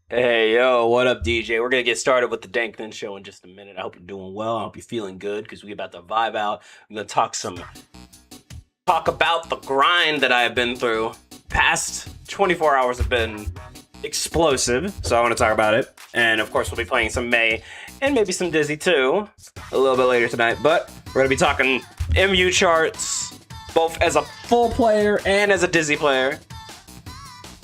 Hey, yo, what up, DJ? We're going to get started with the Dankman Show in just a minute. I hope you're doing well. I hope you're feeling good because we're about to vibe out. We're going to talk about the grind that I have been through. Past 24 hours have been explosive, so I want to talk about it. And of course, we'll be playing some May and maybe some Dizzy too a little bit later tonight. But we're going to be talking MU charts, both as a full player and as a Dizzy player.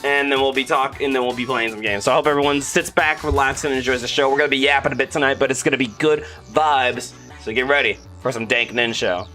And then we'll be playing some games. So I hope everyone sits back, relaxes, and enjoys the show. We're gonna be yapping a bit tonight, but it's gonna be good vibes. So get ready for some Dank Nin Show.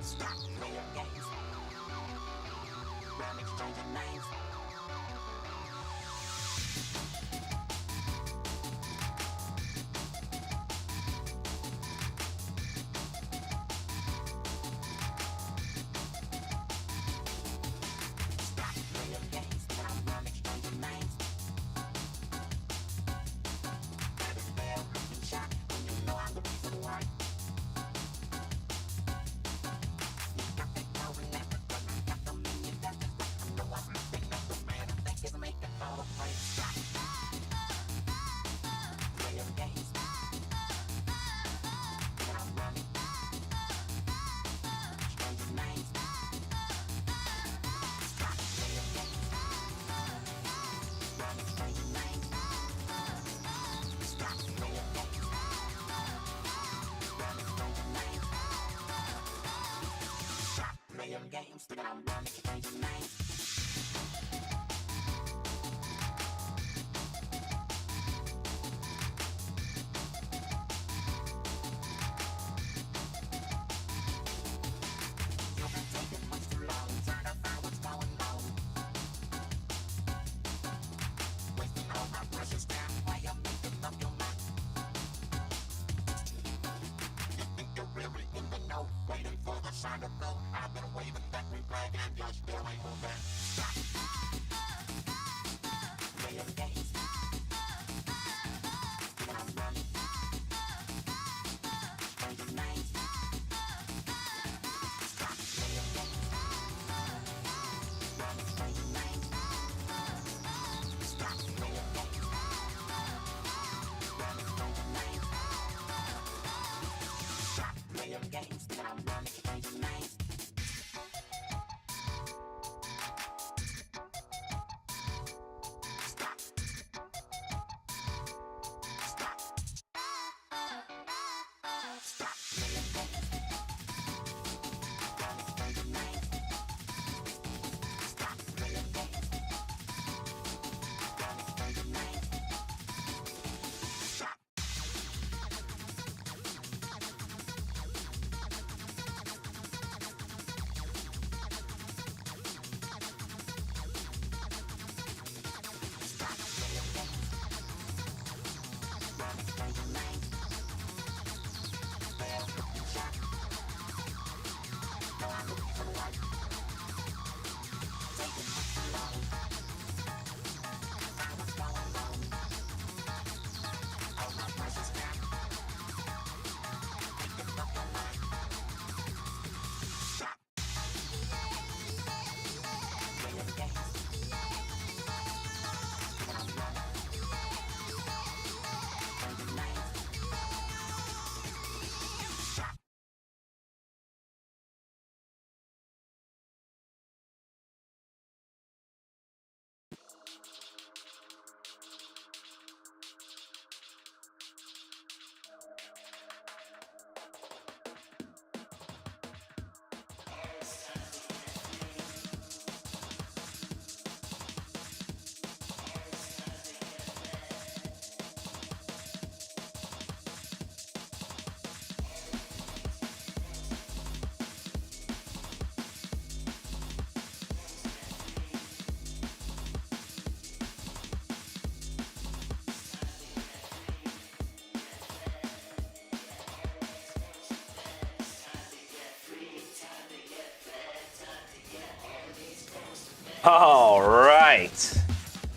All right.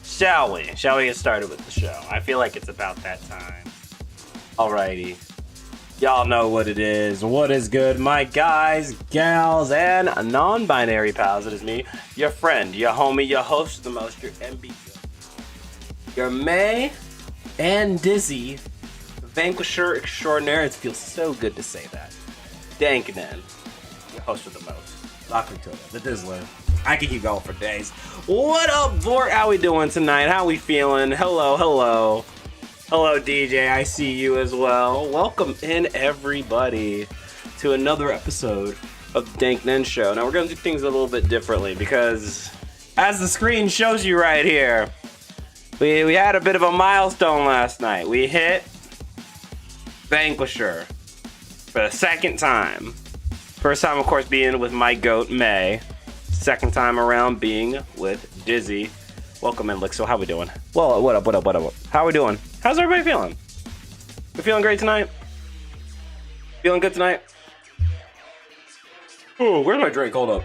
Shall we? Shall we get started with the show? I feel like it's about that time. Alrighty. Y'all know what it is. What is good, my guys, gals, and non-binary pals? It is me, your friend, your homie, your host, the most, your MB, your May, and Dizzy, Vanquisher Extraordinaire. It feels so good to say that. Dankman, your host with the most. Lock to it, the Dizzler. I could keep going for days. What up, Vort? How we doing tonight? How we feeling? Hello, hello. Hello, DJ. I see you as well. Welcome in, everybody, to another episode of the Dankman Show. Now, we're going to do things a little bit differently because, as the screen shows you right here, we had a bit of a milestone last night. We hit Vanquisher for the second time. First time, of course, being with my goat, May. Second time around being with Dizzy. Welcome in, Lixo. How we doing? Well, what up? How we doing? How's everybody feeling? We feeling great tonight? Feeling good tonight? Ooh, where's my drink? Hold up.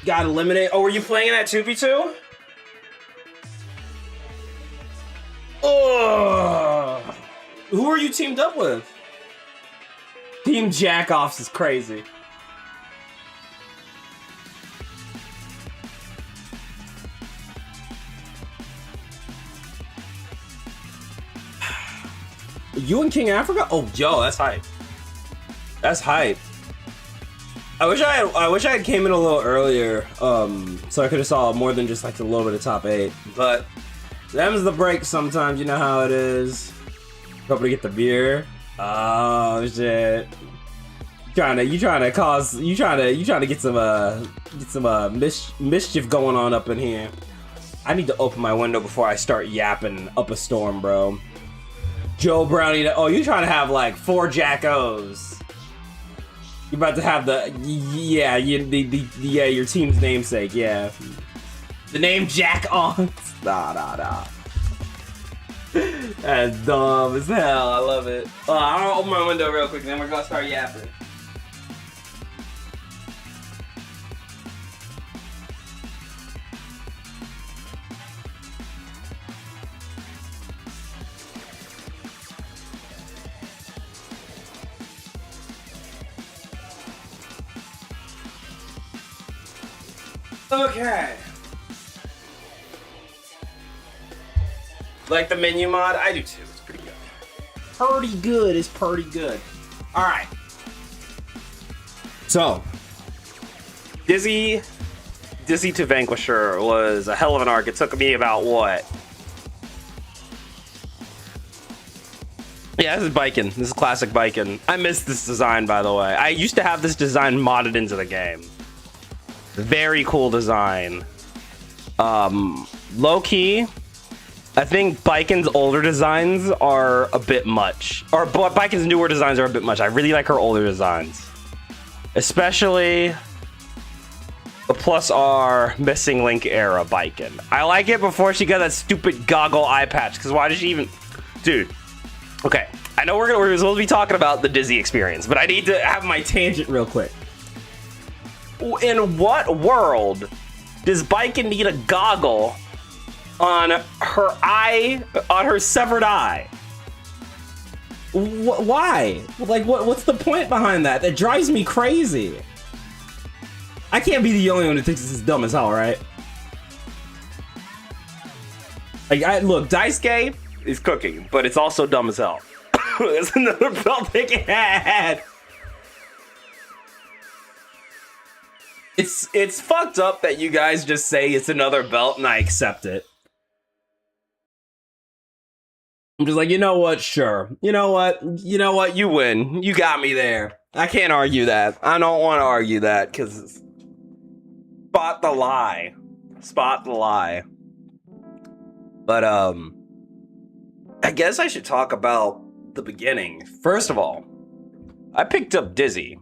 Got eliminate. Oh, were you playing that 2v2? Oh, who are you teamed up with? Team Jackoffs is crazy. You and King Africa? Oh, yo, that's hype. That's hype. I wish I had came in a little earlier, so I could have saw more than just like a little bit of top 8. But them's the break sometimes. You know how it is. Hoping to get the beer. Oh shit! You trying to get some mischief going on up in here. I need to open my window before I start yapping up a storm, bro. Joe Brownie, oh, you trying to have like 4 Jack O's. You about to have your team's namesake, yeah. The name Jack on. Nah. That's dumb as hell, I love it. I'll open my window real quick, then we're gonna start yapping. Okay. Like the menu mod? I do too. It's pretty good. It's pretty good. Alright. So, Dizzy to Vanquisher was a hell of an arc. It took me about what? Yeah, this is biking. This is classic biking. I miss this design, by the way. I used to have this design modded into the game. Very cool design. Low key, I think Biken's older designs are a bit much. Or Biken's newer designs are a bit much. I really like her older designs. Especially the plus R missing link era Biken. I like it before she got that stupid goggle eye patch. Because why did she even... Dude. Okay. I know we're supposed to be talking about the Dizzy experience. But I need to have my tangent real quick. In what world does Biken need a goggle on her eye, on her severed eye? Why? Like, what's the point behind that? That drives me crazy. I can't be the only one who thinks this is dumb as hell, right? Like, look, Daisuke is cooking, but it's also dumb as hell. There's another belt they can add. It's fucked up that you guys just say it's another belt and I accept it. I'm just like, you know what? Sure. You know what? You win. You got me there. I can't argue that. I don't want to argue that because spot the lie. But I guess I should talk about the beginning. First of all, I picked up Dizzy.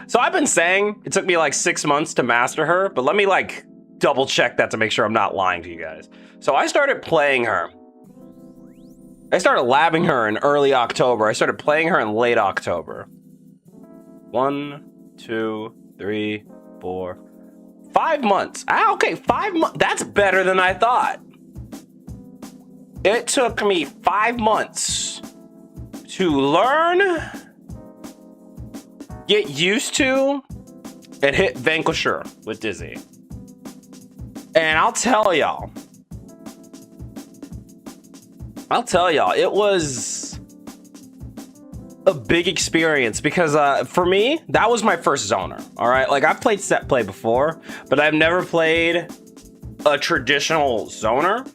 So I've been saying it took me like 6 months to master her, but let me like double check that to make sure I'm not lying to you guys. So I started playing her. I started labbing her in early October. I started playing her in late October. 1, 2, 3, 4, 5 months. Okay, 5 months. That's better than I thought. It took me 5 months to learn, get used to, and hit Vanquisher with Dizzy. And I'll tell y'all, it was a big experience because for me, that was my first zoner. All right, like I've played set play before, but I've never played a traditional zoner.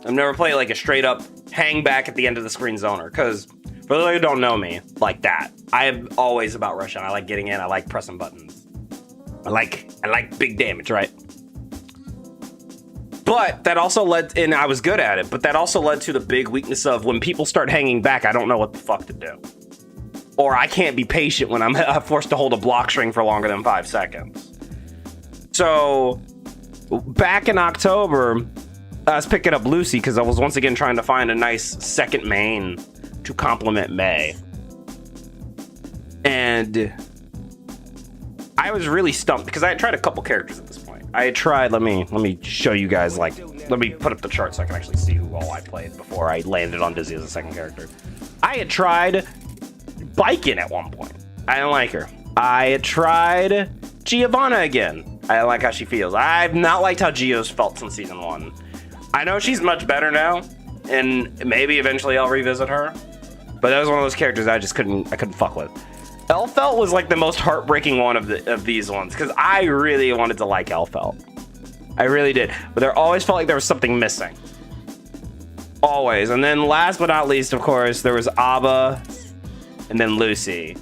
I've never played like a straight up hang back at the end of the screen zoner. Because for those who don't know me like that, I am always about rushing. I like getting in. I like pressing buttons. I like big damage, right? But that also led, and I was good at it, but that also led to the big weakness of when people start hanging back, I don't know what the fuck to do. Or I can't be patient when I'm forced to hold a block string for longer than 5 seconds. So back in October, I was picking up Lucy because I was once again trying to find a nice second main to complement May. And I was really stumped because I had tried a couple characters at this point. I had tried, let me show you guys, like, let me put up the chart so I can actually see who all I played before I landed on Dizzy as a second character. I had tried Bikin at one point. I didn't like her. I had tried Giovanna again. I didn't like how she feels. I've not liked how Gio's felt since season 1. I know she's much better now, and maybe eventually I'll revisit her. But that was one of those characters I couldn't fuck with. Elfelt was like the most heartbreaking one of these ones, because I really wanted to like Elfelt. I really did. But there always felt like there was something missing. Always. And then last but not least, of course, there was Abba and then Lucy.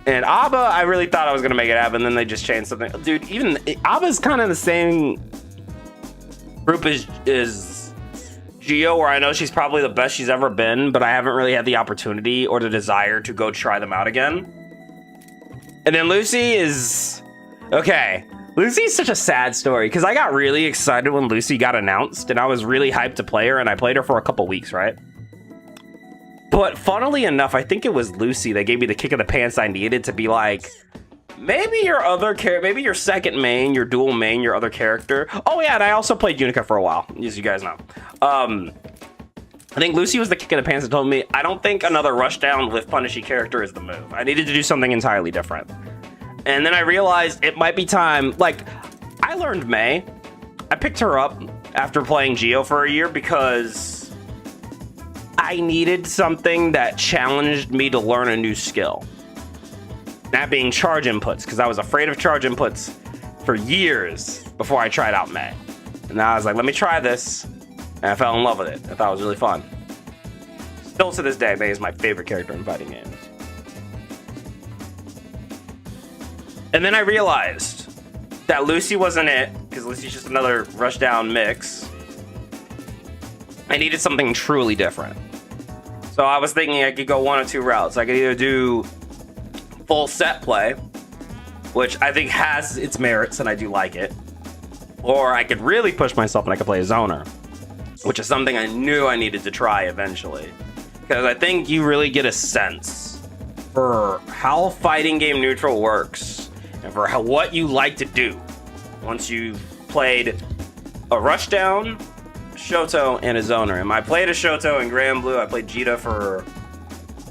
And Abba, I really thought I was going to make it happen, and then they just changed something. Dude, even Abba's kind of the same group as Gio, where I know she's probably the best she's ever been, but I haven't really had the opportunity or the desire to go try them out again. And then Lucy is... Okay, Lucy's such a sad story, because I got really excited when Lucy got announced, and I was really hyped to play her, and I played her for a couple weeks, right? But funnily enough, I think it was Lucy that gave me the kick of the pants I needed to be like, maybe maybe your second main, your dual main, your other character. Oh yeah, and I also played Unica for a while, as you guys know. I think Lucy was the kick in the pants that told me, I don't think another rushdown lift punishy character is the move. I needed to do something entirely different. And then I realized it might be time, like, I learned May. I picked her up after playing Gio for a year because I needed something that challenged me to learn a new skill. That being charge inputs, because I was afraid of charge inputs for years before I tried out May. And now I was like, let me try this. And I fell in love with it. I thought it was really fun. Still to this day, May is my favorite character in fighting games. And then I realized that Lucy wasn't it, because Lucy's just another rushdown mix. I needed something truly different. So I was thinking I could go one of two routes. I could either do full set play, which I think has its merits and I do like it, or I could really push myself and I could play a zoner, which is something I knew I needed to try eventually, because I think you really get a sense for how fighting game neutral works and for what you like to do once you've played a rushdown, Shoto, and a zoner. And I played a Shoto in Grand Blue. I played Jita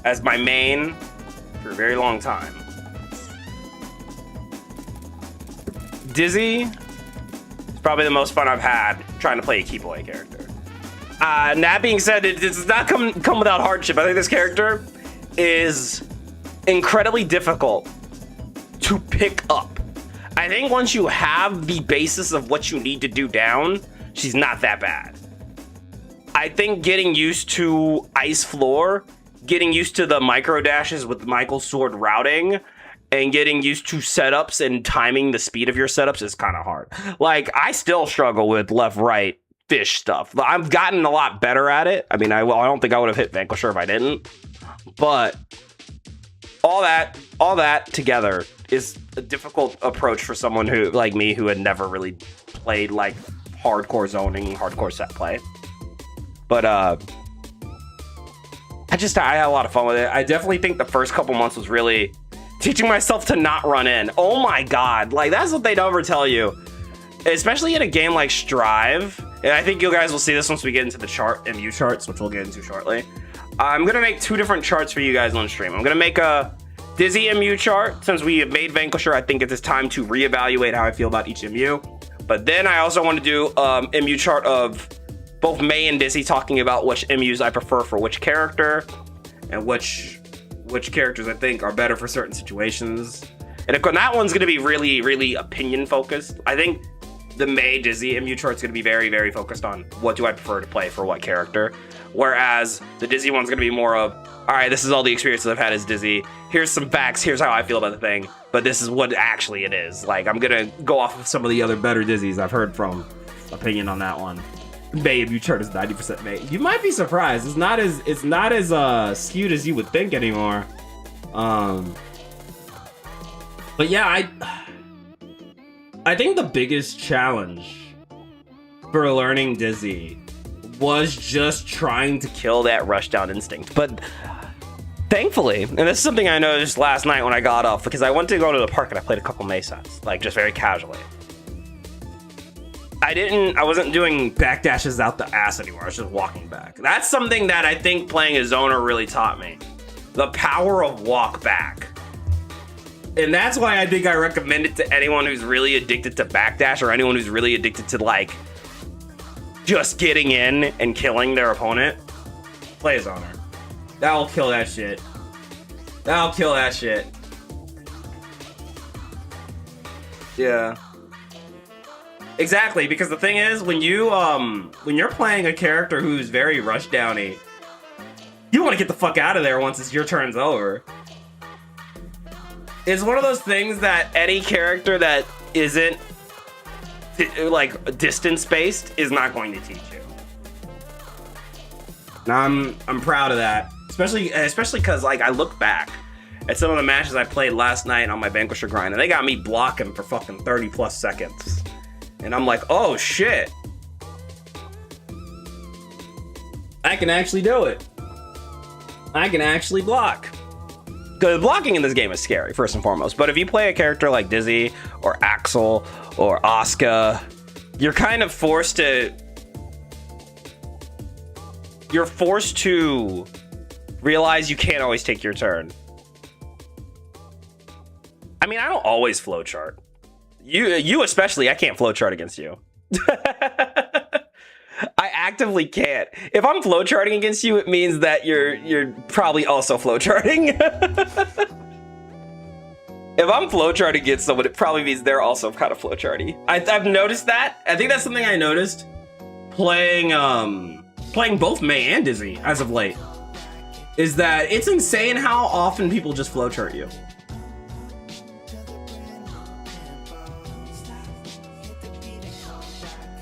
as my main for a very long time. Dizzy is probably the most fun I've had trying to play a keep away character. And that being said, it does not come without hardship. I think this character is incredibly difficult to pick up. I think once you have the basis of what you need to do down, she's not that bad. I think getting used to Ice Floor, getting used to the micro dashes with Michael's sword routing, and getting used to setups and timing the speed of your setups is kind of hard. Like, I still struggle with left-right fish stuff. I've gotten a lot better at it. I mean, I don't think I would have hit Vanquisher if I didn't. But all that together is a difficult approach for someone who, like me, who had never really played like hardcore zoning, hardcore set play. But I had a lot of fun with it. I definitely think the first couple months was really teaching myself to not run in. Oh my god, like that's what they never tell you, especially in a game like Strive. And I think you guys will see this once we get into the chart and view charts, which we'll get into shortly. I'm gonna make 2 different charts for you guys on stream. I'm gonna make a Dizzy MU chart. Since we have made Vanquisher, I think it is time to reevaluate how I feel about each MU. But then I also want to do MU chart of both May and Dizzy, talking about which MUs I prefer for which character, and which characters I think are better for certain situations. And that one's gonna be really, really opinion focused. I think the May Dizzy MU chart's gonna be very, very focused on what do I prefer to play for what character. Whereas the Dizzy one's gonna be more of, all right, this is all the experiences I've had as Dizzy. Here's some facts, here's how I feel about the thing, but this is what actually it is. Like, I'm gonna go off of some of the other better Dizzies I've heard from, opinion on that one. May MU chart is 90% May. You might be surprised. It's not as skewed as you would think anymore. But yeah, I think the biggest challenge for learning Dizzy was just trying to kill that rushdown instinct. But thankfully, and this is something I noticed last night when I got off, because I went to go to the park and I played a couple May sets, like just very casually. I wasn't doing backdashes out the ass anymore. I was just walking back. That's something that I think playing a zoner really taught me. The power of walk back. And that's why I think I recommend it to anyone who's really addicted to backdash, or anyone who's really addicted to like just getting in and killing their opponent. Play a zoner. That'll kill that shit. That'll kill that shit. Yeah. Exactly, because the thing is, when you're playing a character who's very rushdowny, you want to get the fuck out of there once your turn's over. It's one of those things that any character that isn't like distance-based is not going to teach you. Now I'm proud of that, especially because like I look back at some of the matches I played last night on my Vanquisher grind, and they got me blocking for fucking 30 plus seconds, and I'm like, oh shit, I can actually do it. I can actually block. Because blocking in this game is scary, first and foremost. But if you play a character like Dizzy or Axel or Asuka, you're kind of forced to... You're forced to realize you can't always take your turn. I mean, I don't always flowchart. You especially, I can't flowchart against you. I actively can't. If I'm flowcharting against you, it means that you're probably also flowcharting. If I'm flowcharting against someone, it probably means they're also kind of flowcharty. I've noticed that. I think that's something I noticed playing both May and Dizzy as of late. Is that it's insane how often people just flowchart you.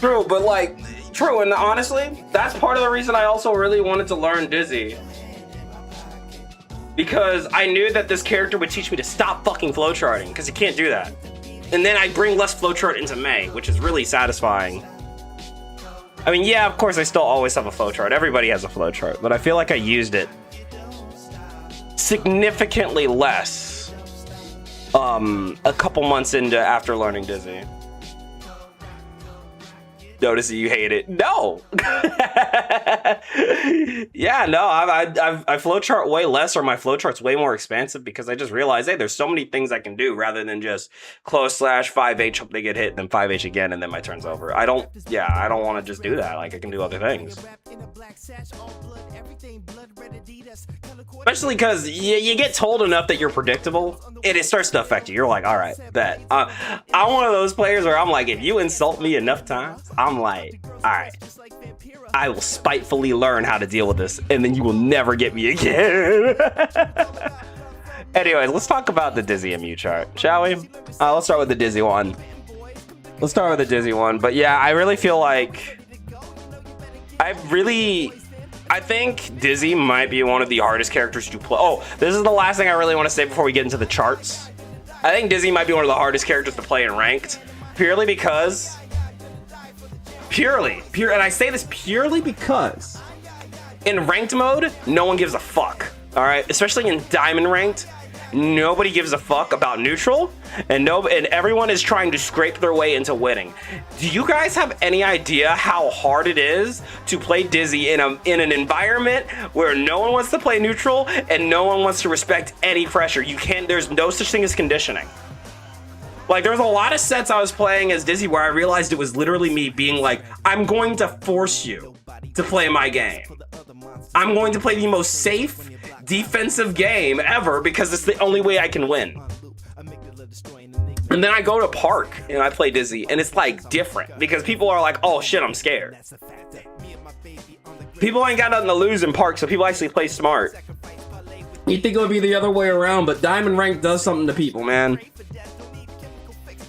True, but like, true, and honestly, that's part of the reason I also really wanted to learn Dizzy. Because I knew that this character would teach me to stop fucking flowcharting, because you can't do that. And then I bring less flowchart into May, which is really satisfying. I mean, yeah, of course, I still always have a flowchart. Everybody has a flowchart, but I feel like I used it significantly less a couple months after learning Dizzy. Notice that you hate it. No. Yeah, no, I flowchart way less, or my flowchart's way more expansive, because I just realized, hey, there's so many things I can do rather than just close slash 5H, hope they get hit, then 5H again, and then my turn's over. I don't want to just do that. Like, I can do other things. Especially because you get told enough that you're predictable, and it starts to affect you. You're like, all right, bet. I'm one of those players where I'm like, if you insult me enough times, I'm like, all right, I will spitefully learn how to deal with this, and then you will never get me again. Anyways, let's talk about the Dizzy MU chart, shall we? Let's start with the Dizzy one. But yeah, I really feel like I think Dizzy might be one of the hardest characters to play. Oh, this is the last thing I really want to say before we get into the charts. I think Dizzy might be one of the hardest characters to play in ranked, purely because... and I say this purely because in ranked mode, no one gives a fuck, all right? Especially in diamond ranked, nobody gives a fuck about neutral, and everyone is trying to scrape their way into winning. Do you guys have any idea how hard it is to play Dizzy in an environment where no one wants to play neutral and no one wants to respect any pressure? There's no such thing as conditioning. Like, there was a lot of sets I was playing as Dizzy where I realized it was literally me being like, I'm going to force you to play my game. I'm going to play the most safe defensive game ever because it's the only way I can win. And then I go to Park and I play Dizzy, and it's like different because people are like, oh shit, I'm scared. People ain't got nothing to lose in Park, so people actually play smart. You'd think it would be the other way around, but Diamond Rank does something to people, man.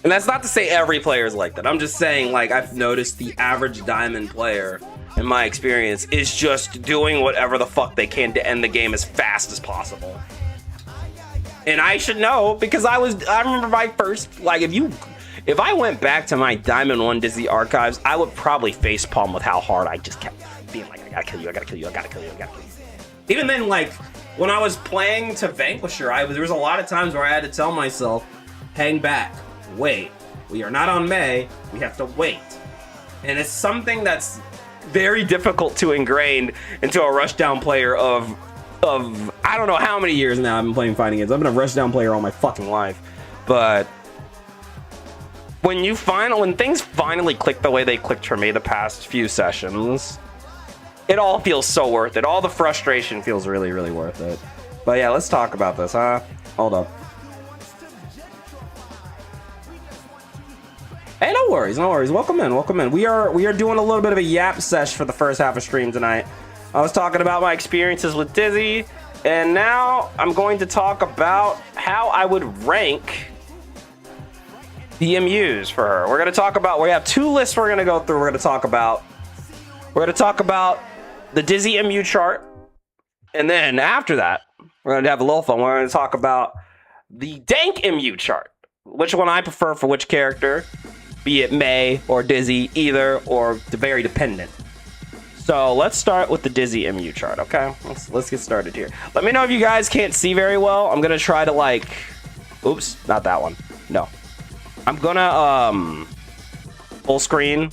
And that's not to say every player is like that. I'm just saying, like, I've noticed the average Diamond player, in my experience, is just doing whatever the fuck they can to end the game as fast as possible. And I should know because I remember my first, like, if I went back to my Diamond 1 Dizzy archives, I would probably facepalm with how hard I just kept being like, I gotta kill you, I gotta kill you, I gotta kill you, I gotta kill you. Even then, like, when I was playing to Vanquisher, there was a lot of times where I had to tell myself, hang back. Wait, we are not on May, we have to wait. And it's something that's very difficult to ingrain into a rushdown player of I don't know how many years now I've been playing fighting games. I've been a rushdown player all my fucking life. But when things finally click the way they clicked for me the past few sessions, it all feels so worth it. All the frustration feels really, really worth it. But yeah, let's talk about this, huh? Hold up. Hey, no worries, no worries. Welcome in, welcome in. We are doing a little bit of a yap sesh for the first half of stream tonight. I was talking about my experiences with Dizzy, and now I'm going to talk about how I would rank the MUs for her. We're going to talk about, we have two lists we're going to go through. We're going to talk about the Dizzy MU chart, and then after that, we're going to have a little fun. We're going to talk about the Dank MU chart, which one I prefer for which character, be it May or Dizzy, either, or very dependent. So let's start with the Dizzy MU chart, okay? Let's get started here. Let me know if you guys can't see very well. I'm gonna try to, like, oops, not that one. No. I'm gonna full screen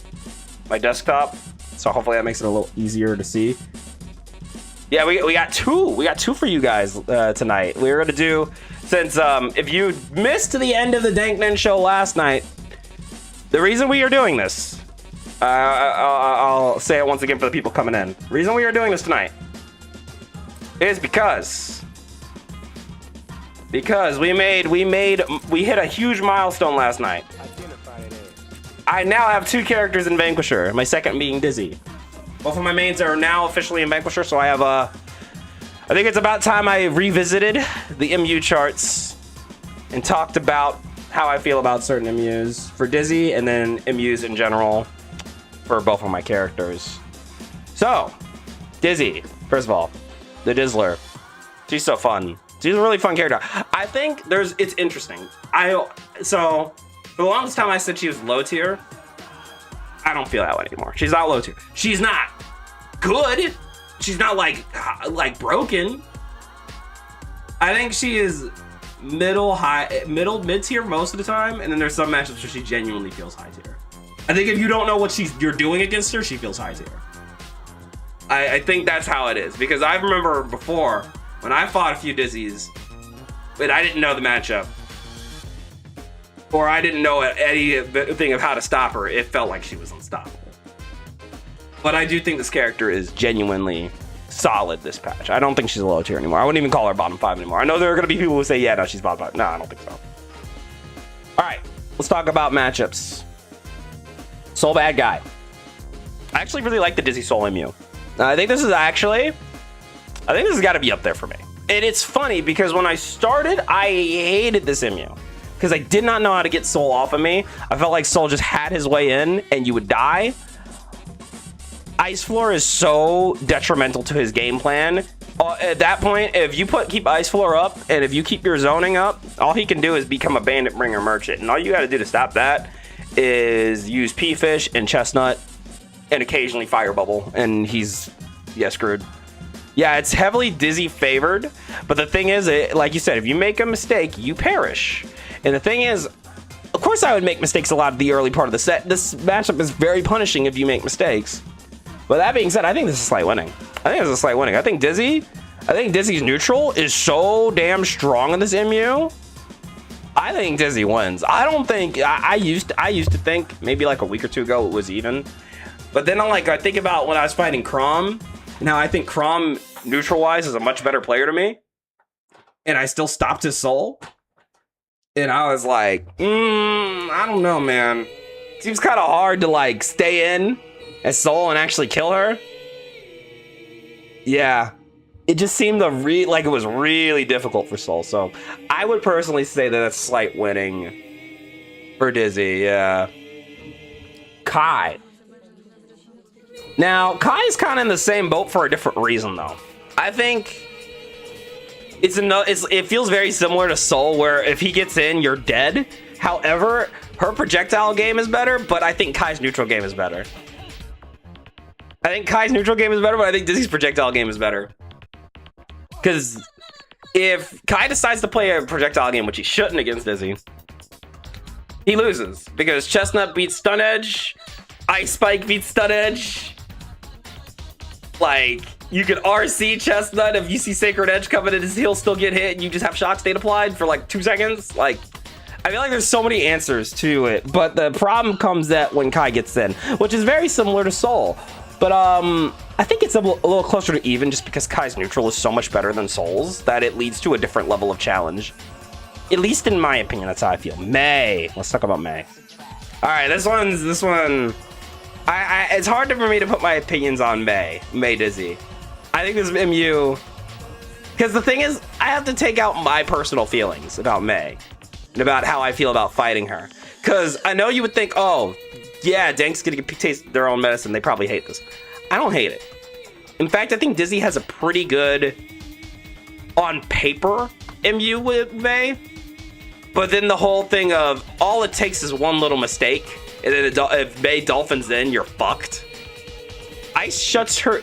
my desktop, so hopefully that makes it a little easier to see. Yeah, we got two for you guys tonight. We're gonna do, since if you missed the end of the Danknin show last night, the reason we are doing this, I'll say it once again for the people coming in. The reason we are doing this tonight is because we hit a huge milestone last night. I now have two characters in Vanquisher, my second being Dizzy. Both of my mains are now officially in Vanquisher, so I have I think it's about time I revisited the MU charts and talked about how I feel about certain MUs for Dizzy, and then MUs in general for both of my characters. So, Dizzy, first of all, the Dizzler. She's so fun. She's a really fun character. I think it's interesting. So, for the longest time I said she was low tier. I don't feel that way anymore. She's not low tier. She's not good. She's not like broken. I think she is mid tier most of the time, and then there's some matchups where she genuinely feels high tier. I think if you don't know what you're doing against her, she feels high tier. I think that's how it is, because I remember before when I fought a few Dizzies, but I didn't know the matchup, or I didn't know anything of how to stop her. It felt like she was unstoppable. But I do think this character is genuinely solid this patch. I don't think she's a low tier anymore. I wouldn't even call her bottom 5 anymore. I know there are going to be people who say, yeah, no, she's bottom 5. No, I don't think so. All right, let's talk about matchups. Soul Bad Guy. I actually really like the Dizzy Soul MU. I think this has got to be up there for me. And it's funny because when I started, I hated this MU because I did not know how to get Soul off of me. I felt like Soul just had his way in and you would die. Ice Floor is so detrimental to his game plan. At that point, if you keep Ice Floor up and if you keep your zoning up, all he can do is become a Bandit Bringer Merchant. And all you got to do to stop that is use P-Fish and Chestnut and occasionally Fire Bubble, and he's screwed. Yeah, it's heavily Dizzy favored, but the thing is, like you said, if you make a mistake, you perish. And the thing is, of course I would make mistakes a lot of the early part of the set. This matchup is very punishing if you make mistakes. But that being said, I think this is slight winning. I think Dizzy's neutral is so damn strong in this MU. I think Dizzy wins. I don't think I used to think maybe like a week or two ago it was even. But then I think about when I was fighting Chrom. Now I think Chrom neutral wise is a much better player to me. And I still stopped his soul. And I was like, I don't know, man. Seems kind of hard to like stay in as soul and actually kill her. Yeah. It just seemed like it was really difficult for Soul. So I would personally say that that's slight winning for Dizzy. Yeah. Kai. Now, Kai is kind of in the same boat for a different reason, though. I think it feels very similar to Soul, where if he gets in, you're dead. However, her projectile game is better, but I think Kai's neutral game is better. But I think Dizzy's projectile game is better. Because if Kai decides to play a projectile game, which he shouldn't against Dizzy, he loses. Because Chestnut beats Stun Edge, Ice Spike beats Stun Edge. Like, you can RC Chestnut. If you see Sacred Edge coming in, he'll still get hit, and you just have Shock State applied for like 2 seconds. Like, I feel like there's so many answers to it. But the problem comes that when Kai gets in, which is very similar to Soul. But I think it's a little closer to even just because Kai's neutral is so much better than Soul's that it leads to a different level of challenge. At least in my opinion, that's how I feel. Mei. Let's talk about Mei. All right, this one. It's hard for me to put my opinions on Mei Dizzy. I think this MU, because the thing is, I have to take out my personal feelings about Mei and about how I feel about fighting her. Because I know you would think, oh, yeah, Dank's gonna taste their own medicine. They probably hate this. I don't hate it. In fact, I think Dizzy has a pretty good, on paper, MU with Mei. But then the whole thing of all it takes is one little mistake, and then if Mei dolphins in, you're fucked. Ice shuts her.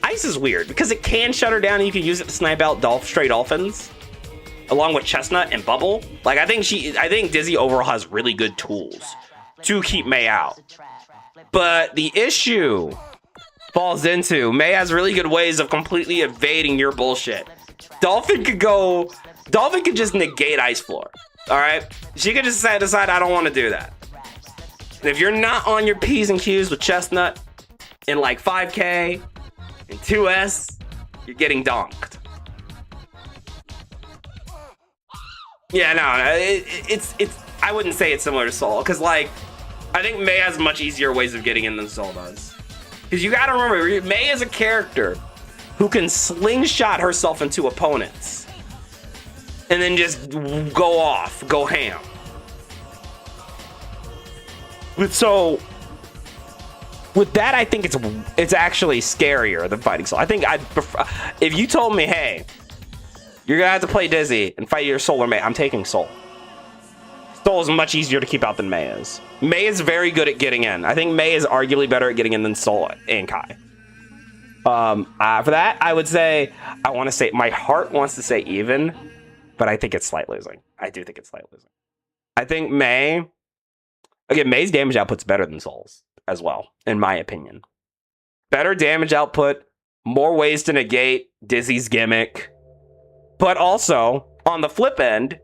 Ice is weird because it can shut her down, and you can use it to snipe out stray dolphins, along with Chestnut and Bubble. Like I think Dizzy overall has really good tools to keep Mei out. But the issue falls into Mei has really good ways of completely evading your bullshit. Dolphin could just negate Ice Floor. All right, she could just decide I don't want to do that. And if you're not on your P's and Q's with Chestnut in like 5K and 2S, you're getting donked. Yeah, no, it's I wouldn't say it's similar to Soul because like I think Mei has much easier ways of getting in than Soul does. Because you gotta remember, Mei is a character who can slingshot herself into opponents and then just go ham. So with that, I think it's actually scarier than fighting Soul. I think I'd prefer, if you told me, hey, you're gonna have to play Dizzy and fight your Soul or Mei, I'm taking Soul. Soul is much easier to keep out than Mei is. Mei is very good at getting in. I think Mei is arguably better at getting in than Soul and Kai. For that, I would say, my heart wants to say even, but I think it's slight losing. I do think it's slight losing. I think Mei's damage output's better than Soul's as well, in my opinion. Better damage output, more ways to negate Dizzy's gimmick, but also, on the flip end,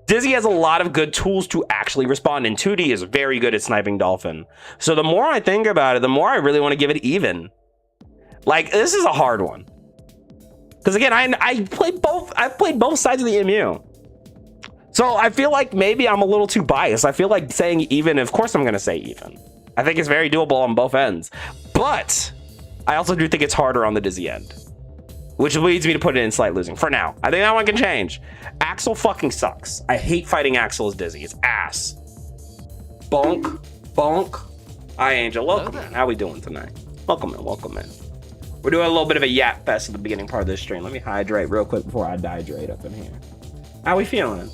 Dizzy has a lot of good tools to actually respond, and 2D is very good at sniping Dolphin. So the more I think about it, the more I really want to give it even. Like, this is a hard one. Because again, I've played both sides of the MU. So I feel like maybe I'm a little too biased. I feel like saying even, of course I'm going to say even. I think it's very doable on both ends. But I also do think it's harder on the Dizzy end, which leads me to put it in slight losing for now. I think that one can change. Axel fucking sucks. I hate fighting Axel as Dizzy. It's ass. Bonk. Bonk. Hi, Angel. Welcome in. How we doing tonight? Welcome in. Welcome in. We're doing a little bit of a yap fest at the beginning part of this stream. Let me hydrate real quick before I dehydrate up in here. How we feeling?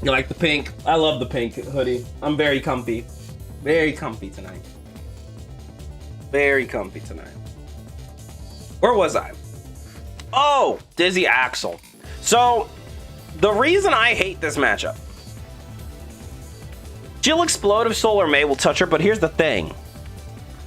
You like the pink? I love the pink hoodie. I'm very comfy. Very comfy tonight. Very comfy tonight. Where was I? Oh, Dizzy Axel. So, the reason I hate this matchup. She'll explode if Soul or May will touch her, but here's the thing.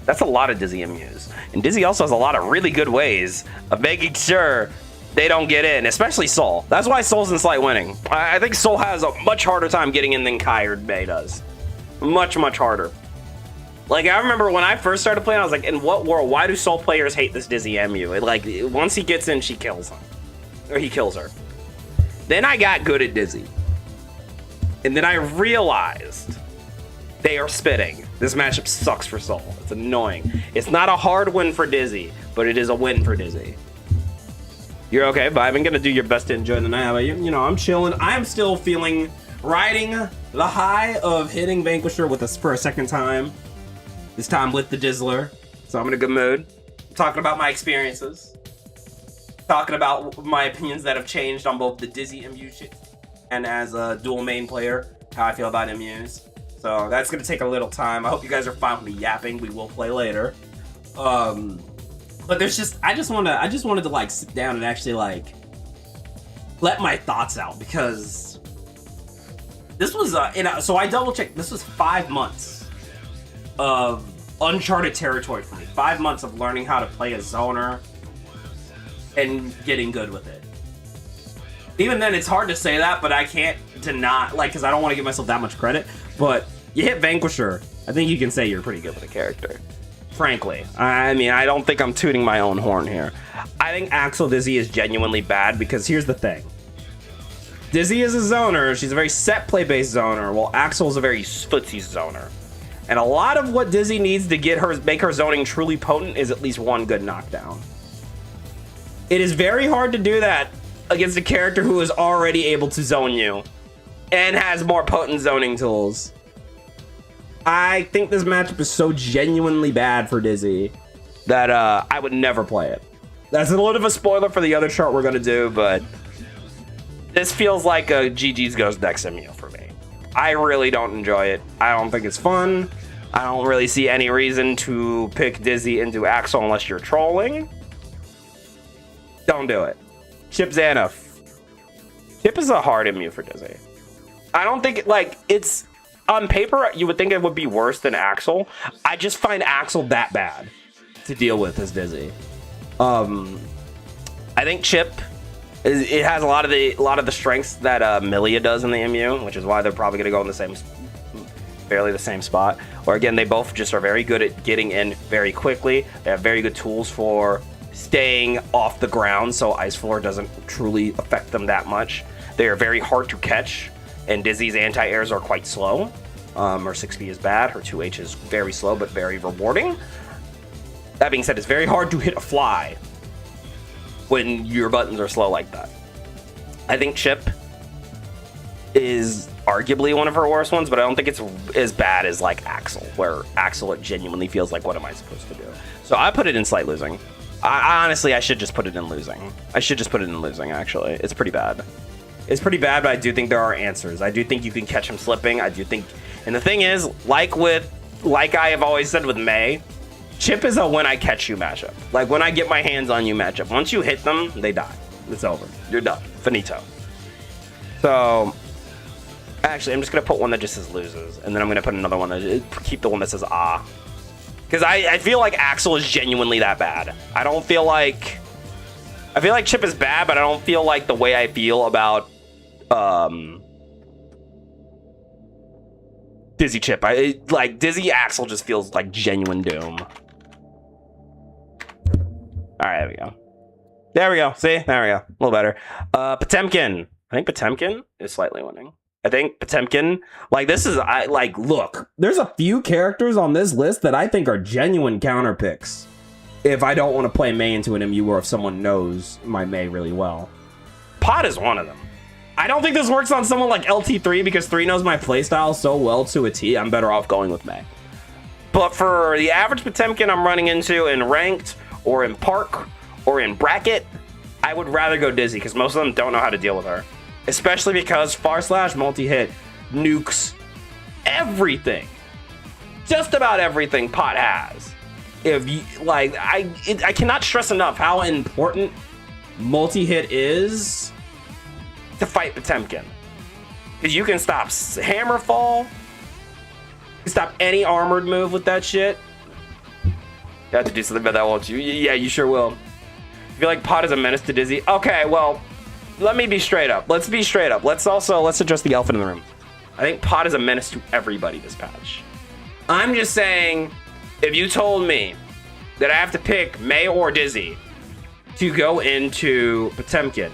That's a lot of Dizzy MUs. And Dizzy also has a lot of really good ways of making sure they don't get in, especially Soul. That's why Soul's in slight winning. I think Soul has a much harder time getting in than Kai or May does. Much, much harder. Like, I remember when I first started playing, I was like, in what world? Why do Soul players hate this Dizzy MU? Like, once he gets in, she kills him. Or he kills her. Then I got good at Dizzy. And then I realized they are spitting. This matchup sucks for Soul. It's annoying. It's not a hard win for Dizzy, but it is a win for Dizzy. You're okay, but I'm gonna do your best to enjoy the night. But you know, I'm chilling. I'm still feeling, riding the high of hitting Vanquisher for a second time. This time with the Dizzler. So I'm in a good mood. I'm talking about my experiences. Talking about my opinions that have changed on both the Dizzy MU and as a dual main player, how I feel about MUs. So that's gonna take a little time. I hope you guys are fine with me yapping. We will play later. But there's just, I just wanted to like sit down and actually like let my thoughts out, because this was so I double checked. This was 5 months of uncharted territory for me. 5 months of learning how to play a zoner and getting good with it. Even then, it's hard to say that, but I can't deny, like, because I don't want to give myself that much credit. But you hit Vanquisher, I think you can say you're pretty good with a character. Frankly, I mean, I don't think I'm tooting my own horn here. I think Axel Dizzy is genuinely bad, because here's the thing. Dizzy is a zoner. She's a very set play-based zoner, while Axel is a very footsie zoner. And a lot of what Dizzy needs to make her zoning truly potent is at least one good knockdown. It is very hard to do that against a character who is already able to zone you and has more potent zoning tools. I think this matchup is so genuinely bad for Dizzy that I would never play it. That's a little bit of a spoiler for the other chart we're gonna do, but this feels like a GG's Goes next MU for me. I really don't enjoy it. I don't think it's fun. I don't really see any reason to pick Dizzy into Axel unless you're trolling. Don't do it. Chip Xanath. Chip is a hard MU for Dizzy. I don't think it's on paper you would think it would be worse than Axel. I just find Axel that bad to deal with as Dizzy. I think Chip it has a lot of the strengths that Millia does in the MU, which is why they're probably going to go in the same spot. Or again, they both just are very good at getting in very quickly. They have very good tools for staying off the ground, so Ice Floor doesn't truly affect them that much. They are very hard to catch, and Dizzy's anti-airs are quite slow. Her 6B is bad, her 2H is very slow but very rewarding. That being said, it's very hard to hit a fly when your buttons are slow like that. I think Chip is arguably one of her worst ones, but I don't think it's as bad as like Axel, where Axel it genuinely feels like, what am I supposed to do? So I put it in slight losing. Honestly, I should just put it in losing. Actually. It's pretty bad. It's pretty bad, but I do think there are answers. I do think you can catch him slipping. I do think, and the thing is, like I have always said with May, Chip is a when I catch you matchup. Like when I get my hands on you matchup. Once you hit them, they die. It's over. You're done. Finito. So, actually, I'm just going to put one that just says loses. And then I'm going to put another one that, keep the one that says ah. Because I feel like Axel is genuinely that bad. I feel like Chip is bad, but I don't feel like the way I feel about Dizzy Chip. Like Dizzy Axel just feels like genuine doom. All right, there we go. There we go. See? There we go. A little better. Potemkin. I think Potemkin is slightly winning. I think Potemkin, like this is, look, there's a few characters on this list that I think are genuine counter picks. If I don't want to play May into an MU or if someone knows my May really well. Pot is one of them. I don't think this works on someone like LT3 because 3 knows my playstyle so well to a T. I'm better off going with May. But for the average Potemkin I'm running into in ranked or in park or in bracket, I would rather go Dizzy because most of them don't know how to deal with her. Especially because // multi-hit nukes everything. just about everything Pot has. If you like, I cannot stress enough how important multi-hit is to fight Potemkin. Because you can stop Hammerfall, you can stop any armored move with that shit. You have to do something about that, won't you? Yeah, you sure will. I feel like Pot is a menace to Dizzy. Okay, well, let me be straight up. Let's be straight up. Let's address the elephant in the room. I think Pot is a menace to everybody this patch. I'm just saying, if you told me that I have to pick May or Dizzy to go into Potemkin,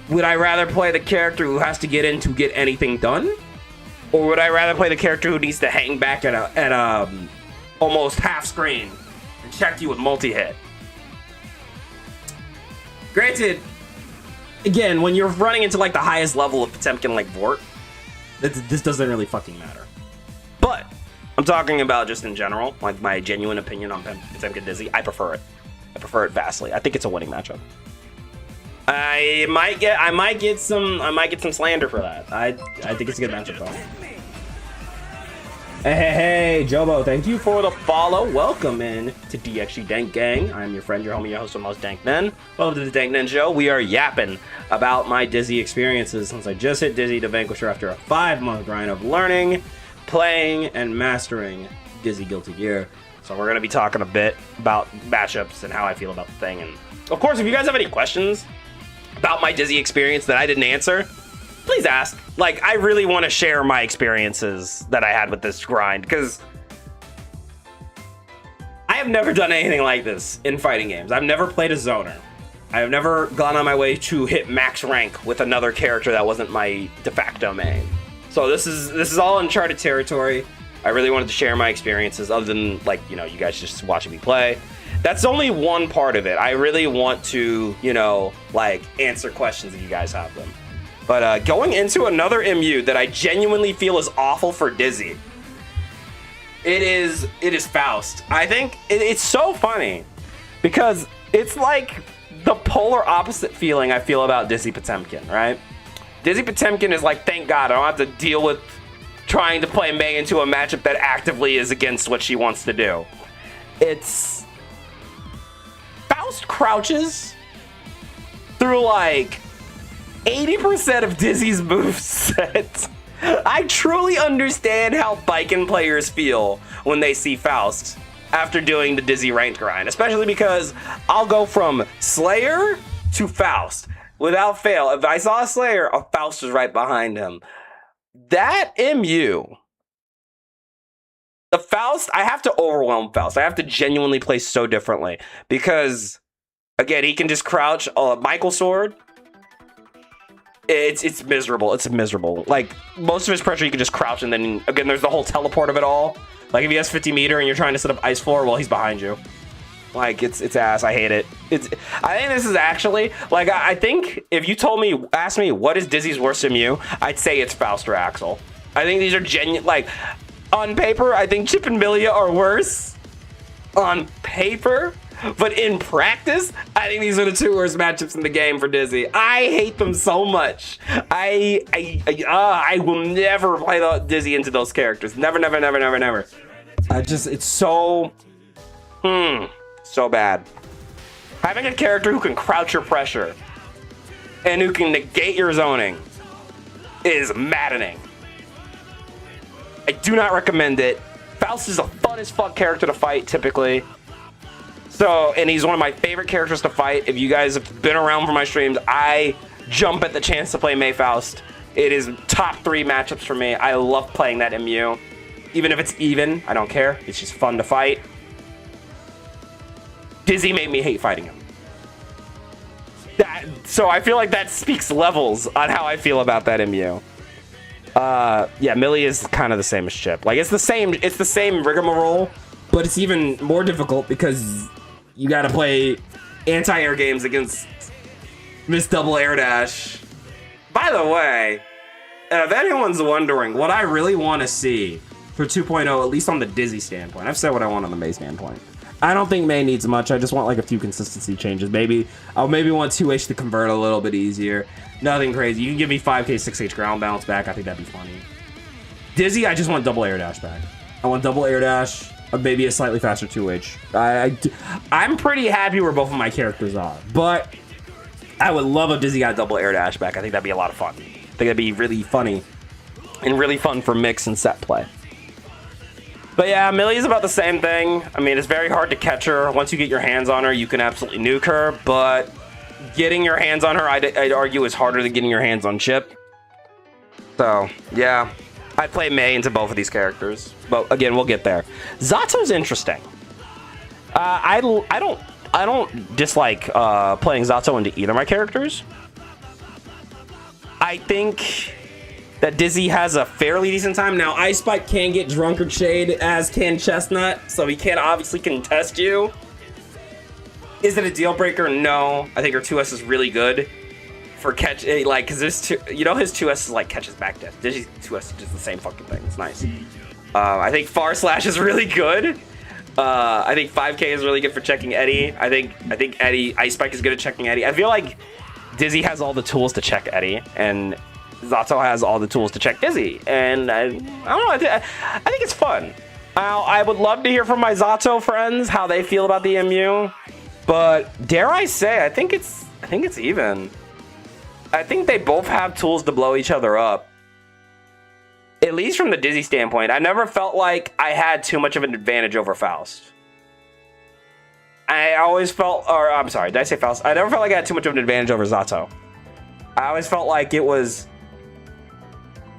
would I rather play the character who has to get in to get anything done? Or would I rather play the character who needs to hang back at almost half screen and check you with multi-hit? Granted, again, when you're running into like the highest level of Potemkin like Vort, this doesn't really fucking matter. But I'm talking about just in general, like my genuine opinion on Potemkin Dizzy. I prefer it. I prefer it vastly. I think it's a winning matchup. I might get some slander for that. I think it's a good matchup though. Hey, Jobo, thank you for the follow. Welcome in to DXG Dank Gang. I'm your friend, your homie, your host of Most Dank Men. Welcome to the Dank Men Show. We are yapping about my Dizzy experiences since I just hit Dizzy to Vanquisher after a 5-month grind of learning, playing, and mastering Dizzy Guilty Gear. So we're going to be talking a bit about matchups and how I feel about the thing. And of course, if you guys have any questions about my Dizzy experience that I didn't answer, please ask. Like, I really want to share my experiences that I had with this grind, because I have never done anything like this in fighting games. I've never played a zoner. I have never gone on my way to hit max rank with another character that wasn't my de facto main. So this is all uncharted territory. I really wanted to share my experiences, other than, like, you know, you guys just watching me play. That's only one part of it. I really want to, you know, like, answer questions if you guys have them. But going into another MU that I genuinely feel is awful for Dizzy, it is Faust. I think it's so funny because it's like the polar opposite feeling I feel about Dizzy Potemkin, right? Dizzy Potemkin is like, thank God I don't have to deal with trying to play May into a matchup that actively is against what she wants to do. It's Faust crouches through like 80% of Dizzy's moveset. I truly understand how Baiken players feel when they see Faust after doing the Dizzy ranked grind, especially because I'll go from Slayer to Faust without fail. If I saw a Slayer, a Faust was right behind him. That MU, the Faust, I have to overwhelm Faust. I have to genuinely play so differently because, again, he can just crouch a Michael sword. It's miserable. It's miserable. Like, most of his pressure, you can just crouch, and then, again, there's the whole teleport of it all. Like, if he has 50 meter and you're trying to set up ice floor, well, he's behind you. Like, it's ass. I hate it. I think this is actually, like, I think if you asked me what is Dizzy's worst MU, I'd say it's Faust or Axel. I think these are genuine, like, on paper, I think Chip and Milia are worse. On paper. But in practice, I think these are the two worst matchups in the game for Dizzy. I hate them so much. I will never play Dizzy into those characters. Never, never, never, never, never. It's so, so bad. Having a character who can crouch your pressure and who can negate your zoning is maddening. I do not recommend it. Faust is a fun as fuck character to fight, typically. So, and he's one of my favorite characters to fight. If you guys have been around for my streams, I jump at the chance to play May Faust. It is top 3 matchups for me. I love playing that MU. Even if it's even, I don't care. It's just fun to fight. Dizzy made me hate fighting him. So I feel like that speaks levels on how I feel about that MU. Yeah, Millie is kind of the same as Chip. Like, it's the same rigmarole, but it's even more difficult because you gotta play anti-air games against Miss Double Air Dash. By the way, if anyone's wondering what I really want to see for 2.0, at least on the Dizzy standpoint, I've said what I want on the May standpoint. I don't think May needs much. I just want like a few consistency changes. I'll maybe want 2H to convert a little bit easier. Nothing crazy. You can give me 5k 6H ground balance back. I think that'd be funny. Dizzy, I just want double air dash back. I want double air dash, maybe a slightly faster 2H. I'm pretty happy where both of my characters are, but I would love if Dizzy got double air dash back. I think that'd be a lot of fun. I think that'd be really funny and really fun for mix and set play. But yeah, Millie's about the same thing. I mean, it's very hard to catch her. Once you get your hands on her, you can absolutely nuke her, but getting your hands on her, I'd argue, is harder than getting your hands on Chip. So, yeah. I'd play Mei into both of these characters. But again, we'll get there. Zato's interesting. I don't dislike playing Zato into either of my characters. I think that Dizzy has a fairly decent time. Now, Ice Spike can get Drunkard Shade, as can Chestnut, so he can obviously contest you. Is it a deal breaker? No. I think her 2S is really good for catch, like, because there's two, you know, his 2S is like catches back death. Dizzy's 2S is just the same fucking thing. It's nice. I think Far Slash is really good. I think 5K is really good for checking Eddie. I think Eddie, Ice Spike is good at checking Eddie. I feel like Dizzy has all the tools to check Eddie, and Zato has all the tools to check Dizzy. And I don't know. I think it's fun. I would love to hear from my Zato friends how they feel about the MU. But dare I say, I think it's even. I think they both have tools to blow each other up. At least from the Dizzy standpoint, I never felt like I had too much of an advantage over Faust. I always felt, or I'm sorry, did I say Faust? I never felt like I had too much of an advantage over Zato. I always felt like it was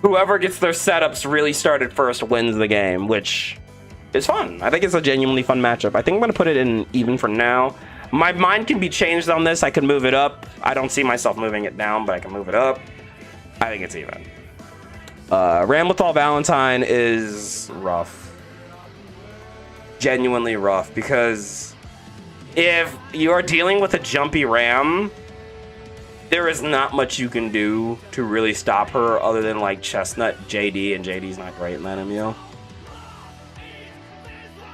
whoever gets their setups really started first wins the game, which is fun. I think it's a genuinely fun matchup. I think I'm going to put it in even for now. My mind can be changed on this. I can move it up. I don't see myself moving it down, but I can move it up. I think it's even. Ramlethal Valentine is rough. Genuinely rough, because if you are dealing with a jumpy Ram, there is not much you can do to really stop her other than like Chestnut, JD, and JD's not great in that MU.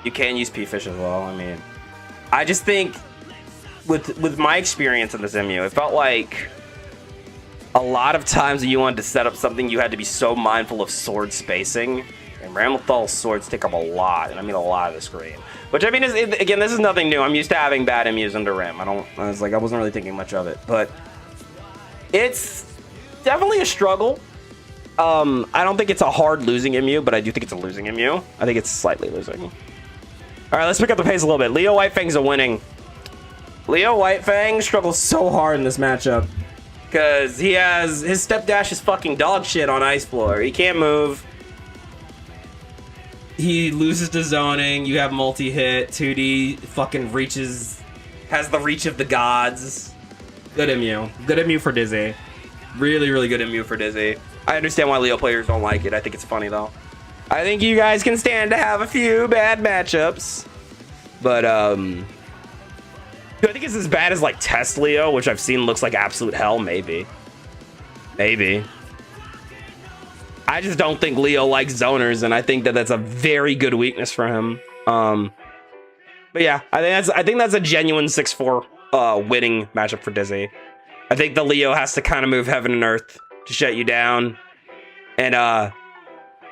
You can use P-Fish as well. I mean, I just think with my experience in this MU, it felt like a lot of times when you wanted to set up something, you had to be so mindful of sword spacing. And Ramlethal's swords take up a lot, and I mean a lot of the screen. Which, I mean, again, this is nothing new. I'm used to having bad MUs under Ram. I wasn't really thinking much of it. But it's definitely a struggle. I don't think it's a hard losing MU, but I do think it's a losing MU. I think it's slightly losing. All right, let's pick up the pace a little bit. Leo Whitefang's a winning. Leo Whitefang struggles so hard in this matchup because his step dash is fucking dog shit on Ice Floor. He can't move. He loses to zoning. You have multi-hit. 2D fucking has the reach of the gods. Good MU. Good MU for Dizzy. Really, really good MU for Dizzy. I understand why Leo players don't like it. I think it's funny, though. I think you guys can stand to have a few bad matchups. But, do I think it's as bad as, like, Test Leo, which I've seen looks like absolute hell? Maybe. Maybe. I just don't think Leo likes zoners, and I think that that's a very good weakness for him. But yeah, I think that's a genuine 6-4 winning matchup for Dizzy. I think the Leo has to kind of move heaven and earth to shut you down. And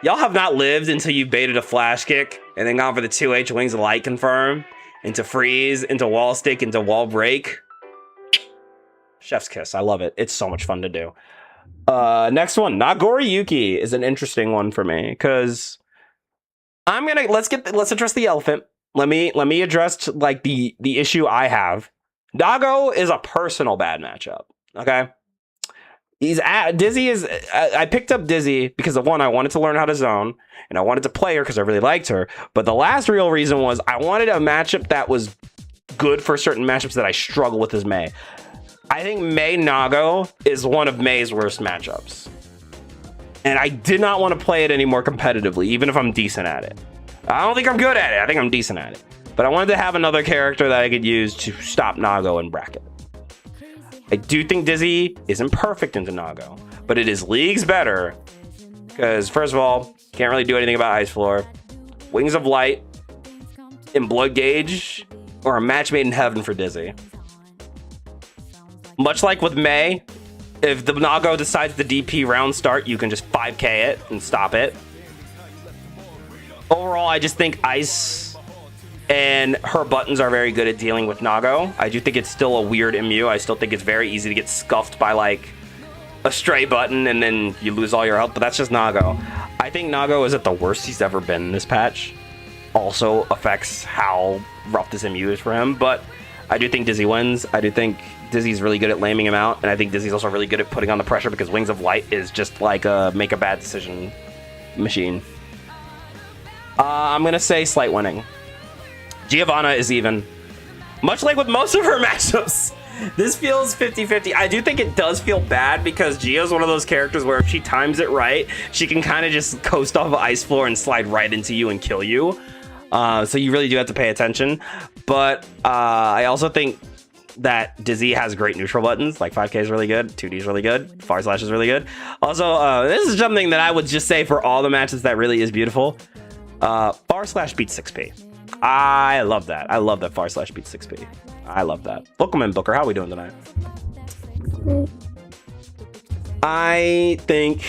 y'all have not lived until you've baited a flash kick and then gone for the 2H Wings of Light confirm into freeze, into wall stick, into wall break. Chef's kiss. I love it. It's so much fun to do. Next one, Nagori Yuki is an interesting one for me because let's address the elephant. Let me address like the issue I have. Nago is a personal bad matchup. Okay, Dizzy is. I picked up Dizzy because of one, I wanted to learn how to zone, and I wanted to play her because I really liked her. But the last real reason was I wanted a matchup that was good for certain matchups that I struggle with as Mei. I think Mei Nago is one of Mei's worst matchups. And I did not want to play it any more competitively, even if I'm decent at it. I don't think I'm good at it. I think I'm decent at it. But I wanted to have another character that I could use to stop Nago in bracket. I do think Dizzy isn't perfect into Nago, but it is leagues better. Because, first of all, can't really do anything about Ice Floor. Wings of Light in Blood Gauge, or a match made in heaven for Dizzy. Much like with Mei, if the Nago decides the DP round start, you can just 5k it and stop it. Overall, I just think Ice and her buttons are very good at dealing with Nago. I do think it's still a weird MU. I still think it's very easy to get scuffed by like a stray button and then you lose all your health, but that's just Nago. I think Nago is at the worst he's ever been in this patch. Also affects how rough this MU is for him, but I do think Dizzy wins. I do think Dizzy's really good at laming him out, and I think Dizzy's also really good at putting on the pressure because Wings of Light is just like a make a bad decision machine. I'm gonna say slight winning. Giovanna is even. Much like with most of her matchups, this feels 50-50. I do think it does feel bad because Gio's one of those characters where if she times it right, she can kind of just coast off of ice floor and slide right into you and kill you. So you really do have to pay attention. But I also think that Dizzy has great neutral buttons. Like 5K is really good, 2D is really good, Far Slash is really good. Also, this is something that I would just say for all the matches that really is beautiful. Far Slash beats 6P. I love that. I love that Far Slash beats 6P. I love that. Welcome in, Booker. How are we doing tonight? I think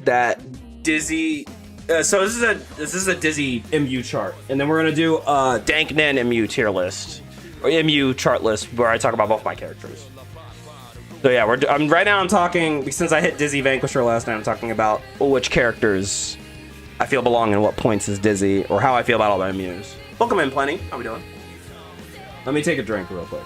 that Dizzy. So this is a Dizzy MU chart, and then we're gonna do a Dank Nen MU tier list or MU chart list where I talk about both my characters. So yeah, right now I'm talking since I hit Dizzy Vanquisher last night. I'm talking about which characters I feel belong and what points is Dizzy, or how I feel about all the MUs. Welcome in, Plenty. How we doing? Let me take a drink real quick.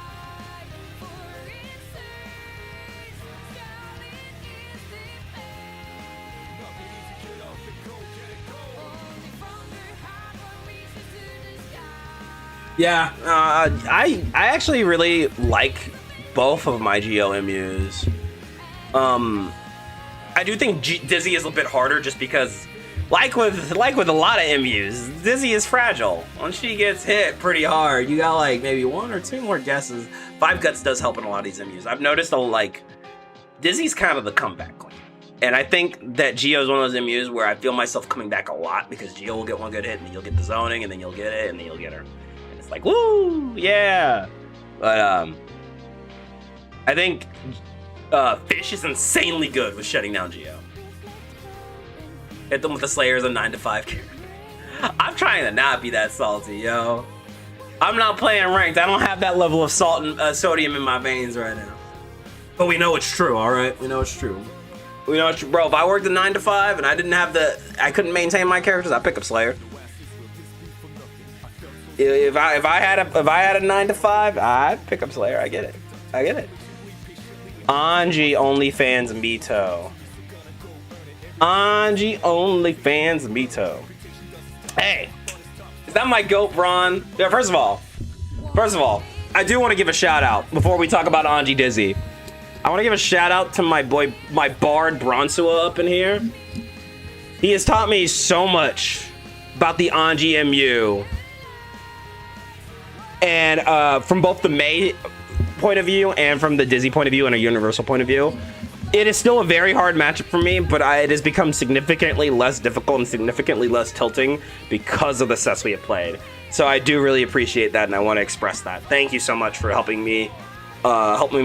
Yeah, I actually really like both of my Geo MUs. I do think Dizzy is a bit harder just because, like with a lot of MUs, Dizzy is fragile. Once she gets hit pretty hard, you got like maybe 1 or 2 more guesses. 5 Guts does help in a lot of these MUs. I've noticed Dizzy's kind of the comeback queen. And I think that Geo is one of those MUs where I feel myself coming back a lot because Geo will get one good hit and then you'll get the zoning and then you'll get it and then you'll get her. And it's like, woo, yeah. But I think Fish is insanely good with shutting down Geo. Hit them with the Slayer as a 9 to 5 character. I'm trying to not be that salty, yo. I'm not playing ranked. I don't have that level of salt and sodium in my veins right now. But we know it's true, all right? We know it's true. We know it's true. Bro, if I worked a 9 to 5 and I couldn't maintain my characters, I'd pick up Slayer. If I had a 9 to 5, I'd pick up Slayer. I get it. Anji OnlyFans Mito. Anji OnlyFans Mito. Hey, is that my goat, Braun? Yeah, first of all, I do want to give a shout out before we talk about Anji Dizzy. I want to give a shout out to my boy, my Bard Bronsua up in here. He has taught me so much about the Anji MU. And from both the Mei point of view and from the Dizzy point of view and a universal point of view. It is still a very hard matchup for me, but it has become significantly less difficult and significantly less tilting because of the sets we have played. So I do really appreciate that, and I want to express that. Thank you so much for helping me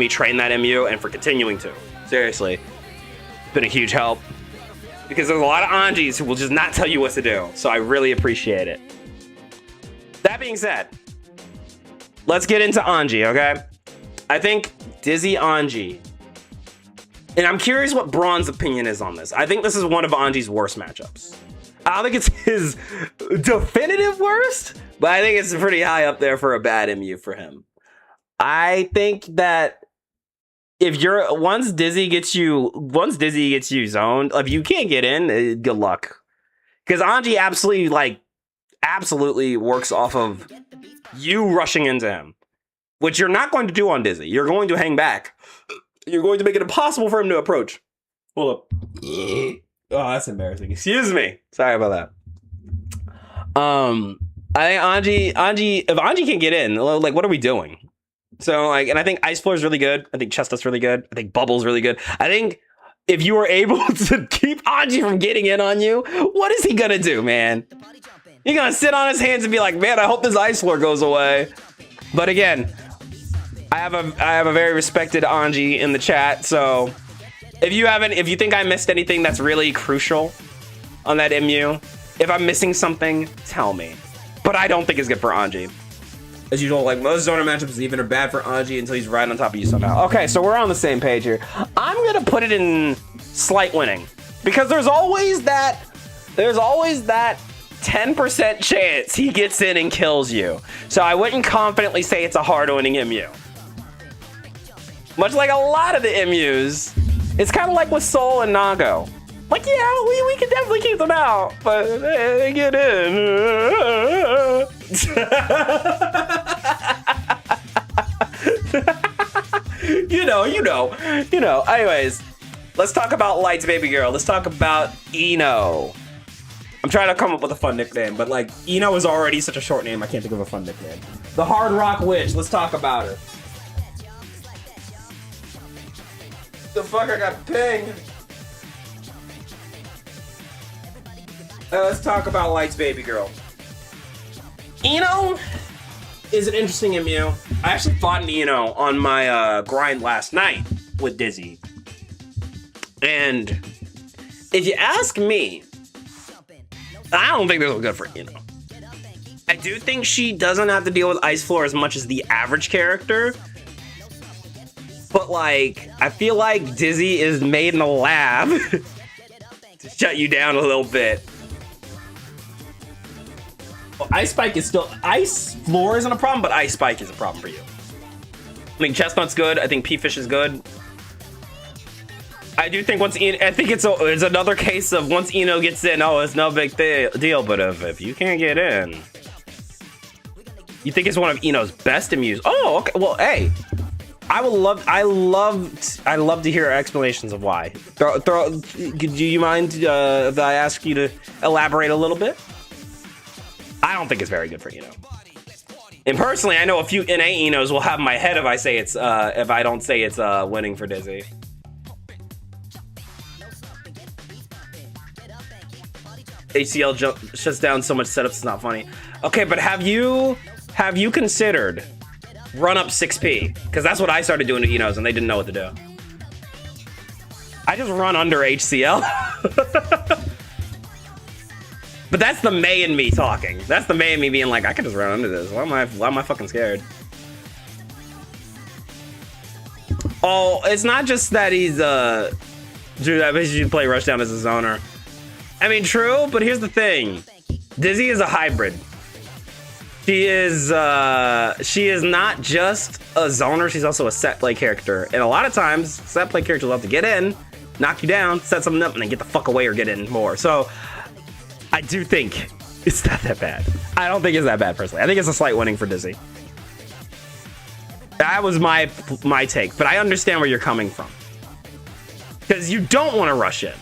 train that MU and for continuing to. Seriously, it's been a huge help because there's a lot of Anjis who will just not tell you what to do. So I really appreciate it. That being said, let's get into Anji, okay? I think Dizzy Anji. And I'm curious what Braun's opinion is on this. I think this is one of Anji's worst matchups. I don't think it's his definitive worst, but I think it's pretty high up there for a bad MU for him. I think that once Dizzy gets you zoned, if you can't get in, good luck. Because Anji absolutely works off of you rushing into him, which you're not going to do on Dizzy. You're going to hang back. You're going to make it impossible for him to approach. Hold up. Oh, that's embarrassing. Excuse me. Sorry about that. I think Anji, if Anji can get in, like, what are we doing? So, and I think Ice Floor is really good. I think Chestnut's really good. I think Bubble's really good. I think if you were able to keep Anji from getting in on you, what is he gonna do, man? He's gonna sit on his hands and be like, man, I hope this Ice Floor goes away. But again, I have a very respected Anji in the chat, so if you think I missed anything that's really crucial on that MU, If I'm missing something, tell me. But I don't think it's good for Anji. As usual, like most zoner matchups even are bad for Anji until he's right on top of you somehow. Okay, so we're on the same page here. I'm gonna put it in slight winning because there's always that 10% chance he gets in and kills you. So I wouldn't confidently say it's a hard winning MU. Much like a lot of the MUs, it's kind of like with Soul and Nago. Like, yeah, we can definitely keep them out, but they get in. you know. Anyways, let's talk about Light's baby girl. Let's talk about Ino. I'm trying to come up with a fun nickname, but like Ino is already such a short name, I can't think of a fun nickname. The Hard Rock Witch. Let's talk about her. The fuck, I got pinged. Let's talk about Light's baby girl. Ino is an interesting MU. I actually fought an Ino on my grind last night with Dizzy. And if you ask me, I don't think this was good for Ino. I do think she doesn't have to deal with Ice Floor as much as the average character. But like, I feel like Dizzy is made in a lab to shut you down a little bit. Ice Spike is still, Ice Floor isn't a problem, but Ice Spike is a problem for you. I think Chestnut's good. I think P-Fish is good. I do think I think it's another case of once Ino gets in, oh, it's no big deal. But if you can't get in, you think it's one of Ino's best MUs. Oh, okay. Well, hey, I love to hear explanations of why. Do you mind if I ask you to elaborate a little bit? I don't think it's very good for Ino. And personally, I know a few NA Inos will have my head if I say it's if I don't say it's winning for Dizzy. ACL shuts down so much setups, it's not funny. Okay, but have you considered run up 6P? Because that's what I started doing to Inos and they didn't know what to do. I just run under HCL. But that's the May in me talking. That's the May in me being like, I can just run under this. Why am I fucking scared? Oh, it's not just that he's Drew, I bet you should play Rushdown as a zoner. I mean, true, but here's the thing. Dizzy is a hybrid. She is not just a zoner, she's also a set play character. And a lot of times, set play characters love to get in, knock you down, set something up, and then get the fuck away or get in more. So I do think it's not that bad. I don't think it's that bad personally. I think it's a slight winning for Dizzy. That was my take, but I understand where you're coming from. Because you don't want to rush in.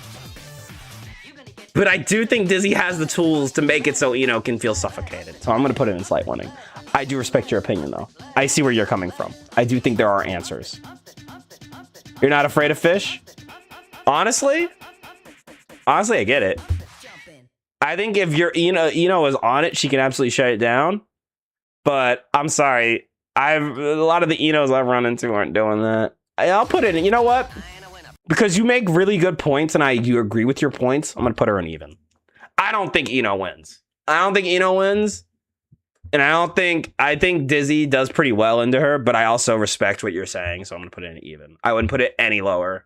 But I do think Dizzy has the tools to make it so Ino can feel suffocated. So I'm going to put it in slight winning. I do respect your opinion, though. I see where you're coming from. I do think there are answers. You're not afraid of fish? Honestly, I get it. I think if your Ino is on it, she can absolutely shut it down. But I'm sorry. A lot of the Inos I've run into aren't doing that. I'll put it in. You know what? Because you make really good points and you agree with your points, I'm going to put her in even. I don't think Ino wins. And I think Dizzy does pretty well into her, but I also respect what you're saying, so I'm going to put it in even. I wouldn't put it any lower.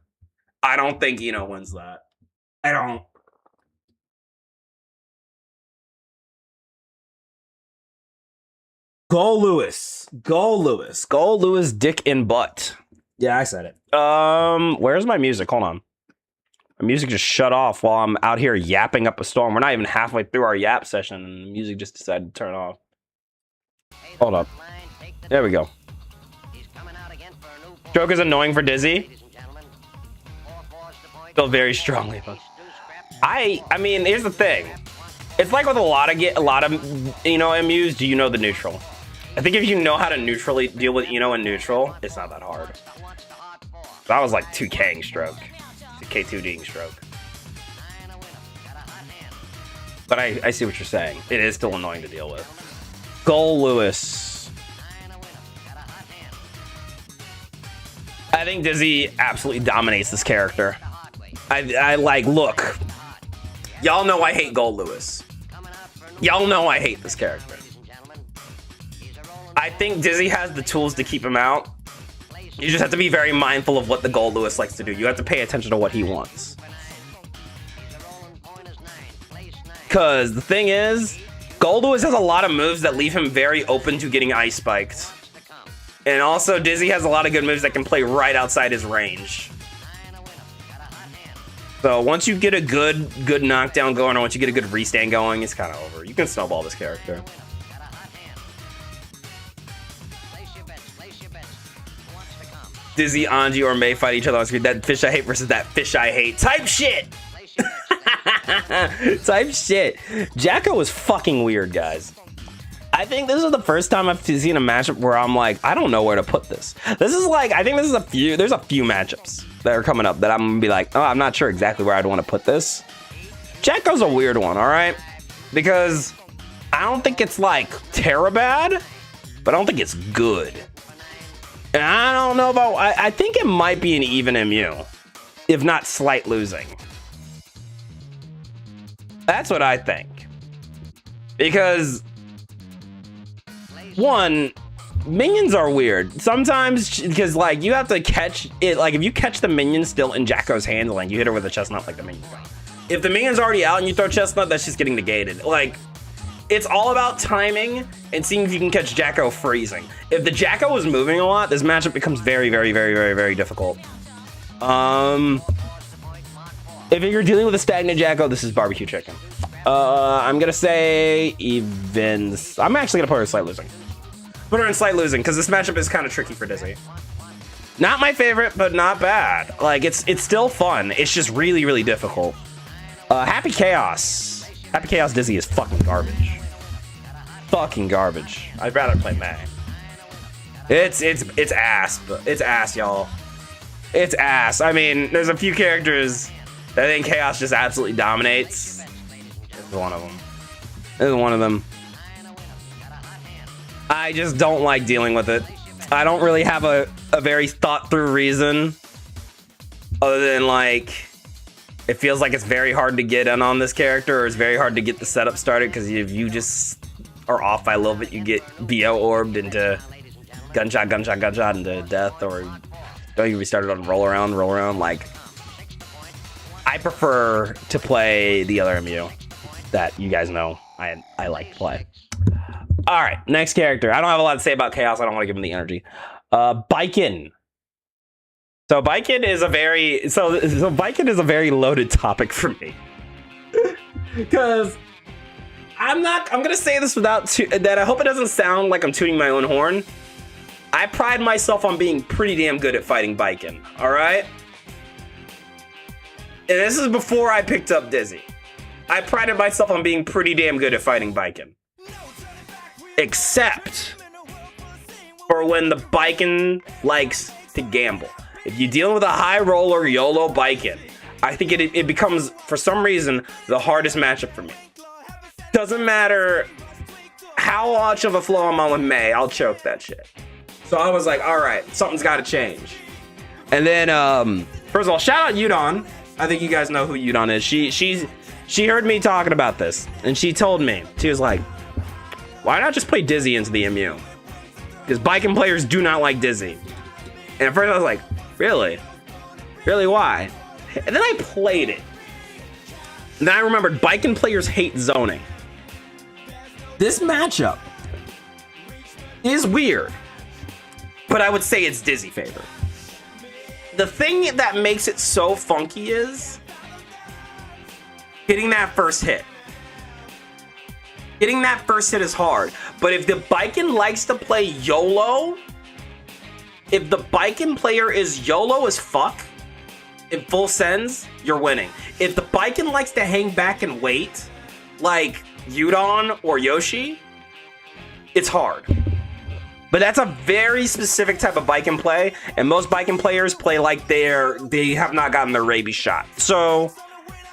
I don't think Ino wins that. I don't. Go Lewis. Go Lewis. Go Lewis, dick in butt. Yeah, I said it. Where's my music? Hold on. My music just shut off while I'm out here yapping up a storm. We're not even halfway through our yap session, and the music just decided to turn off. Hold up. There we go. Joker's annoying for Dizzy. Feel very strongly about. I mean, here's the thing. It's like with a lot of MUs. Do you know the neutral? I think if you know how to neutrally deal with Ino in neutral, it's not that hard. That was like 2K'ing stroke. 2K2D'ing stroke. But I see what you're saying. It is still annoying to deal with. Goal Lewis. I think Dizzy absolutely dominates this character. I like, look. Y'all know I hate Gold Lewis. Y'all know I hate this character. I think Dizzy has the tools to keep him out. You just have to be very mindful of what the Gold Lewis likes to do. You have to pay attention to what he wants. Because the thing is, Gold Lewis has a lot of moves that leave him very open to getting ice spiked. And also, Dizzy has a lot of good moves that can play right outside his range. So once you get a good knockdown going, or once you get a good restand going, it's kind of over. You can snowball this character. Dizzy, Anji, or May fight each other on screen. That fish I hate versus that fish I hate. Type shit! Type shit. Jacko is fucking weird, guys. I think this is the first time I've seen a matchup where I'm like, I don't know where to put this. This is like, I think this is there's a few matchups that are coming up that I'm gonna be like, oh, I'm not sure exactly where I'd want to put this. Jacko's a weird one, all right? Because I don't think it's like terabad, but I don't think it's good. And I don't know about, I think it might be an even MU, if not slight losing. That's what I think. Because, one, minions are weird. Sometimes, because like, you have to catch it, like if you catch the minion still in Jacko's handling, you hit her with a chestnut like the minion's gone. If the minion's already out and you throw chestnut, that's just getting negated. Like, it's all about timing and seeing if you can catch Jacko freezing. If the Jacko is moving a lot, this matchup becomes very, very, very, very, very difficult. If you're dealing with a stagnant Jacko, this is barbecue chicken. I'm gonna say evens. I'm actually gonna put her in slight losing. Put her in slight losing because this matchup is kind of tricky for Dizzy. Not my favorite, but not bad. Like it's still fun. It's just really, really difficult. Happy Chaos. Happy Chaos Dizzy is fucking garbage. Fucking garbage. I'd rather play May. It's ass, but it's ass, y'all. It's ass. I mean, there's a few characters that I think Chaos just absolutely dominates. This is one of them. This is one of them. I just don't like dealing with it. I don't really have a very thought through reason other than like it feels like it's very hard to get in on this character, or it's very hard to get the setup started, because if you just are off by a little bit, you get BO orbed into gunshot into death, or don't you restart it on roll around. Like, I prefer to play the other MU that you guys know I like to play. All right, next character. I don't have a lot to say about Chaos. I don't want to give him the energy. Baiken. So Baiken is a very loaded topic for me. Because I'm gonna say this without that I hope it doesn't sound like I'm tooting my own horn. I pride myself on being pretty damn good at fighting Baiken, all right? And this is before I picked up Dizzy. I prided myself on being pretty damn good at fighting Baiken. Except for when the Baiken likes to gamble. If you're dealing with a high roller YOLO Baiken, I think it becomes, for some reason, the hardest matchup for me. Doesn't matter how much of a flow I'm on with May, I'll choke that shit. So I was like, all right, something's got to change. And then, first of all, shout out Yudon. I think you guys know who Yudon is. She heard me talking about this, and she told me, she was like, why not just play Dizzy into the MU? Because Baiken players do not like Dizzy. And at first I was like, really? Really, why? And then I played it. And then I remembered Baiken players hate zoning. This matchup is weird, but I would say it's Dizzy favor. The thing that makes it so funky is getting that first hit. Getting that first hit is hard, but if the Baiken likes to play YOLO, if the Baiken player is YOLO as fuck, in full sends, you're winning. If the Baiken likes to hang back and wait, like Yudon or Yoshi, it's hard. But that's a very specific type of Baiken play, and most Baiken players play like they have not gotten their rabies shot. So,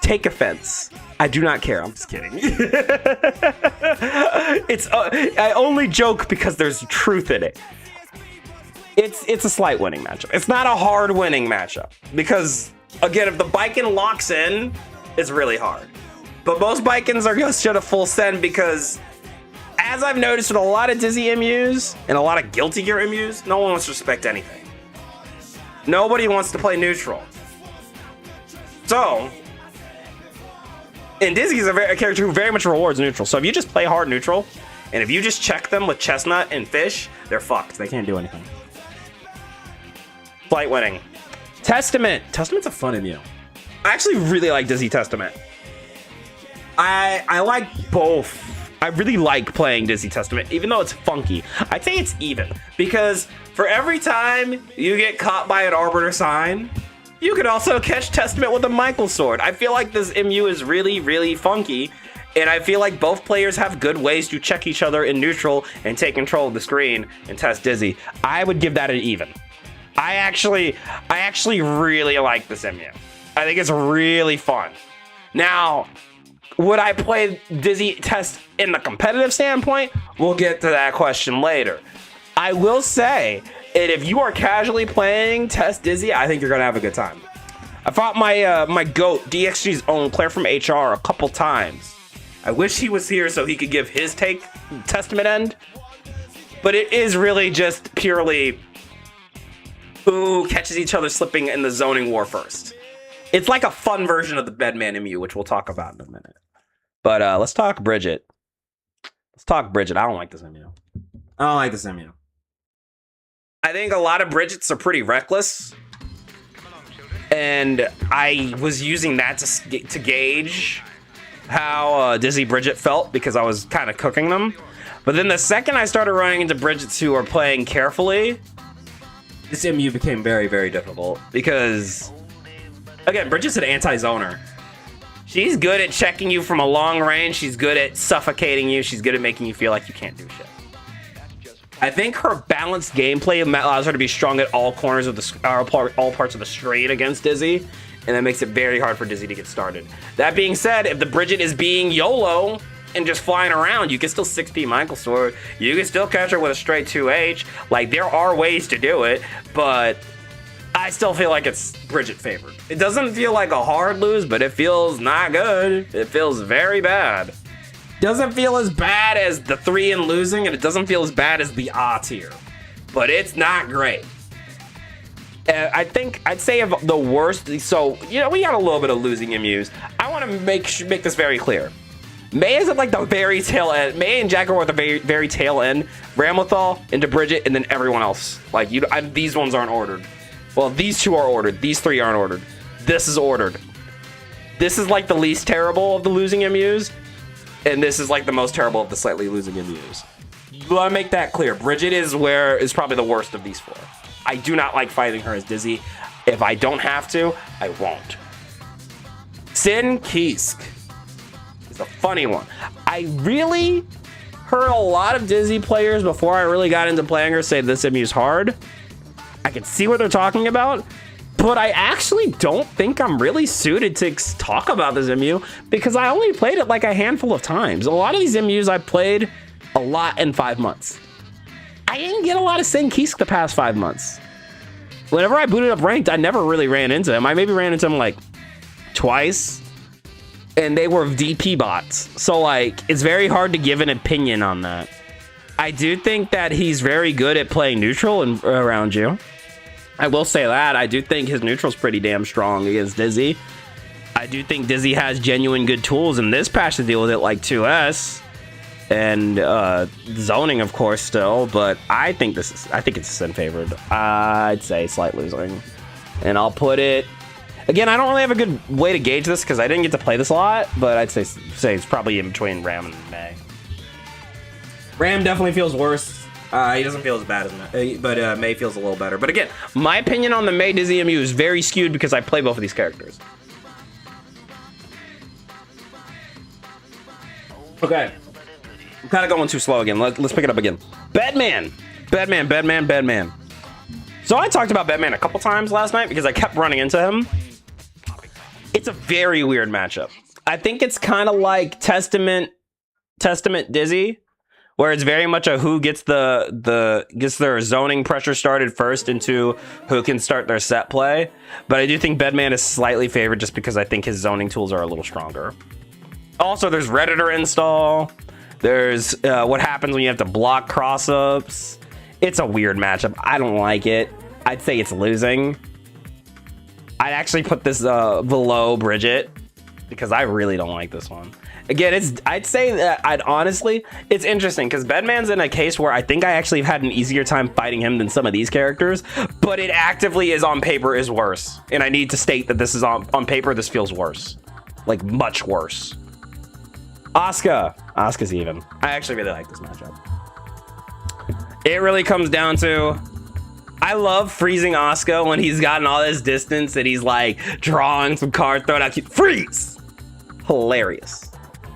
take offense. I do not care. I'm just kidding. I only joke because there's truth in it. It's a slight winning matchup. It's not a hard winning matchup because, again, if the Baiken locks in, it's really hard. But most Bikins are going to show a full send because, as I've noticed with a lot of Dizzy MUs and a lot of Guilty Gear MUs, no one wants to respect anything. Nobody wants to play neutral. So, and Dizzy is a character who very much rewards neutral. So if you just play hard neutral, and if you just check them with Chestnut and Fish, they're fucked. They can't do anything. Flight winning. Testament. Testament's a fun MU. I actually really like Dizzy Testament. I like both. I really like playing Dizzy Testament, even though it's funky. I'd say it's even, because for every time you get caught by an Arbiter sign, you could also catch Testament with a Michael sword. I feel like this MU is really, really funky, and I feel like both players have good ways to check each other in neutral and take control of the screen and test Dizzy. I would give that an even. I actually really like this MU. I think it's really fun. Now, would I play Dizzy Test in the competitive standpoint? We'll get to that question later. I will say, and if you are casually playing Test Dizzy, I think you're gonna have a good time. I fought my my GOAT, DXG's own Claire from HR, a couple times. I wish he was here so he could give his take, Testament end. But it is really just purely who catches each other slipping in the zoning war first. It's like a fun version of the Bedman MU, which we'll talk about in a minute. But let's talk Bridget. Let's talk Bridget. I don't like this MU. I don't like this MU. I think a lot of Bridgets are pretty reckless. And I was using that to gauge how Dizzy Bridget felt because I was kind of cooking them. But then the second I started running into Bridgets who are playing carefully, this MU became very, very difficult. Because, again, Bridget's an anti-zoner. She's good at checking you from a long range. She's good at suffocating you. She's good at making you feel like you can't do shit. I think her balanced gameplay allows her to be strong at all corners of the all parts of the street against Dizzy, and that makes it very hard for Dizzy to get started. That being said, if the Bridget is being YOLO and just flying around, you can still 6P Michael Sword. You can still catch her with a straight 2H. Like, there are ways to do it, but I still feel like it's Bridget favored. It doesn't feel like a hard lose, but it feels not good. It feels very bad. Doesn't feel as bad as the 3 in losing, and it doesn't feel as bad as the tier. But it's not great. I think I'd say of the worst. So, you know, we got a little bit of losing MUs. I want to make this very clear. May is at like the very tail end. May and Jaguar are at the very, very tail end. Ramlethal into Bridget, and then everyone else. Like, these ones aren't ordered. Well, these 2 are ordered. These 3 aren't ordered. This is ordered. This is like the least terrible of the losing MUs. And this is like the most terrible of the slightly losing MUs. Let me make that clear. Bridget is probably the worst of these 4. I do not like fighting her as Dizzy. If I don't have to, I won't. Sin Kisk is a funny one. I really heard a lot of Dizzy players before I really got into playing her say this MU's hard. I can see what they're talking about, but I actually don't think I'm really suited to talk about this MU because I only played it like a handful of times. A lot of these MUs I played a lot in 5 months. I didn't get a lot of Sin Kisk the past 5 months. Whenever I booted up ranked, I never really ran into him. I maybe ran into him like twice, and they were DP bots. So like, it's very hard to give an opinion on that. I do think that he's very good at playing neutral and around you. I will say that. I do think his neutral's pretty damn strong against Dizzy. I do think Dizzy has genuine good tools in this patch to deal with it, like 2S and zoning, of course, still. But I think it's a Sin favored. I'd say slight losing, and I'll put it. Again, I don't really have a good way to gauge this because I didn't get to play this a lot. But I'd say it's probably in between Ram and May. Ram definitely feels worse. He doesn't feel as bad as May, but May feels a little better. But again, my opinion on the May Dizzy MU is very skewed because I play both of these characters. Okay. I'm kind of going too slow again. Let's pick it up again. Bedman. So I talked about Bedman a couple times last night because I kept running into him. It's a very weird matchup. I think it's kind of like Testament Dizzy, where it's very much a who gets their zoning pressure started first into who can start their set play. But I do think Bedman is slightly favored just because I think his zoning tools are a little stronger. Also, there's Redditor install. There's what happens when you have to block cross-ups. It's a weird matchup. I don't like it. I'd say it's losing. I'd actually put this below Bridget because I really don't like this one. Again, I'd say that it's interesting because Bedman's in a case where I think I actually have had an easier time fighting him than some of these characters, but it actively is on paper is worse. And I need to state that this is on paper, this feels worse. Like much worse. Asuka's even. I actually really like this matchup. It really comes down to, I love freezing Asuka when he's gotten all this distance and he's like drawing some cards, throwing out, freeze! Hilarious.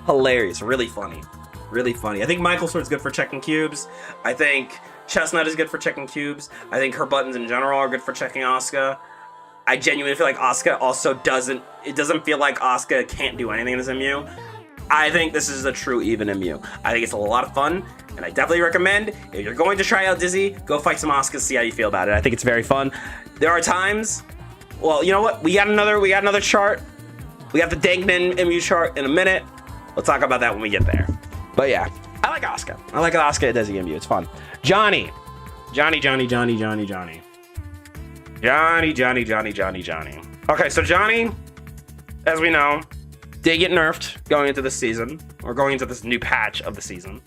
Hilarious, really funny. Really funny. I think Michael Sword's good for checking cubes. I think Chestnut is good for checking cubes. I think her buttons in general are good for checking Asuka. I genuinely feel like Asuka also doesn't feel like Asuka can't do anything in this MU. I think this is a true even MU. I think it's a lot of fun, and I definitely recommend, if you're going to try out Dizzy, go fight some Asuka, see how you feel about it. I think it's very fun. There are times, well, you know what? We got another chart. We got the Dankman MU chart in a minute. We'll talk about that when we get there. But yeah, I like Asuka. I like Asuka at Dizzy MU. It's fun. Johnny. Okay, so Johnny, as we know, did get nerfed going into this season, or going into this new patch of the season.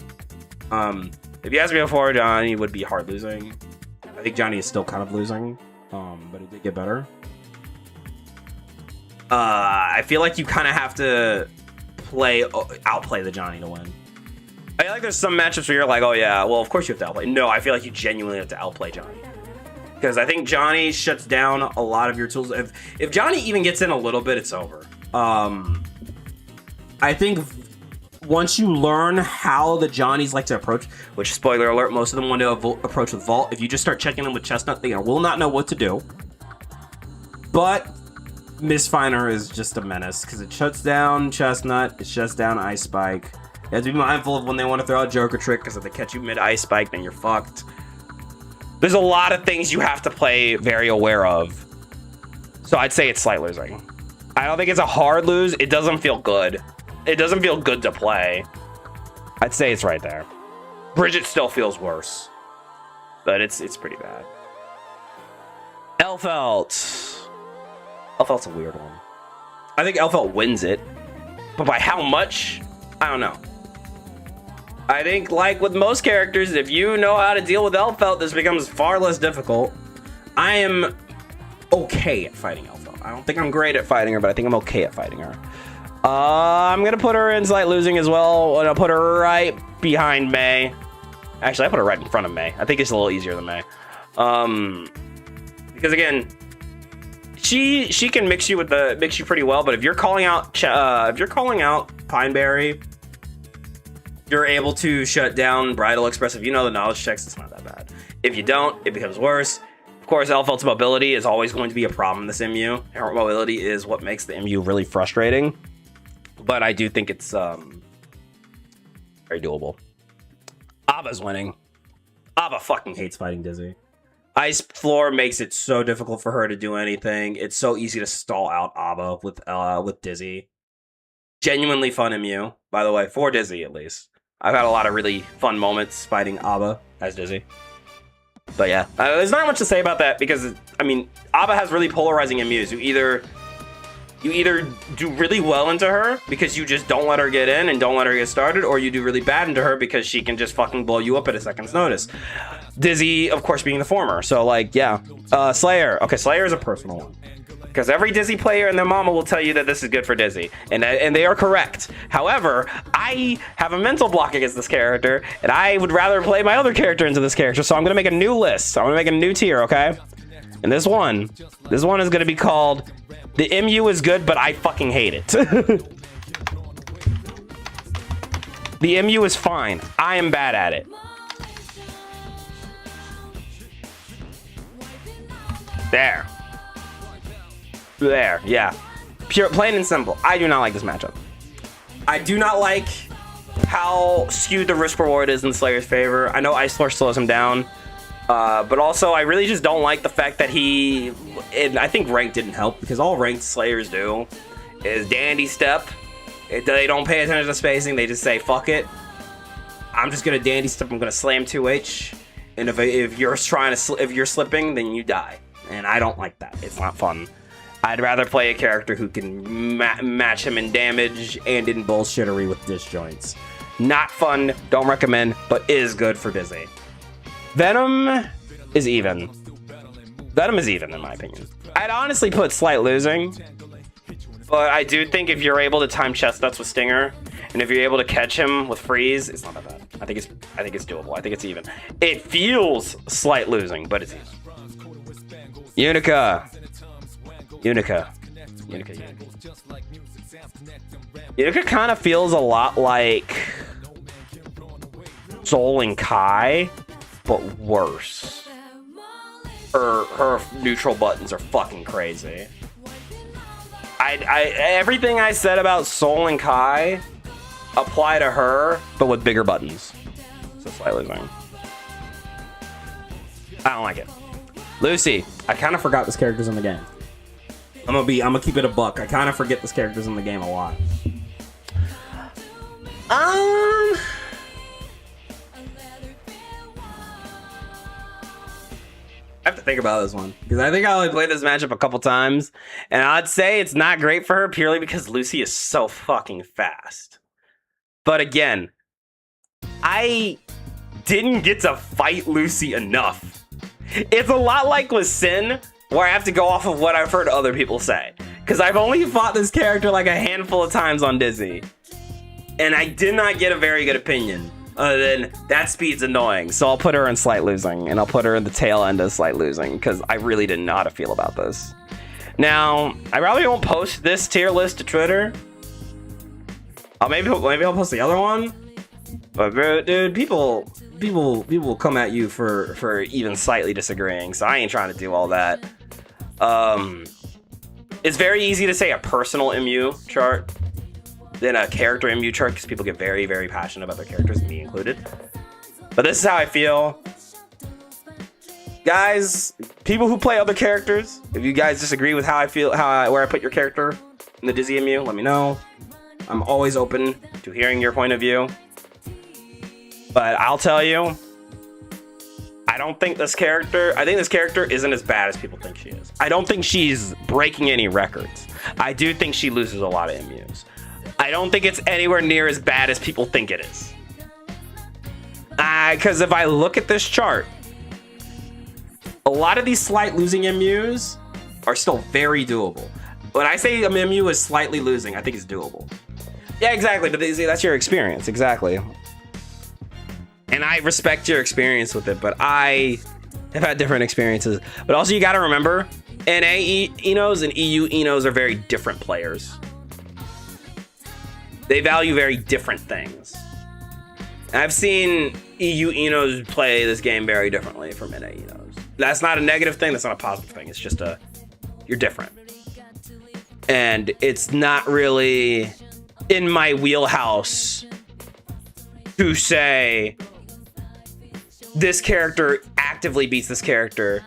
If you asked me before, Johnny would be hard losing. I think Johnny is still kind of losing, but it did get better. I feel like you kind of have to outplay the Johnny to win. I feel like there's some matchups where you're like, oh yeah, well of course you have to outplay. No, I feel like you genuinely have to outplay Johnny. Because I think Johnny shuts down a lot of your tools. If Johnny even gets in a little bit, it's over. I think once you learn how the Johnnies like to approach, which, spoiler alert, most of them want to approach with Vault. If you just start checking them with Chestnut, they will not know what to do. But Misfiner is just a menace because it shuts down Chestnut, it shuts down Ice Spike. You have to be mindful of when they want to throw a Joker trick, because if they catch you mid Ice Spike, then you're fucked. There's a lot of things you have to play very aware of. So I'd say it's slight losing. I don't think it's a hard lose. It doesn't feel good. It doesn't feel good to play. I'd say it's right there. Bridget still feels worse, but it's pretty bad. Elphelt. Elphelt's a weird one. I think Elphelt wins it, but by how much? I don't know. I think, like with most characters, if you know how to deal with Elphelt, this becomes far less difficult. I am okay at fighting Elphelt. I don't think I'm great at fighting her, but I think I'm okay at fighting her. I'm gonna put her in slight losing as well, and I'll put her right behind May. Actually, I put her right in front of May. I think it's a little easier than May. Because again, she can mix you pretty well, but if you're calling out Pineberry, you're able to shut down Bridal Express. If you know the knowledge checks, it's not that bad. If you don't, it becomes worse. Of course, Elphelt's mobility is always going to be a problem in this MU. Her mobility is what makes the MU really frustrating. But I do think it's very doable. Abba's winning. Abba fucking hates fighting Dizzy. Ice Floor makes it so difficult for her to do anything. It's so easy to stall out Abba with Dizzy. Genuinely fun MU, by the way, for Dizzy at least. I've had a lot of really fun moments fighting Abba as Dizzy. But yeah, there's not much to say about that because, I mean, Abba has really polarizing MUs. You either do really well into her because you just don't let her get in and don't let her get started, or you do really bad into her because she can just fucking blow you up at a second's notice. Dizzy, of course, being the former. So, like, yeah. Slayer. Okay, Slayer is a personal one. Because every Dizzy player and their mama will tell you that this is good for Dizzy. And they are correct. However, I have a mental block against this character, and I would rather play my other character into this character. So I'm going to make a new list. I'm going to make a new tier, okay? And this one is going to be called The MU is Good, but I fucking hate it. The MU is fine. I am bad at it. There, yeah. Pure, plain and simple. I do not like this matchup. I do not like how skewed the risk reward is in Slayer's favor. I know Ice Floor slows him down, but also I really just don't like the fact that I think rank didn't help, because all ranked Slayers do is Dandy Step, They don't pay attention to spacing. They just say, fuck it. I'm just gonna dandy step. I'm gonna slam 2H. And if you're if you're slipping, then you die. And I don't like that. It's not fun. I'd rather play a character who can match him in damage and in bullshittery with disjoints. Not fun, don't recommend, but is good for Dizzy. Venom is even. Venom is even, in my opinion. I'd honestly put Slight losing, but I do think if you're able to time Chestnuts with Stinger, and if you're able to catch him with Freeze, it's not that bad. I think it's doable. I think it's even. It feels Slight losing, but it's even. Unica. Unica kind of feels a lot like Soul and Kai, but worse. Her neutral buttons are fucking crazy. Everything I said about Soul and Kai apply to her, but with bigger buttons. So slightly wrong. I don't like it. Lucy, I kind of forgot this character's in the game. I'm gonna keep it a buck. I kind of forget this character's in the game a lot. I have to think about this one because I think I only played this matchup a couple times, and I'd say it's not great for her purely because Lucy is so fucking fast. But again, I didn't get to fight Lucy enough. It's a lot like with Sin, where I have to go off of what I've heard other people say. Because I've only fought this character like a handful of times on Dizzy. And I did not get a very good opinion. Other than, that speed's annoying. So I'll put her in slight losing. And I'll put her in the tail end of slight losing. Because I really didn't know how to feel about this. Now, I probably won't post this tier list to Twitter. Maybe I'll post the other one. But dude, people come at you for even slightly disagreeing. So I ain't trying to do all that. It's very easy to say a personal MU chart than a character MU chart because people get very, very passionate about their characters, me included. But this is how I feel. Guys, people who play other characters, if you guys disagree with how I feel, where I put your character in the Dizzy MU, let me know. I'm always open to hearing your point of view. But I'll tell you, I think this character isn't as bad as people think she is. I don't think she's breaking any records. I do think she loses a lot of MUs. I don't think it's anywhere near as bad as people think it is. Because if I look at this chart, a lot of these slight losing MUs are still very doable. When I say a MU is slightly losing, I think it's doable. Yeah, exactly. But that's your experience. Exactly. And I respect your experience with it, but I have had different experiences. But also, you got to remember, NA Enos and EU Enos are very different players. They value very different things. I've seen EU Enos play this game very differently from NA Enos. That's not a negative thing. That's not a positive thing. It's just you're different. And it's not really in my wheelhouse to say this character actively beats this character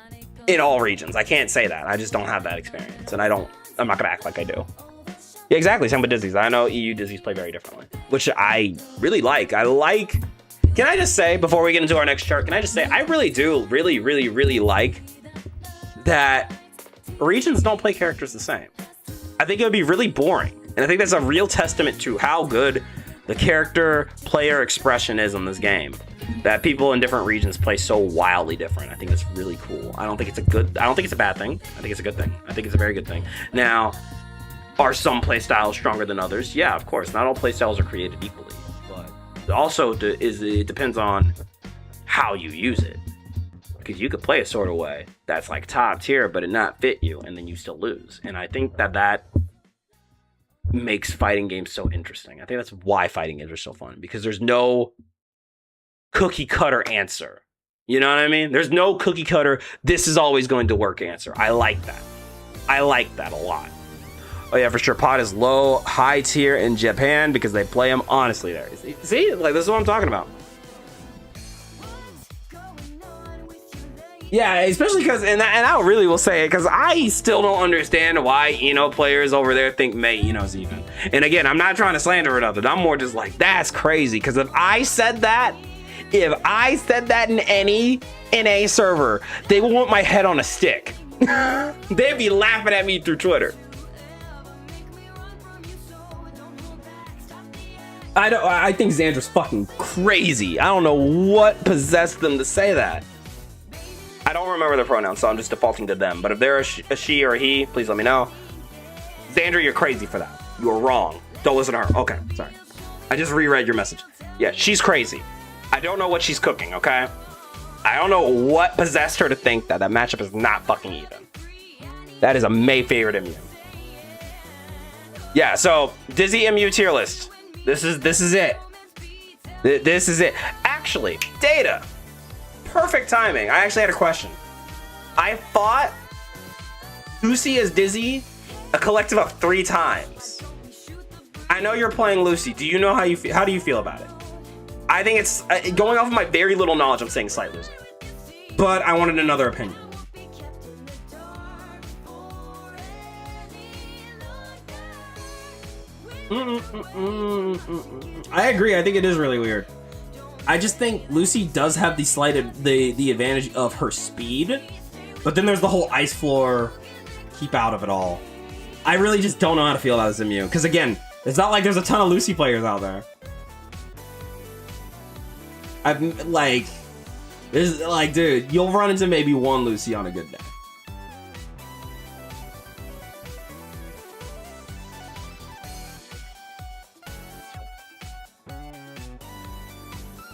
in all regions. I can't say that. I just don't have that experience, and I'm not gonna act like I do. Yeah, exactly. Same with Dizzy's. I know EU Dizzy's play very differently, which I really like. Can I just say, before we get into our next chart, can I just say I really do really like that regions don't play characters the same. I think it would be really boring, and I think that's a real testament to how good the character player expression is in this game. That people in different regions play so wildly different. I think that's really cool. I don't think it's a bad thing. I think it's a good thing. I think it's a very good thing. Now, are some playstyles stronger than others? Yeah, of course. Not all playstyles are created equally, but also it depends on how you use it. Because you could play a sort of way that's like top tier, but it not fit you, and then you still lose. And I think that makes fighting games so interesting. I think that's why fighting games are so fun, because there's no cookie cutter answer. You know what I mean? There's no cookie cutter, this is always going to work answer. I like that. I like that a lot. Oh yeah, for sure. Pod is low, high tier in Japan because they play them honestly there. See, like this is what I'm talking about. Yeah, especially because, and I really will say it, because I still don't understand why Eno players over there think May Eno's even. And again, I'm not trying to slander or nothing. I'm more just like, that's crazy. Because if I said that in any NA server, they would want my head on a stick. They'd be laughing at me through Twitter. I think Xandra's fucking crazy. I don't know what possessed them to say that. I don't remember their pronouns, so I'm just defaulting to them. But if they're a she or a he, please let me know. Xandra, you're crazy for that. You're wrong. Don't listen to her. Okay, sorry. I just reread your message. Yeah, she's crazy. I don't know what she's cooking, okay? I don't know what possessed her to think that that matchup is not fucking even. That is a May favorite MU. Yeah, so Dizzy MU tier list. This is it. This is it. Actually, Data. Perfect timing. I actually had a question. I fought Lucy as Dizzy a collective of 3 times. I know you're playing Lucy. Do you know how you feel? How do you feel about it? I think it's going off of my very little knowledge. I'm saying slight losing, but I wanted another opinion. I agree. I think it is really weird. I just think Lucy does have the advantage of her speed, but then there's the whole ice floor keep out of it all. I really just don't know how to feel about this MU because again, it's not like there's a ton of Lucy players out there. Dude, you'll run into maybe one Lucy on a good day.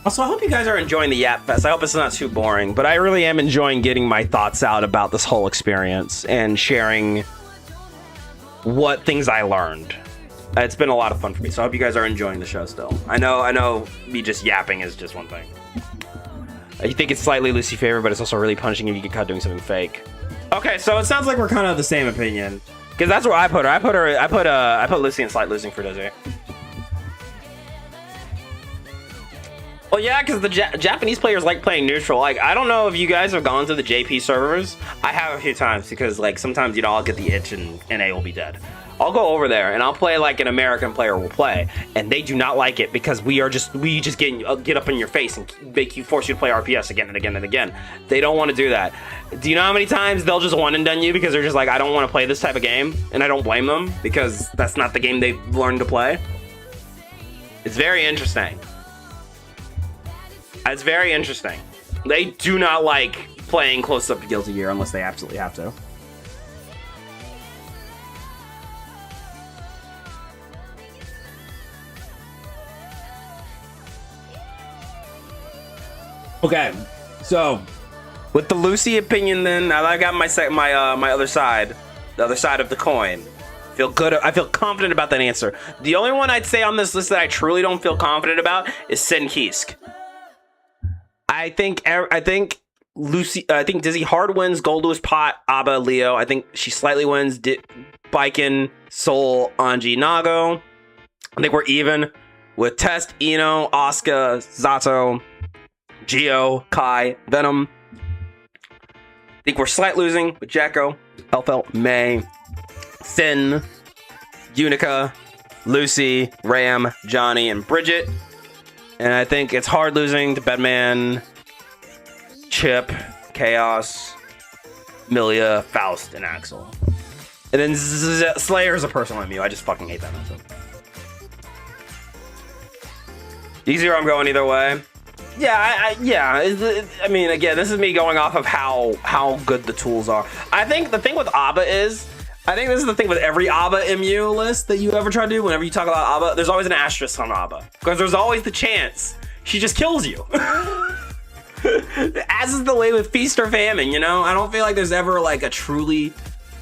Also, I hope you guys are enjoying the Yap Fest. I hope it's not too boring, but I really am enjoying getting my thoughts out about this whole experience and sharing what things I learned. It's been a lot of fun for me, so I hope you guys are enjoying the show still. I know me just yapping is just one thing. You think it's slightly Lucy favor, but it's also really punishing if you get caught doing something fake. Okay, so it sounds like we're kind of the same opinion, because that's where I put her. I put Lucy in slight losing for Dizzy. Well, yeah, because the Japanese players like playing neutral. Like, I don't know if you guys have gone to the JP servers. I have a few times because, like, sometimes, you know, I'll get the itch and NA will be dead. I'll go over there and I'll play like an American player will play, and they do not like it because we just get up in your face and force you to play RPS again and again and again. They don't want to do that. Do you know how many times they'll just one and done you because they're just like, I don't want to play this type of game, and I don't blame them because that's not the game they've learned to play. It's very interesting. It's very interesting. They do not like playing close up to Guilty Gear unless they absolutely have to. Okay, so with the Lucy opinion, then now that I got my other side, the other side of the coin. Feel good. I feel confident about that answer. The only one I'd say on this list that I truly don't feel confident about is Sin Kisk. I think Lucy. I think Dizzy hard wins. Gold Lewis, Pot, Abba, Leo. I think she slightly wins. Baiken, Soul, Anji, Nago. I think we're even with Test, Ino, Asuka, Zato, Geo, Kai, Venom. I think we're slight losing with Jacko, Elfelt, May, Sin, Unica, Lucy, Ram, Johnny, and Bridget. And I think it's hard losing to Bedman, Chip, Chaos, Milia, Faust, and Axel. And then Slayer's a personal MU. I just fucking hate that matchup. Easier, I'm going either way. Yeah, I mean, again, this is me going off of how good the tools are. I think the thing with Abba is, I think this is the thing with every Abba MU list that you ever try to do. Whenever you talk about Abba, there's always an asterisk on Abba because there's always the chance she just kills you. As is the way with Feast or Famine, you know? I don't feel like there's ever like a truly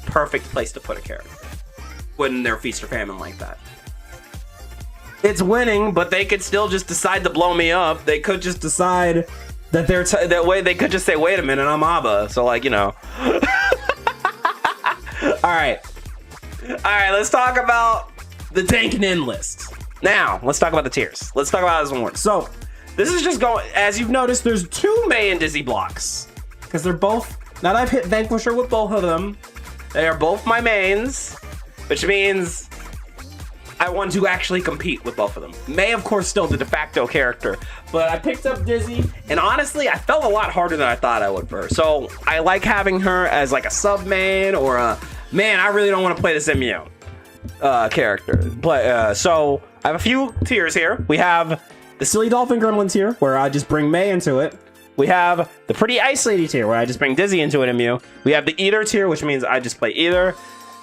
perfect place to put a character when they're Feast or Famine like that. It's winning, but they could still just decide to blow me up. They could just decide that they're that way. They could just say, "Wait a minute, I'm Abba." So, like, you know. All right. Let's talk about the Dank-Nin list. Now, let's talk about the tiers. Let's talk about this one more. So, this is just going. As you've noticed, there's 2 May and Dizzy blocks because they're both. Now that I've hit Vanquisher with both of them, they are both my mains, which means I want to actually compete with both of them. May, of course, still the de facto character, but I picked up Dizzy, and honestly, I felt a lot harder than I thought I would for her. So I like having her as like a sub main or a, man, I really don't want to play this immune character. So I have a few tiers here. We have the Silly Dolphin Gremlin tier, where I just bring May into it. We have the Pretty Ice Lady tier, where I just bring Dizzy into an immune. We have the Eater tier, which means I just play Either.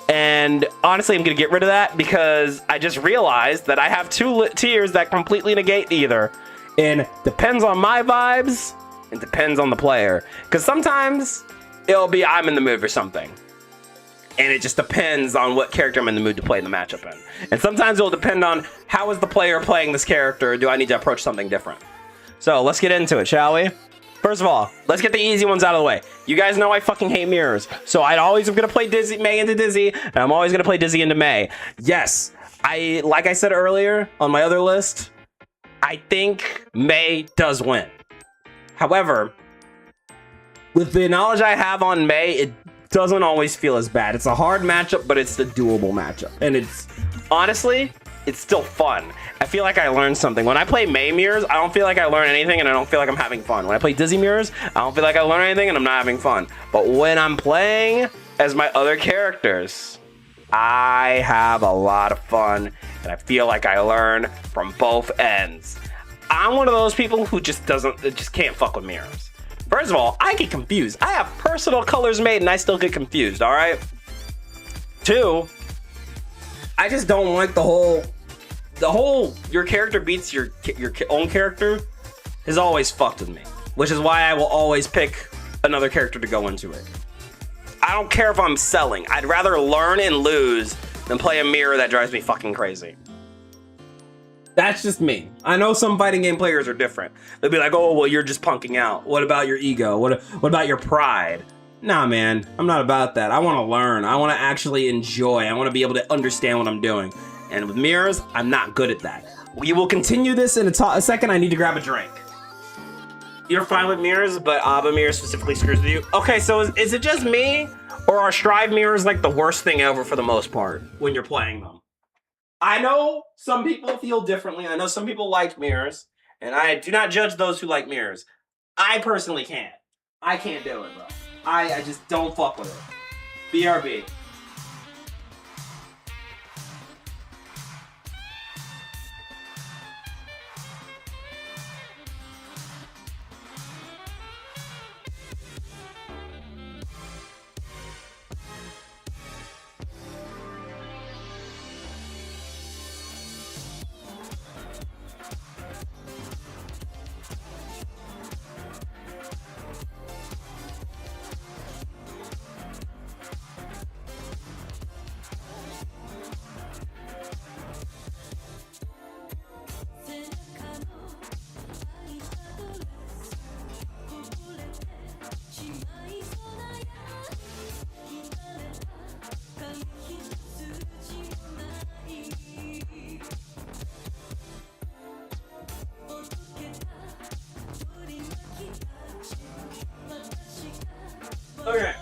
And honestly, I'm going to get rid of that because I just realized that I have two tiers that completely negate Either. And depends on my vibes and depends on the player. Because sometimes it'll be I'm in the mood for something. And it just depends on what character I'm in the mood to play the matchup in. And sometimes it'll depend on how is the player playing this character. Do I need to approach something different? So let's get into it, shall we? First of all, let's get the easy ones out of the way. You guys know I fucking hate mirrors. So I'd always am going to play May into Dizzy, and I'm always going to play Dizzy into May. Yes, like I said earlier on my other list, I think May does win. However, with the knowledge I have on May, it doesn't always feel as bad. It's a hard matchup, but it's the doable matchup. And it's, honestly, it's still fun. I feel like I learned something. When I play May mirrors, I don't feel like I learn anything and I don't feel like I'm having fun. When I play Dizzy mirrors, I don't feel like I learn anything and I'm not having fun. But when I'm playing as my other characters, I have a lot of fun and I feel like I learn from both ends. I'm one of those people who just can't fuck with mirrors. First of all, I get confused. I have personal colors made and I still get confused, all right? 2, I just don't like the whole your character beats your own character has always fucked with me, which is why I will always pick another character to go into it. I don't care if I'm selling. I'd rather learn and lose than play a mirror that drives me fucking crazy. That's just me. I know some fighting game players are different. They'll be like, oh, well, you're just punking out. What about your ego? What about your pride? Nah, man, I'm not about that. I want to learn. I want to actually enjoy. I want to be able to understand what I'm doing. And with mirrors, I'm not good at that. We will continue this in a second. I need to grab a drink. You're fine with mirrors, but Abba mirrors specifically screws with you? Okay, so is it just me? Or are Strive mirrors like the worst thing ever for the most part when you're playing them? I know some people feel differently. I know some people like mirrors. And I do not judge those who like mirrors. I personally can't. I can't do it, bro. I just don't fuck with it. BRB. Okay.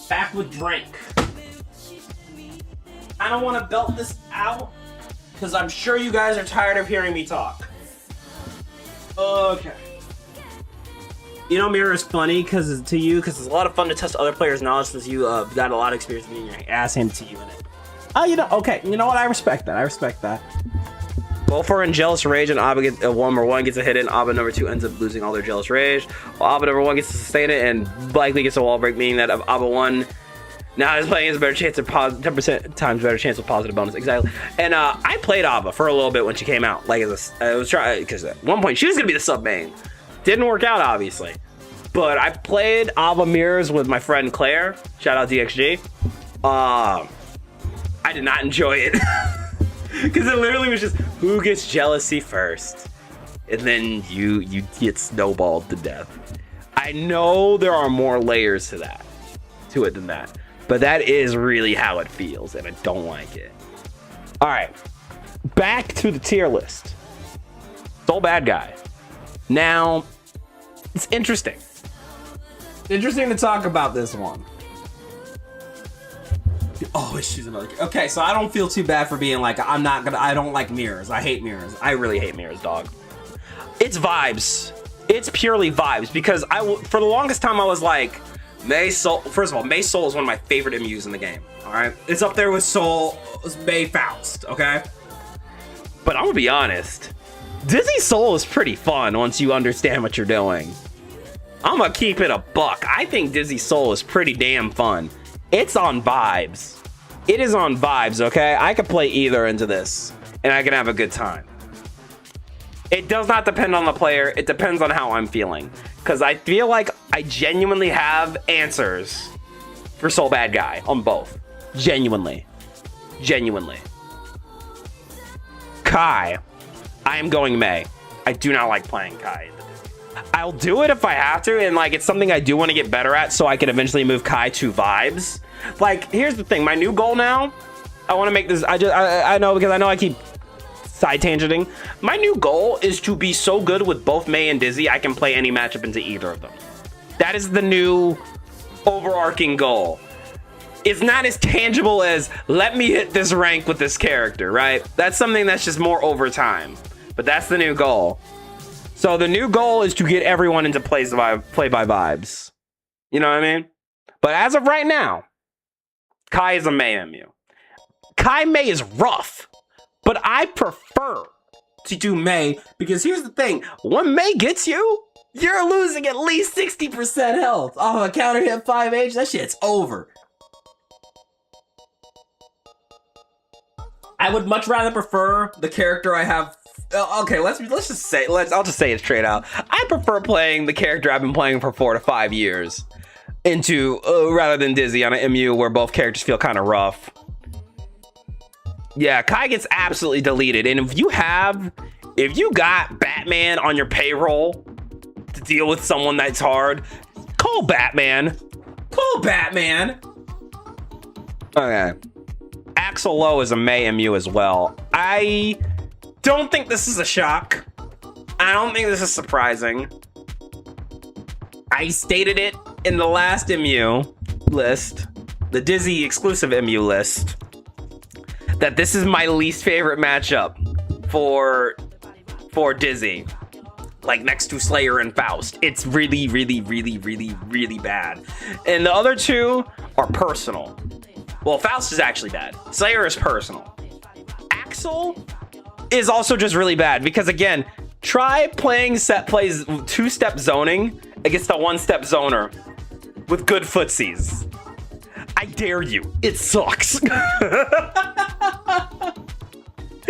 Back with drink. I don't want to belt this out because I'm sure you guys are tired of hearing me talk. Okay. You know, Mirror is funny because it's a lot of fun to test other players' knowledge since you got a lot of experience being your ass handed to you in it. Oh, you know, okay. You know what? I respect that. Both are in Jealous Rage, and Abba gets, number 1 gets a hit in. Abba number 2 ends up losing all their Jealous Rage. While Abba number 1 gets to sustain it and likely gets a wall break, meaning that Abba 1 now is playing has a better chance of 10% times better chance of positive bonus. Exactly. And I played Abba for a little bit when she came out. Like, I was trying, because at one point she was gonna be the sub main. Didn't work out, obviously. But I played Abba Mirrors with my friend Claire. Shout out DXG. I did not enjoy it. Because it literally was just, who gets jealousy first? And then you get snowballed to death. I know there are more layers to it than that. But that is really how it feels, and I don't like it. Alright, back to the tier list. Soul Bad Guy. Now, it's interesting. Interesting to talk about this one. Oh, she's another. Okay, so I don't feel too bad for being like, I don't like mirrors. I hate mirrors. I really hate mirrors, dog. It's vibes. It's purely vibes, because for the longest time I was like, Mei Soul. First of all, Mei Soul is one of my favorite MUs in the game. All right, it's up there with Soul, Mei Faust. Okay, but I'm gonna be honest, Dizzy Soul is pretty fun once you understand what you're doing. I'm gonna keep it a buck. I think Dizzy Soul is pretty damn fun. It's on vibes. It is on vibes. Okay, I could play either into this, and I can have a good time. It does not depend on the player. It depends on how I'm feeling. Because I feel like I genuinely have answers for Soul Bad Guy on both. Genuinely. Genuinely. Kai. I am going Mei. I do not like playing Kai. I'll do it if I have to. And like, it's something I do want to get better at so I can eventually move Kai to vibes. Like, here's the thing. My new goal now. I want to make this. I know, because I know I keep side tangenting. My new goal is to be so good with both Mei and Dizzy I can play any matchup into either of them. That is the new overarching goal. It's not as tangible as let me hit this rank with this character, right? That's something that's just more over time. But that's the new goal. So the new goal is to get everyone into play by vibes. You know what I mean? But as of right now, Kai is a Mei MU. Kai Mei is rough. But I prefer to do Mei, because here's the thing. When Mei gets you, you're losing at least 60% health. Oh, a counter hit 5H, that shit's over. I would much rather prefer the character I have. Okay, I'll just say it straight out. I prefer playing the character I've been playing for 4 to 5 years rather than Dizzy on an MU where both characters feel kind of rough. Yeah, Kai gets absolutely deleted. And if you got Batman on your payroll to deal with someone that's hard, call Batman. Call Batman. Okay. Axel Low is a Mei MU as well. I don't think this is a shock. I don't think this is surprising. I stated it in the last MU list, the Dizzy exclusive MU list, that this is my least favorite matchup for Dizzy. Like next to Slayer and Faust. It's really, really, really, really, really bad. And the other two are personal. Well, Faust is actually bad. Slayer is personal. Axel is also just really bad because, again, try playing set plays 2-step zoning against a 1-step zoner with good footsies. I dare you. It sucks.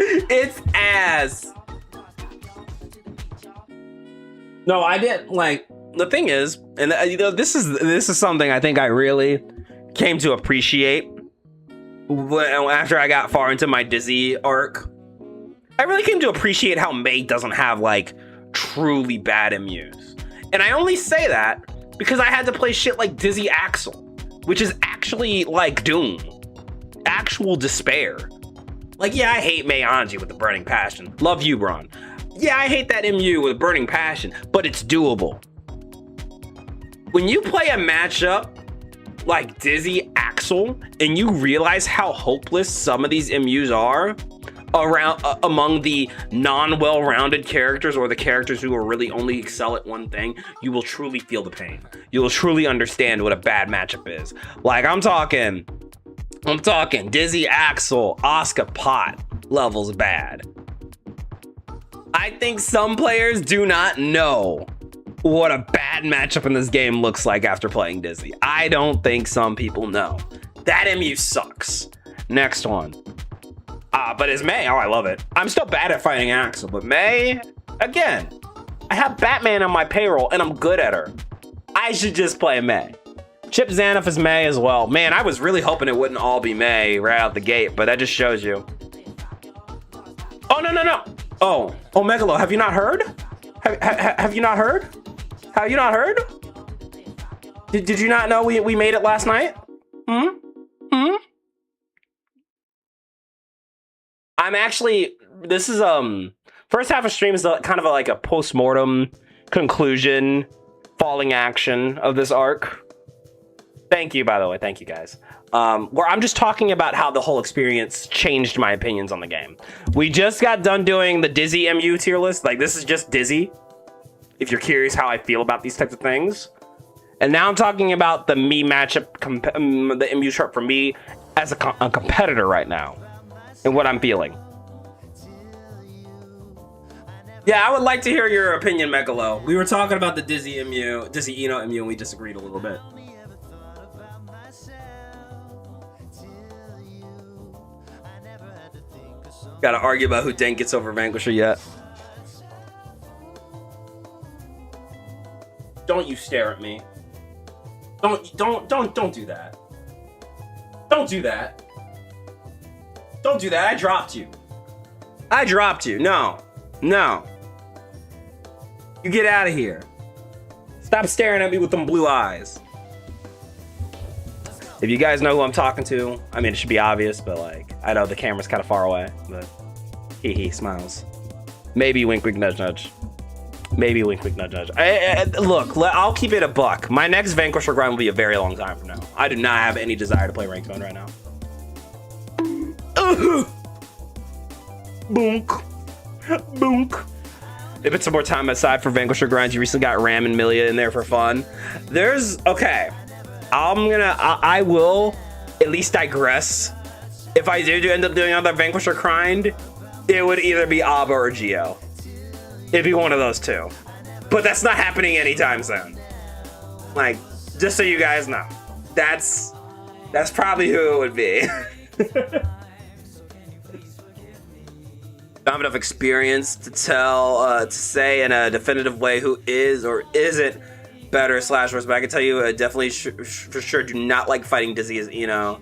It's ass. No, I didn't like. The thing is, and this is something I think I really came to appreciate after I got far into my Dizzy arc. I really came to appreciate how Mei doesn't have like truly bad MUs. And I only say that because I had to play shit like Dizzy Axel, which is actually like doom. Actual despair. Like, yeah, I hate Mei Anji with the burning passion. Love you, Bron. Yeah, I hate that MU with burning passion, but it's doable. When you play a matchup like Dizzy Axel and you realize how hopeless some of these MUs are among the non-well-rounded characters or the characters who are really only excel at one thing, you will truly feel the pain. You will truly understand what a bad matchup is. Like, I'm talking Dizzy Axel, Oscar Pot levels bad. I think some players do not know what a bad matchup in this game looks like after playing Dizzy. I don't think some people know. That MU sucks. Next one. But it's Mei. Oh, I love it. I'm still bad at fighting Axel, but Mei, again, I have Batman on my payroll and I'm good at her. I should just play Mei. Chip Zaneth is Mei as well. Man, I was really hoping it wouldn't all be Mei right out the gate, but that just shows you. Oh, no. Oh, Megalo, have you not heard? Have you not heard? Have you not heard? Did you not know we made it last night? I'm actually, this is, first half of stream is kind of like a post-mortem conclusion, falling action of this arc. Thank you, by the way. Thank you, guys. Where I'm just talking about how the whole experience changed my opinions on the game. We just got done doing the Dizzy MU tier list. Like, this is just Dizzy, if you're curious how I feel about these types of things. And now I'm talking about the me matchup, the MU chart for me as a competitor right now, and what I'm feeling. Yeah, I would like to hear your opinion, Megalo. We were talking about the Dizzy Eno MU, and we disagreed a little bit. Gotta argue about who Dank gets over Vanquisher yet. Don't you stare at me. Don't do that. Don't do that. Don't do that. I dropped you. I dropped you. No. No. You get out of here. Stop staring at me with them blue eyes. If you guys know who I'm talking to, I mean, it should be obvious, but like, I know the camera's kind of far away, but he smiles. Maybe wink, wink, nudge, nudge. Maybe wink, wink, nudge, nudge. Look, I'll keep it a buck. My next Vanquisher grind will be a very long time from now. I do not have any desire to play ranked mode right now. Boonk. Boonk. They put some more time aside for Vanquisher grinds. You recently got Ram and Milia in there for fun. Okay. I will at least digress. If I do end up doing another Vanquisher grind, it would either be Abba or Geo. It'd be one of those two. But that's not happening anytime soon. Like, just so you guys know. That's probably who it would be. Don't have enough experience to to say in a definitive way who is or isn't better / worse, but I can tell you definitely for sure do not like fighting Dizzy as Eno.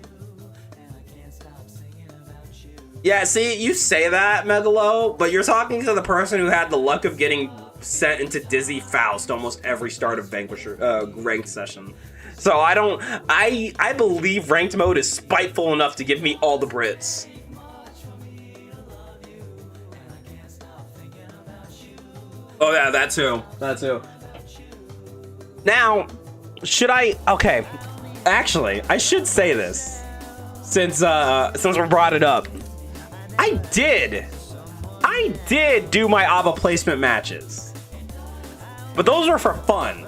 Yeah, see, you say that, Megalo, but you're talking to the person who had the luck of getting sent into Dizzy Faust almost every start of Vanquisher ranked session. So I believe ranked mode is spiteful enough to give me all the Brits. Oh yeah, that too. Now, okay, actually, I should say this, since we brought it up. I did do my Abba placement matches, but those were for fun.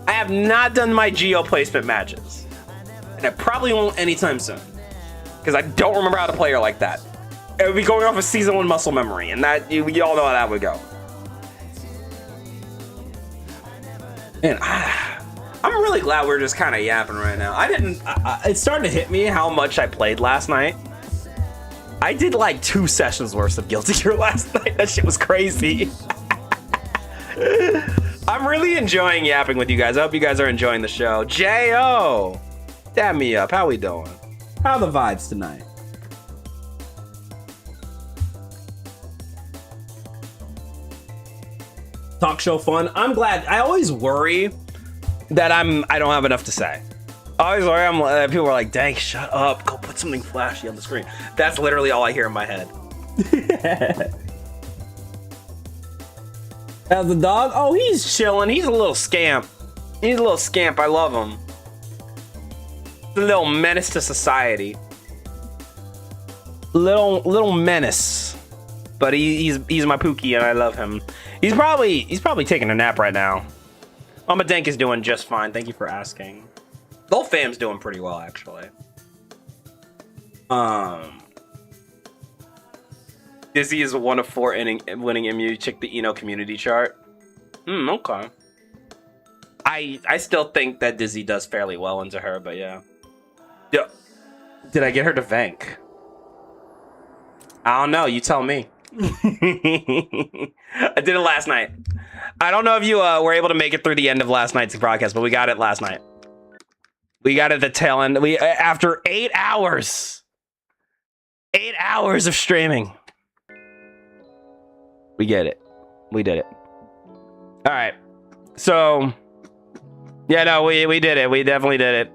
I have not done my Geo placement matches, and I probably won't anytime soon, because I don't remember how to play her like that. It would be going off of season 1 muscle memory, and that you all know how that would go. And I'm really glad we're just kind of yapping right now. It's starting to hit me how much I played last night. I did like 2 sessions worth of Guilty Gear last night. That shit was crazy. I'm really enjoying yapping with you guys. I hope you guys are enjoying the show. J.O. Dab me up. How we doing? How are the vibes tonight? Talk show fun. I'm glad. I always worry that I don't have enough to say. I always worry. People are like, "Dang, shut up. Go put something flashy on the screen." That's literally all I hear in my head. How's the dog? Oh, he's chilling. He's a little scamp. I love him. A little menace to society. Little menace. But he's my Pookie and I love him. He's probably taking a nap right now. Mama Dank is doing just fine. Thank you for asking. The whole fam's doing pretty well, actually. Dizzy is a 1 of 4 winning MU. Check the Eno community chart. Okay. I still think that Dizzy does fairly well into her, but yeah. Did I get her to Vank? I don't know. You tell me. I did it last night. I don't know if you were able to make it through the end of last night's broadcast, but we got it last night. We got it at the tail end. After 8 hours. 8 hours of streaming. We get it. We did it. All right. So, yeah, no, we did it. We definitely did it.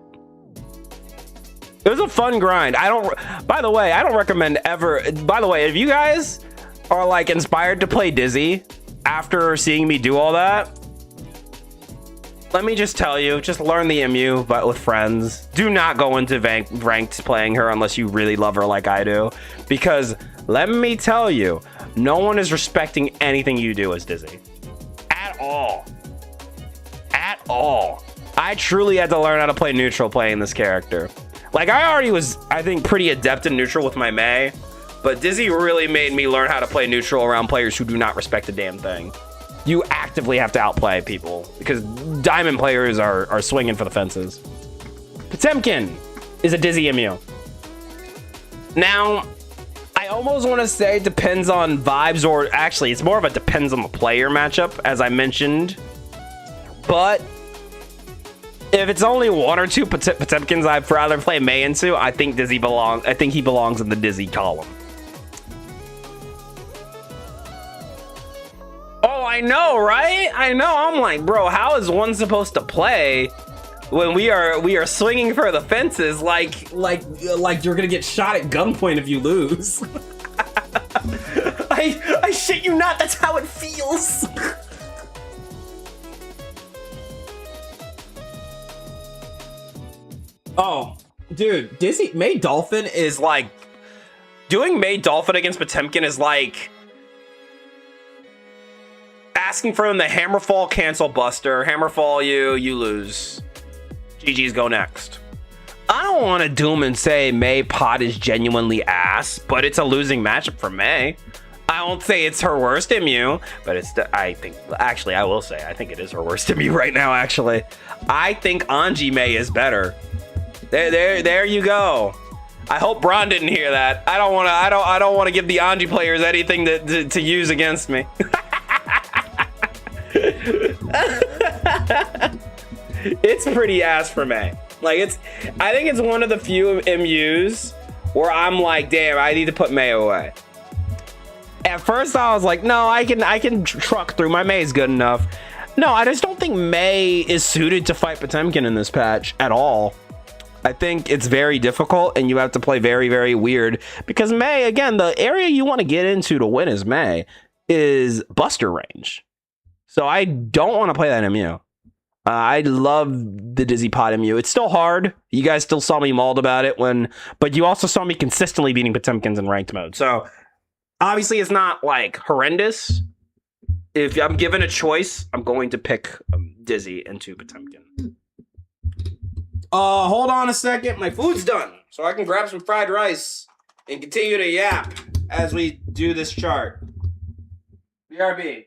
It was a fun grind. By the way, I don't recommend ever. By the way, if you guys are like inspired to play Dizzy after seeing me do all that, Let me just tell you, just learn the MU, but with friends. Do not go into ranked playing her unless you really love her like I do. Because let me tell you, no one is respecting anything you do as Dizzy. At all. At all. I truly had to learn how to play neutral playing this character. Like, I already was, I think, pretty adept in neutral with my Mei. But Dizzy really made me learn how to play neutral around players who do not respect a damn thing. You actively have to outplay people because diamond players are swinging for the fences. Potemkin is a Dizzy MU. Now, I almost want to say it depends on vibes, or actually it's more of a depends on the player matchup, as I mentioned. But if it's only one or two Potemkins I'd rather play Mei into, I think he belongs in the Dizzy column. Oh, I know, right? I know. I'm like, bro, how is one supposed to play when we are swinging for the fences like you're gonna get shot at gunpoint if you lose? I shit you not. That's how it feels. Oh, dude, Mei Dolphin is like doing Mei Dolphin against Potemkin is like asking for him to Hammerfall, cancel Buster, Hammerfall you lose. GG's go next. I don't want to doom and say Mei pot is genuinely ass, but it's a losing matchup for Mei. I won't say it's her worst MU, but I think it is her worst MU right now, actually. I think Anji Mei is better. There you go. I hope Braun didn't hear that. I don't want to give the Anji players anything to use against me. It's pretty ass for me. Like, I think it's one of the few MUs where I'm like, damn, I need to put Mei away. At first I was like, no, I can truck through. My Mei is good enough. No, I just don't think Mei is suited to fight Potemkin in this patch at all. I think it's very difficult and you have to play very, very weird because Mei, again, the area you want to get into to win as Mei is Buster range. So I don't want to play that MU. I love the Dizzy Pot MU. It's still hard. You guys still saw me mauled about it but you also saw me consistently beating Potemkins in ranked mode. So obviously it's not like horrendous. If I'm given a choice, I'm going to pick Dizzy into Potemkin. Hold on a second. My food's done. So I can grab some fried rice and continue to yap as we do this chart. BRB.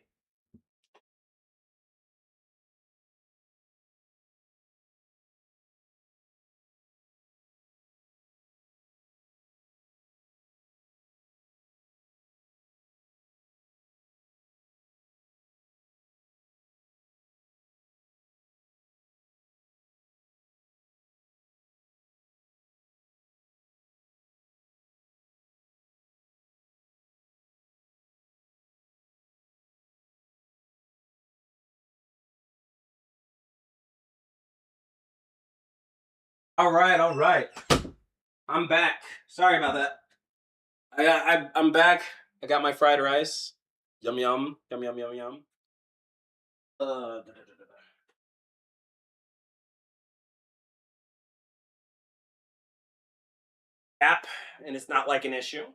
All right. I'm back. Sorry about that. I'm back. I got my fried rice. Yum yum. Yum yum yum yum. App, and it's not like an issue.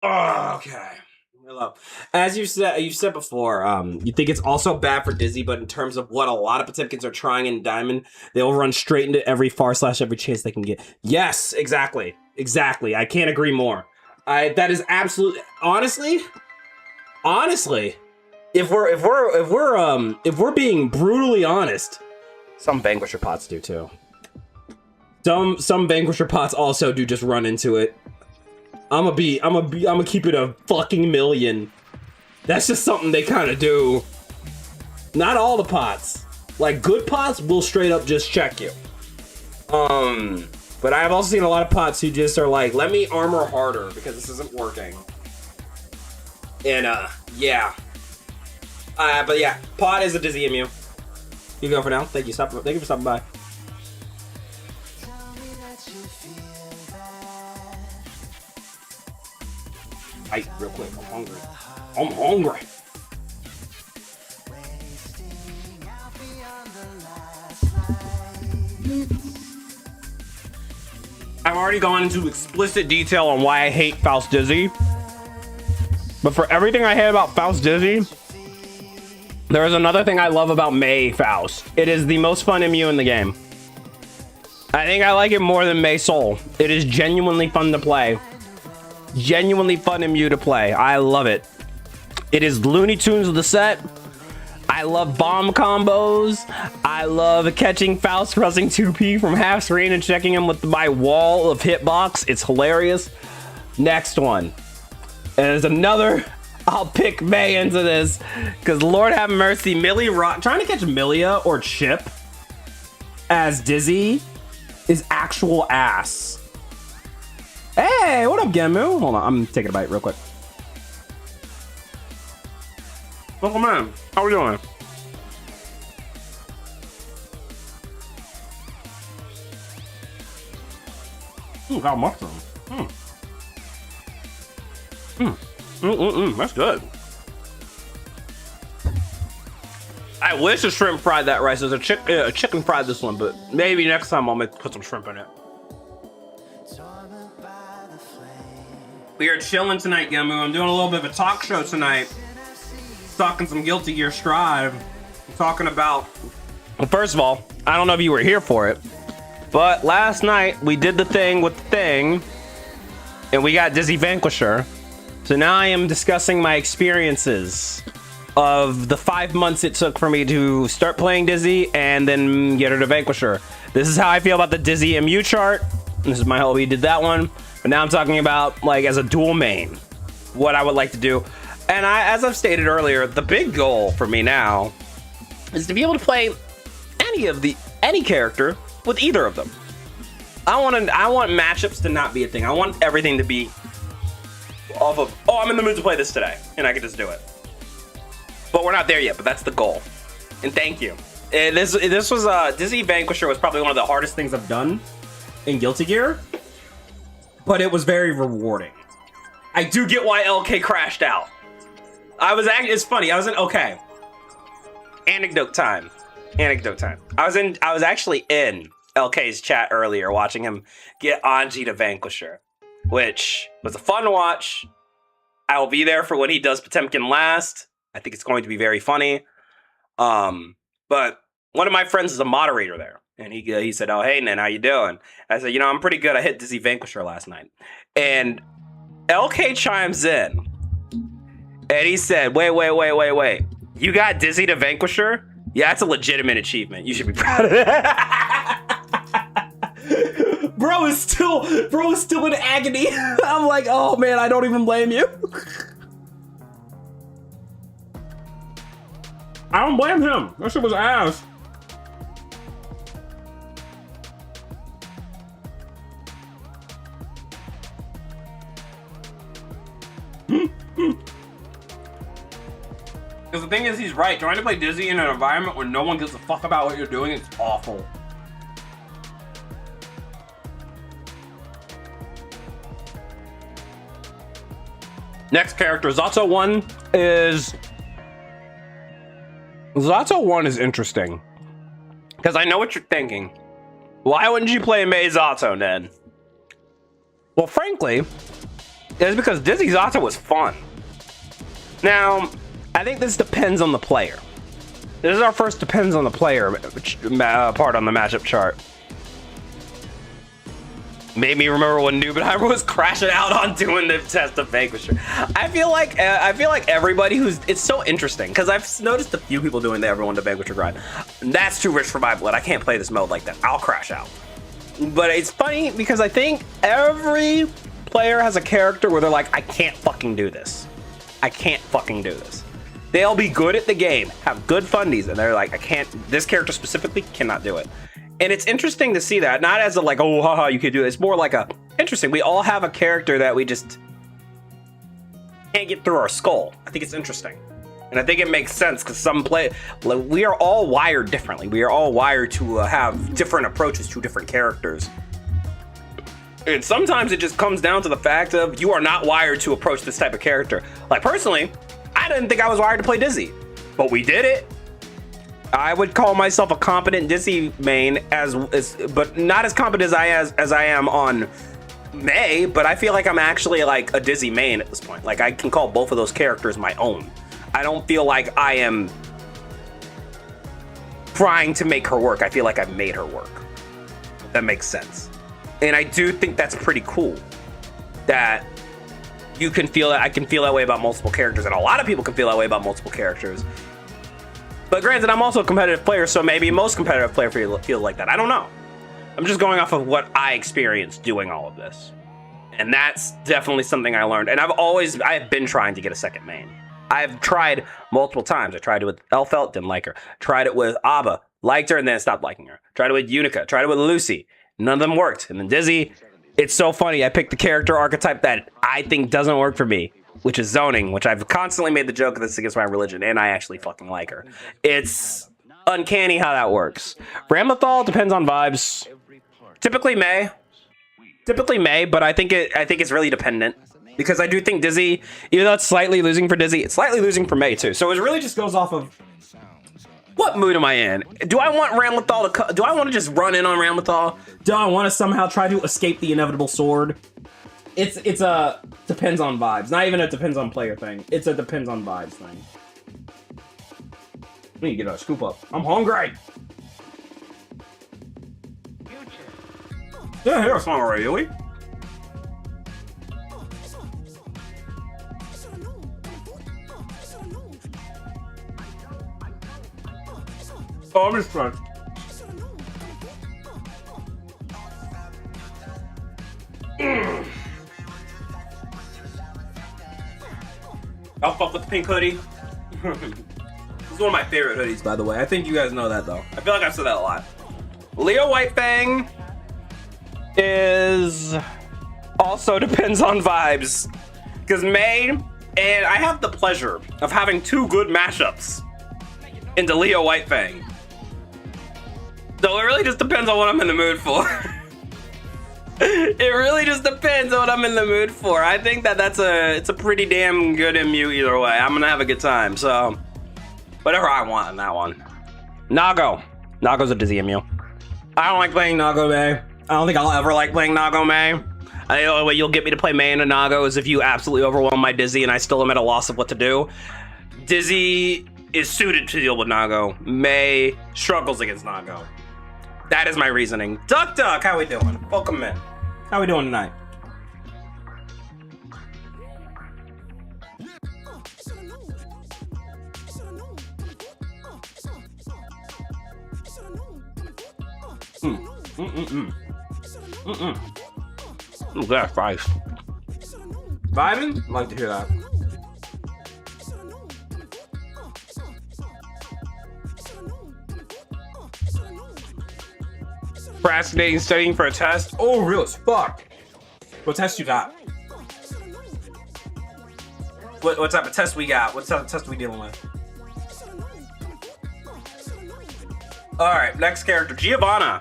Oh, okay. Hello. As you said before, you think it's also bad for Dizzy, but in terms of what a lot of Potemkins are trying in Diamond, they'll run straight into every every chance they can get. Yes, exactly. I can't agree more. That is absolutely honestly, if we're being brutally honest, some Vanquisher pots do too. Some Vanquisher pots also do just run into it. I'm gonna keep it a fucking million. That's just something they kind of do. Not all the pots. Like, good pots will straight up just check you. But I've also seen a lot of pots who just are like, let me armor harder because this isn't working. And yeah. But yeah, pot is a Dizzy MU. You go for now. Thank you for stopping by. Hey, real quick, I'm hungry. I've already gone into explicit detail on why I hate Faust Dizzy. But for everything I hate about Faust Dizzy, there is another thing I love about Mei Faust. It is the most fun MU in the game. I think I like it more than Mei Soul. It is genuinely fun to play. Genuinely fun MU to play. I love it. It is Looney Tunes with the set. I love bomb combos. I love catching Faust pressing 2P from half screen and checking him with my wall of hitbox. It's hilarious. Next one. And there's another. I'll pick Mei into this because Lord have mercy, Millie Rock trying to catch Milia or Chip as Dizzy is actual ass. Hey, what up, Gemu? Hold on, I'm taking a bite real quick. Welcome in. How we doing? Ooh, got mushroom. That's good. I wish the shrimp fried that rice. There's a chicken fried this one, but maybe next time I'll put some shrimp in it. We are chilling tonight, Gemu. I'm doing a little bit of a talk show tonight. Talking some Guilty Gear Strive. I'm talking about, well, first of all, I don't know if you were here for it, but last night we did the thing with the thing and we got Dizzy Vanquisher. So now I am discussing my experiences of the 5 months it took for me to start playing Dizzy and then get her to Vanquisher. This is how I feel about the Dizzy MU chart. This is my whole, we did that one. But now I'm talking about, like, as a dual main, what I would like to do. And as I've stated earlier, the big goal for me now is to be able to play any character with either of them. I want matchups to not be a thing. I want everything to be off of, oh, I'm in the mood to play this today, and I can just do it. But we're not there yet, but that's the goal. And thank you. And this was Dizzy Vanquisher was probably one of the hardest things I've done in Guilty Gear, but it was very rewarding. I do get why LK crashed out. It's funny. I was in, okay. Anecdote time. I was actually in LK's chat earlier watching him get Anji to Vanquisher, which was a fun watch. I will be there for when he does Potemkin last. I think it's going to be very funny. But one of my friends is a moderator there, and he said, "Oh, hey, Nen, how you doing?" I said, "I'm pretty good. I hit Dizzy Vanquisher last night." And LK chimes in, and he said, wait. You got Dizzy to Vanquisher? Yeah, that's a legitimate achievement. You should be proud of it. Bro is still in agony. I'm like, oh man, I don't even blame you. I don't blame him. That shit was ass. Because the thing is, he's right. Trying to play Dizzy in an environment where no one gives a fuck about what you're doing, it's awful. Next character, Zato 1 is... Zato 1 is interesting. Because I know what you're thinking. Why wouldn't you play Mei Zato, Ned? Well, frankly, it's because Dizzy Zato was fun. Now, I think this depends on the player. This is our first depends on the player part on the matchup chart. Made me remember when Noobenheimer was crashing out on doing the test of Vanquisher. I feel like everybody it's so interesting because I've noticed a few people doing the everyone to Vanquisher grind. That's too rich for my blood. I can't play this mode like that. I'll crash out. But it's funny because I think every player has a character where they're like, I can't fucking do this. I can't fucking do this. They'll be good at the game, have good fundies, and they're like, this character specifically cannot do it. And it's interesting to see that, not as a like, oh, haha, you could do it. It's more like interesting. We all have a character that we just can't get through our skull. I think it's interesting. And I think it makes sense because we are all wired differently. We are all wired to have different approaches to different characters. And sometimes it just comes down to the fact of you are not wired to approach this type of character. Like personally, I didn't think I was wired to play Dizzy, but we did it. I would call myself a competent Dizzy main but not as competent as I am on May, but I feel like I'm actually like a Dizzy main at this point. Like I can call both of those characters my own. I don't feel like I am trying to make her work. I feel like I've made her work. If that makes sense. And I do think that's pretty cool that you can feel that. I can feel that way about multiple characters, and a lot of people can feel that way about multiple characters. But granted, I'm also a competitive player, so maybe most competitive players feel like that. I don't know. I'm just going off of what I experienced doing all of this. And that's definitely something I learned. And I have been trying to get a second main. I've tried multiple times. I tried it with Elfelt, didn't like her. Tried it with Abba, liked her, and then stopped liking her. Tried it with Unica, tried it with Lucy. None of them worked. And then Dizzy, it's so funny. I picked the character archetype that I think doesn't work for me, which is zoning, which I've constantly made the joke of this against my religion, and I actually fucking like her. It's uncanny how that works. Ramlethal depends on vibes. Typically May, but I think it's really dependent. Because I do think Dizzy, even though it's slightly losing for Dizzy, it's slightly losing for May too. So it really just goes off of what mood am I in? Do I want Ramlethal do I want to just run in on Ramlethal? Do I want to somehow try to escape the inevitable sword? It's a depends on vibes. Not even a depends on player thing. It's a depends on vibes thing. I need to get a scoop up. I'm hungry. Yeah, here's one already. Oh, I'm just trying. I'll fuck with the pink hoodie. This is one of my favorite hoodies, by the way. I think you guys know that, though. I feel like I've said that a lot. Leo Whitefang is also depends on vibes. Because May, and I have the pleasure of having two good mashups into Leo Whitefang. So it really just depends on what I'm in the mood for. It really just depends on what I'm in the mood for. I think it's a pretty damn good MU either way. I'm gonna have a good time, so whatever I want in that one. Nago's a Dizzy MU. I don't like playing Nago May. I don't think I'll ever like playing Nago May. The only way you'll get me to play May and a Nago is if you absolutely overwhelm my Dizzy and I still am at a loss of what to do. Dizzy is suited to deal with Nago. May struggles against Nago. That is my reasoning. Duck, how we doing? Welcome in. How we doing tonight? Ooh, that's nice. Vibing? I'd like to hear that. Procrastinating, studying for a test. Oh, real as fuck. What test you got? What type of test we got? What type of test we dealing with? All right, next character, Giovanna.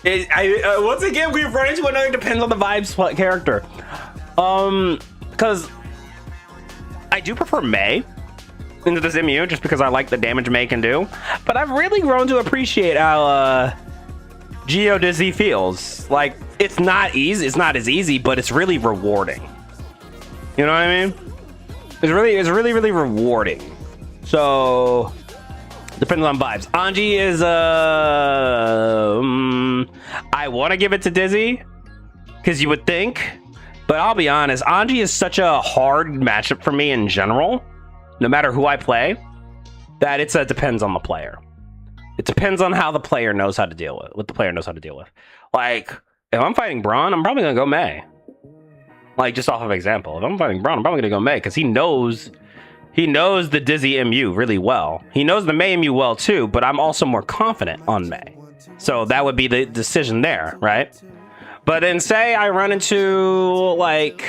Once again, we've run into another depends on the vibes character. Because I do prefer May into this MU just because I like the damage May can do. But I've really grown to appreciate how Geo Dizzy feels. Like, it's not as easy, but it's really rewarding. You know what I mean? It's really rewarding. So depends on vibes. Anji is I want to give it to Dizzy because you would think, but I'll be honest, Anji is such a hard matchup for me in general, no matter who I play, that it depends on the player. It depends on how the player knows how to deal with what the player knows how to deal with. Like, if I'm fighting Braun, I'm probably gonna go May. Like, just off of example, if I'm fighting Braun, I'm probably gonna go May because he knows the Dizzy MU really well. He knows the May MU well too, but I'm also more confident on May. So that would be the decision there, right? But then say I run into like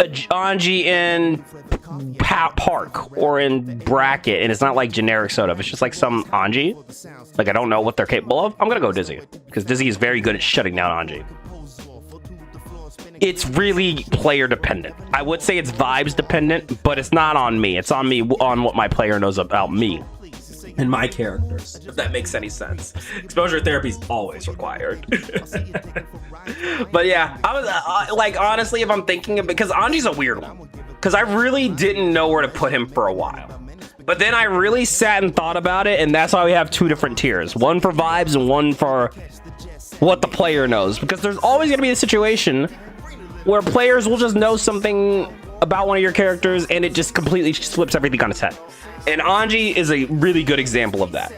a Anji in Park or in Bracket, and it's not like generic soda. If it's just like some Anji, like I don't know what they're capable of, I'm gonna go Dizzy because Dizzy is very good at shutting down Anji. It's really player dependent. I would say it's vibes dependent, but it's not on me. It's on me, on what my player knows about me and my characters, if that makes any sense. Exposure therapy is always required. But yeah, I was like, honestly, if I'm thinking of, because Anji's a weird one, because I really didn't know where to put him for a while. But then I really sat and thought about it, and that's why we have two different tiers. One for vibes and one for what the player knows. Because there's always going to be a situation where players will just know something about one of your characters, and it just completely flips everything on its head. And Anji is a really good example of that.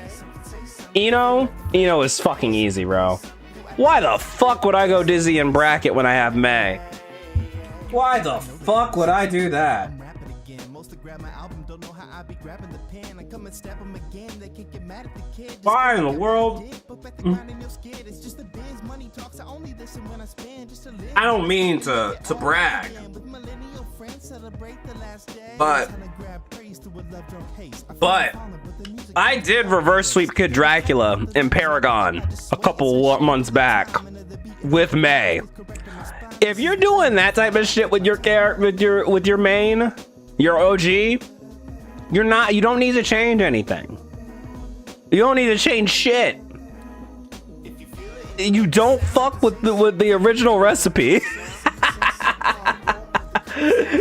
Ino is fucking easy, bro. Why the fuck would I go Dizzy in bracket when I have May? Why the fuck would I do that? Why in the world? I don't mean to brag, but I did reverse sweep Kid Dracula in Paragon a couple months back with May. If you're doing that type of shit with your with your main, your OG, you don't need to change anything. You don't need to change shit. You don't fuck with the original recipe.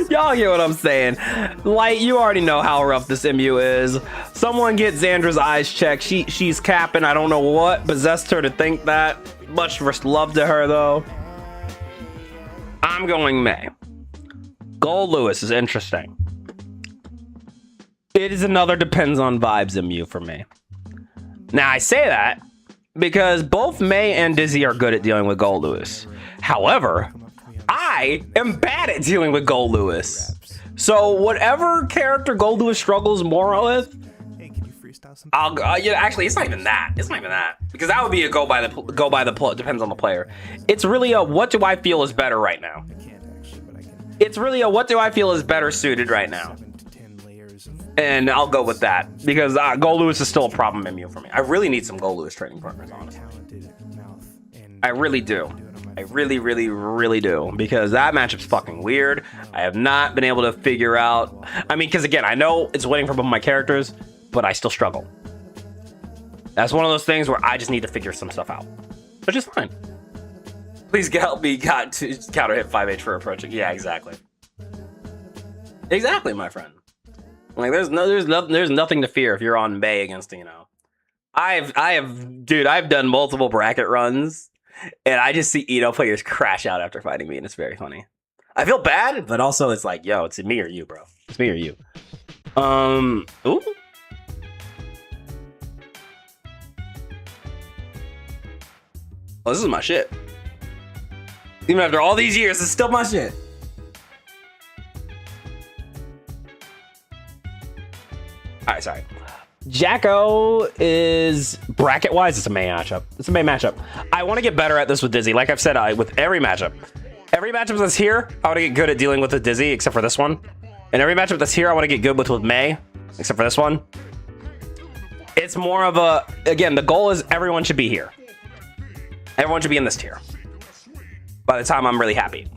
Y'all get what I'm saying? Like, you already know how rough this MU is. Someone get Xandra's eyes checked. She's capping. I don't know what possessed her to think that. Much love to her, though. I'm going May. Gold Lewis is interesting. It is another depends on vibes MU for me. Now, I say that because both May and Dizzy are good at dealing with Gold Lewis. However, I am bad at dealing with Gold Lewis. So whatever character Gold Lewis struggles more with, actually, it's not even that. It's not even that, because that would be a go by the depends on the player. It's really a what do I feel is better right now. It's really a what do I feel is better suited right now. And I'll go with that because Gold Lewis is still a problem MU for me. I really need some Gold Lewis training partners, honestly. I really do. I really, really, really do, because that matchup's fucking weird. I have not been able to figure out. I mean, because again, I know it's winning for both my characters, but I still struggle. That's one of those things where I just need to figure some stuff out, which is fine. Please help me got to counter hit 5H for approaching. Yeah, exactly. Exactly, my friend. Like, there's nothing to fear if you're on May against, I've done multiple bracket runs, and I just see Eno players crash out after fighting me, and it's very funny. I feel bad, but also it's like, yo, it's me or you, bro. It's me or you. Ooh. Oh, this is my shit. Even after all these years, it's still my shit. Alright, sorry. Jacko is bracket-wise, it's a May matchup. It's a May matchup. I want to get better at this with Dizzy. Like I've said, with every matchup. Every matchup that's here, I want to get good at dealing with the Dizzy, except for this one. And every matchup that's here, I want to get good with May, except for this one. It's more of a, again, the goal is everyone should be here. Everyone should be in this tier by the time I'm really happy.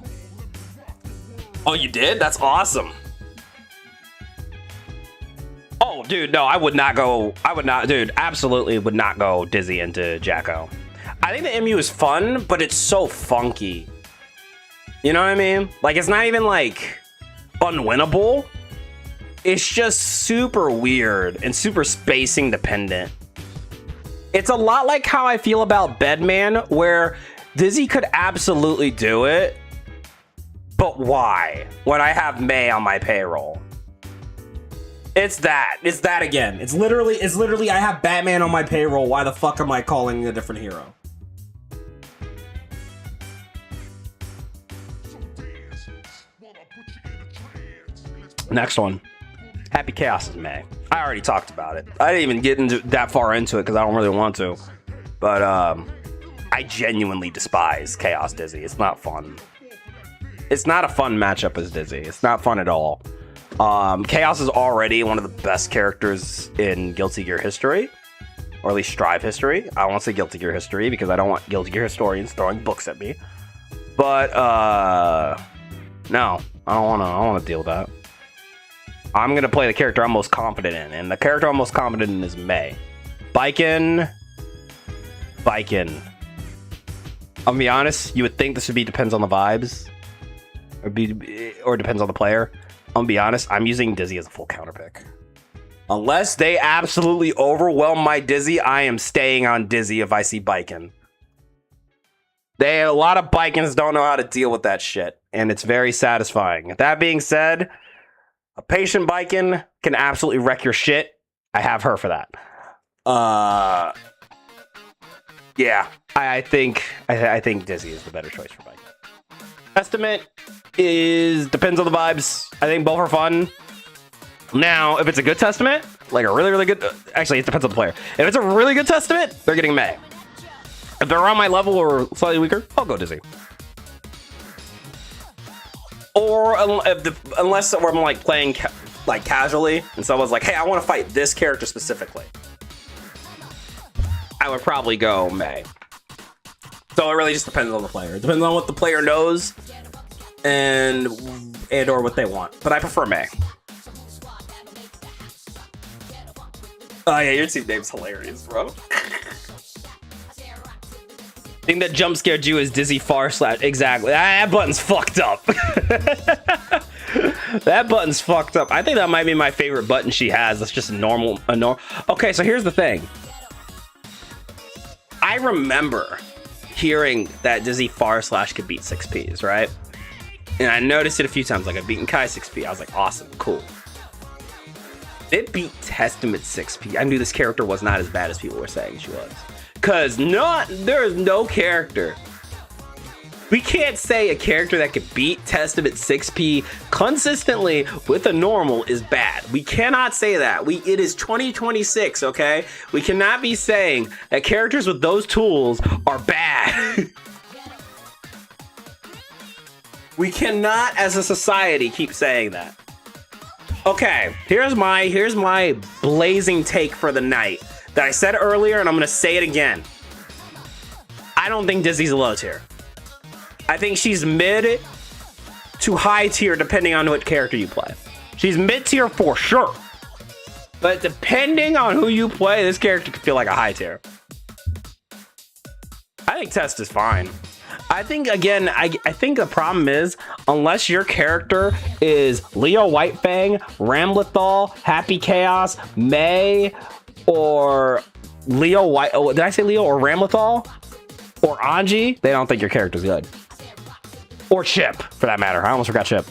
Oh, you did? That's awesome. Oh, dude, no, I would not, dude, absolutely would not go Dizzy into Jacko. I think the MU is fun, but it's so funky. You know what I mean? Like, it's not even, like, unwinnable. It's just super weird and super spacing dependent. It's a lot like how I feel about Bedman, where Dizzy could absolutely do it, but why? When I have May on my payroll. It's that again. It's literally I have Batman on my payroll. Why the fuck am I calling a different hero? Next one. Happy Chaos is May. I already talked about it. I didn't even get into that far into it because I don't really want to. But I genuinely despise Chaos Dizzy. It's not fun. It's not a fun matchup as Dizzy. It's not fun at all. Chaos is already one of the best characters in Guilty Gear history, or at least Strive history. I won't say Guilty Gear history because I don't want Guilty Gear historians throwing books at me. But no, I don't wanna deal with that. I'm gonna play the character I'm most confident in, and the character I'm most confident in is Mei. Biken. I'll be honest, you would think this would be depends on the vibes. Or depends on the player. I'm gonna be honest, I'm using Dizzy as a full counter pick. Unless they absolutely overwhelm my Dizzy, I am staying on Dizzy if I see Biken. A lot of Bikens don't know how to deal with that shit, and it's very satisfying. That being said, a patient Biken can absolutely wreck your shit. I have her for that. Yeah, I think Dizzy is the better choice for Biken. Testament depends on the vibes. I think both are fun. Now, if it's a good Testament, like a really, really good... Actually, it depends on the player. If it's a really good Testament, they're getting Mei. If they're on my level or slightly weaker, I'll go Dizzy. Or unless I'm like playing casually, and someone's like, hey, I want to fight this character specifically, I would probably go Mei. So it really just depends on the player. It depends on what the player knows and or what they want. But I prefer Mei. Oh yeah, your team name's hilarious, bro. Thing that jump scared you is Dizzy far slash. Exactly. That button's fucked up. That button's fucked up. I think that might be my favorite button she has. That's just a normal. Okay, so here's the thing. I remember hearing that Dizzy far slash could beat 6Ps, right? And I noticed it a few times. Like I've beaten Kai 6P. I was like, awesome, cool. It beat Testament 6P. I knew this character was not as bad as people were saying she was. Cause there is no character. We can't say a character that could beat Testament 6P consistently with a normal is bad. We cannot say that. It is 2026, okay? We cannot be saying that characters with those tools are bad. We cannot, as a society, keep saying that. Okay, here's my blazing take for the night that I said earlier, and I'm gonna say it again. I don't think Dizzy's a low tier. I think she's mid to high tier depending on what character you play. She's mid tier for sure, but depending on who you play, this character could feel like a high tier. I think Test is fine. I think, again, I think the problem is, unless your character is Leo Whitefang, Ramlethal, Happy Chaos, Mei, or Leo White... Oh, did I say Leo or Ramlethal? Or Anji? They don't think your character's good. Or Chip, for that matter. I almost forgot Chip.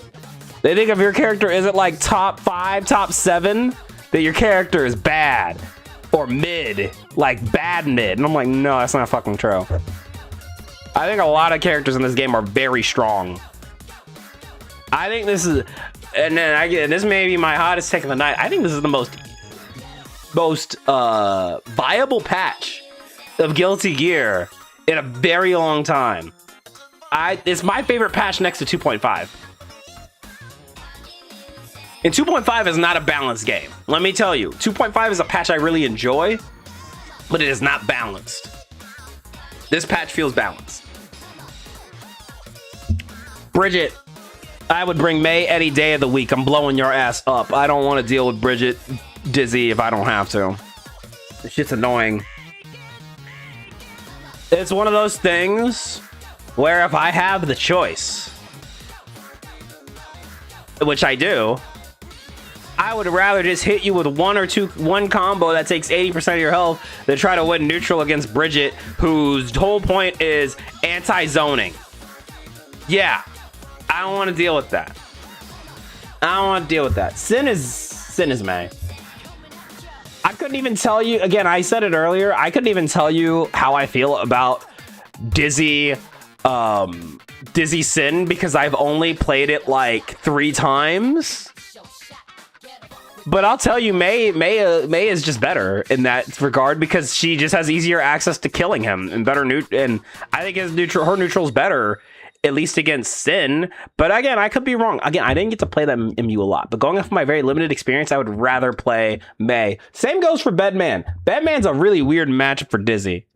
They think if your character isn't like top 5, top 7, that your character is bad. Or mid. Like bad mid. And I'm like, no, that's not fucking true. I think a lot of characters in this game are very strong. I think this is, and then this may be my hottest take of the night. I think this is the most viable patch of Guilty Gear in a very long time. It's my favorite patch next to 2.5. And 2.5 is not a balanced game. Let me tell you, 2.5 is a patch I really enjoy, but it is not balanced. This patch feels balanced. Bridget, I would bring Mei any day of the week. I'm blowing your ass up. I don't want to deal with Bridget Dizzy if I don't have to. This shit's annoying. It's one of those things where if I have the choice, which I do, I would rather just hit you with one combo that takes 80% of your health than try to win neutral against Bridget, whose whole point is anti-zoning. Yeah, I don't want to deal with that. I don't want to deal with that. Sin is Mei. I couldn't even tell you, again, I said it earlier, I couldn't even tell you how I feel about Dizzy Sin because I've only played it like 3 times. But I'll tell you, Mei is just better in that regard because she just has easier access to killing him and better and I think her neutral's better, at least against Sin. But again, I could be wrong. Again, I didn't get to play that MU a lot, but going off of my very limited experience, I would rather play Mei. Same goes for Bedman. Bedman's a really weird matchup for Dizzy.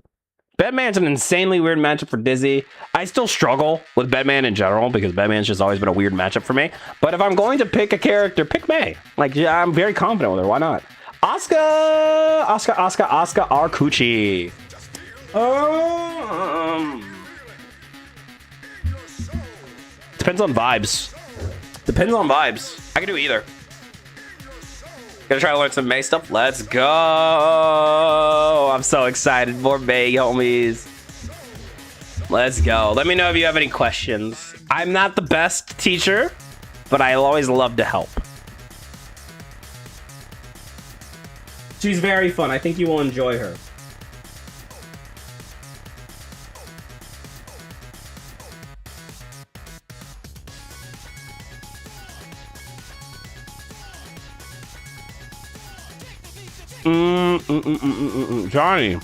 Bedman's an insanely weird matchup for Dizzy. I still struggle with Bedman in general because Bedman's just always been a weird matchup for me. But if I'm going to pick a character, pick Mei. Like, yeah, I'm very confident with her. Why not? Oscar Arcucci. Depends on vibes. Depends on vibes. I can do either. Gonna try to learn some Mei stuff. Let's go. I'm so excited for Mei, homies. Let's go. Let me know if you have any questions. I'm not the best teacher, but I always love to help. She's very fun. I think you will enjoy her. Johnny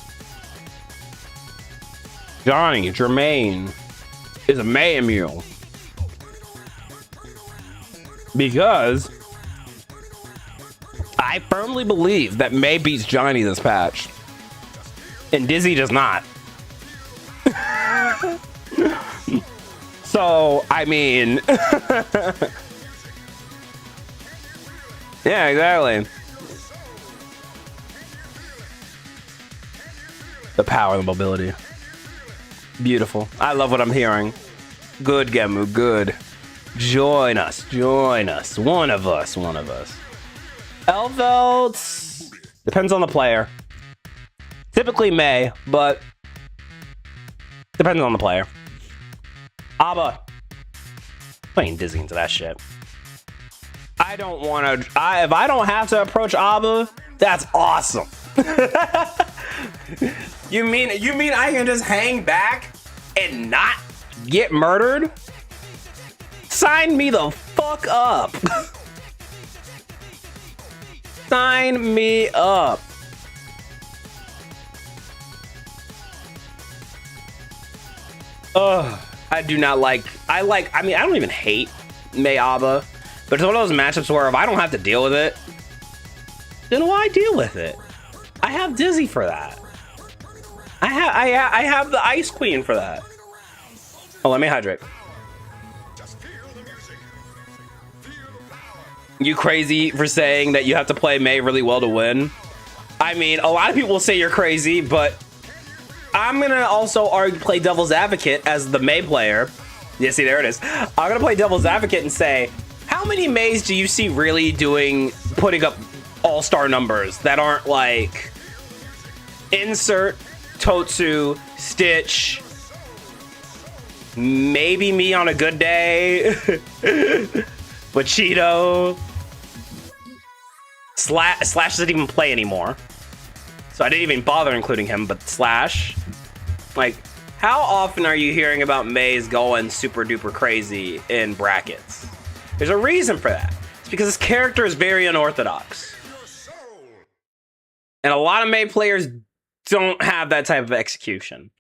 Jermaine is a Mei mule because I firmly believe that Mei beats Johnny this patch and Dizzy does not. So I mean yeah, exactly. The power of the mobility. Beautiful. I love what I'm hearing. Good, Gemu, good. Join us, join us. One of us, one of us. Elvelts. Depends on the player. Typically Mei, but depends on the player. Abba. Playing Dizzy into that shit. I don't want to. If I don't have to approach Abba, that's awesome. You mean I can just hang back and not get murdered? Sign me the fuck up. Sign me up. Ugh, I do not like. I mean, I don't even hate Mei Abba, but it's one of those matchups where if I don't have to deal with it, then why deal with it? I have Dizzy for that. I have the Ice Queen for that. Oh, let me hydrate. You crazy for saying that you have to play Mei really well to win? I mean, a lot of people say you're crazy, but I'm gonna also play devil's advocate as the Mei player. Yeah, see, there it is. I'm gonna play devil's advocate and say, how many Meis do you see really putting up all-star numbers that aren't like insert Totsu, Stitch, maybe me on a good day, but Cheeto. Slash doesn't even play anymore, so I didn't even bother including him, but Slash. Like, how often are you hearing about Mei's going super duper crazy in brackets? There's a reason for that. It's because his character is very unorthodox. And a lot of Mei players don't have that type of execution.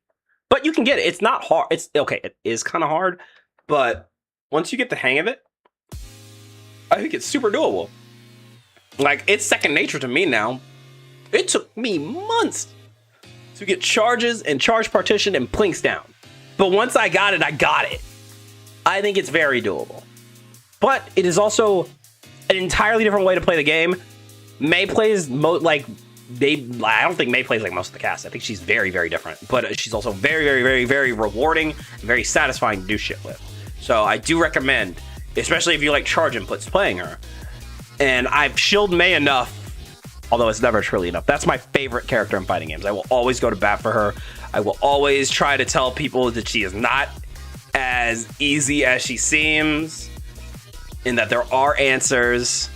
But you can get it. It's not hard. It's okay, it is kind of hard, but once you get the hang of it, I think it's super doable. Like, it's second nature to me now. It took me months to get charges and charge partition and plinks down. But once I got it, I got it. I think it's very doable. But it is also an entirely different way to play the game. Mei plays I don't think Mei plays like most of the cast. I think she's very, very different. But she's also very, very, very, very rewarding and very satisfying to do shit with. So I do recommend, especially if you like charge inputs, playing her. And I've shielded Mei enough, although it's never truly enough. That's my favorite character in fighting games. I will always go to bat for her. I will always try to tell people that she is not as easy as she seems, and that there are answers.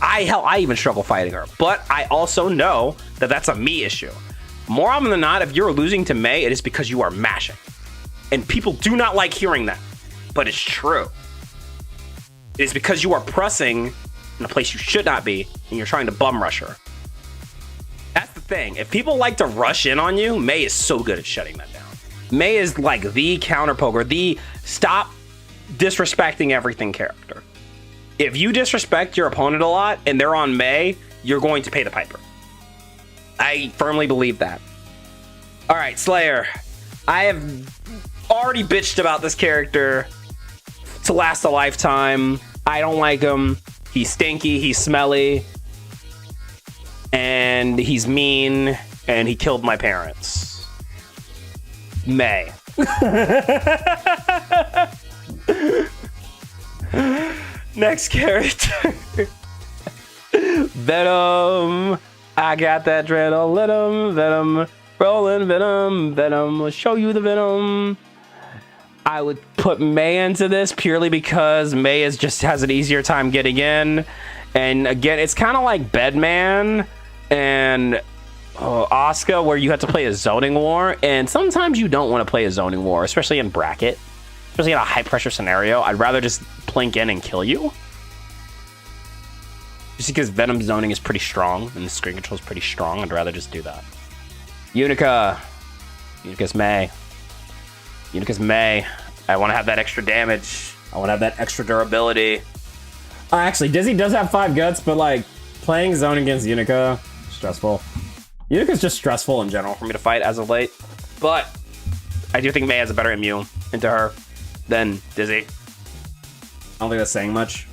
I even struggle fighting her, but I also know that that's a me issue. More often than not, if you're losing to Mei, it is because you are mashing. And people do not like hearing that, but it's true. It is because you are pressing in a place you should not be, and you're trying to bum rush her. That's the thing. If people like to rush in on you, Mei is so good at shutting that down. Mei is like the counter poker, the stop disrespecting everything character. If you disrespect your opponent a lot and they're on Mei, you're going to pay the piper. I firmly believe that. All right, Slayer. I have already bitched about this character to last a lifetime. I don't like him. He's stinky, he's smelly, and he's mean, and he killed my parents. May. Next character. Venom. I got that adrenaline. Venom. Rolling Venom. Venom. Let's show you the Venom. I would put May into this purely because May just has an easier time getting in. And again, it's kind of like Bedman and Asuka, where you have to play a zoning war. And sometimes you don't want to play a zoning war, especially in bracket. Especially in a high pressure scenario. I'd rather just plink in and kill you. Just because Venom zoning is pretty strong and the screen control is pretty strong, I'd rather just do that. Unica. Unica's May. Unica's May. I want to have that extra damage. I want to have that extra durability. Actually, Dizzy does have 5 guts, but like playing zone against Unica, stressful. Unica's just stressful in general for me to fight as of late. But I do think May has a better immune into her than Dizzy. I don't think that's saying much.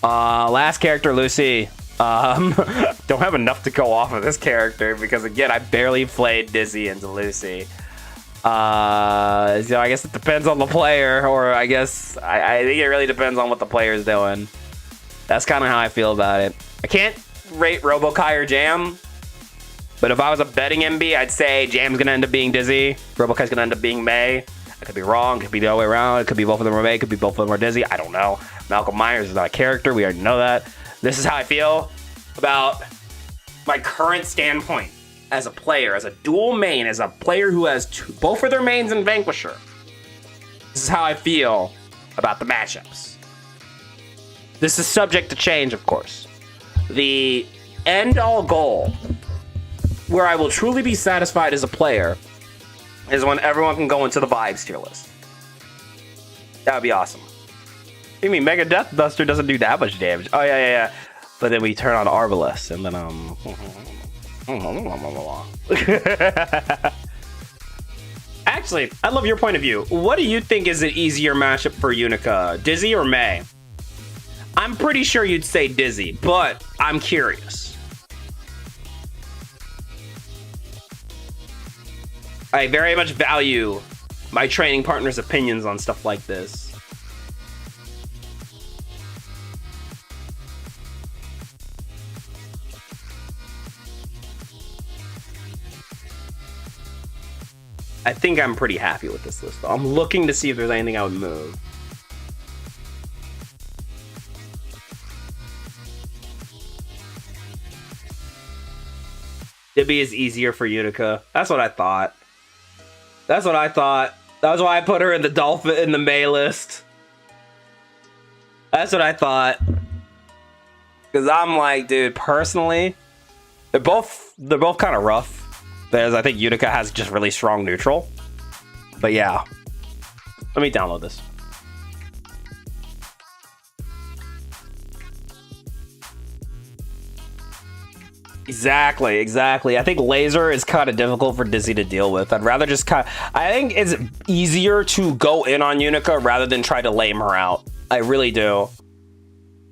Last character, Lucy. Don't have enough to go off of this character because again, I barely played Dizzy into Lucy. So I guess it depends on the player, or I guess I think it really depends on what the player's doing. That's kind of how I feel about it. I can't rate Robokai or Jam, but if I was a betting MB, I'd say Jam's gonna end up being Dizzy, Robokai's gonna end up being May. I could be wrong, could be the other way around, it could be both of them are May, could be both of them are Dizzy, I don't know. Malcolm Myers is not a character, we already know that. This is how I feel about my current standpoint as a player, as a dual main, as a player who has both of their mains in Vanquisher. This is how I feel about the matchups. This is subject to change, of course. The end-all goal, where I will truly be satisfied as a player, is when everyone can go into the vibes tier list. That would be awesome. You mean Mega Death Duster doesn't do that much damage? Oh, yeah. But then we turn on Arbalest, and then, Actually, I love your point of view. What do you think is an easier matchup for Unica? Dizzy or May? I'm pretty sure you'd say Dizzy, but I'm curious. I very much value my training partner's opinions on stuff like this. I think I'm pretty happy with this list, though. I'm looking to see if there's anything I would move. Dibby is easier for Unica. That's what I thought. That's what I thought. That's why I put her in the Dolphin in the May list. That's what I thought. Because I'm like, dude, personally, they're both kind of rough. I think Unica has just really strong neutral. But yeah. Let me download this. Exactly. I think Laser is kind of difficult for Dizzy to deal with. I'd rather just I think it's easier to go in on Unica rather than try to lame her out. I really do.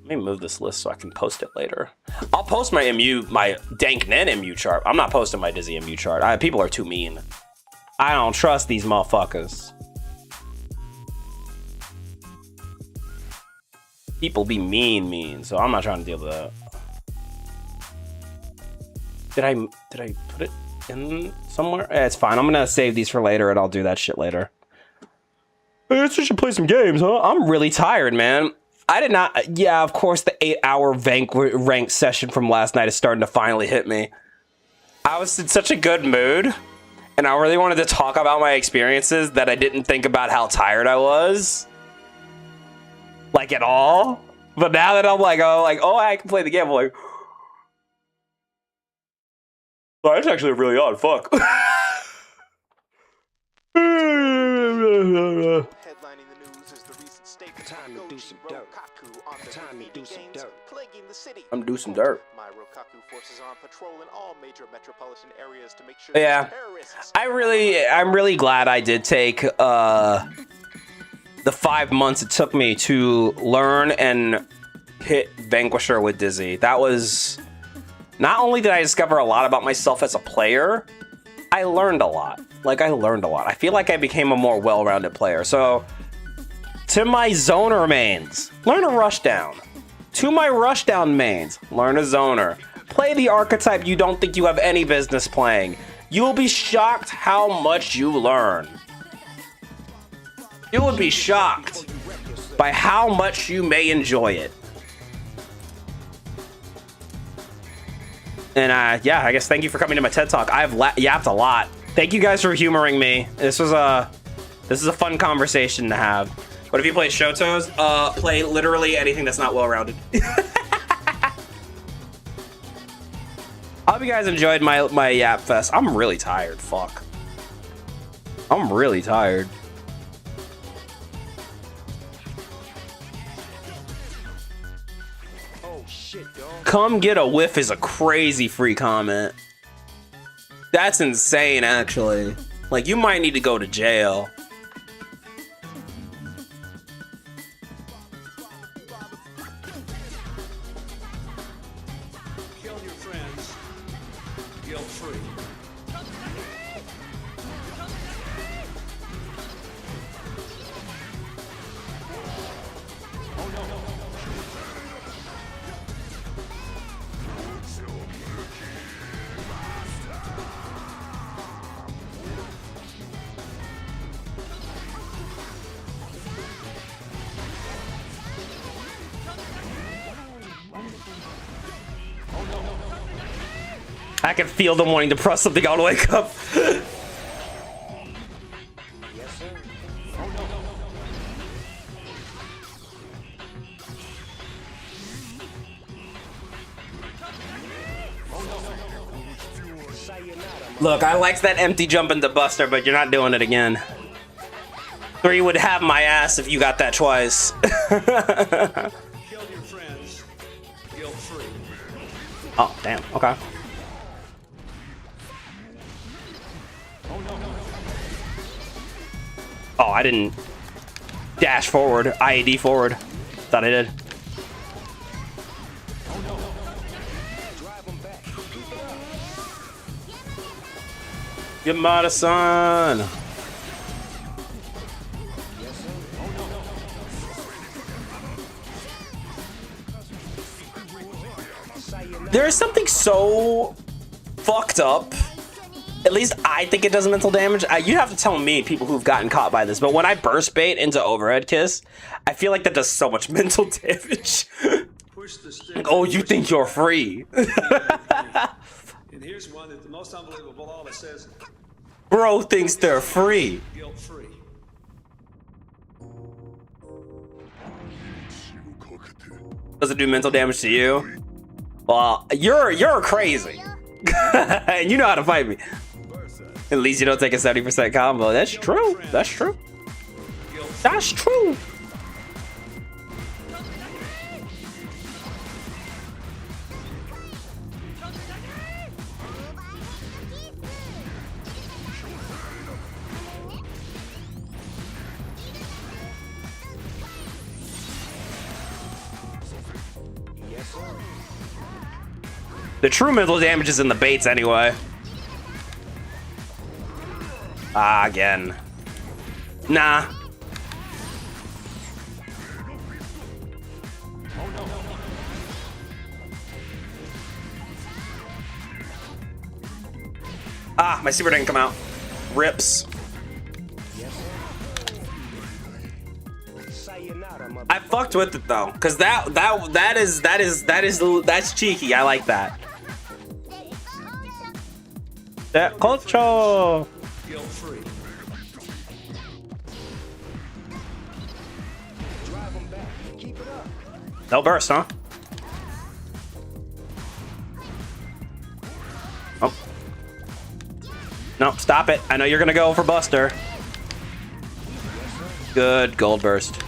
Let me move this list so I can post it later. I'll post my Dank Nen MU chart. I'm not posting my Dizzy MU chart. People are too mean. I don't trust these motherfuckers. People be mean, so I'm not trying to deal with that. Did I put it in somewhere? It's fine. I'm gonna save these for later and I'll do that shit later. I guess we should play some games, huh? I'm really tired, man. I did not. Yeah, of course, the 8-hour ranked session from last night is starting to finally hit me. I was in such a good mood, and I really wanted to talk about my experiences that I didn't think about how tired I was, like at all. But now that I'm like, oh, I can play the game. I'm like, oh, that's actually really odd. Fuck. Time to do some dirt. Time to do some dirt. Plaguing the city. I'm do some dirt. My Rokaku forces are on patrol in all major metropolitan areas to make sure Yeah. terrorists. I'm really glad I did take the 5 months it took me to learn and hit Vanquisher with Dizzy. That was, not only did I discover a lot about myself as a player, I learned a lot. I feel like I became a more well-rounded player. So, to my zoner mains, learn a rushdown. To my rushdown mains, learn a zoner. Play the archetype you don't think you have any business playing. You will be shocked how much you learn. You will be shocked by how much you may enjoy it. And yeah, I guess thank you for coming to my TED Talk. I've yapped a lot. Thank you guys for humoring me. This is a fun conversation to have. What if you play Shotos? Play literally anything that's not well-rounded. I hope you guys enjoyed my yap fest. I'm really tired. Fuck. I'm really tired. Oh shit, dog. Come get a whiff is a crazy free comment. That's insane, actually. Like, you might need to go to jail. Kill your friends. Guilt-free. I can feel them wanting to press something on Wake Up. Look, I liked that empty jump into Buster, but you're not doing it again. 3 would have my ass if you got that twice. Kill your friends. Guilt-free. Oh, damn. Okay. Oh, I didn't dash forward, IAD forward. Thought I did. Yamada-san. There is something so fucked up. At least I think it does mental damage. You have to tell me, people who've gotten caught by this, but when I burst bait into Overhead Kiss, I feel like that does so much mental damage. Push the stick. Like, oh, you think you're free. And here's one that the most unbelievable of all that says Bro thinks they're free. guilt-free. Does it do mental damage to you? Well, you're crazy. And you know how to fight me. At least you don't take a 70% combo. That's true. That's true. That's true. The true mental damage is in the baits anyway. Ah, again. Nah. Ah, my super didn't come out. Rips. I fucked with it though, cause that's cheeky. I like that. That culture. Guilt-free. No burst, huh? Oh. No, stop it. I know you're gonna go for Buster. Good gold burst.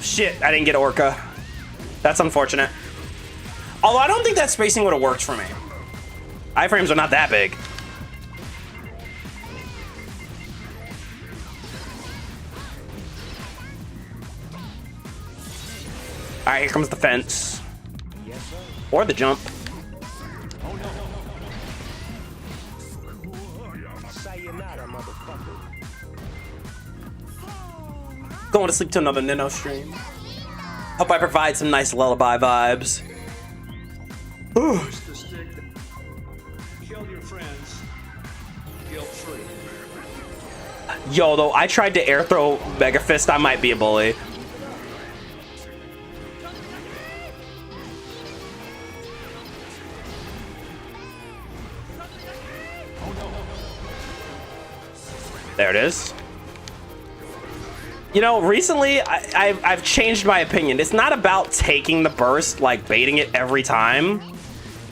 shit, I didn't get Orca. That's unfortunate. Although I don't think that spacing would have worked for me. Iframes are not that big. Alright, here comes the fence. Or the jump. Sayonara, motherfucker. Going to sleep to another Nino stream. Hope I provide some nice lullaby vibes. Push the stick. Kill your friends. Guilt-free. Yo, though, I tried to air throw Mega Fist. I might be a bully. There it is. You know, recently I've changed my opinion. It's not about taking the burst, like baiting it every time.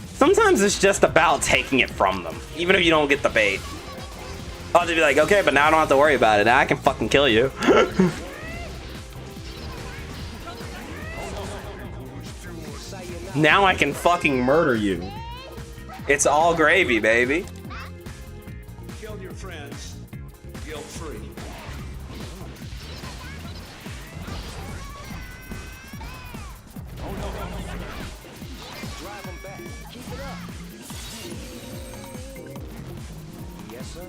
Sometimes it's just about taking it from them, even if you don't get the bait. I'll just be like, okay, but now I don't have to worry about it. Now I can fucking kill you. Now I can fucking murder you. It's all gravy, baby. Kill your friends. Guilt-free. Drive them back. Keep it up. Yes, sir.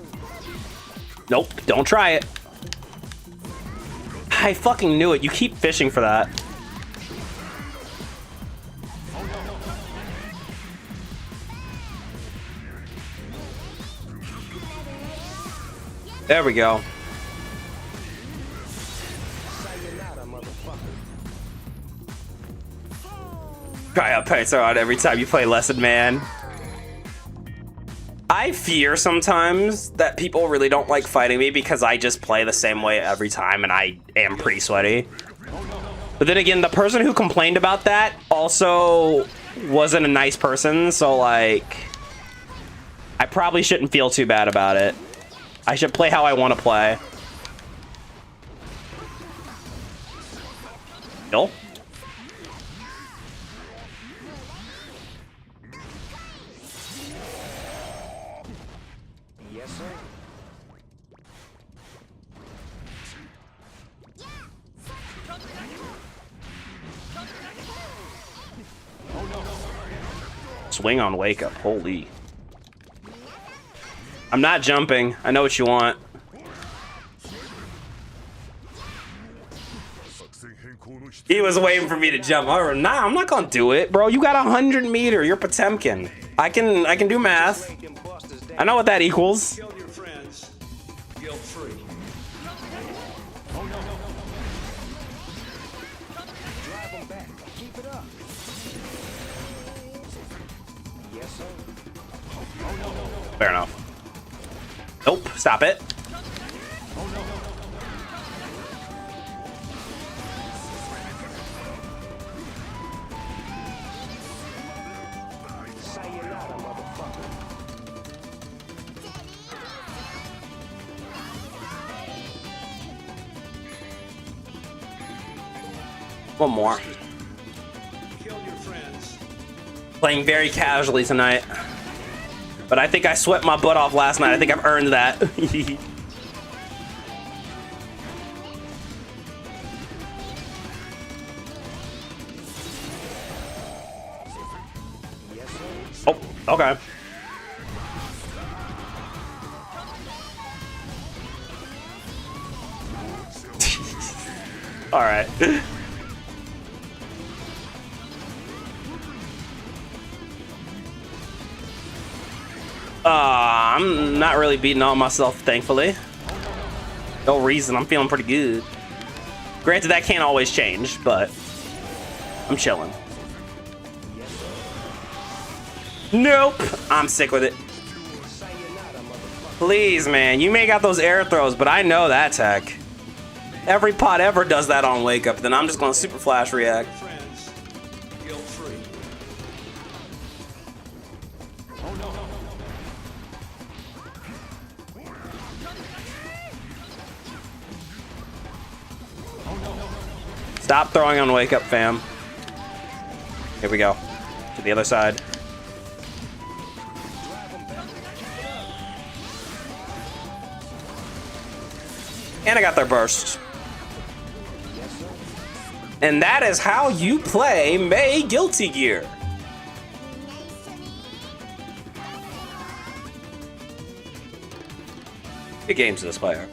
Nope, don't try it. I fucking knew it. You keep fishing for that. There we go. Sayonara, motherfucker. Try out Pacer on every time you play Lesson Man. I fear sometimes that people really don't like fighting me because I just play the same way every time and I am pretty sweaty. But then again, the person who complained about that also wasn't a nice person, so like, I probably shouldn't feel too bad about it. I should play how I want to play. No? Yes, sir. Swing on wake up. Holy. I'm not jumping. I know what you want. He was waiting for me to jump. Oh, nah, I'm not gonna do it, bro. You got 100 meter. You're Potemkin. I can do math. Them busters down. I know what that equals. Kill your friends. Guilt-free. Drive them back. Keep it up. Yes, sir. Fair enough. Nope. Stop it. Sayonara, motherfucker. One more. Kill your friends. Playing very casually tonight. But I think I sweat my butt off last night. I think I've earned that. Yes, sir. Oh, okay. All right. I'm not really beating on myself, thankfully. No reason. I'm feeling pretty good. Granted, that can't always change, but I'm chilling. Nope. I'm sick with it. Sayonara, motherfucker. Please, man. You may got those air throws, but I know that tech. Every pot ever does that on wake up. Then I'm just going to super flash react. Friends. Guilt-free. Stop throwing on wake up, fam. Here we go. To the other side. And I got their burst. And that is how you play May Guilty Gear. Good games to this player.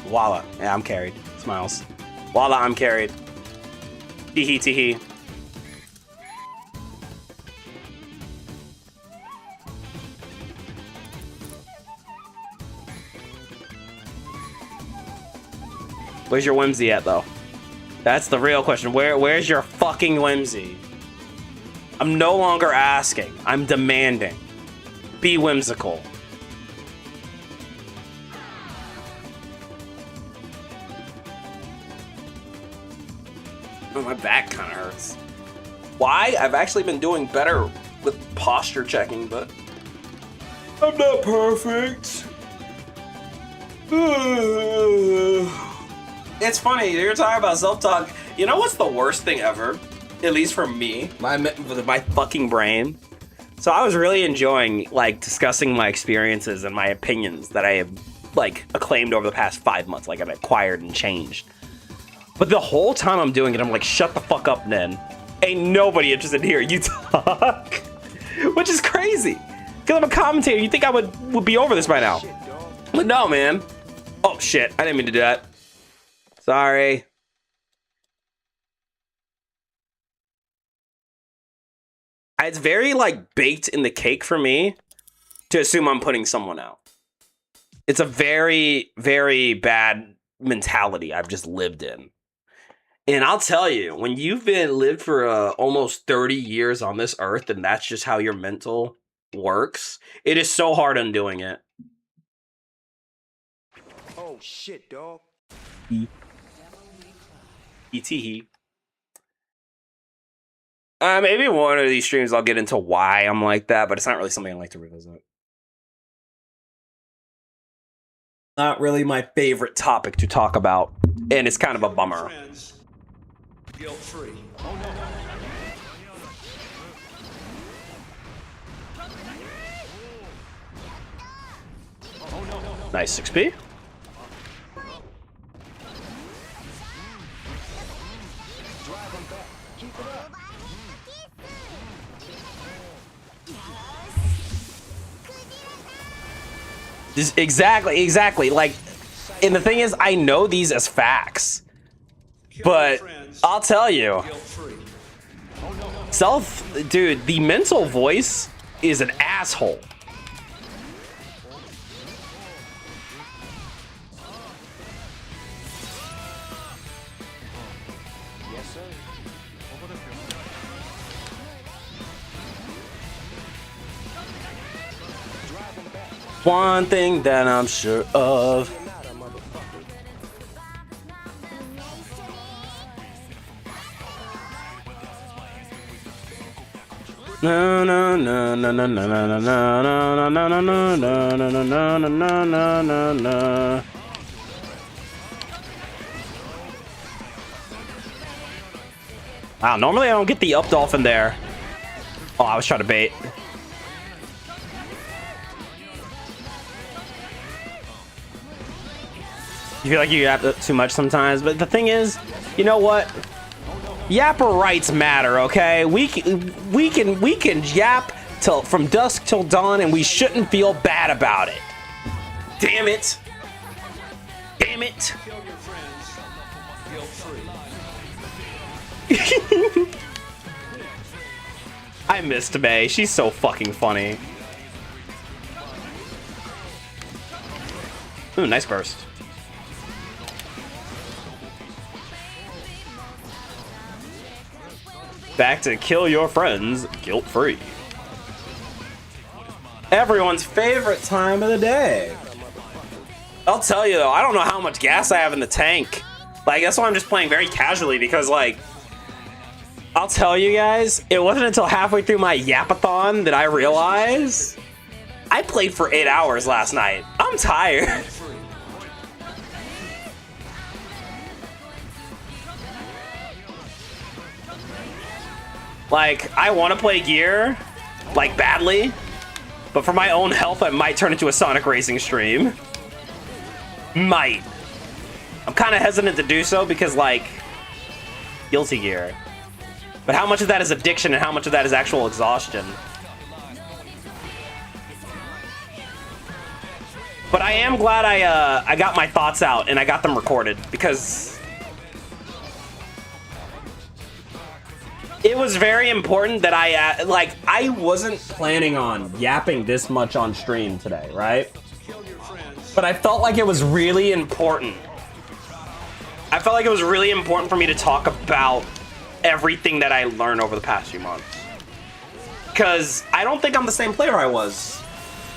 Walla. Yeah, I'm carried. Smiles. Walla, I'm carried. Teehee, teehee. Where's your whimsy at, though? That's the real question. Where's your fucking whimsy? I'm no longer asking. I'm demanding. Be whimsical. Oh, my back kind of hurts. Why? I've actually been doing better with posture checking, but I'm not perfect. It's funny, you're talking about self-talk. You know what's the worst thing ever? At least for me, my fucking brain. So I was really enjoying, like, discussing my experiences and my opinions that I have, like, acclaimed over the past 5 months. Like, I've acquired and changed. But the whole time I'm doing it, I'm like, shut the fuck up, Nen. Ain't nobody interested in hearing you talk. Which is crazy. Because I'm a commentator. You think I would be over this by now. But no, man. Oh, shit. I didn't mean to do that. Sorry. It's very, like, baked in the cake for me to assume I'm putting someone out. It's a very, very bad mentality I've just lived in. And I'll tell you, when you've lived for almost 30 years on this earth and that's just how your mental works, it is so hard undoing it. Oh shit, dog. E.T. Maybe one of these streams I'll get into why I'm like that, but it's not really something I like to revisit. Not really my favorite topic to talk about, and it's kind of a bummer. Friends, guilt-free. Nice 6P. Exactly. Like, and the thing is, I know these as facts, but I'll tell you, dude, the mental voice is an asshole. Yes, sir. One thing that I'm sure of. No, no, no, no, no, no, no, no, no, no, no, no, no, no, no, no, no, no, no. Wow, normally I don't get the up dolphin there. Oh, I was trying to bait. You feel like you yap too much sometimes, but the thing is, you know what? Yapper rights matter, okay? We can yap till from dusk till dawn, and we shouldn't feel bad about it. Damn it! Damn it! Kill your friends, guilt-free. I missed May. She's so fucking funny. Ooh, nice burst. Back to kill your friends guilt-free. Everyone's favorite time of the day. I'll tell you though, I don't know how much gas I have in the tank. Like, that's why I'm just playing very casually, because like, I'll tell you guys, it wasn't until halfway through my yapathon that I realized I played for 8 hours last night. I'm tired. Like, I want to play gear, like, badly, but for my own health, I might turn into a Sonic Racing stream. Might. I'm kind of hesitant to do so because, like, Guilty Gear. But how much of that is addiction and how much of that is actual exhaustion? But I am glad I got my thoughts out and I got them recorded because it was very important that I wasn't planning on yapping this much on stream today, right? But I felt like it was really important. I felt like it was really important for me to talk about everything that I learned over the past few months. Because I don't think I'm the same player I was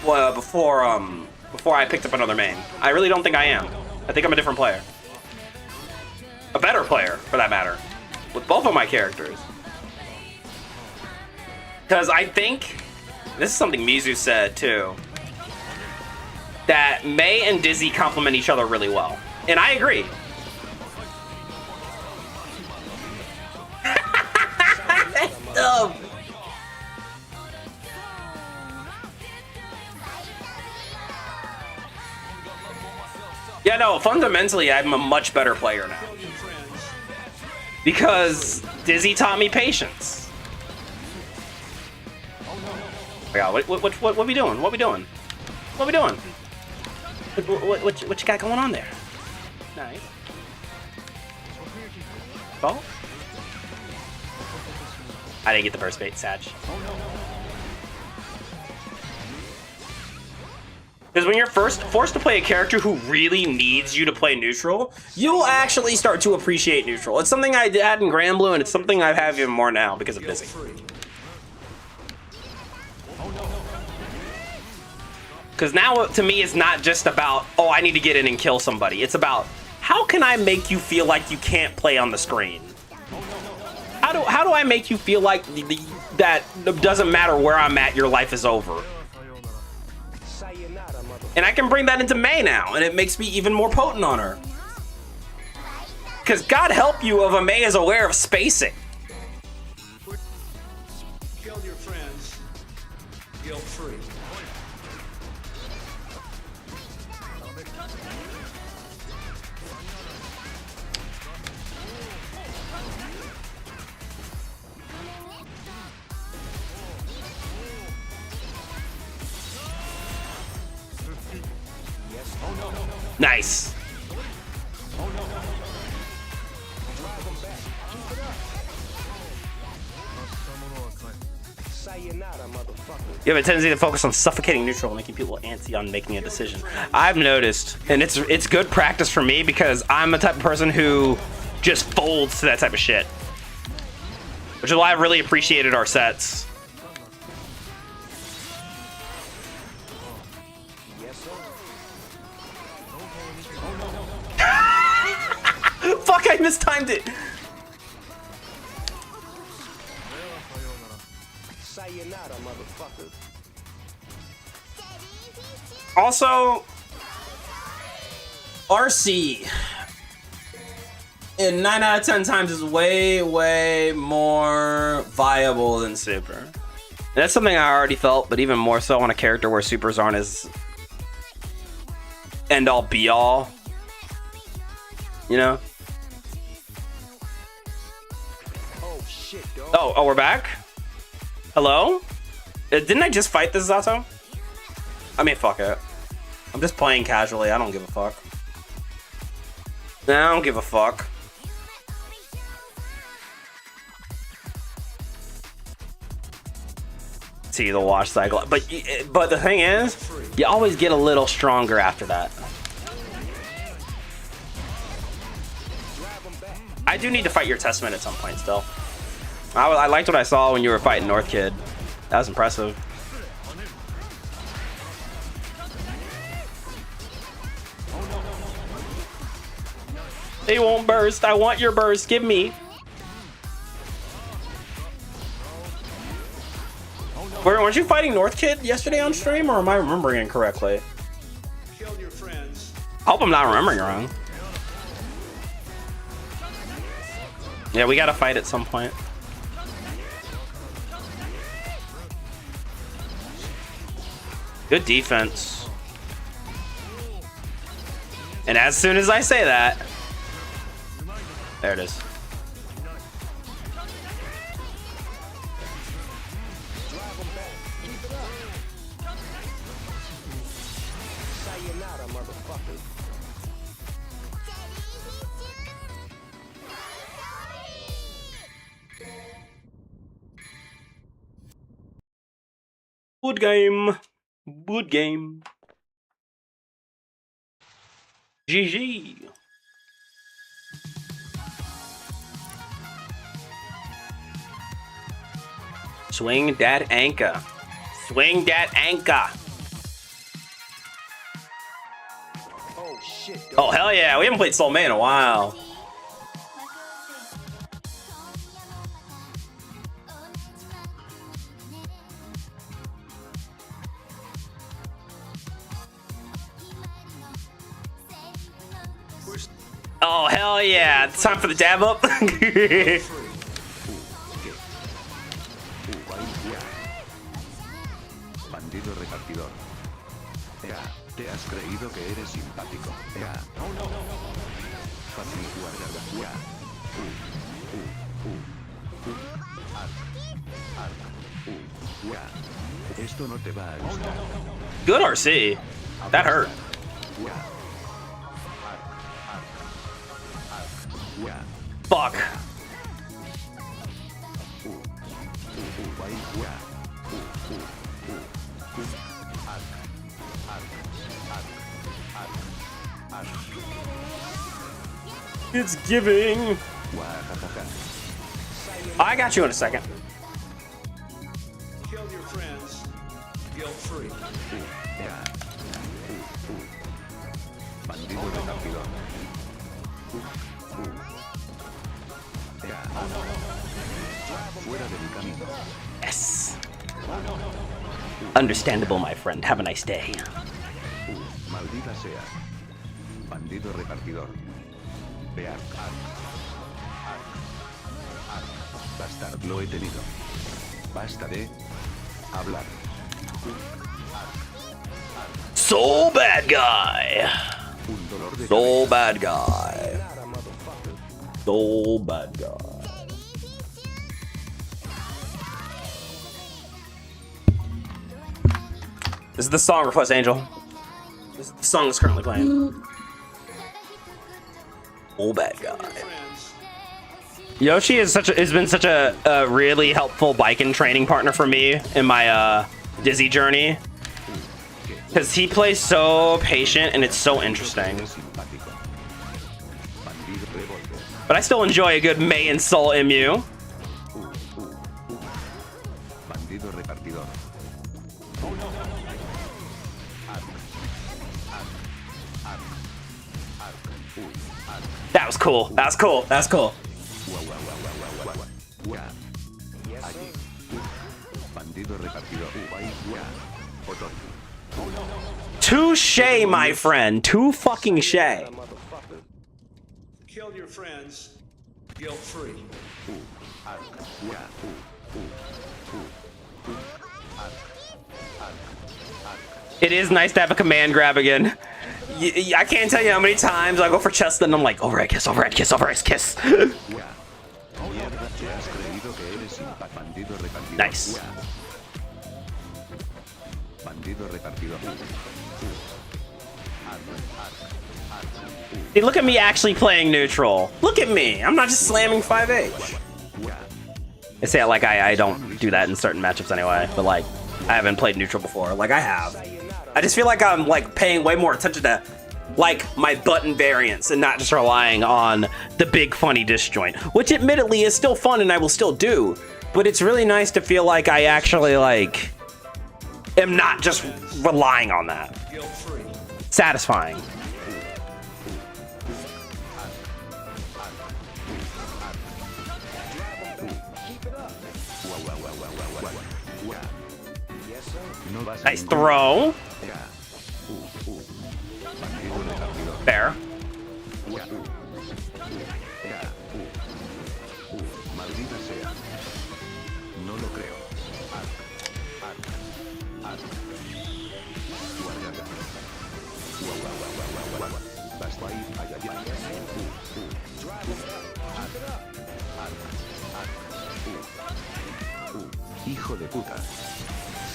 before I picked up another main. I really don't think I am. I think I'm a different player. A better player, for that matter. With both of my characters. Because I think, this is something Mizu said too, that Mei and Dizzy complement each other really well. And I agree. Yeah, no, fundamentally, I'm a much better player now. Because Dizzy taught me patience. Oh my God, what we doing? What we doing? What we doing? What you got going on there? Nice. Ball? I didn't get the burst bait, Sag. Because when you're forced to play a character who really needs you to play neutral, you'll actually start to appreciate neutral. It's something I had in Grand Blue, and it's something I have even more now because of Dizzy. Because now, to me, it's not just about, oh, I need to get in and kill somebody. It's about, how can I make you feel like you can't play on the screen? How do I make you feel like that doesn't matter where I'm at, your life is over? And I can bring that into Mei now, and it makes me even more potent on her. Because God help you if a Mei is aware of spacing. Kill your friends, guilt-free. Nice. You have a tendency to focus on suffocating neutral, making people antsy on making a decision. I've noticed, and it's good practice for me because I'm the type of person who just folds to that type of shit. Which is why I really appreciated our sets. Fuck, I mistimed it. Also, RC in 9 out of 10 times is way more viable than Super. And that's something I already felt, but even more so on a character where Supers aren't as end all be all. You know? Oh shit, dog. Oh, we're back? Hello? Didn't I just fight this Zato? I mean, fuck it. I'm just playing casually. I don't give a fuck. I don't give a fuck. See the wash cycle. But the thing is, you always get a little stronger after that. I do need to fight your Testament at some point still. I liked what I saw when you were fighting North Kid. That was impressive. They won't burst. I want your burst. Give me. Weren't you fighting North Kid yesterday on stream, or am I remembering incorrectly? Kill your friends. I hope I'm not remembering wrong. Yeah, we gotta fight at some point. Good defense. And as soon as I say that, there it is. Sayonara, motherfucker. Good game. Good game. GG. Swing that anchor. Swing that anchor. Oh shit, dog. Oh, hell yeah. We haven't played Soul May in a while. Oh, hell yeah. It's time for the dab up. Bandido repartidor. Ea, te has creído que eres simpático. Ea. Fácil guardada. Ea. Ea. Esto no te va a gustar. Good RC. That hurt. Ea. Ea. Fuck. It's giving. I got you in a second. Kill your friends, guilt-free. Bandido repartidor. Fuera de mi camino. Yes. Understandable, my friend. Have a nice day. Maldita sea. Bandido repartidor. Vea. Basta, lo he tenido. Basta de hablar. So bad guy. Un dolor de So cabeza. bad guy. So bad guy. This is the song request, Angel. This is the song that's currently playing. Oh, bad guy. Friends, Yoshi has been such a really helpful bike and training partner for me in my Dizzy journey. Because he plays so patient and it's so interesting. Simpático. Bandido revolver. But I still enjoy a good May and Soul MU. Bandido repartidor. That was cool. That was cool. That's cool. Allí. Bandido repartidor. Botón. Touche, my friend. Too fucking shay. Motherfucker. kill your friends, guilt-free. It is nice to have a command grab again. I can't tell you how many times I go for chest and I'm like, overhead kiss, overhead kiss, overhead kiss. Mierda, te has creído que eres bandido repartidor. Nice. Bandido repartidor. See, look at me actually playing neutral. Look at me. I'm not just slamming 5H. I say it like I don't do that in certain matchups anyway, but like I haven't played neutral before. Like I have. I just feel like I'm like paying way more attention to like my button variants and not just relying on the big funny disjoint, which admittedly is still fun and I will still do. But it's really nice to feel like I actually like am not just relying on that. Guilt-free. Satisfying. No vas a Nice ningún- throw. Bandido repartidor. Fair. Maldita sea. No lo creo. Basta ahí, ay, ay, ay. Hijo de puta.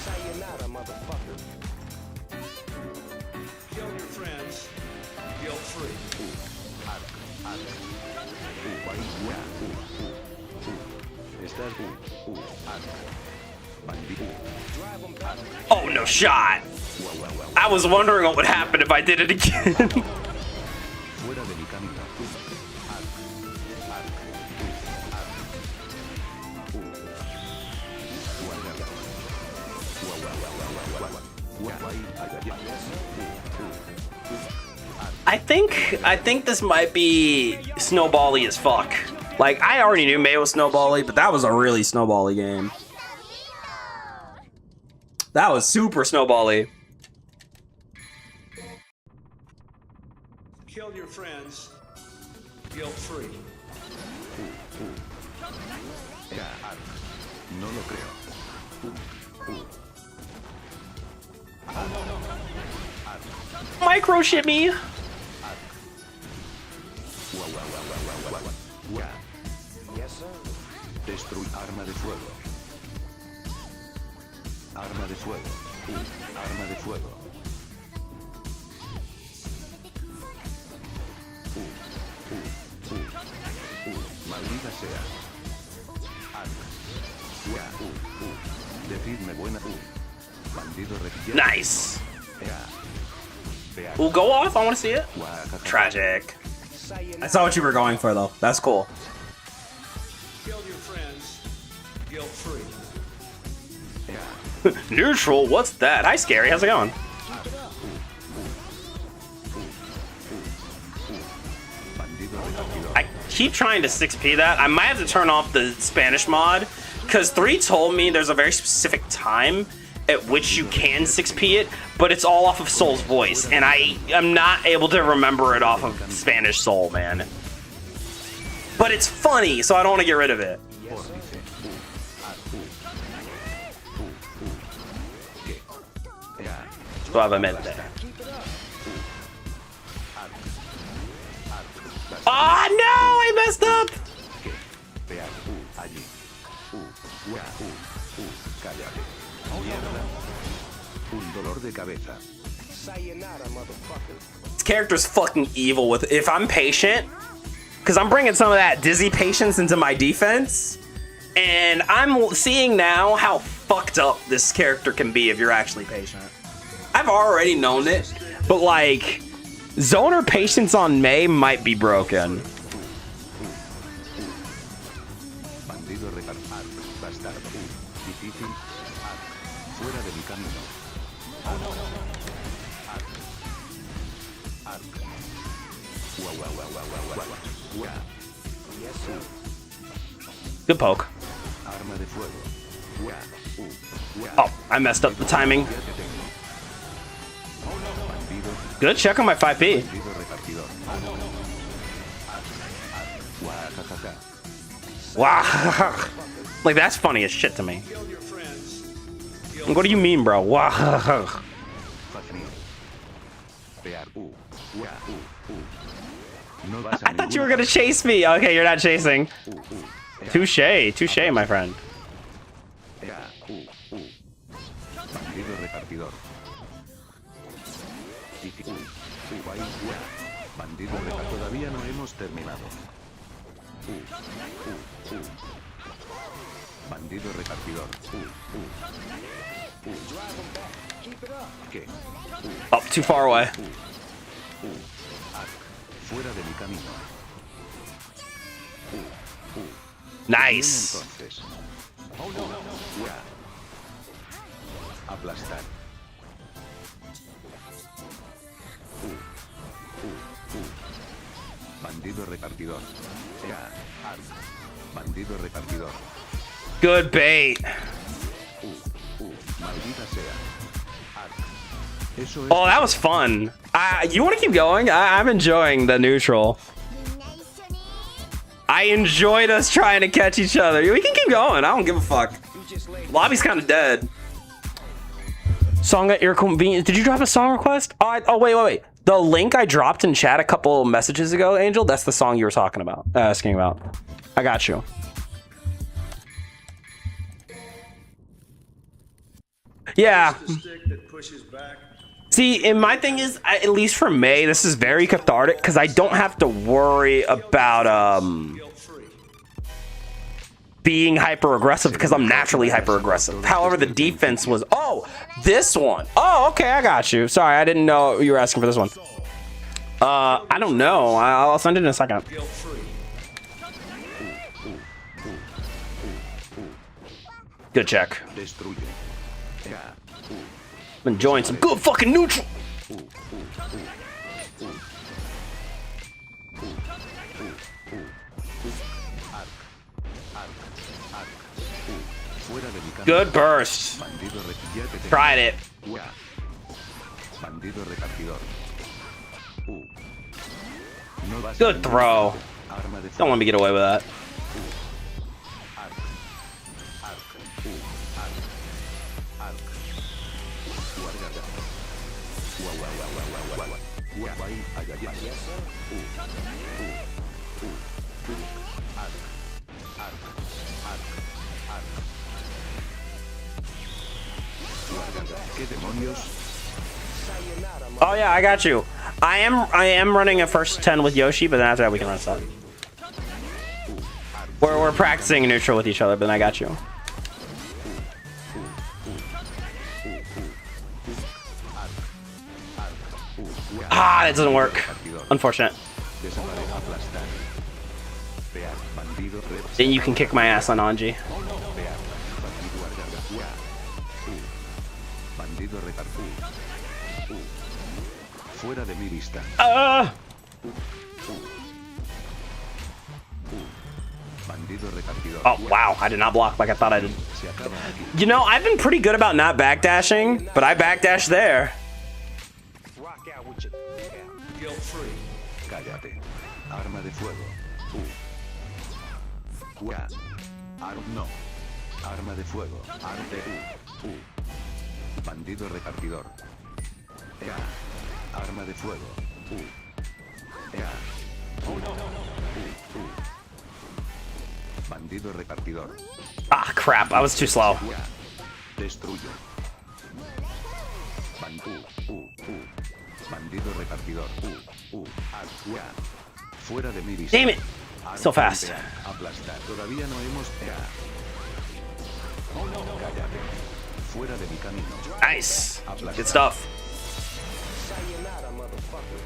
Sayonara, motherfucker. Kill your friends, guilt free. Estás Oh, no shot. I was wondering what would happen if I did it again. fuera de mi camino. I think this might be snowbally as fuck. Like, I already knew May was snowbally, but that was a really snowbally game. That was super snowbally. Kill your friends, guilt free. No lo creo. Micro shimmy. Yes, sir. Destruir arma de fuego. Arma de fuego. Arma de fuego. Maldita sea. Decidme buena. Bandido requiem. Nice. Ooh, go off. I want to see it. Tragic. I saw what you were going for, though. That's cool. Kill your friends, guilt free. Neutral? What's that? Hi, Scary. How's it going? I keep trying to 6P that. I might have to turn off the Spanish mod, because 3 told me there's a very specific time at which you can 6P it, but it's all off of Soul's voice, and I am not able to remember it off of Spanish Soul, man. But it's funny, so I don't want to get rid of it. Suavemente. Oh no, I messed up! Un dolor de cabeza. Sayonara, motherfucker. This character's fucking evil with, if I'm patient, because I'm bringing some of that dizzy patience into my defense, and I'm seeing now how fucked up this character can be if you're actually patient. I've already known it, but like, zoner patience on May might be broken. Bandido recargar. Bastardo. Difícil. Fuera de mi camino. Good poke. Arma de fuego. Oh, I messed up the timing. Good check on my 5P. Bandido repartidor. Wow. Like, that's funny as shit to me. Kill your friends, What do you mean, bro? Wow. I thought you were gonna chase me. Okay, you're not chasing. Touche, touche, my friend. Bandido repartidor. Bandido repartidor. Todavía no hemos terminado. Bandido repartidor. ¿Qué? Oh, too far away. Fuera de mi camino. Nice. Entonces. Aplastar. Bandido repartidor. Bandido repartidor. Good bait. Maldita sea. Eso es. Oh, that was fun. You want to keep going? I'm enjoying the neutral. I enjoyed us trying to catch each other. We can keep going. I don't give a fuck. Lobby's kind of dead. Song at your convenience. Did you drop a song request? Oh, wait. The link I dropped in chat a couple messages ago, Angel, that's the song you were talking about, asking about. I got you. Yeah. The stick that pushes back. See, and my thing is, at least for May, this is very cathartic because I don't have to worry about Guilt-free. being hyper aggressive because I'm naturally hyper aggressive. However, the defense was, oh, this one. Oh, okay, I got you. Sorry, I didn't know you were asking for this one. I don't know. I'll send it in a second. Guilt-free. Good check. Destruye. Ya. I'm enjoying some good fucking neutral. Fuera de mi camino. Good burst. Bandido ya te tengo. Tried it. Ya. Bandido repartidor. No vas a Good ningún throw. lado. Arma de Don't let me get away with that. Arc. Arc. Arc. Arc. Guarda. Guau, guau, guau, guau, guau, guau. Guau, ay, ay, ay, ay. Arc. Arc. Arc. Arc. Guarda. ¿Qué demonios? Oh yeah, I got you. I am running a first 10 with Yoshi, but then after that we can run stuff. We're practicing neutral with each other, but then I got you. Ah, that doesn't work. Unfortunate. Desapareja aplastar. Vean, bandido red. Then you can kick my ass on Anji. Vean, bandido arganda. Bandido repartir. Fuera de mi vista. Bandido repartidor. Oh wow, I did not block like I thought I did. Se acaba aquí. You know, I've been pretty good about not backdashing, but I backdashed there. Rock out with your Guilt-free. Cállate. Arma de fuego. Ya. No. Arma de fuego. Arte. Bandido repartidor. Ya. Arma de fuego. Ya. Bandido repartidor. Ah, crap, I was too slow. Ya. Destruyo. Bandido repartidor. Ya. Fuera de mi vista. Damn it. So fast. Aplastar. Todavía no hemos. Ya. Cállate. Fuera de mi camino. Nice. Good stuff. sayonara, motherfucker.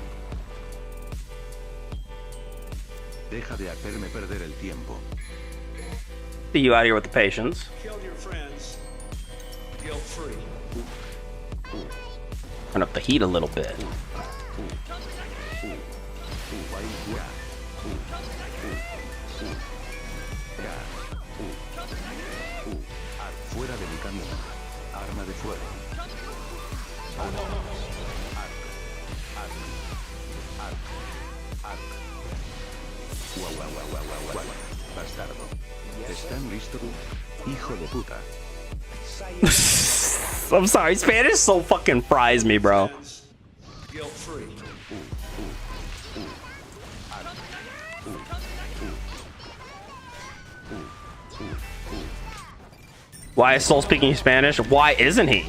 Deja de hacerme perder el tiempo. See you out here with the patience. Kill your friends. Guilt-free. Turn up the heat a little bit. Fuera de mi camino. Arma de fuego. Guau, guau, guau, guau, guau, guau. Bastardo. ¿Están listos? Hijo de puta. I'm sorry, Spanish so fucking fries me, bro. Friends. Guilt-free. Why is Soul speaking Spanish? Why isn't he?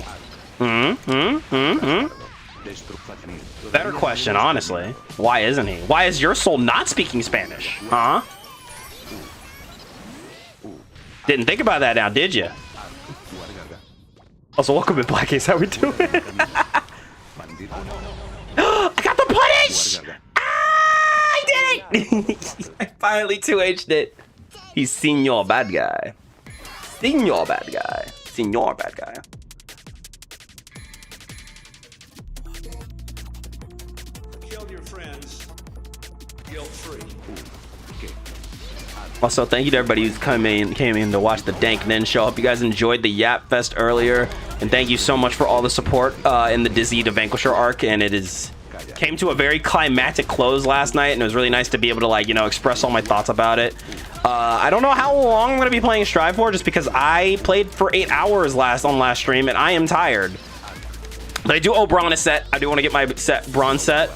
Better question, honestly. Why isn't he? Why is your soul not speaking Spanish? Huh? Didn't think about that now, did you? Also, welcome to Black Ace. How we doing? I got the punish! Ah, I did it! I finally 2H'd it. He's Senor Bad Guy. Senor Bad Guy. Senor Bad Guy. Kill your friends. Guilt-free. Also, thank you to everybody who's came in to watch the Dank Nen show. Hope you guys enjoyed the Yap Fest earlier, and thank you so much for all the support in the Dizzy to Vanquisher arc. And it came to a very climactic close last night, and it was really nice to be able to, like, you know, express all my thoughts about it. I don't know how long I'm gonna be playing Strive for, just because I played for 8 hours on last stream, and I am tired. But I do owe Braun a set. I do want to get my Braun set.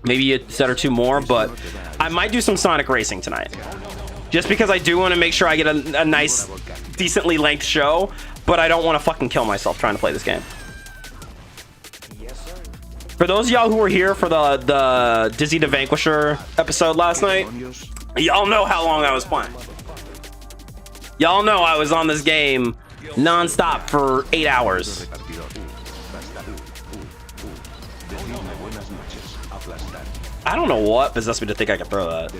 Maybe a set or two more, but I might do some Sonic Racing tonight. Just because I do want to make sure I get a nice, decently length show, but I don't want to fucking kill myself trying to play this game. For those of y'all who were here for the Dizzy the Vanquisher episode last night, y'all know how long I was playing. Y'all know I was on this game non-stop for 8 hours. I don't know what possessed me to think I could throw that.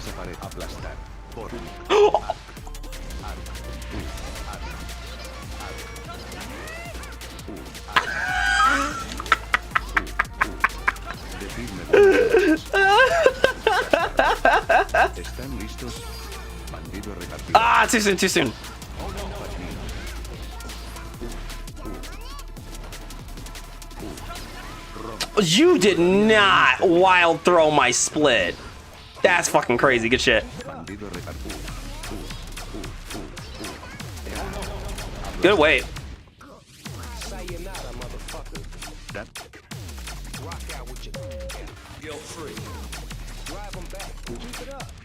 Ah, too soon, too soon. You did not wild throw my split. That's fucking crazy. Good shit. Good wait.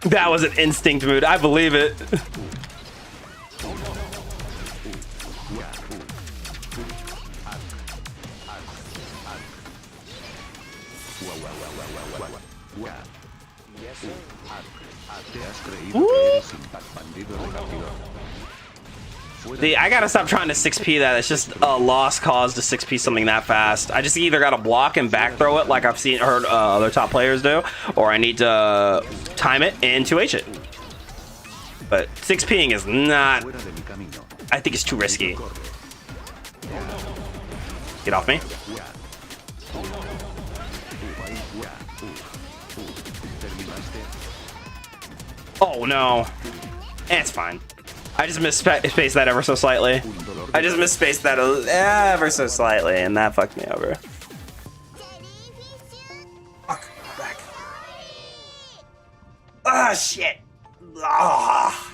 That was an instinct mood. I believe it. I gotta stop trying to 6P that. It's just a lost cause to 6P something that fast. I just either gotta block and back throw it like I've heard other top players do, or I need to time it and 2H it. But 6Ping is not. I think it's too risky. Get off me. Oh no. It's fine. I just misspaced that ever so slightly. I just misspaced that ever so slightly, and that fucked me over. Fuck, back. Ah, shit. Ah.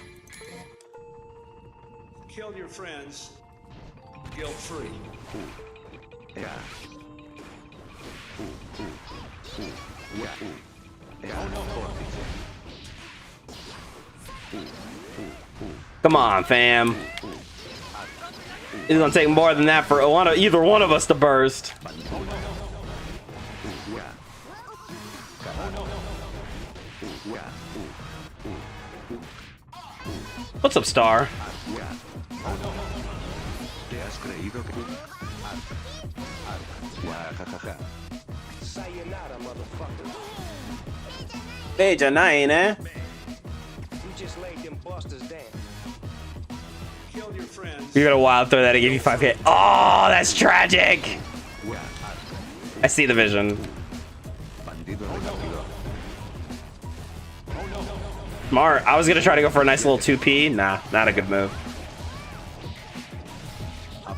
Kill your friends, guilt-free. Come on, fam. It's gonna take more than that for either one of us to burst. What's up, Star? Sayonara, motherfucker. Hey, Janine, eh? You just laid them busters down. Kill your friends. You're gonna wild throw that to give you 5K. Oh, that's tragic. I see the vision. Smart. I was gonna try to go for a nice little 2P. Nah, not a good move. I'm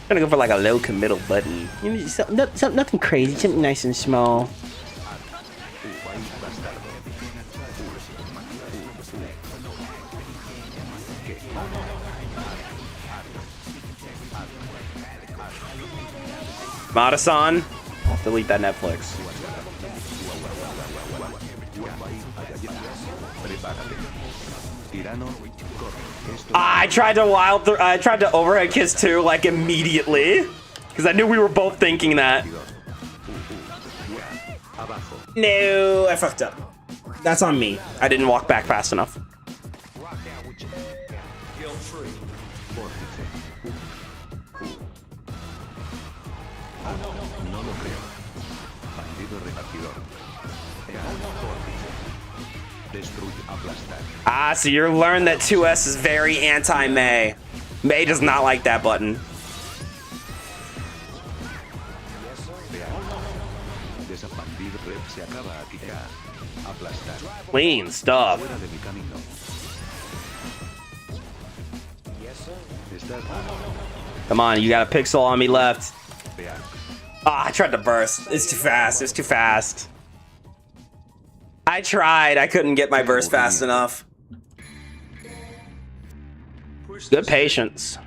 gonna go for like a low committal button. You know, something, nothing crazy, something nice and small. Madasan, delete that Netflix. I tried to I tried to overhead kiss too, like immediately, because I knew we were both thinking that. No, I fucked up. That's on me. I didn't walk back fast enough. Guilt-free. Ah, so you're learned that 2S is very anti-May. May does not like that button. Clean stuff. Come on, you got a pixel on me left. Ah, I tried to burst. It's too fast. It's too fast. I tried. I couldn't get my burst fast enough. Good patience.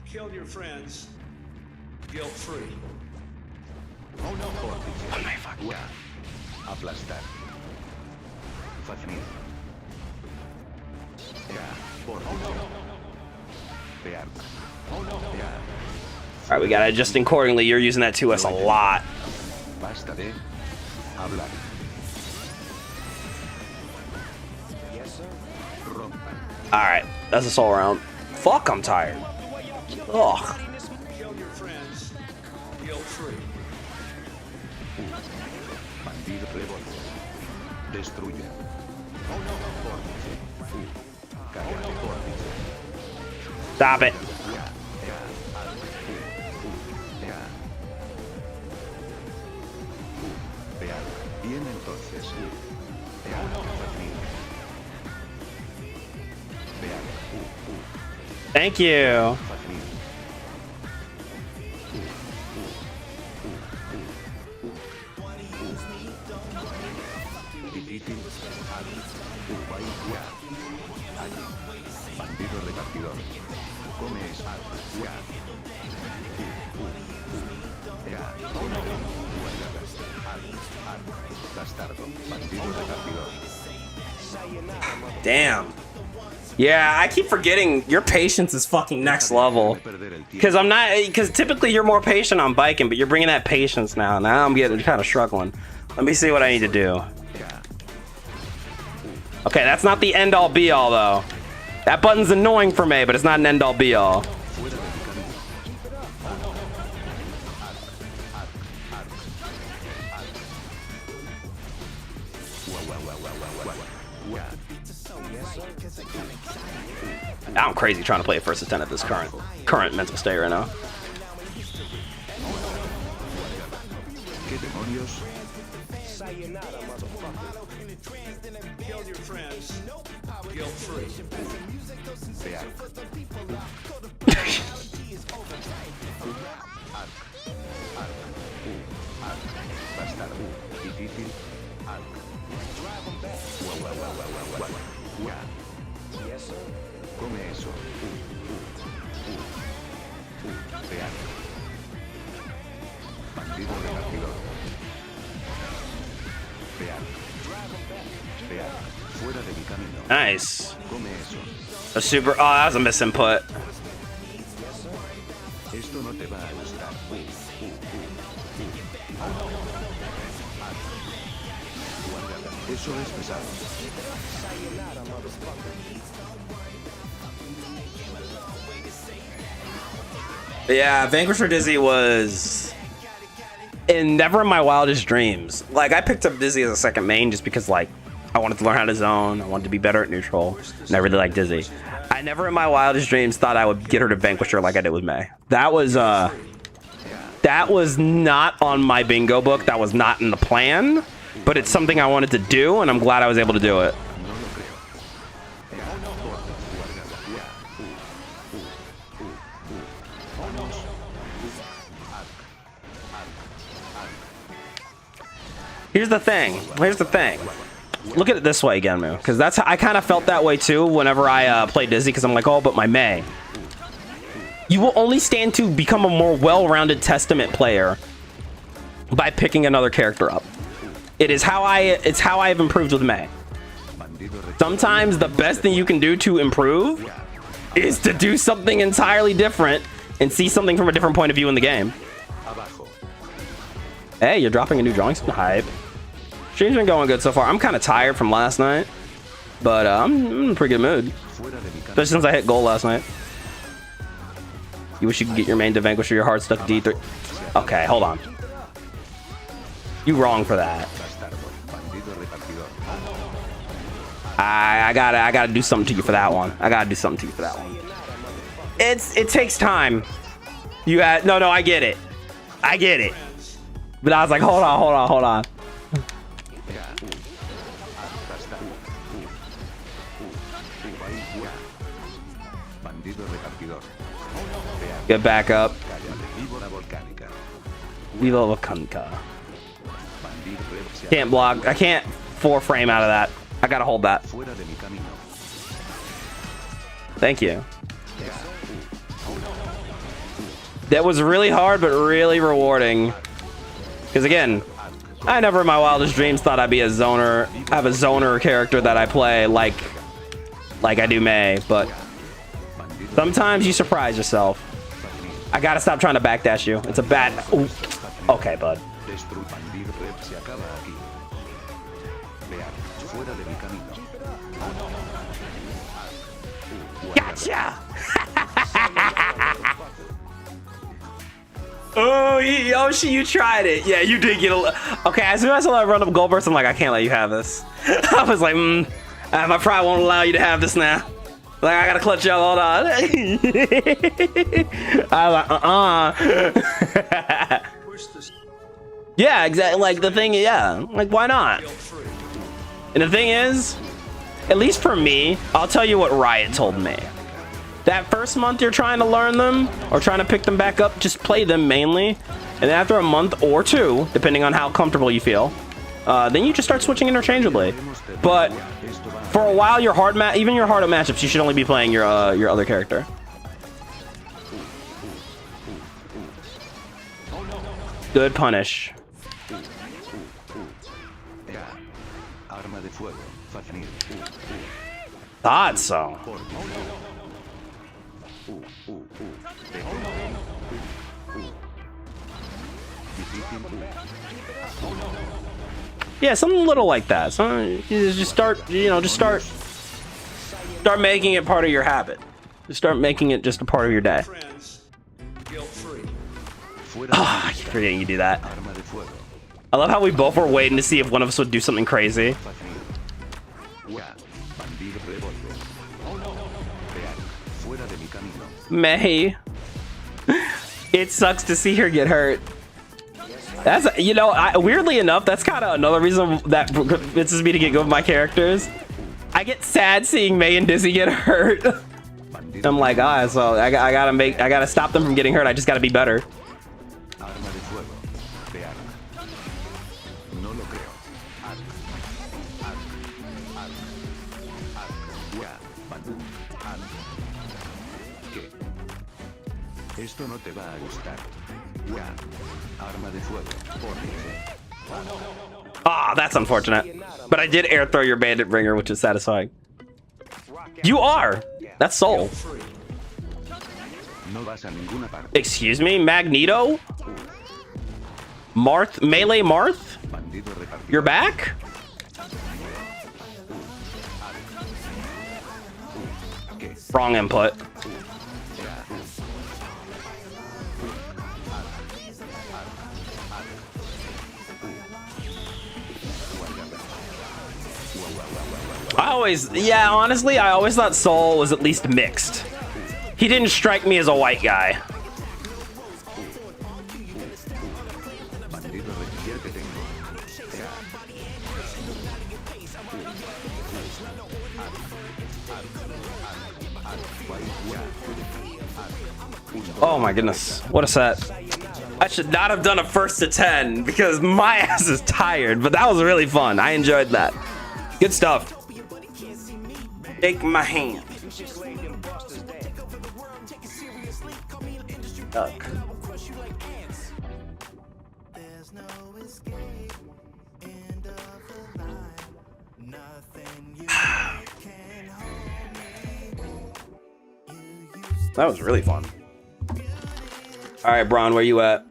Kill your friends. Guilt-free. Vórtice. Ya. Aplastar. Fafnir. Ya. Vórtice. Pear. Ya. All right, we gotta adjust accordingly. You're using that 2S a lot. Basta de hablar. Rompan. All right, that's a soul round. Fuck, I'm tired. Ugh. Kill your friends. Guilt-free. Bandido revolver. Destruye. Vórtice. Cállate, vórtice. Stop it. Ya. Ya. Ya. Pear. Bien entonces. Pear. Fafnir. Pear. Thank you. Fafnir. Difícil. Ubay. Ya. Allí. Bandido repartidor. Come eso. Ya. Ya. Guardadas. Bastardo. Bandido repartidor. Damn. Yeah, I keep forgetting your patience is fucking next level. Perder el tiempo. Because typically you're more patient on biking, but you're bringing that patience now. Now I'm getting kind of struggling. Let me see what I need to do. Ya. Okay, that's not the end all be all though. That button's annoying for me, but it's not an end all be all. Fuera de mi camino. I'm crazy trying to play a first attempt at this current mental state right now. ¿Qué demonios? Sayonara, motherfucker. Kill your friends. Guilt-free. Pear. Bastardo. Difícil. Ya. Yes, sir. Come eso. Pear. Bandido repartidor. Pear. Pear. Fuera de mi camino. Nice. Come eso. A super. Oh, that was a misinput. Esto no te va a gustar. Guárdala. Eso es pesado. Sayonara, motherfucker. Yeah, Vanquisher Dizzy was never in my wildest dreams. Like, I picked up Dizzy as a second main just because, like, I wanted to learn how to zone. I wanted to be better at neutral, and I really like Dizzy. I never in my wildest dreams thought I would get her to Vanquisher like I did with May. That was not on my bingo book. That was not in the plan, but it's something I wanted to do, and I'm glad I was able to do it. Here's the thing. Look at it this way again, Moo, because that's how I kind of felt that way too whenever I played Dizzy, because I'm like, oh, but my May. You will only stand to become a more well-rounded Testament player by picking another character up. It's how I've improved with May. Sometimes the best thing you can do to improve is to do something entirely different and see something from a different point of view in the game. Hey, you're dropping a new drawing hype. Stream's been going good so far. I'm kind of tired from last night, but I'm in a pretty good mood. Especially since I hit goal last night. You wish you could get your main to vanquish your hard stuck D3. Okay, hold on. You wrong for that. I gotta do something to you for that one. It takes time. No, I get it. But I was like, hold on. Get back up. Viva Volcanica. Can't block. I can't 4-frame out of that. I gotta hold that. Thank you. That was really hard, but really rewarding. Because again, I never in my wildest dreams thought I'd be a zoner. I have a zoner character that I play like I do May, but sometimes you surprise yourself. I gotta stop trying to backdash you. It's a bad. Ooh. Okay, bud. Gotcha. Oh, Yoshi, you tried it. Yeah, you did get a. Okay, as soon as I saw that run up gold burst, I'm like, I can't let you have this. I was like, my pride won't allow you to have this now. Like, I gotta clutch y'all. Hold on. I was like, Push this Yeah, exactly. Like the thing, yeah. Like, why not? And the thing is, at least for me, I'll tell you what Riot told me. That first month you're trying to learn them or trying to pick them back up, just play them mainly. And then after a month or two, depending on how comfortable you feel, then you just start switching interchangeably. But for a while, even your hard matchups, you should only be playing your other character. Good punish. Thought so. Yeah, something little like that. So you just start making it part of your habit. Just start making it just a part of your day. friends guilt-free. Ah, I keep forgetting you do that. I love how we both were waiting to see if one of us would do something crazy. May. It sucks to see her get hurt. That's, weirdly enough, that's kind of another reason that convinces me to get good with my characters. I get sad seeing May and Dizzy get hurt. I'm like, so I gotta stop them from getting hurt. I just gotta be better. Esto no te va a gustar. Arma de fuego. Ah, that's unfortunate. But I did air throw your bandit bringer, which is satisfying. You are. That's Soul. No vas a ninguna parte. Excuse me, Magneto? Marth? Melee Marth? Bandido repartido. You're back? Wrong input. Honestly, I always thought Soul was at least mixed. He didn't strike me as a white guy. Bandido requiere que tengo. Oh my goodness, what a set. I should not have done a first to 10 because my ass is tired, but that was really fun. I enjoyed that. Good stuff. Take my hand. Duck. That was really fun. All right, Braun, where you at?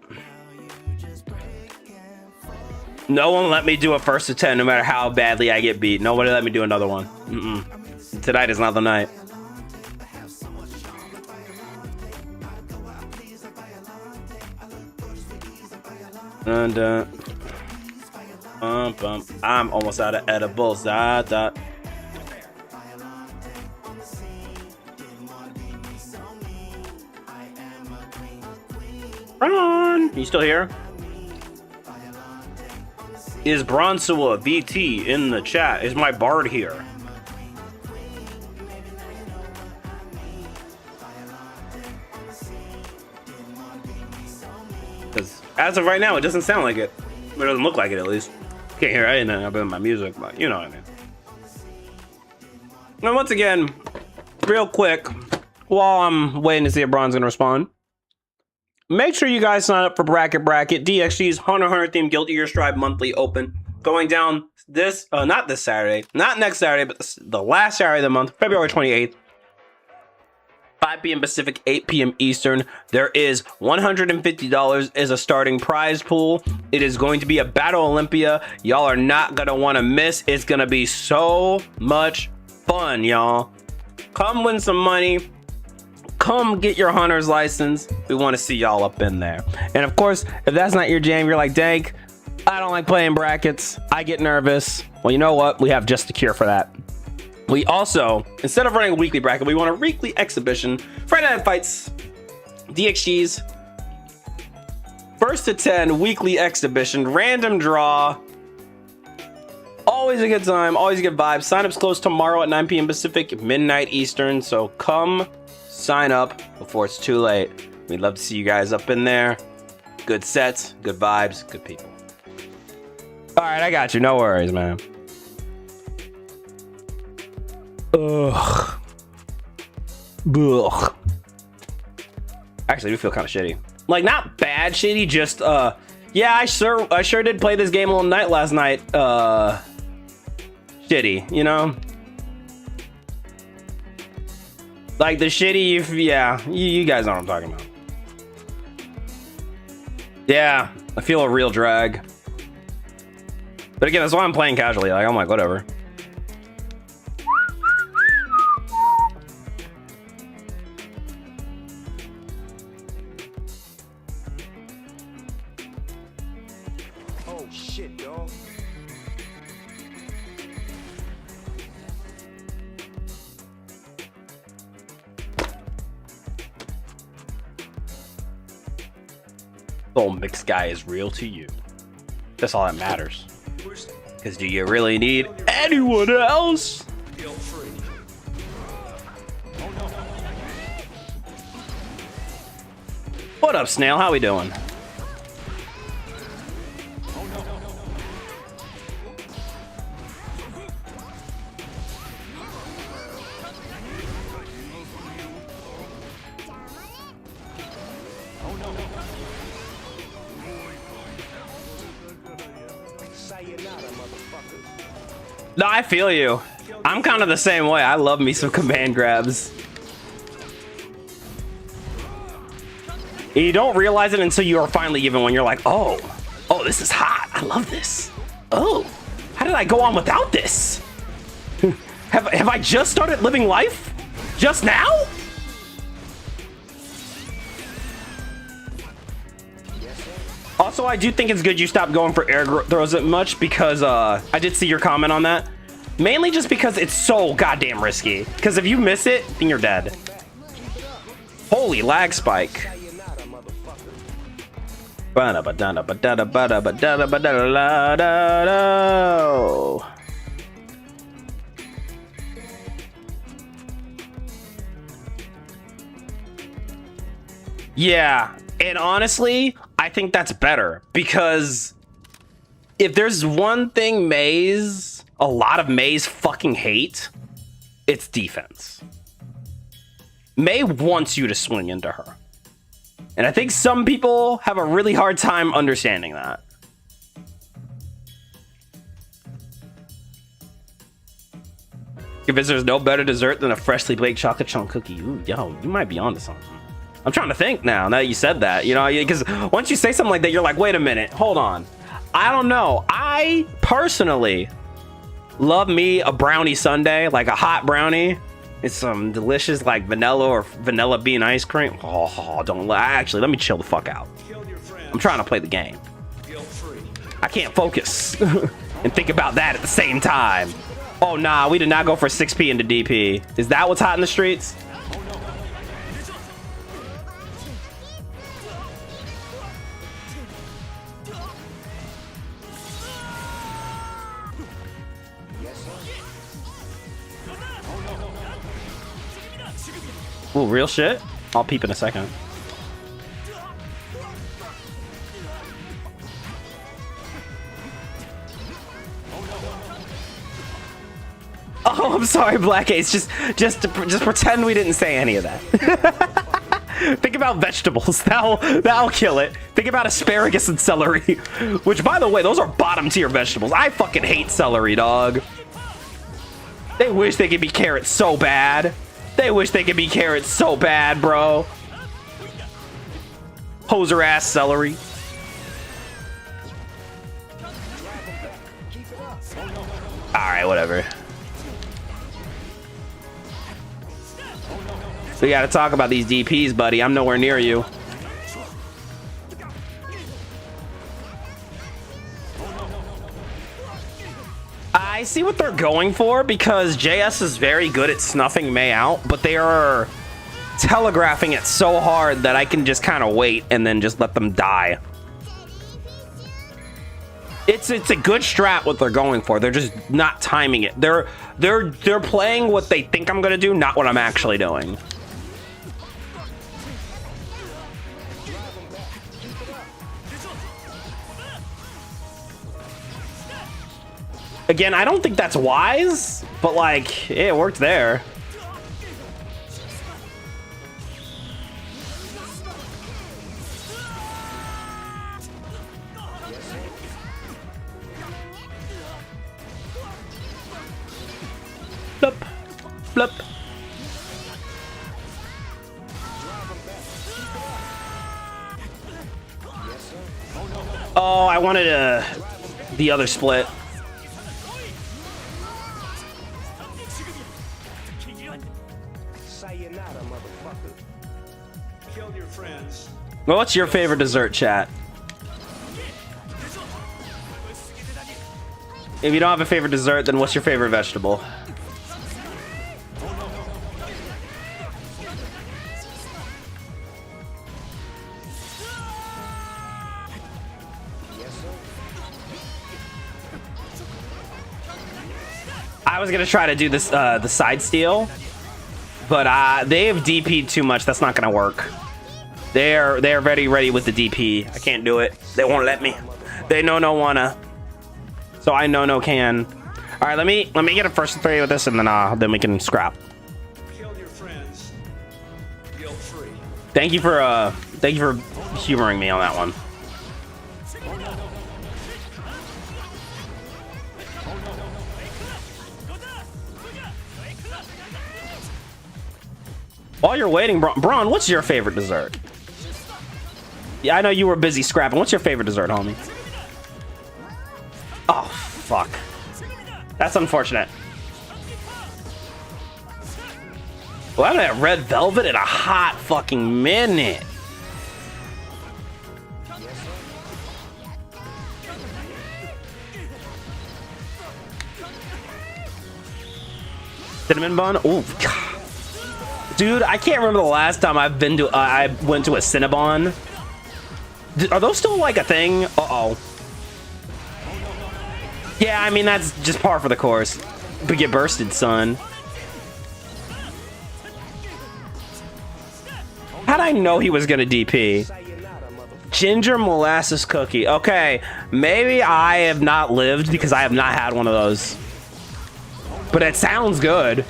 No one let me do a first to 10 no matter how badly I get beat. Nobody let me do another one. Tonight is not the night. I'm almost out of edibles. Braun, you still here? Is Bronzua VT in the chat? Is my bard here? Because as of right now, it doesn't sound like it. It doesn't look like it, at least. Can't hear anything about my music, but you know what I mean. And once again, real quick, while I'm waiting to see if Braun's gonna respond, make sure you guys sign up for Bracket. DXG's Hunter themed Guilty Gear Strive monthly open. Going down this, not this Saturday, not next Saturday, but the last Saturday of the month, February 28th. 5 p.m. Pacific, 8 p.m. Eastern. There is $150 as a starting prize pool. It is going to be a Battle Olympia. Y'all are not going to want to miss. It's going to be so much fun, y'all. Come win some money. Come get your hunter's license. We want to see y'all up in there. And of course, if that's not your jam, you're like, Dank, I don't like playing brackets. I get nervous. Well, you know what? We have just the cure for that. We also, instead of running a weekly bracket, we want a weekly exhibition. Friday Night Fights, DXG's first to 10 weekly exhibition, random draw. Always a good time, always a good vibe. Sign-ups close tomorrow at 9 p.m. Pacific, midnight Eastern. So come sign up before it's too late. We'd love to see you guys up in there. Good sets, good vibes, good people. All right, I got you. No worries, man. Ugh. Ugh. Actually, we feel kind of shitty. Like, not bad shitty, just yeah, I sure did play this game all night last night. Shitty, you know? Like the shitty, yeah, you guys know what I'm talking about. Yeah, I feel a real drag. But again, that's why I'm playing casually. Like, I'm like, whatever. Oh shit, dog. Soul mixed guy is real to you. That's all that matters. Because do you really need anyone else? What up, Snail? How we doing? No, I feel you. I'm kind of the same way. I love me some command grabs. You don't realize it until you are finally given one. You're like, oh, this is hot. I love this. Oh, how did I go on without this? Have I just started living life? Just now? Also, I do think it's good you stopped going for air throws it much because I did see your comment on that. Mainly just because it's so goddamn risky. Because if you miss it, then you're dead. Holy lag spike. Yeah, and honestly, I think that's better because if there's one thing a lot of Mei's fucking hate, it's defense. Mei wants you to swing into her. And I think some people have a really hard time understanding that. Because there's no better dessert than a freshly baked chocolate chunk cookie. Ooh, yo, you might be onto something. I'm trying to think now that you said that, you know, because once you say something like that, you're like, wait a minute, hold on. I don't know. I personally love me a brownie sundae, like a hot brownie. It's some delicious like vanilla or vanilla bean ice cream. Oh, actually, let me chill the fuck out. I'm trying to play the game. I can't focus and think about that at the same time. Oh, nah, we did not go for 6P into DP. Is that what's hot in the streets? Ooh, real shit? I'll peep in a second. Oh, I'm sorry, Black Ace. Just pretend we didn't say any of that. Think about vegetables. That'll kill it. Think about asparagus and celery. Which, by the way, those are bottom tier vegetables. I fucking hate celery, dog. They wish they could be carrots so bad. They wish they could be carrots so bad, bro. Hoser ass celery. Alright, whatever. We gotta talk about these DPs, buddy. I'm nowhere near you. I see what they're going for because JS is very good at snuffing Mei out, but they are telegraphing it so hard that I can just kind of wait and then just let them die. It's a good strat what they're going for. They're just not timing it. They're playing what they think I'm gonna do, not what I'm actually doing. Again, I don't think that's wise, but like, it worked there. Blup, blup. Oh, I wanted the other split. Kill your friends. Well, what's your favorite dessert, chat? If you don't have a favorite dessert, then what's your favorite vegetable? I was gonna try to do this the side steal, but they have DP'd too much. That's not gonna work. They're very ready with the DP. I can't do it. They won't let me. They no wanna. So I no can. All right, let me get a first 3 with this, and then we can scrap. Kill your friends. Guilt-free. Thank you for humoring me on that one. While you're waiting, Braun, what's your favorite dessert? Yeah, I know you were busy scrapping. What's your favorite dessert, homie? Oh, fuck. That's unfortunate. Well, I haven't had red velvet in a hot fucking minute. Cinnamon bun? Ooh, God. Dude, I can't remember the last time I've been to. I went to a Cinnabon. Are those still like a thing? Uh-oh. Yeah, I mean, that's just par for the course. But get bursted, son. How'd I know he was gonna DP? Ginger molasses cookie. Okay, maybe I have not lived because I have not had one of those. But it sounds good.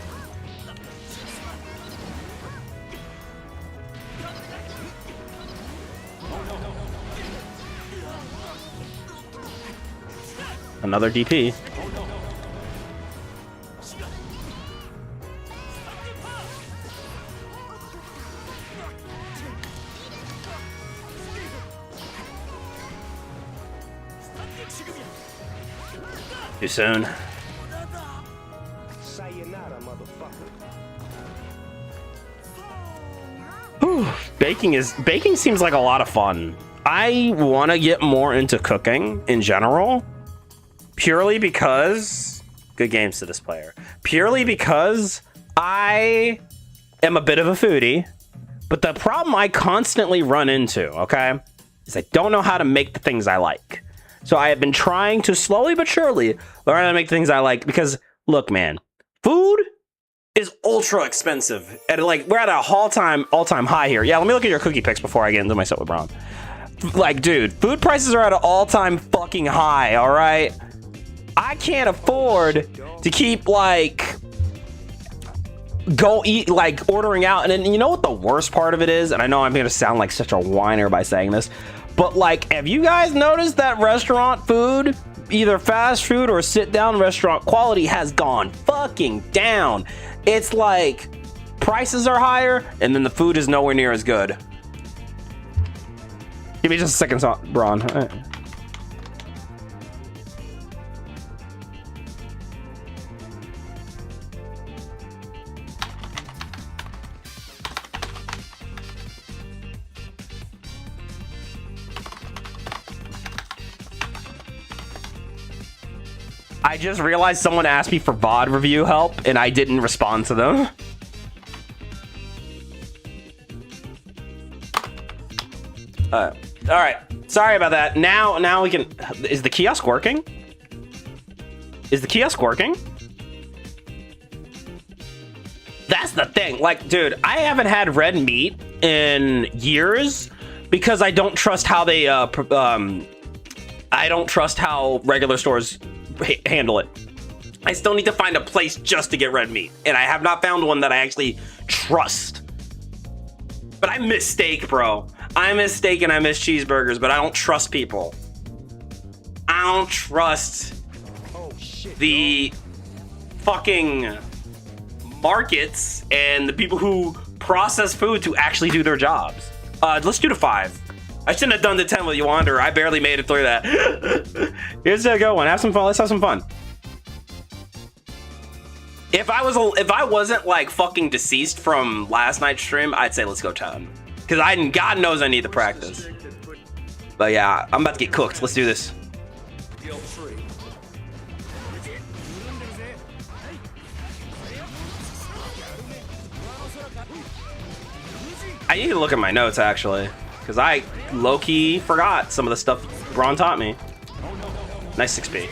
Another DP. Too soon. Whew. Baking seems like a lot of fun. I want to get more into cooking in general. Purely because good games to this player. Purely because I am a bit of a foodie, but the problem I constantly run into, okay, is I don't know how to make the things I like. So I have been trying to slowly but surely learn how to make things I like because look, man, food is ultra expensive. And like we're at a all-time high here. Yeah, let me look at your cookie picks before I get into my set with Braun. Like, dude, food prices are at an all-time fucking high, all right? I can't afford to keep like go eat, like ordering out. And then you know what the worst part of it is? And I know I'm gonna sound like such a whiner by saying this, but like, have you guys noticed that restaurant food, either fast food or sit down restaurant quality, has gone fucking down? It's like prices are higher and then the food is nowhere near as good. Give me just a second, Braun. I just realized someone asked me for VOD review help and I didn't respond to them. All right, sorry about that. Now we can. Is the kiosk working? Is the kiosk working? That's the thing. Like, dude, I haven't had red meat in years because I don't trust how they I don't trust how regular stores handle it. I still need to find a place just to get red meat, and I have not found one that I actually trust. But I miss steak, bro. I miss steak and I miss cheeseburgers, but I don't trust people. I don't trust the fucking markets and the people who process food to actually do their jobs. Let's do the 5. I shouldn't have done the 10 with you, Wander. I barely made it through that. Here's a good one. Have some fun. Let's have some fun. If I wasn't like fucking deceased from last night's stream, I'd say let's go 10. Because God knows I need the practice. But yeah, I'm about to get cooked. Let's do this. I need to look at my notes actually, because I low-key forgot some of the stuff Braun taught me. Nice 6B.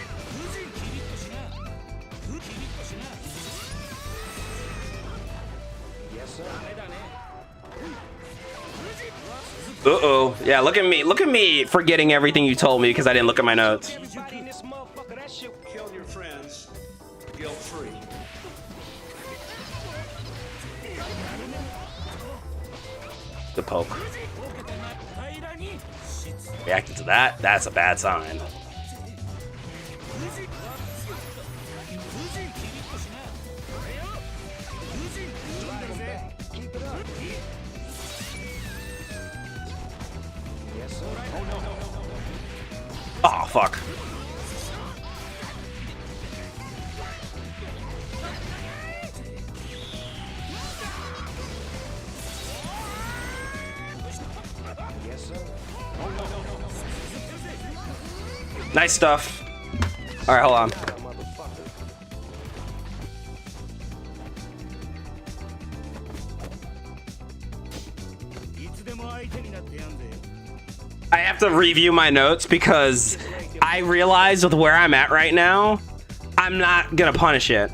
Uh-oh. Yeah, look at me. Look at me forgetting everything you told me because I didn't look at my notes. Kill your friends, guilt-free. The poke. Reacting to that? That's a bad sign. Oh, fuck. Nice stuff. All right, hold on. I have to review my notes because I realize with where I'm at right now, I'm not gonna punish it.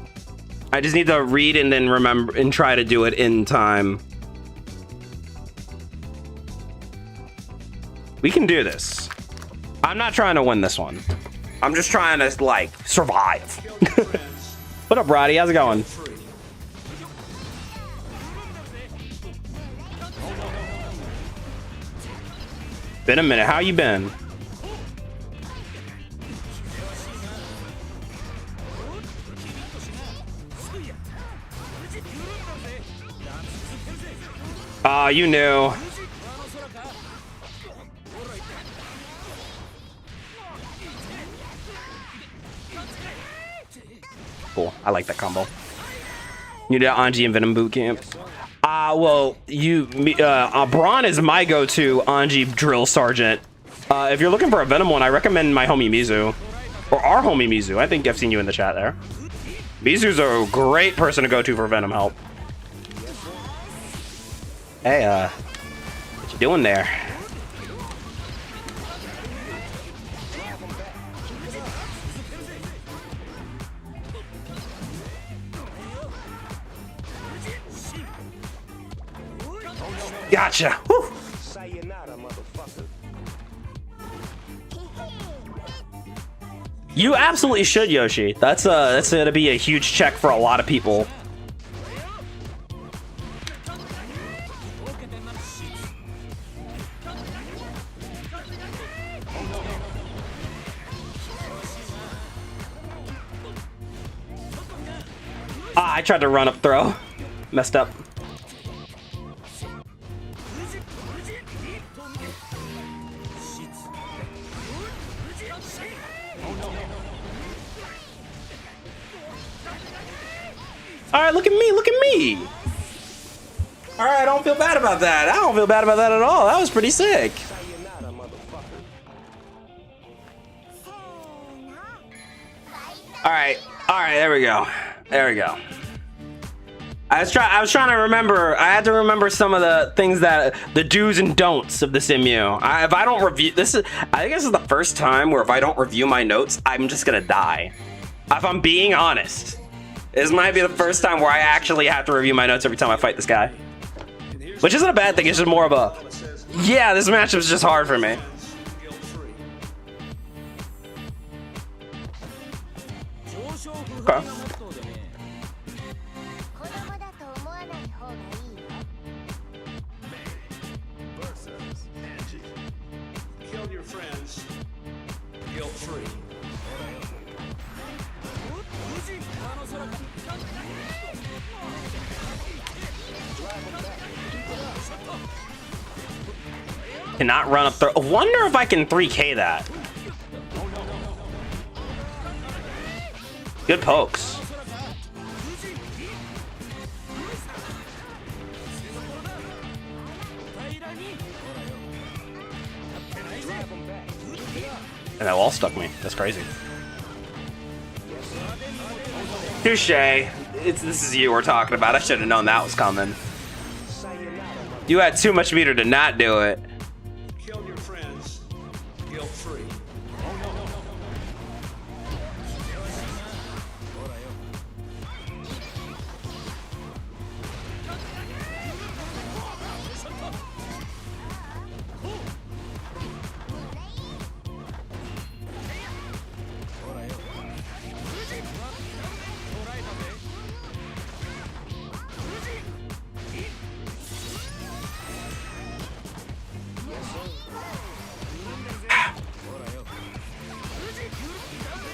I just need to read and then remember and try to do it in time. We can do this. I'm not trying to win this one. I'm just trying to like survive. What up, Roddy? How's it going? Been a minute. How you been? You knew. Cool. I like that combo. You did Anji and Venom boot camp. Well, Braun is my go-to Anji drill sergeant. If you're looking for a Venom one, I recommend my homie Mizu. Or our homie Mizu. I think I've seen you in the chat there. Mizu's a great person to go to for Venom help. Hey, what you doing there? Gotcha. Woo. You absolutely should, Yoshi. That's gonna be a huge check for a lot of people. I tried to run up throw. Messed up. All right, look at me, look at me. All right, I don't feel bad about that. I don't feel bad about that at all. That was pretty sick. All right, there we go. There we go. I was trying to remember. I had to remember some of the things that the do's and don'ts of the simu. If I don't review I think this is the first time where if I don't review my notes, I'm just gonna die. If I'm being honest, this might be the first time where I actually have to review my notes every time I fight this guy, which isn't a bad thing. It's just more of a, yeah, this matchup is just hard for me. Okay. Kill your friends. Guilt-free. Cannot run up throw. I wonder if I can 3K that. Good pokes. And that wall stuck me. That's crazy. Touche. This is you we're talking about. I should have known that was coming. You had too much meter to not do it. Kill your friends. Guilt-free.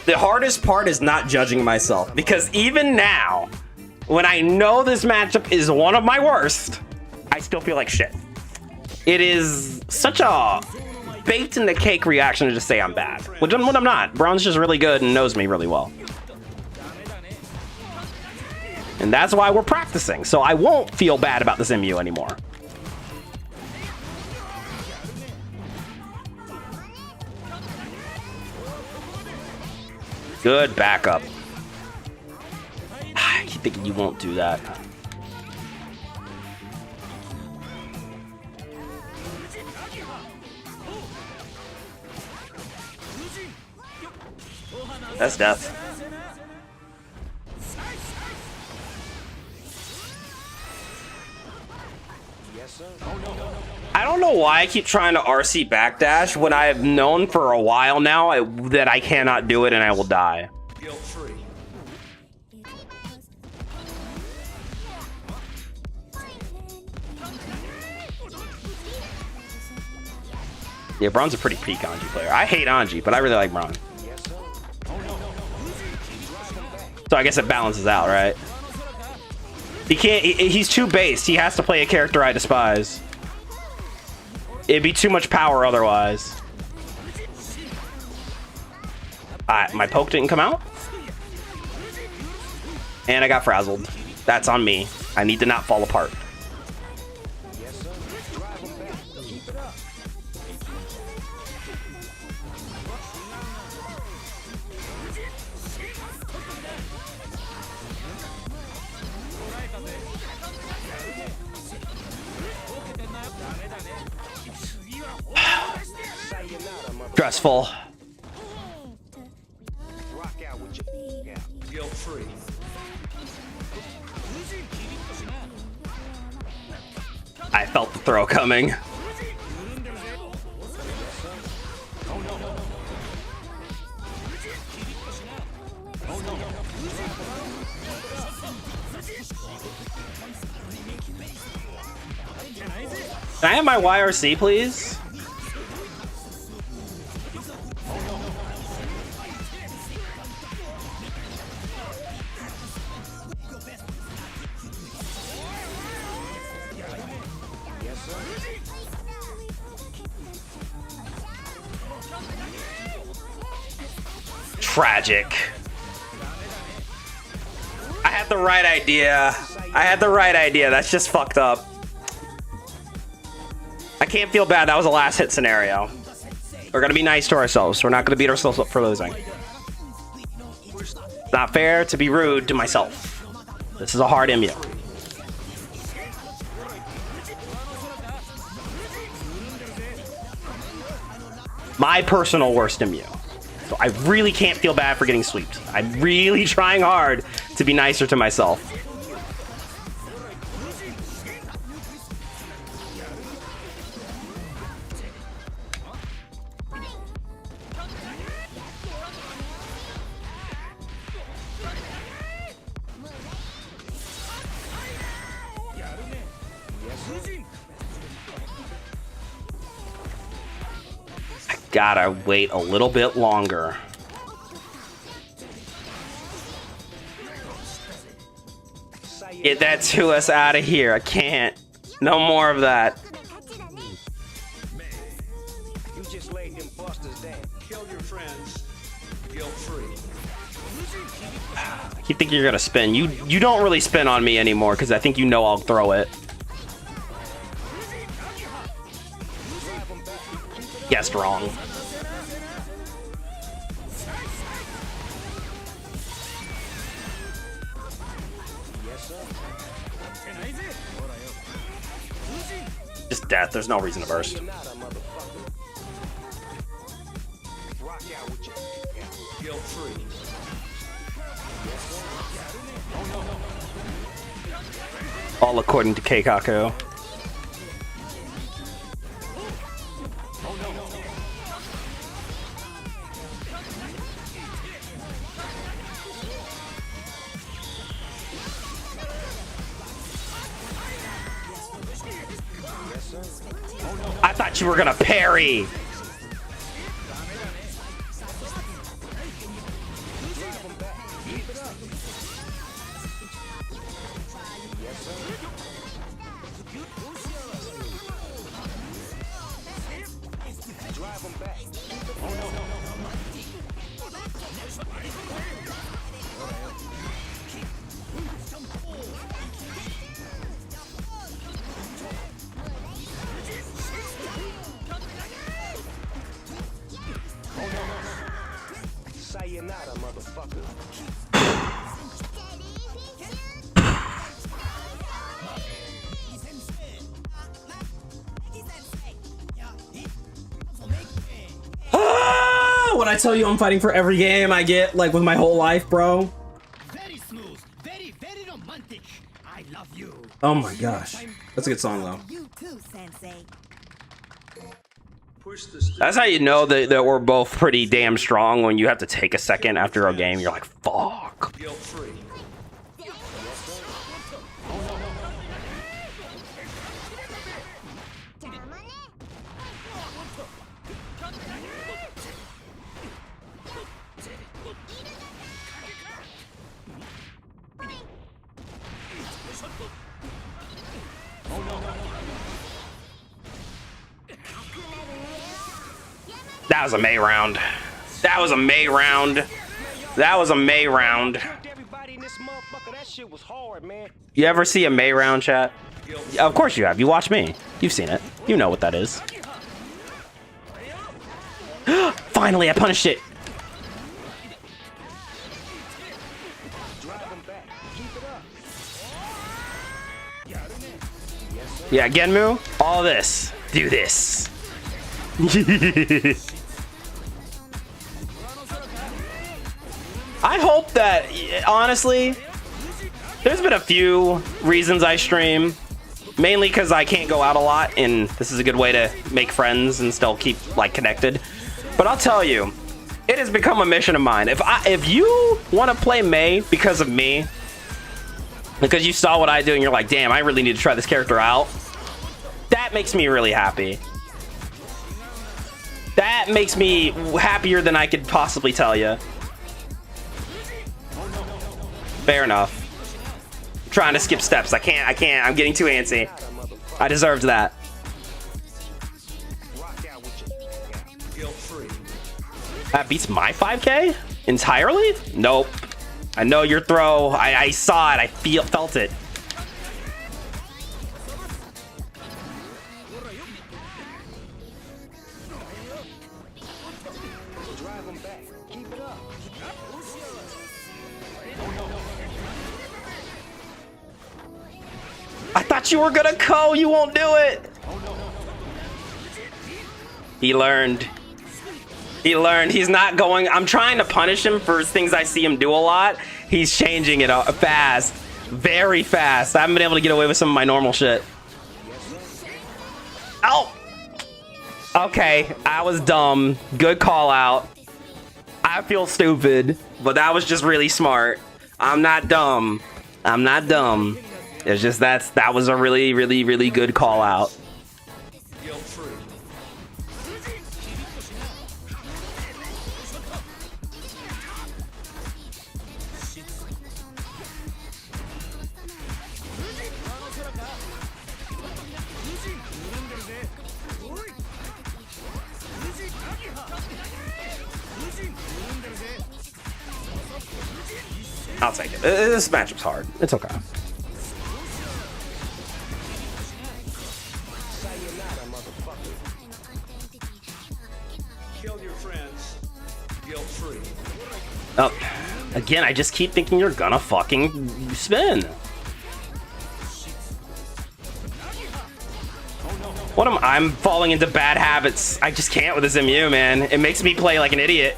The hardest part is not judging myself, because even now, when I know this matchup is one of my worst, I still feel like shit. It is such a baked in the cake reaction to just say I'm bad, which I'm not. Brown's just really good and knows me really well. And that's why we're practicing, so I won't feel bad about this MU anymore. Good backup. I keep thinking you won't do that. That's death. I don't know why I keep trying to RC backdash when I have known for a while now that I cannot do it and I will die. Guilt-free. Yeah, Braun's a pretty peak Anji player. I hate Anji, but I really like Braun. So I guess it balances out, right? He can't, he's too based. He has to play a character I despise. It'd be too much power otherwise. My poke didn't come out. And I got frazzled. That's on me. I need to not fall apart. Stressful. Guilt-free. I felt the throw coming. Can I have my YRC, please? Tragic. I had the right idea. I had the right idea. That's just fucked up. I can't feel bad. That was a last hit scenario. We're gonna be nice to ourselves. We're not gonna beat ourselves up for losing. It's not fair to be rude to myself. This is a hard MU. My personal worst MU. So I really can't feel bad for getting sweeped. I'm really trying hard to be nicer to myself. Gotta wait a little bit longer. Get that to us out of here. I can't. No more of that. You just laid them busters down. Kill your friends, guilt-free. You think you're gonna spin? You don't really spin on me anymore because I think you know I'll throw it. Guessed wrong. Just death. There's no reason to burst. Guilt-free. All according to Keikaku. I thought you were gonna parry. Sayonara, motherfucker. When I tell you I'm fighting for every game I get, like with my whole life, bro. Very smooth, very romantic. I love you. Oh my gosh. That's a good song though. You too, Sensei. Push the stick. That's how you know that we're both pretty damn strong when you have to take a second after a game. You're like, fuck. Guilt-free. That was a May round. That was a May round. That was a May round. Everybody in this motherfucker, that shit was hard, man. You ever see a May round, chat? Yeah, of course you have. You watch me. You've seen it. You know what that is. Finally, I punished it. Yeah, Genmu, all this. Do this. I hope that, honestly, there's been a few reasons I stream. Mainly because I can't go out a lot, and this is a good way to make friends and still keep, like, connected. But I'll tell you, it has become a mission of mine. If you want to play May because of me, because you saw what I do and you're like, damn, I really need to try this character out, that makes me really happy. That makes me happier than I could possibly tell you. Fair enough. I'm trying to skip steps. I can't. I'm getting too antsy. I deserved that. Guilt-free. That beats my 5K entirely? Nope. I know your throw. I saw it. I felt it. Drive him back. Keep it up. I thought you were gonna go. You won't do it. He learned. He learned. He's not going. I'm trying to punish him for things I see him do a lot. He's changing it fast. Very fast. I haven't been able to get away with some of my normal shit. Oh! Okay, I was dumb. Good call out. I feel stupid, but that was just really smart. I'm not dumb. I'm not dumb. It's just that was a really, really, really good call out. Guilt-free. I'll take it. This matchup's hard. It's okay. Kill your friends. Guilt-free. Oh, again, I just keep thinking you're gonna fucking spin. I'm falling into bad habits. I just can't with this MU, man. It makes me play like an idiot.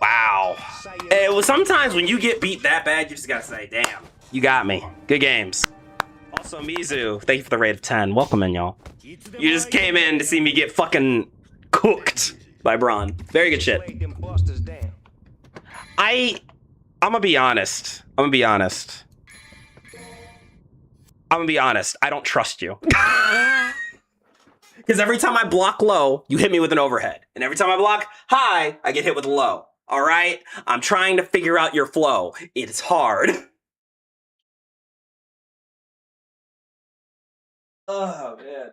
Wow. It was sometimes when you get beat that bad, you just gotta say, damn, you got me. Good games. Also, Mizu, thank you for the rate of 10. Welcome in, y'all. You just came in to see me get fucking cooked by Braun. Very good shit. Laid them busters down. I'm gonna be honest. I'm gonna be honest. I don't trust you. Because every time I block low, you hit me with an overhead. And every time I block high, I get hit with low. All right? I'm trying to figure out your flow. It's hard. Oh, man.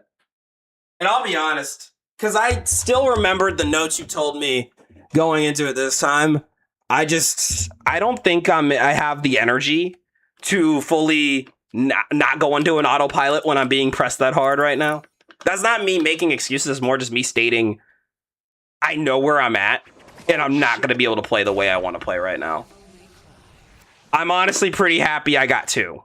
And I'll be honest, because I still remembered the notes you told me going into it this time. I don't think I have the energy to fully not go into an autopilot when I'm being pressed that hard right now. That's not me making excuses. It's more just me stating I know where I'm at, and I'm not going to be able to play the way I want to play right now. I'm honestly pretty happy I got 2.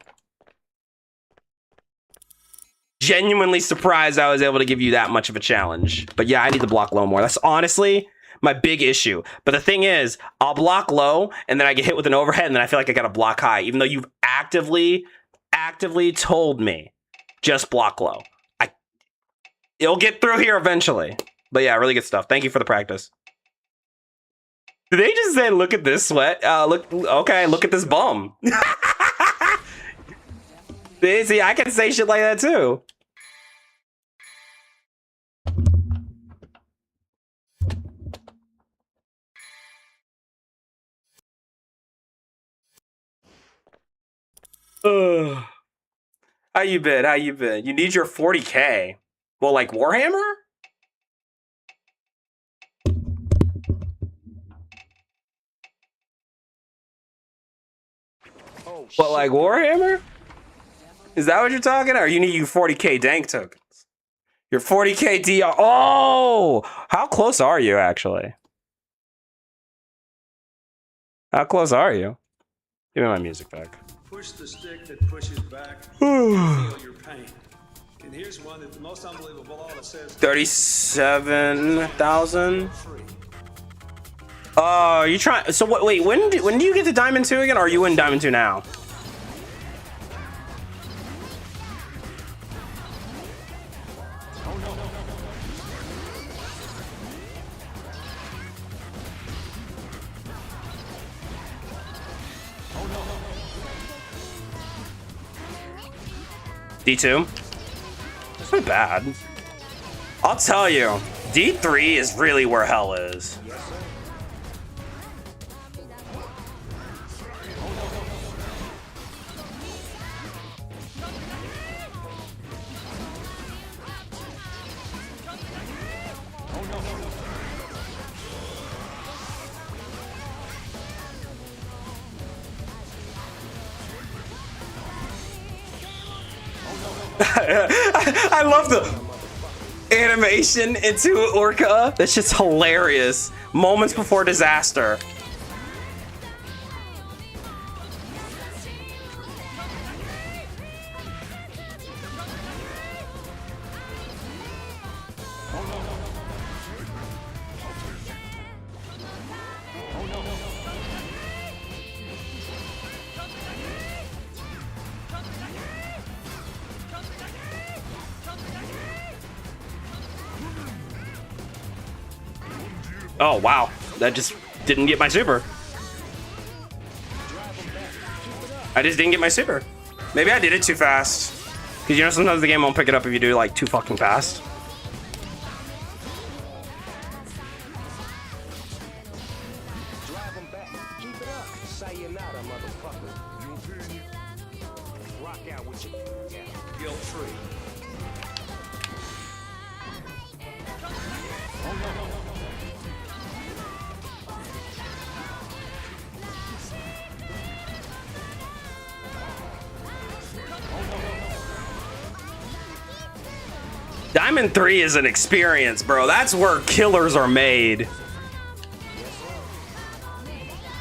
Genuinely surprised I was able to give you that much of a challenge. But yeah, I need to block low more. That's honestly my big issue. But the thing is, I'll block low, and then I get hit with an overhead, and then I feel like I got to block high, even though you've actively told me just block low. It'll get through here eventually. But yeah, really good stuff. Thank you for the practice. Did they just say, look at this sweat? Okay, look at this bum. See, I can say shit like that too. How you been? How you been? You need your 40K. Well, like Warhammer? Oh, What, like Warhammer? Is that what you're talking about? Or you need your 40K dank tokens? Your 40K DR. Oh! How close are you, actually? How close are you? Give me my music back. Push the stick that pushes back. Feel your pain. And here's one that the most unbelievable. All it says 37,000. Oh, you trying? So what? Wait, when do you get to Diamond 2 again? Or are you in Diamond 2 now? D2? That's not bad. I'll tell you, D3 is really where hell is. I love the animation into Orca. That's just hilarious. Moments before disaster. Oh, wow. That just didn't get my super. I just didn't get my super. Maybe I did it too fast. Because, you know, sometimes the game won't pick it up if you do, like, too fucking fast. Drive them back. Keep it up. Sayonara, motherfucker. Rock out with you. Guilt-free. Diamond 3 is an experience, bro. That's where killers are made.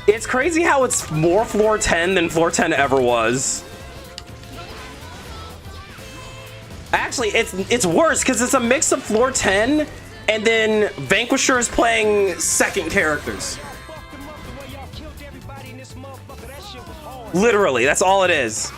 It's crazy how it's more floor 10 than floor 10 ever was. Actually, it's worse because it's a mix of floor 10 and then Vanquisher is playing second characters. Literally, that's all it is.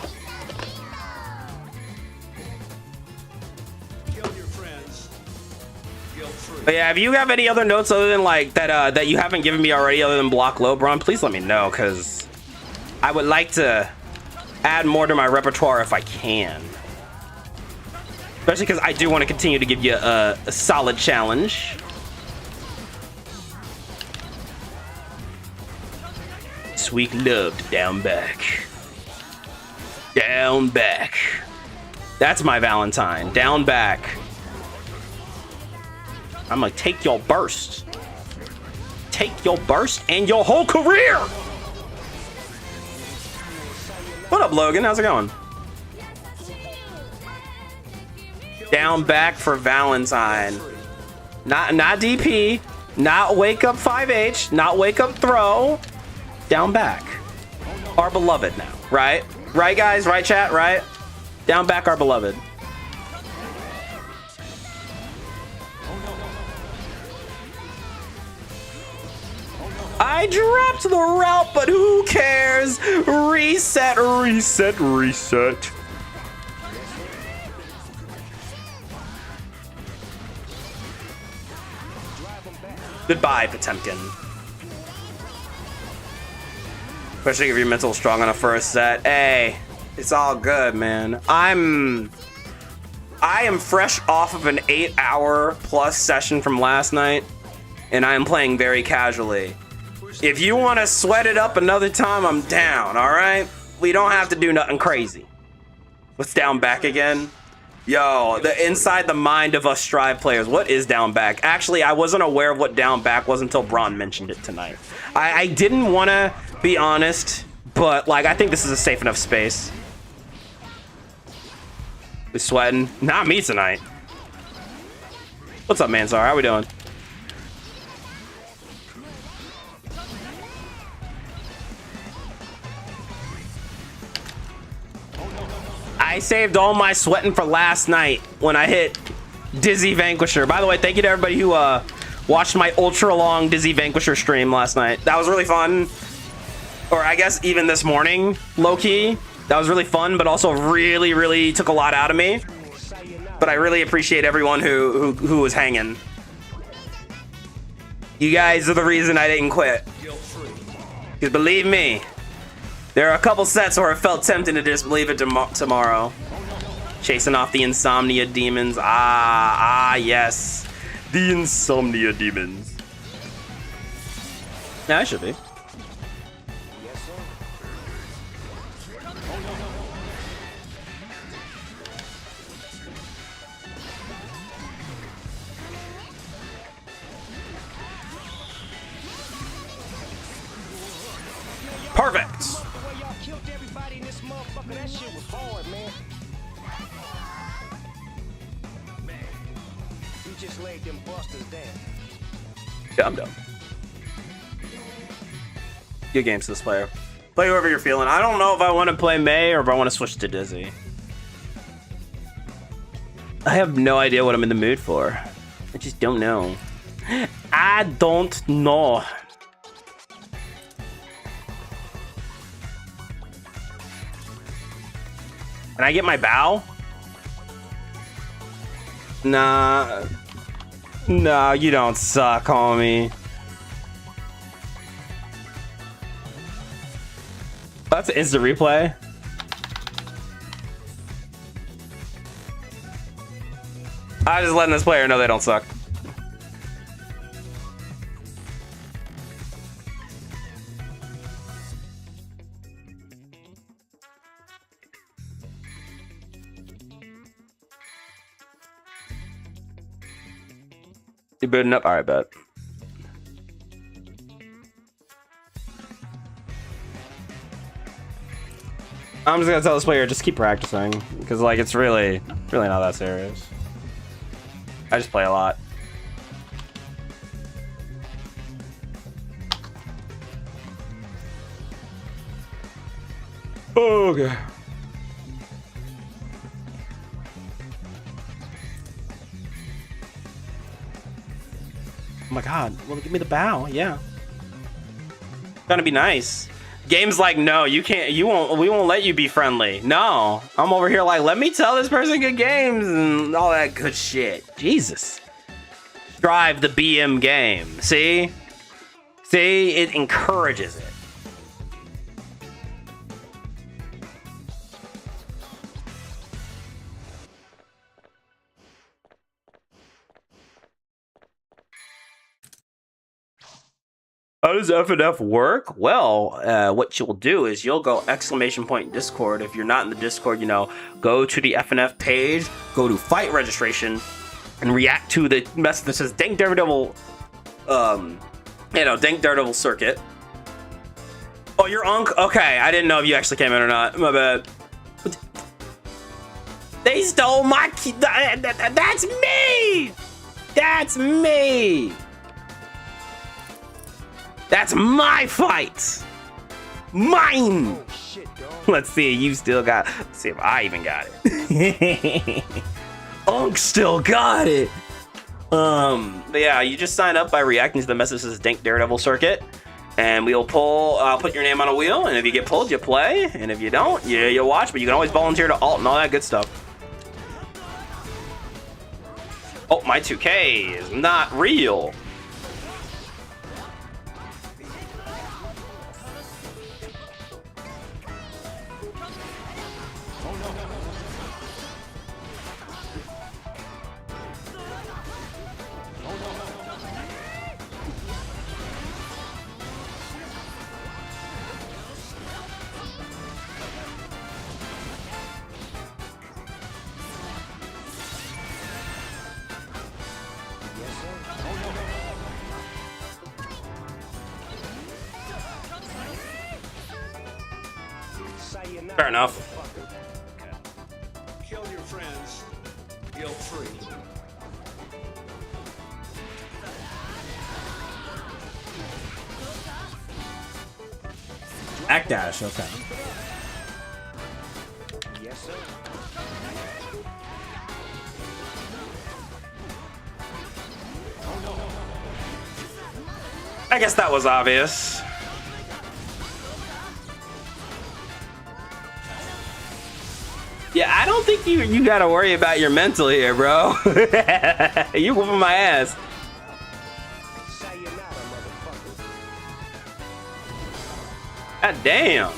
But yeah, if you have any other notes other than like that that you haven't given me already other than block Lobron, please let me know because I would like to add more to my repertoire if I can. Especially because I do want to continue to give you a solid challenge. Sweet love to down back. Down back. That's my Valentine. Down back. I'm like, take your burst. Take your burst and your whole career. What up, Logan? How's it going? Down back for Valentine. Not DP. Not wake up 5H. Not wake up throw. Down back. Our beloved now. Right? Right, guys? Right, chat? Right? Down back, our beloved. I dropped the route, but who cares? Reset, reset, reset. Goodbye, Potemkin. Especially if your mental's strong enough for a set. Hey, it's all good, man. I am fresh off of an 8-hour plus session from last night, and I am playing very casually. If you want to sweat it up another time, I'm down, all right? We don't have to do nothing crazy. What's down back again? Yo, the inside the mind of us Strive players. What is down back? Actually, I wasn't aware of what down back was until Braun mentioned it tonight. I didn't want to be honest, but like I think this is a safe enough space. We sweating? Not me tonight. What's up, Mansar? How we doing? I saved all my sweating for last night when I hit Dizzy Vanquisher. By the way, thank you to everybody who watched my ultra long Dizzy Vanquisher stream last night. That was really fun. Or I guess even this morning, low-key. That was really fun, but also really, really took a lot out of me. But I really appreciate everyone who was hanging. You guys are the reason I didn't quit. Because believe me, there are a couple sets where I felt tempted to just leave it tomorrow. Chasing off the insomnia demons. Ah, yes. The insomnia demons. Yeah, I should be. Perfect. The way y'all killed everybody in this motherfucker, that shit was hard, man. You just laid them busters down. Yeah, I'm done. Good games to this player. Play whoever you're feeling. I don't know if I want to play May or if I want to switch to Dizzy. I have no idea what I'm in the mood for. I just don't know. I don't know. Can I get my bow? Nah. No, you don't suck, homie. That's an instant replay. I'm just letting this player know they don't suck. You booting up? Alright, bet. I'm just gonna tell this player just keep practicing because like it's really not that serious. I just play a lot. Okay. Oh my god, well give me the bow, yeah. Gonna be nice. Game's like, no, you can't, we won't let you be friendly. No, I'm over here like, let me tell this person good games and all that good shit. Jesus. Drive the BM game, see? See, it encourages it. How does FNF work? Well, what you'll do is you'll go !Discord. If you're not in the Discord, you know, go to the FNF page, go to fight registration, and react to the message that says Dank Daredevil, Dank Daredevil Circuit. Oh, you're Unk? Okay, I didn't know if you actually came in or not. My bad. They stole my key. That's me! That's me! That's my fight! Mine! Oh, shit, dog. Let's see, you still got... Let's see if I even got it. Unk still got it! But yeah, you just sign up by reacting to the message that says Dank Daredevil Circuit. And we'll pull... I'll put your name on a wheel, and if you get pulled, you play. And if you don't, you watch. But you can always volunteer to alt and all that good stuff. Oh, my 2K is not real. Fair enough. Kill your friends, guilt-free. Act dash, okay. Yes, sir. I guess that was obvious. Yeah, I don't think you gotta worry about your mental here, bro. You whooping my ass. Sayonara, motherfucker. God damn.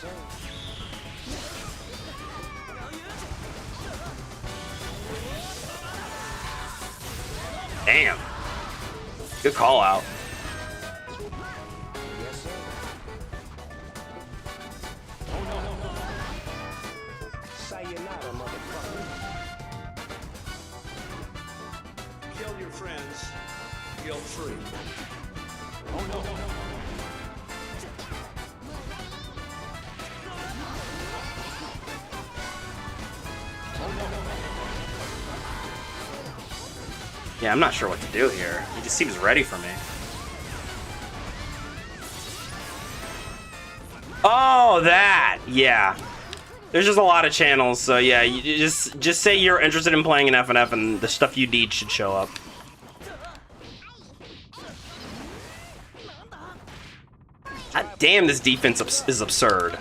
sir. Damn. Good call out. Yes, sir. Sayonara, motherfucker. Kill your friends, guilt-free. Yeah, I'm not sure what to do here. He just seems ready for me. Oh, that! Yeah. There's just a lot of channels, so yeah, you just say you're interested in playing an FNF and the stuff you need should show up. God damn, this defense is absurd.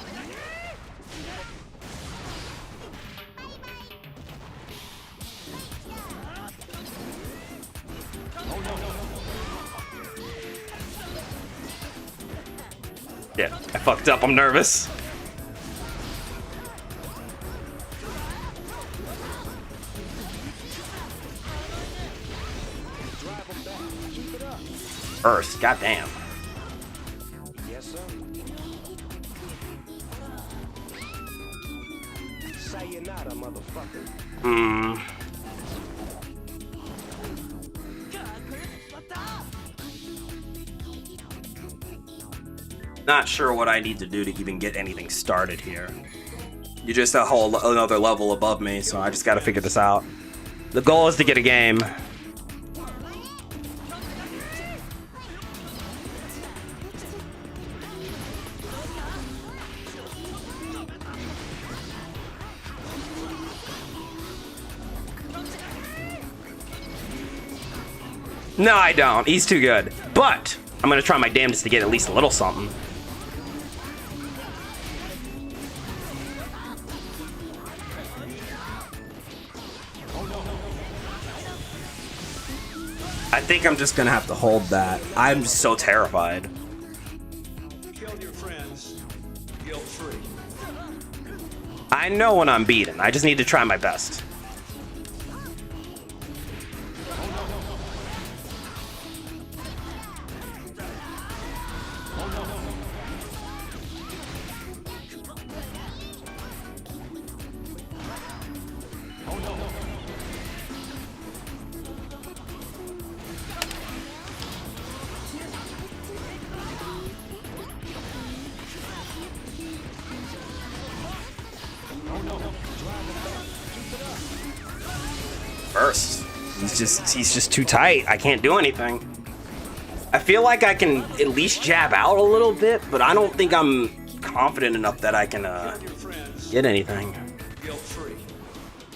Yeah, I fucked up. I'm nervous. Earth, goddamn. Yes, sir. Sayonara, motherfucker. Not sure what I need to do to even get anything started here. You're just a whole another level above me, so I just gotta figure this out. The goal is to get a game. No, I don't. He's too good. But I'm gonna try my damnedest to get at least a little something. I think I'm just gonna have to hold that. I'm so terrified. Kill your friends, guilt-free. I know when I'm beaten. I just need to try my best. Burst. He's just too tight. I can't do anything. I feel like I can at least jab out a little bit, but I don't think I'm confident enough that I can Your friends, get anything. guilt-free.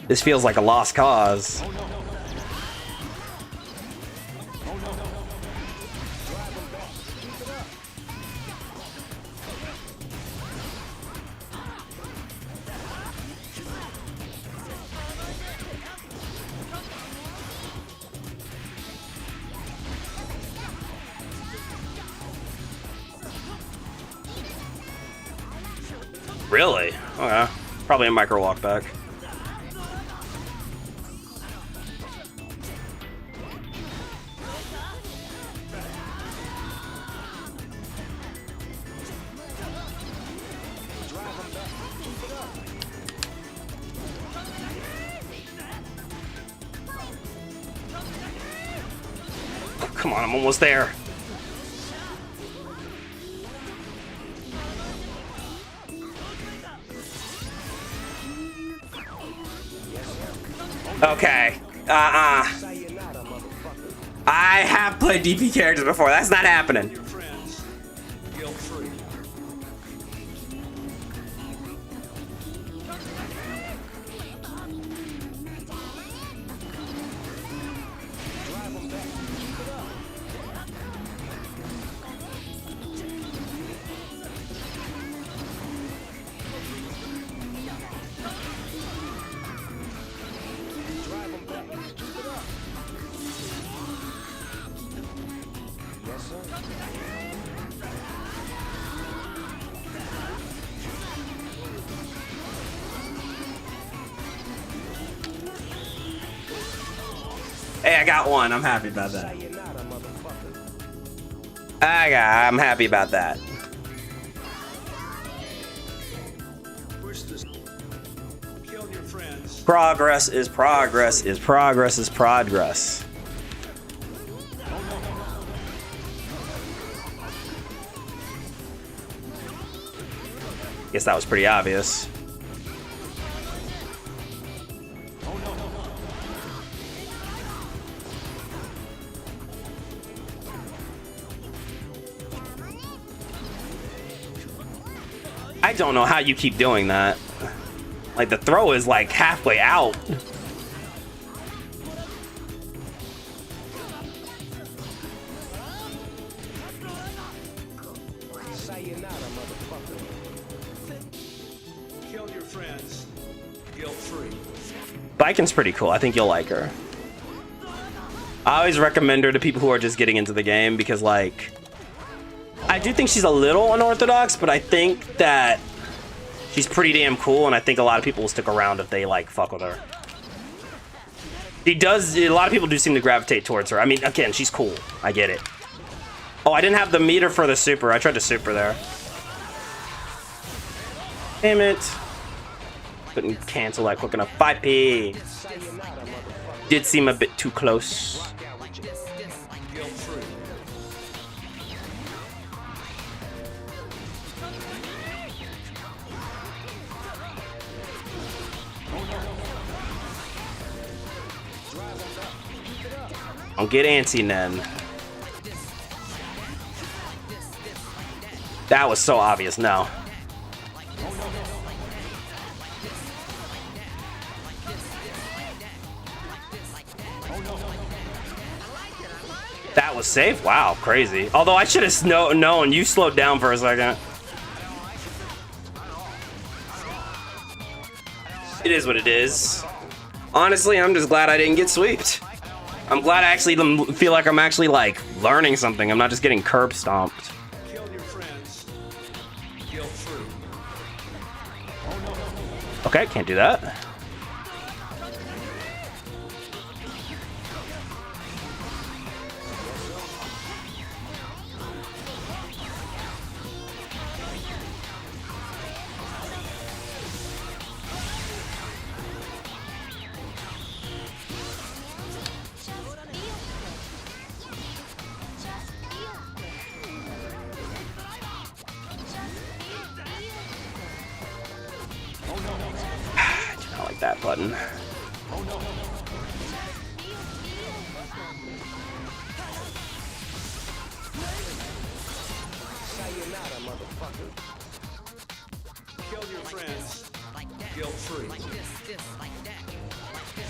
This feels like a lost cause. Really? Okay. Probably a micro walk back. Come on, I'm almost there. Okay. Sayonara, motherfucker. I have played DP characters before. That's not happening. Your friends, guilt-free. Drive them back. Keep it up. Yes, sir. Hey, I got one. I'm happy about that. Sayonara, motherfucker. I'm happy about that. Push this. Kill your friends. Progress is progress is progress is progress. Guess that was pretty obvious. I don't know how you keep doing that. Like, the throw is like halfway out. Sayonara, motherfucker. Kill your friends. Guilt-free. Biken's pretty cool. I think you'll like her. I always recommend her to people who are just getting into the game because, like, I do think she's a little unorthodox, but I think that she's pretty damn cool, and I think a lot of people will stick around if they, like, fuck with her. A lot of people do seem to gravitate towards her. I mean, again, she's cool. I get it. Oh, I didn't have the meter for the super. I tried to super there. Damn it. Couldn't cancel that quick enough. 5p. Did seem a bit too close. Guilt-free. Don't get antsy then. That was so obvious. No. That was safe? Wow, crazy. Although I should have known. You slowed down for a second. It is what it is. Honestly, I'm just glad I didn't get sweeped. I'm glad I actually feel like I'm actually, like, learning something. I'm not just getting curb stomped. Kill your friends. Guilt-free. Okay, can't do that. That button. Sayonara, motherfucker. Kill your friends. Guilt-free.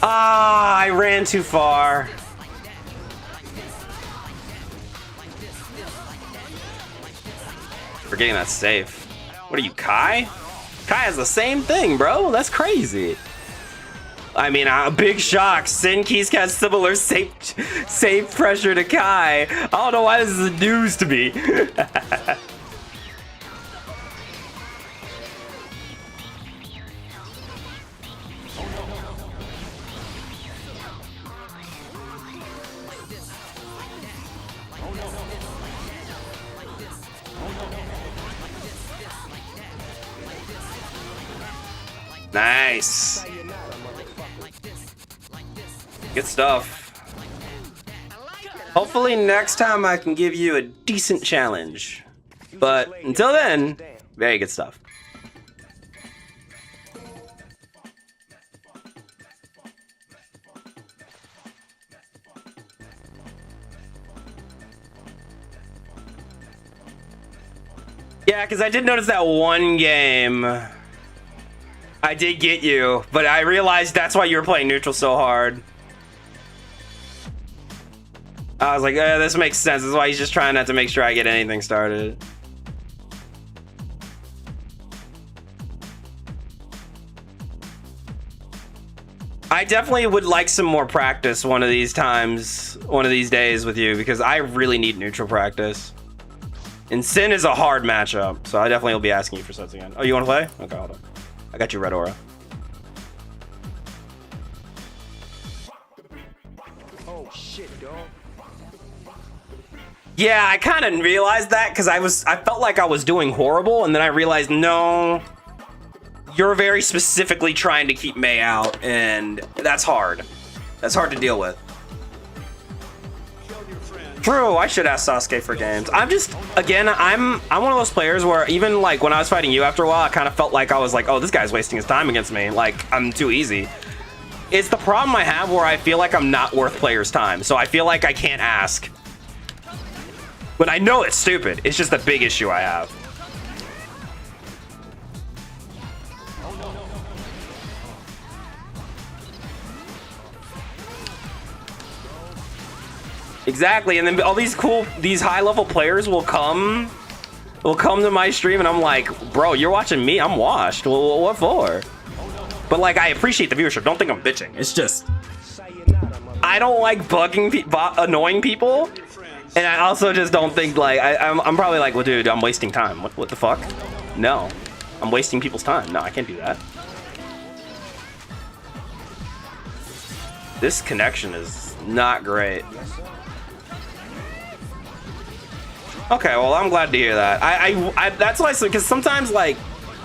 Ah, I ran too far. Forgetting that's safe. What are you, Kai? Kai has the same thing, bro. That's crazy. I mean, a big shock. Sin Keys got similar safe pressure to Kai. I don't know why this is news to me. Nice. Good stuff. Hopefully next time I can give you a decent challenge. But until then, very good stuff. Yeah, because I did notice that one game I did get you, but I realized that's why you were playing neutral so hard. I was like, this makes sense. This is why he's just trying not to make sure I get anything started. I definitely would like some more practice one of these times, one of these days with you, because I really need neutral practice. And Sin is a hard matchup, so I definitely will be asking you for sets again. Oh, you want to play? Okay, hold on. I got you, Red Aura. Oh Yeah, I kind of realized that because I felt like I was doing horrible, and then I realized, no, you're very specifically trying to keep Mei out, and that's hard. That's hard to deal with. True, I should ask Sasuke for games. I'm just, again, I'm one of those players where even like when I was fighting you after a while, I kind of felt like I was like, oh, this guy's wasting his time against me. Like, I'm too easy. It's the problem I have where I feel like I'm not worth players' time, so I feel like I can't ask. But I know it's stupid. It's just a big issue I have. Exactly, and then all these high-level players will come to my stream, and I'm like, bro, you're watching me. I'm washed. Well, what for? But like, I appreciate the viewership. Don't think I'm bitching. It's just I don't like annoying people. And I also just don't think, like, I'm probably like, well, dude, I'm wasting time. What the fuck? No. I'm wasting people's time. No, I can't do that. This connection is not great. Okay, well, I'm glad to hear that. That's why, because sometimes, like,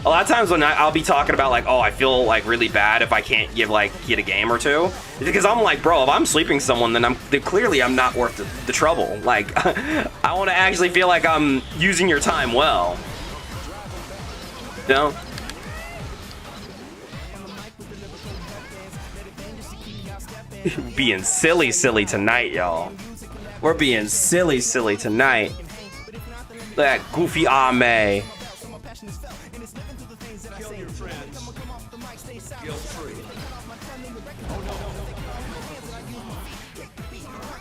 a lot of times when I'll be talking about, like, oh, I feel, like, really bad if I can't get a game or two. Because I'm like, bro, if I'm sleeping someone, then clearly I'm not worth the trouble. Like, I want to actually feel like I'm using your time well. You know? Being silly tonight, y'all. We're being silly tonight. Look at that goofy Ame.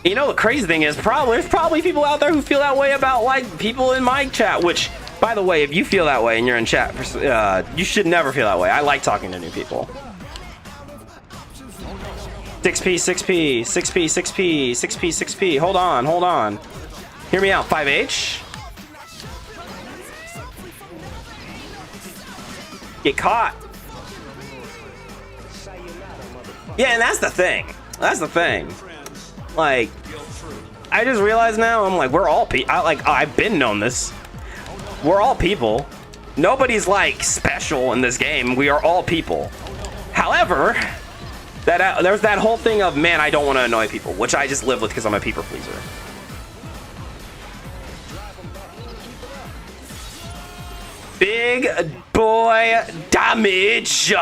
You know, the crazy thing is, there's probably people out there who feel that way about, like, people in my chat, which, by the way, if you feel that way and you're in chat, you should never feel that way. I like talking to new people. 6P, 6P, 6P, 6P, 6P, 6P. Hold on. Hear me out. 5H. Get caught. Yeah, and that's the thing. Like, I just realized now, I'm like, we're all people. I've been known this. We're all people. Nobody's, like, special in this game. We are all people. However, there's that whole thing of, man, I don't want to annoy people, which I just live with because I'm a people pleaser. Big boy damage.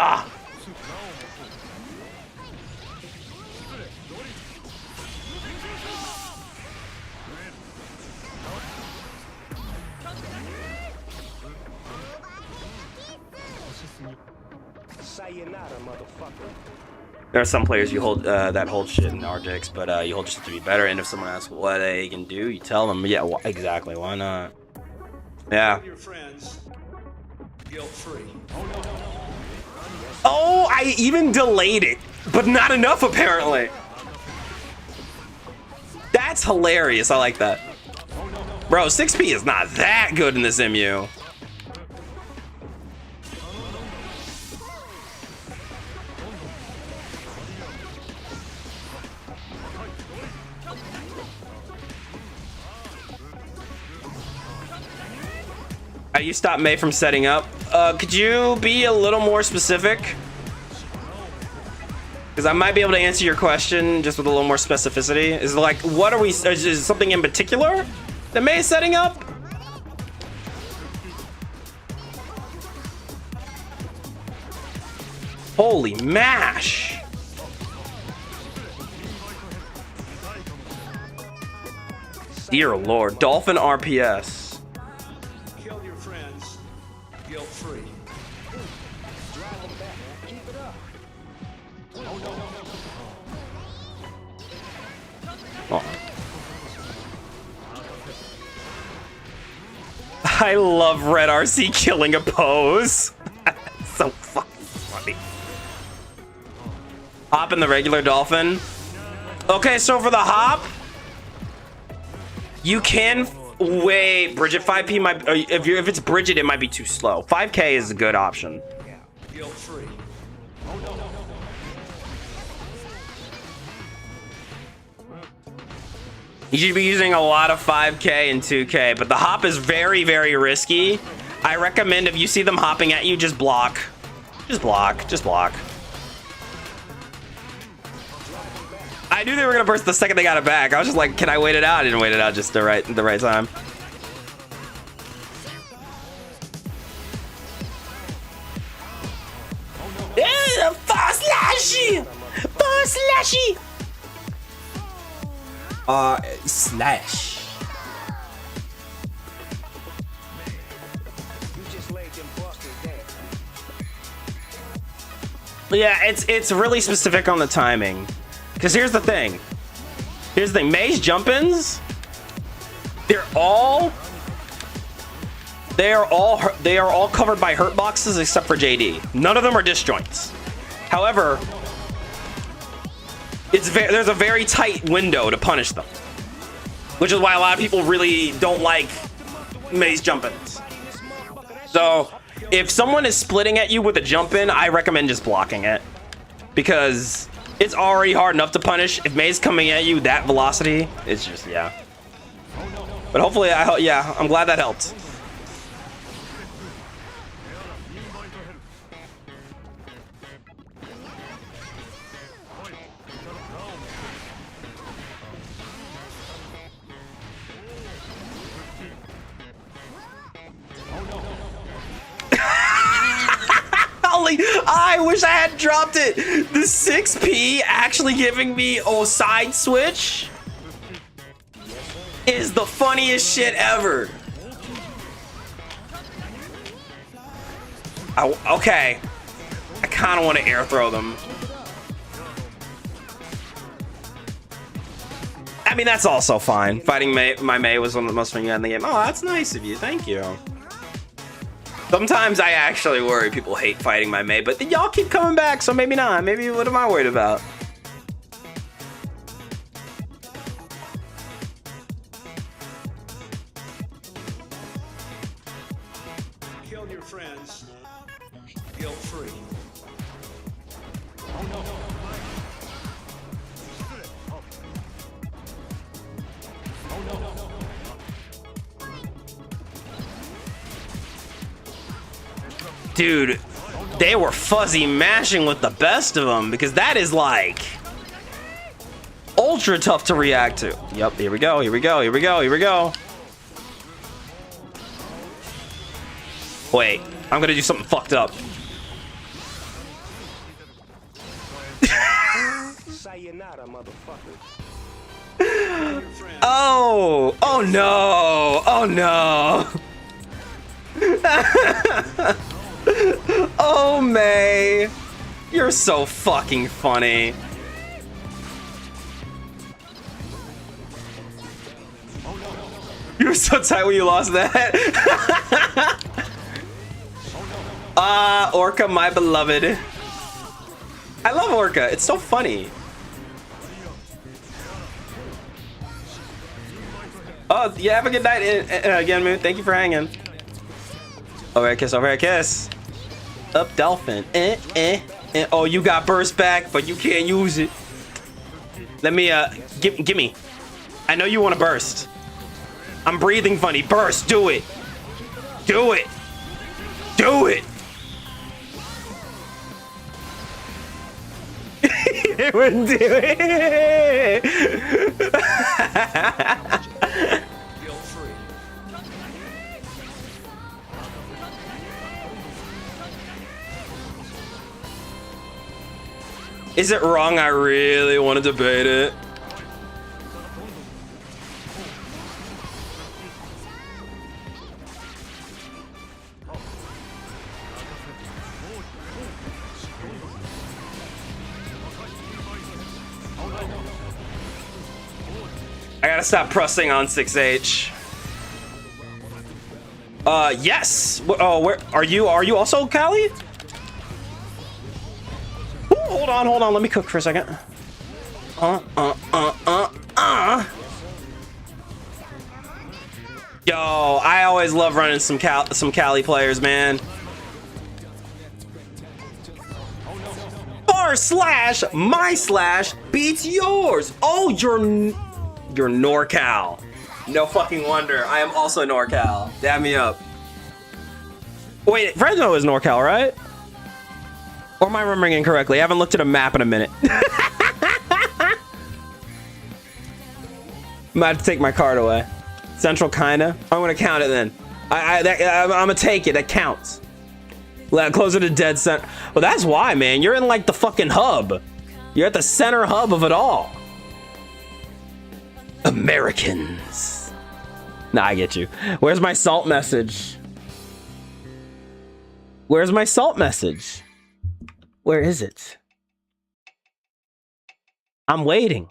There are some players you hold that hold shit in RJX, but you hold shit to be better. And if someone asks what they can do, you tell them, yeah, well, exactly. Why not? Yeah. Your friends, guilt-free. Oh, I even delayed it, but not enough apparently. That's hilarious. I like that. Bro, 6P is not that good in this MU. You stopped Mei from setting up. Could you be a little more specific? Because I might be able to answer your question just with a little more specificity. Is it like, what are we? Is something in particular that Mei is setting up? Holy mash! Dear Lord, Dolphin RPS. Guilt-free. Oh. I love Red RC killing a pose. So fucking funny. Hop in the regular Dolphin. Okay, so for the hop, you can wait. Bridget 5P might. If it's Bridget, it might be too slow. 5K is a good option. Guilt-free. You should be using a lot of 5K and 2K, but the hop is very, very risky. I recommend if you see them hopping at you, just block. Just block. Just block. I knew they were gonna burst the second they got it back. I was just like, can I wait it out? I didn't wait it out just the right time. Yeah, fast slashy! Fast slashy! Slash. You just laid them busters down. Yeah, it's really specific on the timing. Because here's the thing. May's jump-ins, they are all covered by hurt boxes except for JD. None of them are disjoints. However, there's a very tight window to punish them, which is why a lot of people really don't like May's jump-ins. So if someone is splitting at you with a jump-in, I recommend just blocking it, because it's already hard enough to punish. If May's coming at you that velocity, it's just, yeah. But hopefully, I'm glad that helped. I wish I had dropped it. The 6P actually giving me a side switch is the funniest shit ever. Okay. I kind of want to air throw them. I mean, that's also fine. Fighting my May was one of the most fun you had in the game. Oh, that's nice of you. Thank you. Sometimes I actually worry people hate fighting my May, but y'all keep coming back, so maybe not. Maybe what am I worried about? Kill your friends. Guilt-free. Dude, they were fuzzy mashing with the best of them, because that is like ultra tough to react to. Yep, here we go, here we go, here we go, here we go. Wait, I'm gonna do something fucked up. Sayonara, motherfucker. Oh no, oh no. Oh, May, you're so fucking funny. You were so tight when you lost that. Orca, my beloved. I love Orca. It's so funny. Oh, yeah, have a good night again, Moon. Thank you for hanging. Over a kiss, over a kiss. Up, Dolphin. Oh, you got burst back, but you can't use it. Let me, give me. I know you want to burst. I'm breathing funny. Burst, do it. Do it. Do it. It wouldn't do it. Guilt-free. Is it wrong? I really want to debate it. I gotta stop pressing on 6H. Yes. Oh, where are you? Are you also Callie? Ooh, hold on. Let me cook for a second. Yo, I always love running some Cali players, man. // my/ beats yours. Oh, You're NorCal. No fucking wonder. I am also NorCal. Dab me up. Wait, Fresno is NorCal, right? Or am I remembering incorrectly? I haven't looked at a map in a minute. I'm about to take my card away. Central, kinda. I'm gonna count it then. I'm gonna take it. That counts. Closer to dead center. Well, that's why, man. You're in like the fucking hub. You're at the center hub of it all. Americans. Nah, I get you. Where's my salt message? Where's my salt message? Where is it? I'm waiting.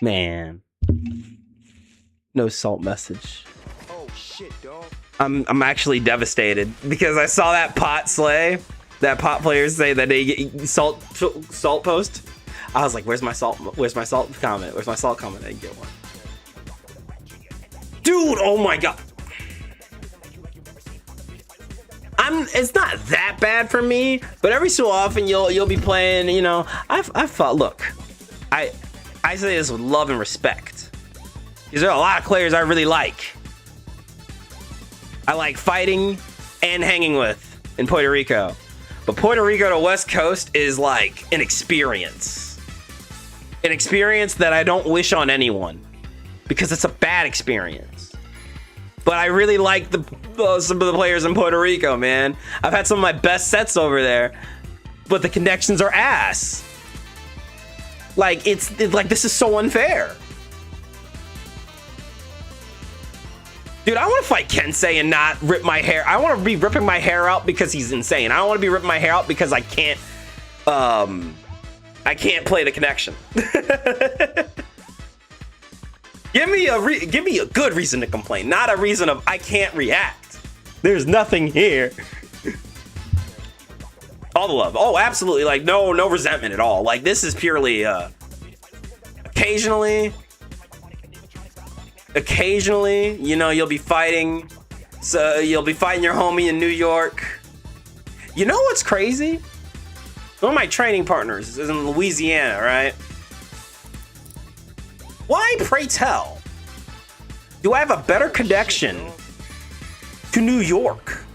Man. No salt message. Oh shit, dog. I'm actually devastated because I saw that pot slay, that pot players say that they get salt post. I was like, where's my salt comment? Where's my salt comment? I didn't get one. Dude, oh my god. It's not that bad for me, but every so often you'll be playing, you know, I've thought, look, I say this with love and respect. Because there are a lot of players I really like. I like fighting and hanging with in Puerto Rico. But Puerto Rico to West Coast is like an experience. An experience that I don't wish on anyone. Because it's a bad experience. But I really like some of the players in Puerto Rico, man. I've had some of my best sets over there. But the connections are ass. Like, it's like, this is so unfair. Dude, I want to fight Kensei and not rip my hair. I want to be ripping my hair out because he's insane. I don't want to be ripping my hair out because I can't play the connection. Give me a good reason to complain, not a reason of I can't react. There's nothing here. All the love. Oh, absolutely. Like no resentment at all. Like this is purely occasionally, you know, you'll be fighting. So you'll be fighting your homie in New York. You know what's crazy? One of my training partners is in Louisiana, right? Why, pray tell, do I have a better connection to New York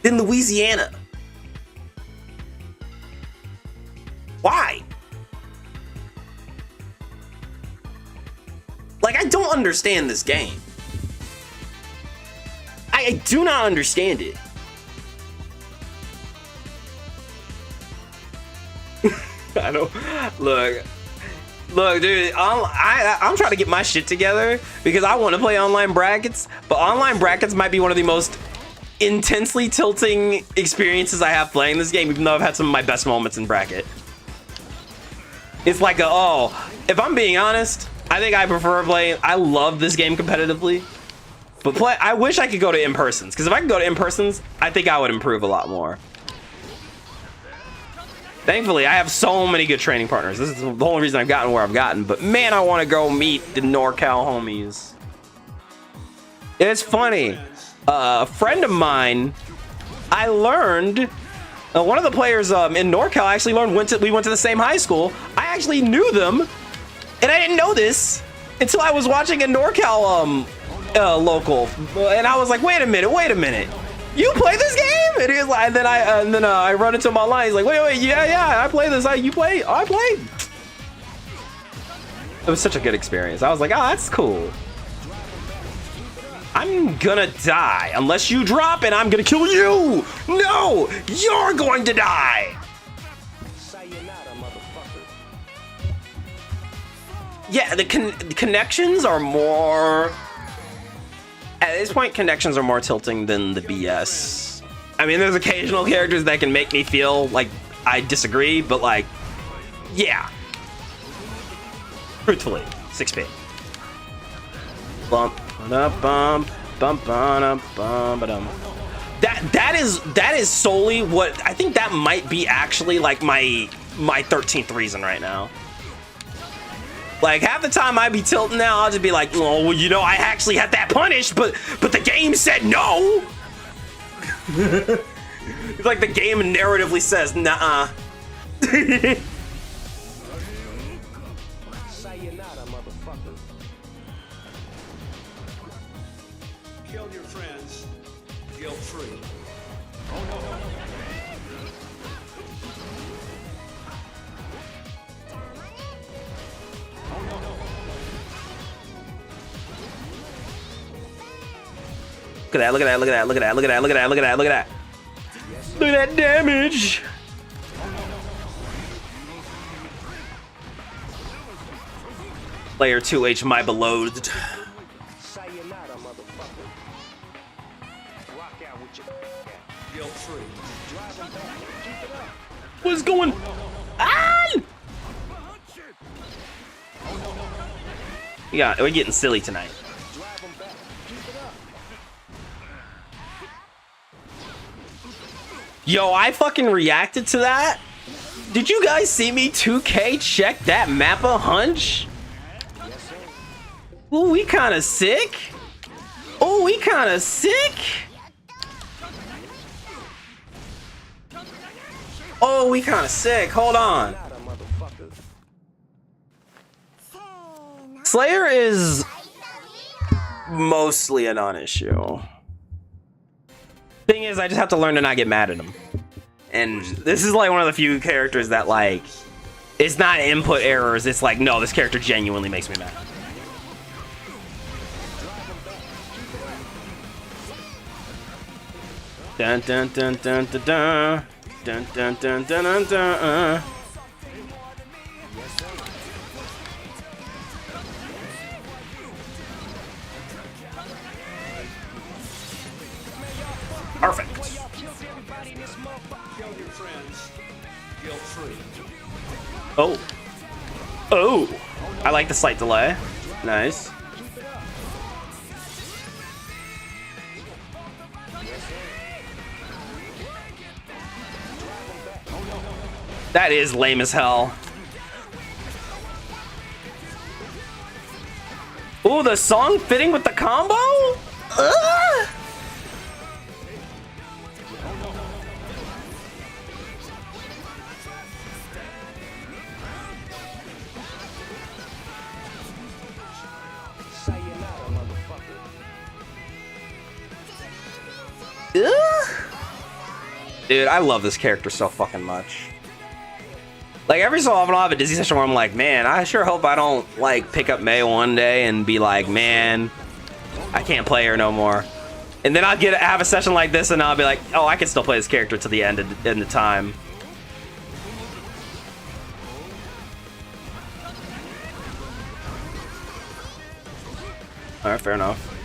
than Louisiana? Why? Like, I don't understand this game. I do not understand it. I don't look, dude. I'm trying to get my shit together because I want to play online brackets, but online brackets might be one of the most intensely tilting experiences I have playing this game, even though I've had some of my best moments in bracket. It's like if I'm being honest, I think I prefer playing. I love this game competitively, but I wish I could go to in-persons, because if I could go to in-persons, I think I would improve a lot more. Thankfully, I have so many good training partners. This is the only reason I've gotten where I've gotten. But man, I want to go meet the NorCal homies. It's funny. A friend of mine, I learned, one of the players in NorCal I actually learned, we went to the same high school. I actually knew them, and I didn't know this until I was watching a NorCal local. And I was like, wait a minute. You play this game? And he was like, and then I run into him online. He's like, wait, yeah, I play this. You play? I played. It was such a good experience. I was like, oh, that's cool. I'm gonna die unless you drop, and I'm gonna kill you. No, you're going to die. Yeah, the connections are more. At this point, connections are more tilting than the BS. I mean, there's occasional characters that can make me feel like I disagree, but like, yeah. Truthfully, 6-bit. Bump, bump, bump, bump. That is solely what I think. That might be actually like my 13th reason right now. Like, half the time I'd be tilting now, I'll just be like, oh, well, you know, I actually had that punished, but the game said no. It's like the game narratively says, nah. Sayonara, motherfucker. Kill your friends, guilt-free. Look at that, look at that, look at that, look at that, look at that, look at that, look at that, look at that. Look at that damage. Layer 2H, my beloved. Sayonara, motherfucker. Rock out with your Guilt-free. drive them back. Keep it up. What's going on? Yeah, we're getting silly tonight. Drive them back. Keep it up. Yo, I fucking reacted to that. Did you guys see me 2K check that Mappa hunch? Ooh, we kind of sick. Oh, we kind of sick. Oh, we kind of sick. Hold on. Motherfucker. Slayer is mostly a non-issue. Thing is, I just have to learn to not get mad at him. And this is like one of the few characters that like, it's not input errors. It's like, no, this character genuinely makes me mad. Dun dun dun dun dun dun dun dun dun dun dun dun. Perfect. Kill your friends, guilt-free. Oh. Oh. I like the slight delay. Nice. That is lame as hell. Ooh, the song fitting with the combo? Ugh. Sayonara, motherfucker. Ugh. Dude, I love this character so fucking much. Like, every so often I'll have a Dizzy session where I'm like, man, I sure hope I don't, like, pick up May one day and be like, man, I can't play her no more. And then I'll have a session like this and I'll be like, oh, I can still play this character to the end of the time. Alright, fair enough.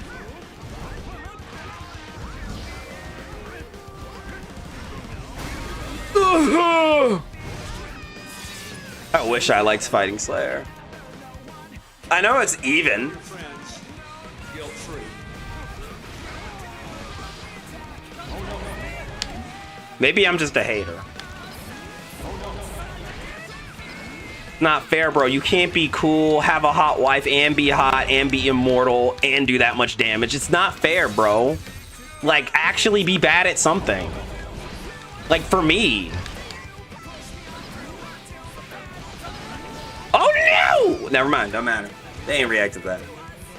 I wish I liked fighting Slayer. I know it's even. Friends, guilt-free. Maybe I'm just a hater. Not fair, bro. You can't be cool, have a hot wife, and be hot, and be immortal, and do that much damage. It's not fair, bro. Like, actually be bad at something. Like, for me. Oh, no! Never mind. Don't matter. They ain't reacted to that.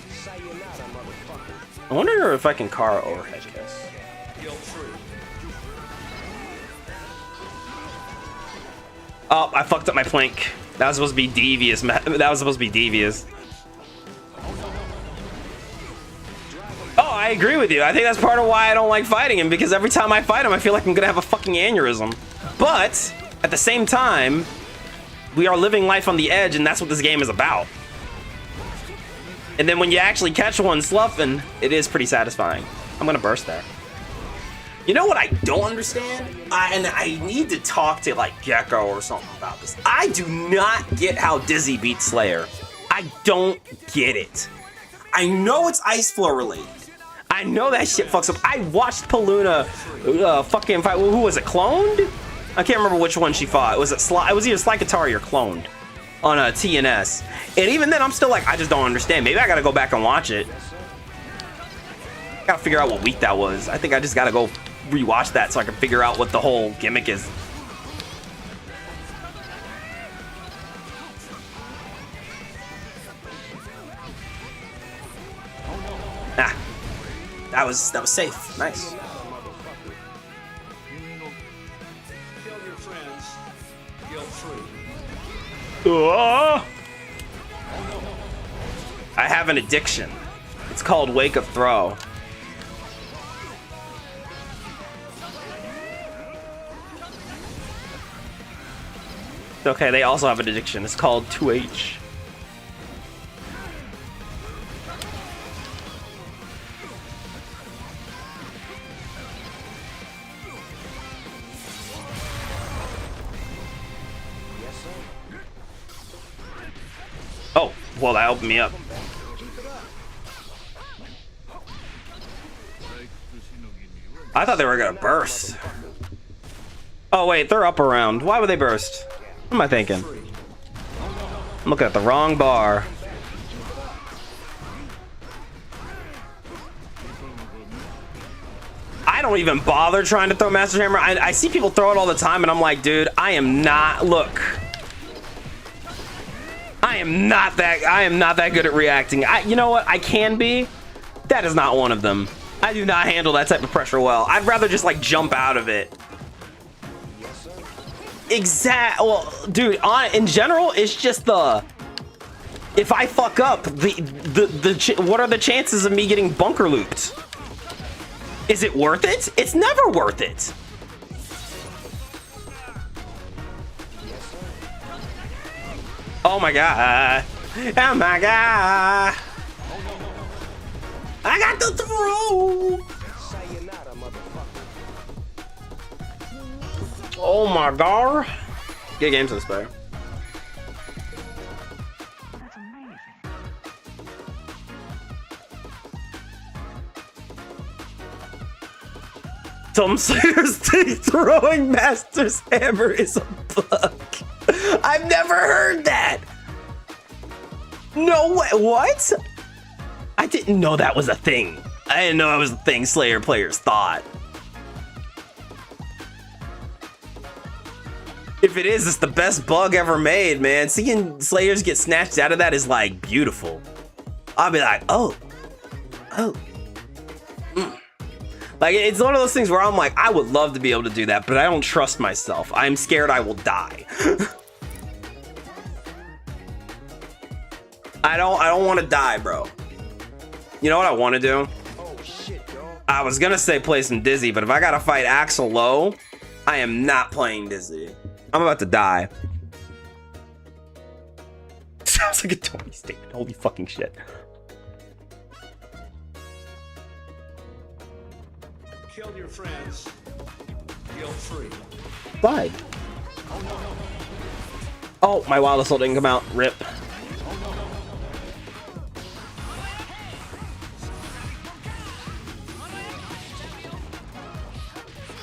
Sayonara, motherfucker. I wonder if I can Kara overhead this. Guilt-free. Oh, I fucked up my plank. That was supposed to be devious. That was supposed to be devious. Oh, I agree with you. I think that's part of why I don't like fighting him, because every time I fight him, I feel like I'm gonna have a fucking aneurysm. But at the same time, we are living life on the edge, and that's what this game is about. And then when you actually catch one sloughing, it is pretty satisfying. I'm gonna burst there. You know what I don't understand? And I need to talk to like Gecko or something about this. I do not get how Dizzy beats Slayer. I don't get it. I know it's Ice Flow related. I know that shit fucks up. I watched Paluna fucking fight. Who was it? Cloned? I can't remember which one she fought. Was it Sly? It was either Sly Katari or Cloned on a TNS. And even then, I'm still like, I just don't understand. Maybe I gotta go back and watch it. Gotta figure out what week that was. I think I just gotta go rewatch that so I can figure out what the whole gimmick is. Ah, that was safe. Nice. Kill your friends. Guilt-free. I have an addiction. It's called Wake Up Throw. Okay, they also have an addiction. It's called 2H. Oh, well, that opened me up. I thought they were gonna burst. Oh wait, they're up around. Why would they burst? What am I thinking? I'm looking at the wrong bar. I don't even bother trying to throw Master Hammer. I see people throw it all the time, and I'm like, dude, I am not. Look, I am not that good at reacting. You know what? I can be. That is not one of them. I do not handle that type of pressure well. I'd rather just like jump out of it. Well, dude, in general, it's just if I fuck up, what are the chances of me getting bunker looped? Is it worth it? It's never worth it. Oh my god. Oh my god. I got the throw. Oh my god. Good game to spare. Tom Slayer's throwing Master's Hammer is a bug. I've never heard that. No way. What? I didn't know that was a thing. I didn't know that was a thing Slayer players thought. If it is, it's the best bug ever made, man. Seeing Slayers get snatched out of that is like beautiful. I'll be like, oh. Like, it's one of those things where I'm like, I would love to be able to do that, but I don't trust myself. I'm scared I will die. I don't want to die, bro. You know what I want to do? Oh shit, dog. I was gonna say play some Dizzy, but if I gotta fight Axel low, I am not playing Dizzy. I'm about to die. Sounds like a Tony statement. Holy fucking shit. Kill your friends. Guilt-free. Bye. Oh, my wildest soul didn't come out. Rip.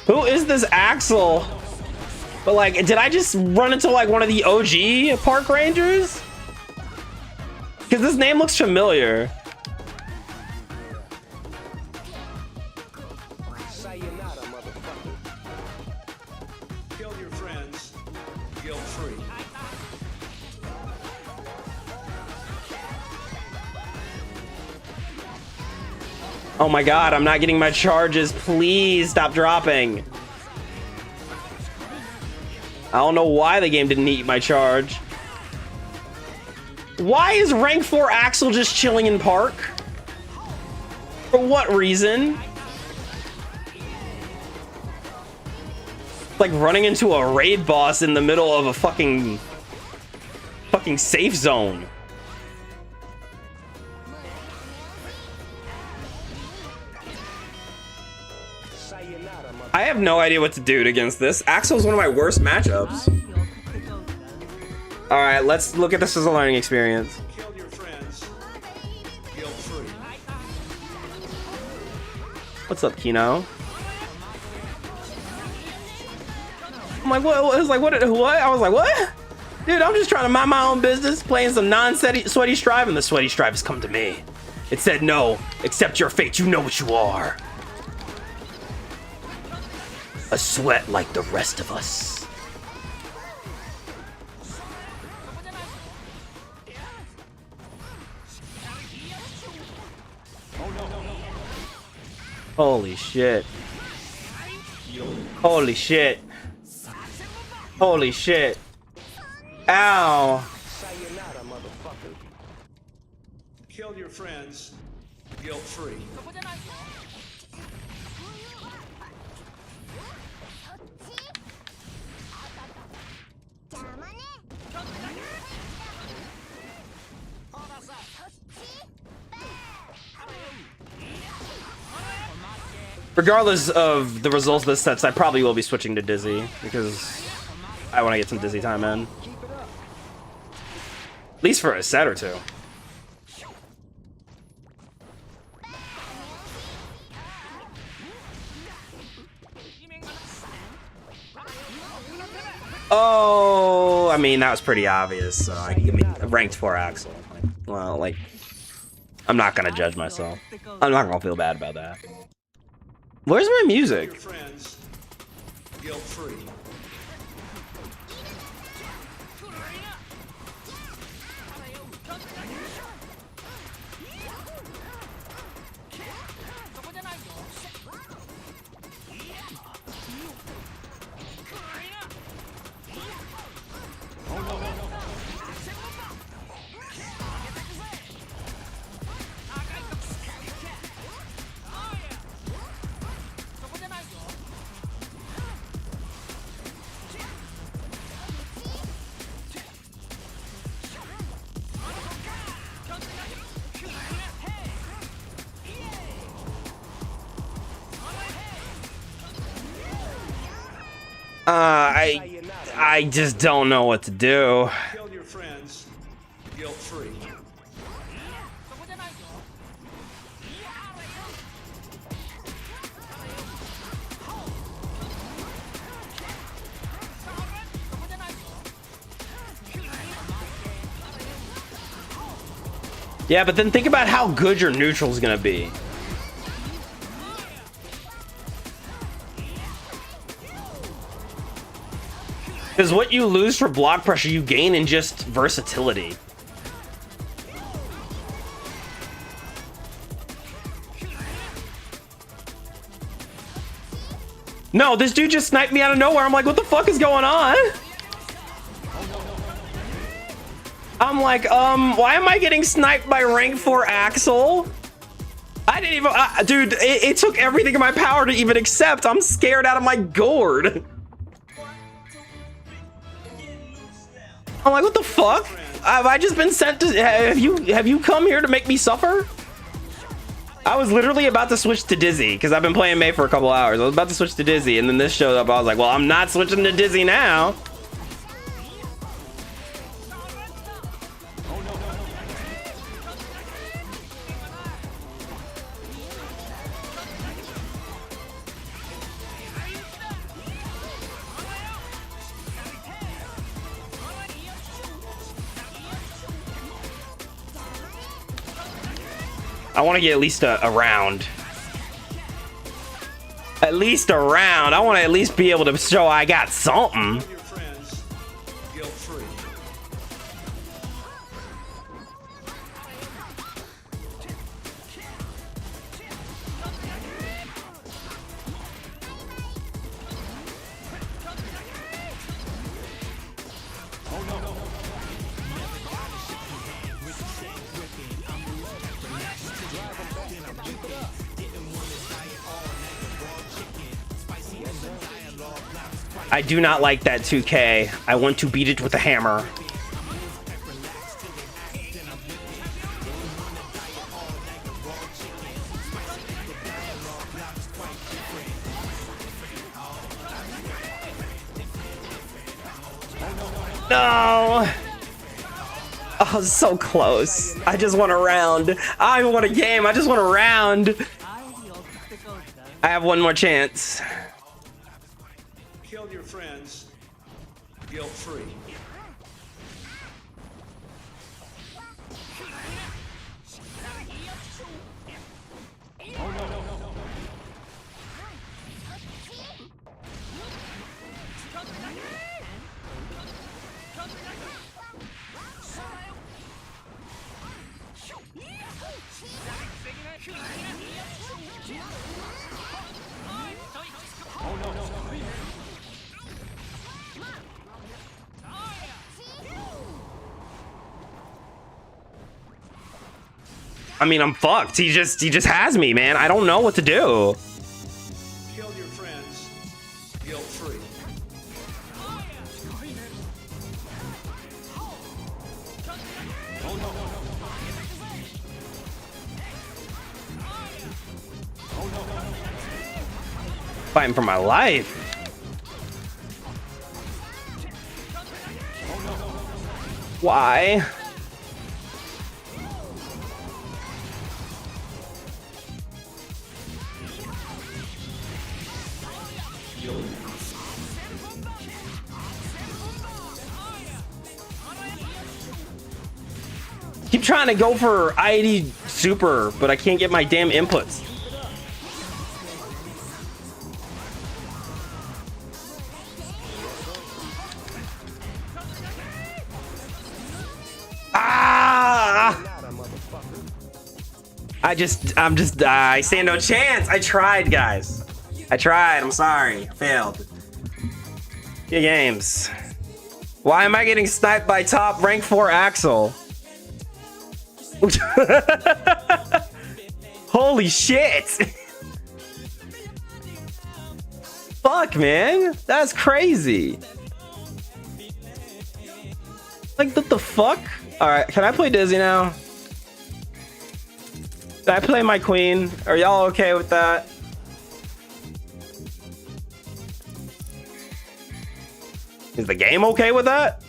Who is this Axel? But like, did I just run into like one of the OG park rangers? Because this name looks familiar. Sayonara, motherfucker. Kill your friends. Guilt-free. Oh my god, I'm not getting my charges. Please stop dropping. I don't know why the game didn't eat my charge. Why is rank 4 Axel just chilling in park? For what reason? Like running into a raid boss in the middle of a fucking safe zone. I have no idea what to do against this. Axel's one of my worst matchups. All right, let's look at this as a learning experience. Kill your friends. Guilt-free. What's up, Kino? I'm like, what? I was like, what? I was like, what? Dude, I'm just trying to mind my own business, playing some non-sweaty strive, and the sweaty strive has come to me. It said, no, accept your fate. You know what you are. A sweat like the rest of us. Holy shit. Holy shit. Holy shit. Ow. Sayonara, motherfucker. Kill your friends, guilt-free. Regardless of the results of this sets, I probably will be switching to Dizzy because I want to get some Dizzy time in. At least for a set or two. Oh, I mean, that was pretty obvious. So I mean, ranked 4 Axel. Like, well, like, I'm not gonna judge myself. I'm not gonna feel bad about that. Where's my music? Your friends, guilt-free. I just don't know what to do. Kill your friends, guilt-free. Yeah, but then think about how good your neutral's gonna be. Because what you lose for block pressure, you gain in just versatility. No, this dude just sniped me out of nowhere. I'm like, what the fuck is going on? I'm like, why am I getting sniped by rank 4 Axel? I didn't even, dude, it took everything in my power to even accept. I'm scared out of my gourd. I'm like, what the fuck? Have I just been sent to, have you come here to make me suffer? I was literally about to switch to Dizzy because I've been playing May for a couple hours. I was about to switch to Dizzy and then this showed up. I was like, well, I'm not switching to Dizzy now. I want to get at least a round. At least a round. I want to at least be able to show I got something. Kill your friends, guilt-free. I do not like that 2K. I want to beat it with a hammer. No! Oh, so close. I just want a round. I want a game. I just want a round. I have one more chance. Kill your friends, guilt-free. I mean, I'm fucked. He just has me, man. I don't know what to do. Kill your friends, guilt-free. Fighting for my life. Why? Keep trying to go for ID super, but I can't get my damn inputs. I stand no chance. I tried, guys. I tried. I'm sorry. I failed. Good games. Why am I getting sniped by top rank 4 Axel? Holy shit. Fuck, man. That's crazy. Like, what the fuck? Alright, can I play Dizzy now? Can I play my queen? Are y'all okay with that? Is the game okay with that?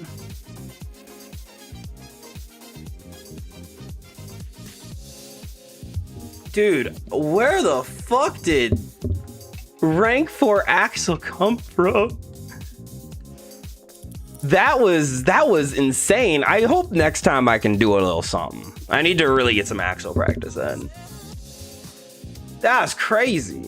Dude, where the fuck did rank 4 Axel come from? That was insane. I hope next time I can do a little something. I need to really get some Axel practice in. That's crazy.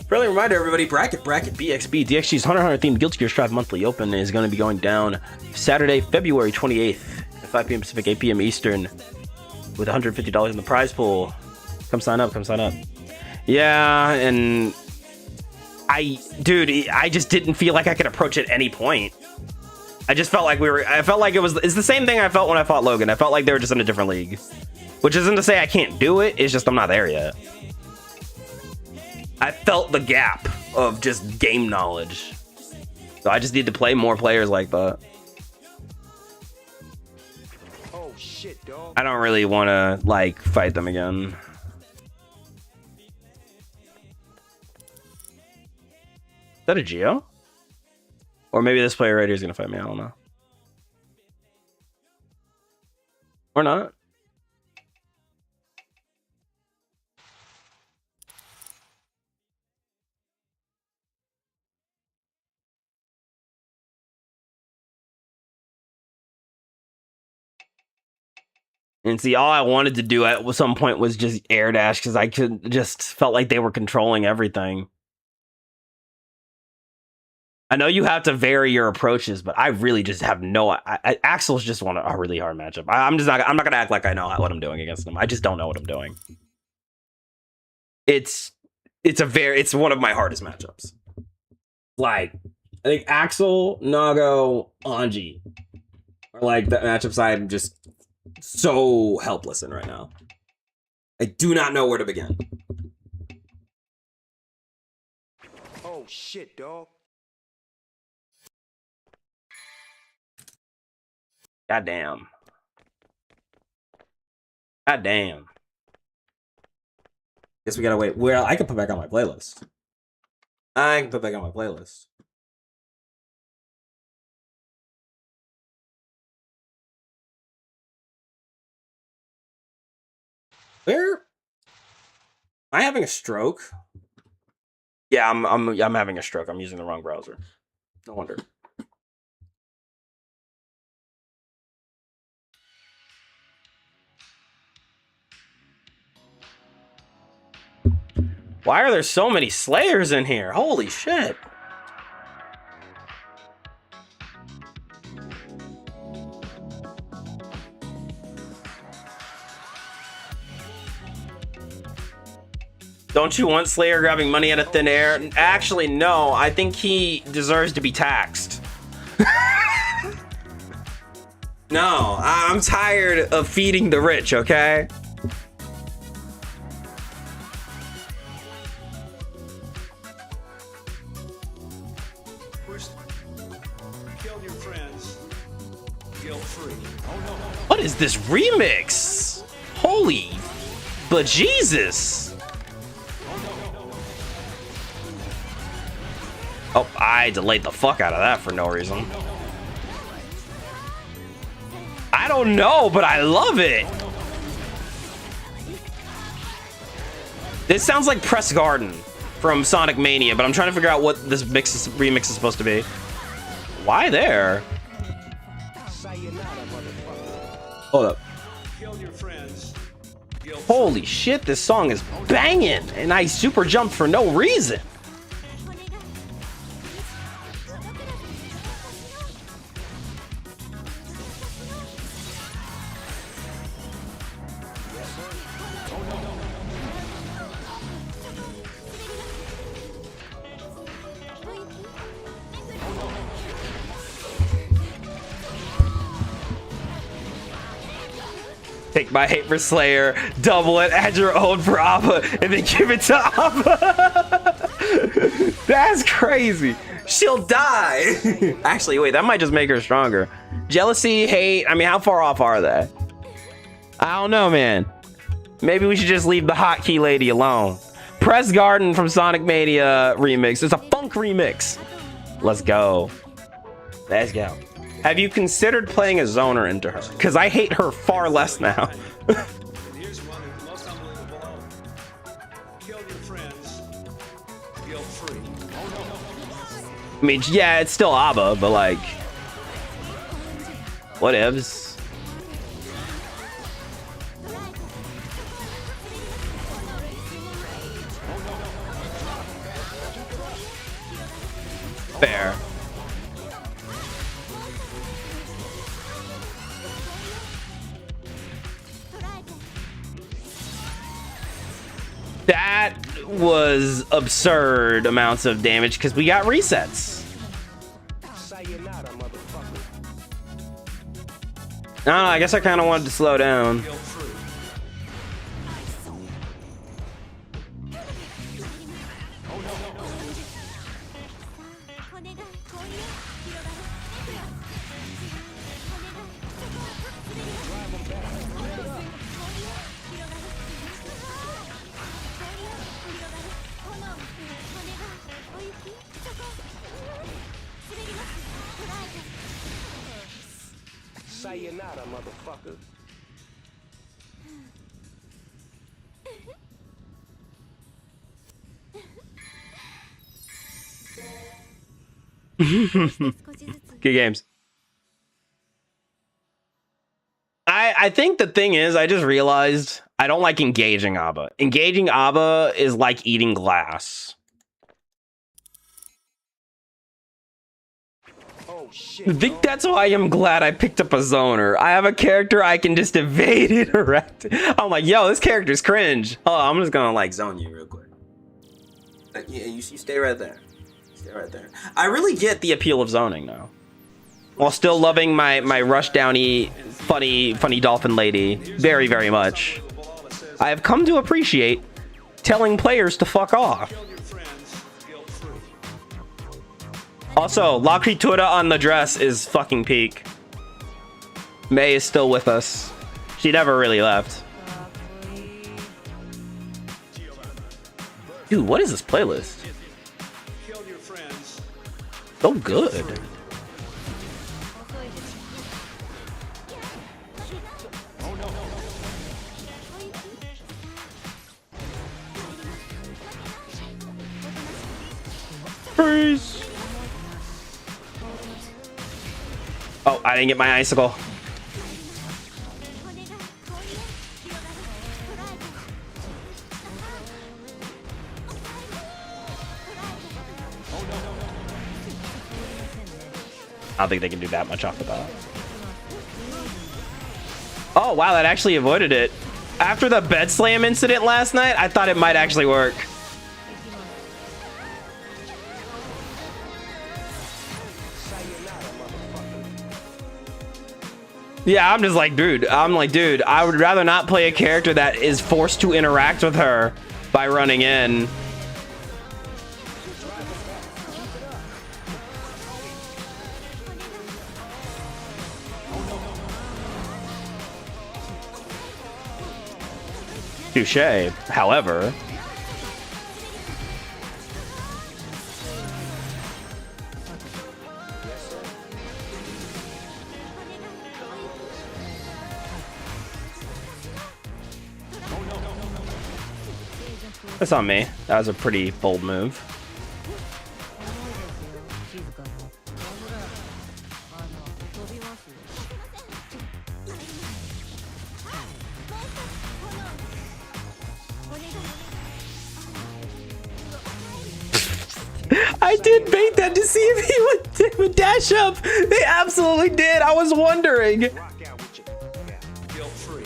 Friendly reminder, everybody, bracket BXB. DXG's 100 themed Guilty Gear Strive monthly open is going to be going down Saturday, February 28th at 5 p.m. Pacific, 8 p.m. Eastern with $150 in the prize pool. Come sign up. Yeah, and I just didn't feel like I could approach at any point. I just felt like it's the same thing I felt when I fought Logan. I felt like they were just in a different league. Which isn't to say I can't do it, it's just I'm not there yet. I felt the gap of just game knowledge. So I just need to play more players like that. Oh shit, dog. I don't really want to, like, fight them again. Is that a Geo? Or maybe this player right here is going to fight me. I don't know. Or not. And see, all I wanted to do at some point was just air dash because I just felt like they were controlling everything. I know you have to vary your approaches, but I really just have no. Axel's just a really hard matchup. I'm not gonna act like I know what I'm doing against him. I just don't know what I'm doing. It's one of my hardest matchups. Like, I think Axel, Nago, Anji are like the matchups I'm just so helpless in right now. I do not know where to begin. Oh shit, dog. Goddamn. Guess we gotta wait. Well, I can put back on my playlist. Where? Am I having a stroke? Yeah, I'm having a stroke. I'm using the wrong browser. No wonder. Why are there so many Slayers in here? Holy shit. Don't you want Slayer grabbing money out of thin air? Actually, no. I think he deserves to be taxed. No, I'm tired of feeding the rich, okay? Pushed, killed your friends, guilt-free. What is this remix? Holy bejesus. Oh, I delayed the fuck out of that for no reason. I don't know, but I love it. This sounds like Press Garden from Sonic Mania, but I'm trying to figure out what this remix is supposed to be. Why there? Hold up. Killed your friends, guilt-free. Holy shit, this song is banging, and I super jumped for no reason. Take my hate for Slayer, double it, add your own for Abba, and then give it to Abba. That's crazy. She'll die. Actually, wait, that might just make her stronger. Jealousy, hate, I mean, how far off are they? I don't know, man. Maybe we should just leave the hotkey lady alone. Press Garden from Sonic Mania remix. It's a funk remix. Let's go. Let's go. Have you considered playing a zoner into her? Because I hate her far less now. And here's one of the most unbelievable of them. Killed your friends, guilt-free. I mean, yeah, it's still ABBA, but like, whatevs. Fair. That was absurd amounts of damage because we got resets. Sayonara, motherfucker. I don't know, I guess I kind of wanted to slow down. Guilt-free. Sayonara, motherfucker. Good games. I think the thing is, I just realized I don't like engaging ABBA. Engaging ABBA is like eating glass. Oh shit. I think that's why I'm glad I picked up a zoner. I have a character I can just evade interact. I'm like, yo, this character's cringe. Oh, I'm just gonna like zone you real quick. Yeah, you stay right there. Stay right there. I really get the appeal of zoning though, while still loving my rush downy funny dolphin lady very, very much. I have come to appreciate telling players to fuck off. Killed your friends, guilt-free. Also, La Critura on the dress is fucking peak. May is still with us. She never really left. Dude, what is this playlist? Killed your friends, So good. Freeze. Oh, I didn't get my icicle. I don't think they can do that much off the bat. Oh, wow, that actually avoided it. After the bed slam incident last night, I thought it might actually work. Yeah, I'm just like, dude, I would rather not play a character that is forced to interact with her by running in. Touché, however. That's on me. That was a pretty bold move. I did bait that to see if he would dash up. They absolutely did. I was wondering. Rock out with you. Yeah. Guilt free.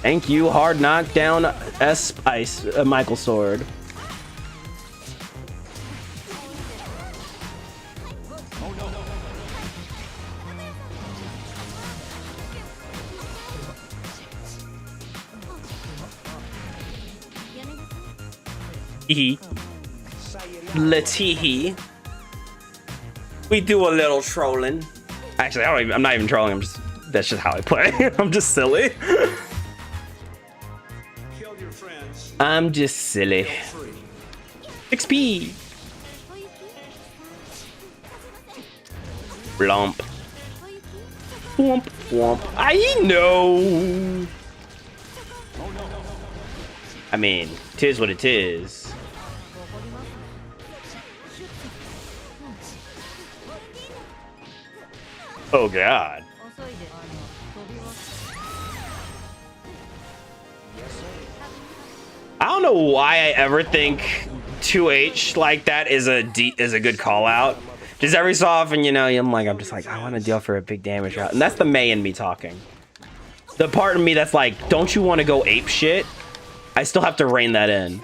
Thank you, hard knockdown S Ice Michael Sword. Latihi. We do a little trolling. Actually, I'm not even trolling. That's just how I play. I'm just silly. Kill your friends. I'm just silly. Free. XP. Blump. Womp womp. I know. I mean, tis what it is. Oh god. I don't know why I ever think 2H like that is a good call out. Just every so often, you know, I'm just like, I want to deal for a big damage route. And that's the May in me talking. The part of me that's like, don't you want to go ape shit? I still have to rein that in.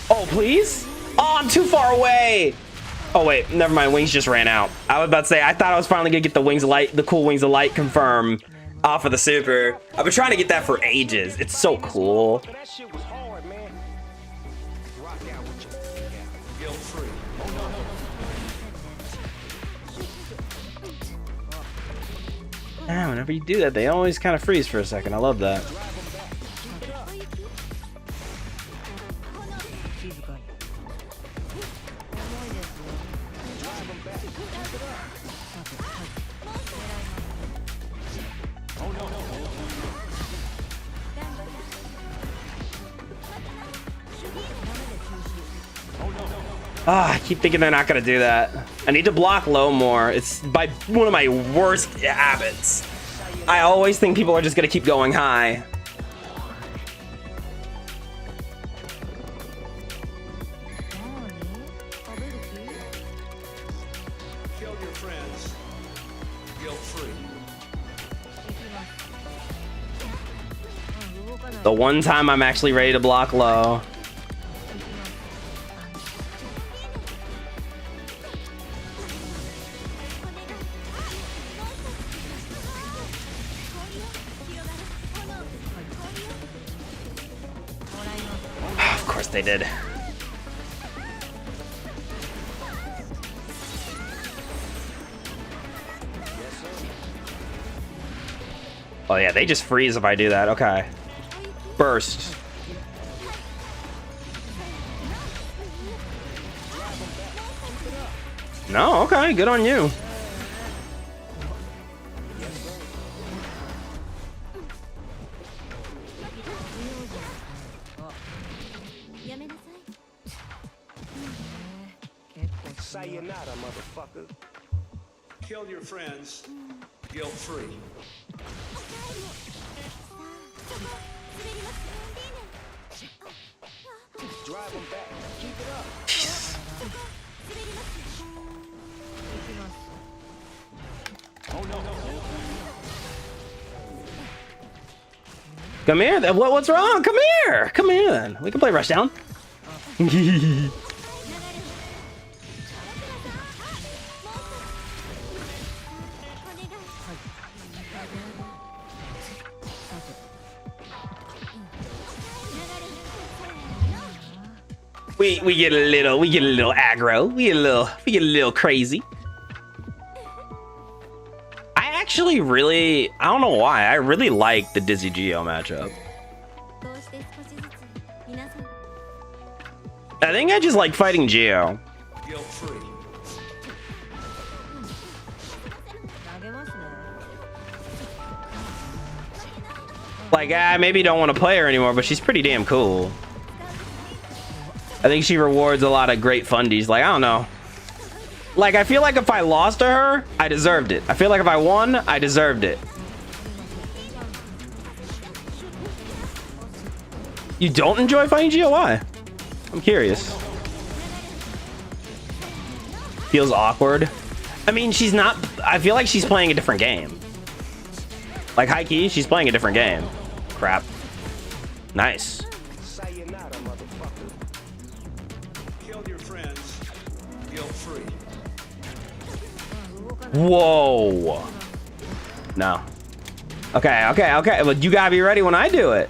Oh, please? Oh, I'm too far away. Oh, wait. Never mind. Wings just ran out. I was about to say, I thought I was finally going to get the Wings of Light, the cool Wings of Light confirm off of the super. I've been trying to get that for ages. It's so cool. That shit was hard, man. Rock out with you. Yeah. Guilt free. Yeah, whenever you do that, they always kind of freeze for a second. I love that. Ah, I keep thinking they're not gonna do that. I need to block low more. It's by one of my worst habits. I always think people are just gonna keep going high. Kill your friends. Guilt free. The one time I'm actually ready to block low. Of course they did. Oh yeah, they just freeze if I do that. Okay. Burst. No, okay, good on you. Sayonara, motherfucker. Kill your friends, guilt-free. Drive them back. Keep it up. Come here. What's wrong? Come here. Come here then. We can play Rushdown. we get a little aggro. We get a little crazy. I actually really, I don't know why, I really like the Dizzy Geo matchup. I think I just like fighting Geo. Guilt-free. Like, I maybe don't want to play her anymore, but she's pretty damn cool. I think she rewards a lot of great fundies. Like, I don't know. Like, I feel like if I lost to her, I deserved it. I feel like if I won, I deserved it. You don't enjoy fighting Geo? Why? I'm curious. Feels awkward. I mean, she's not... I feel like she's playing a different game. Like, high key, she's playing a different game. Crap. Nice. Sayonara, motherfucker. Kill your friends, guilt-free. Whoa. No. Okay. But you gotta be ready when I do it.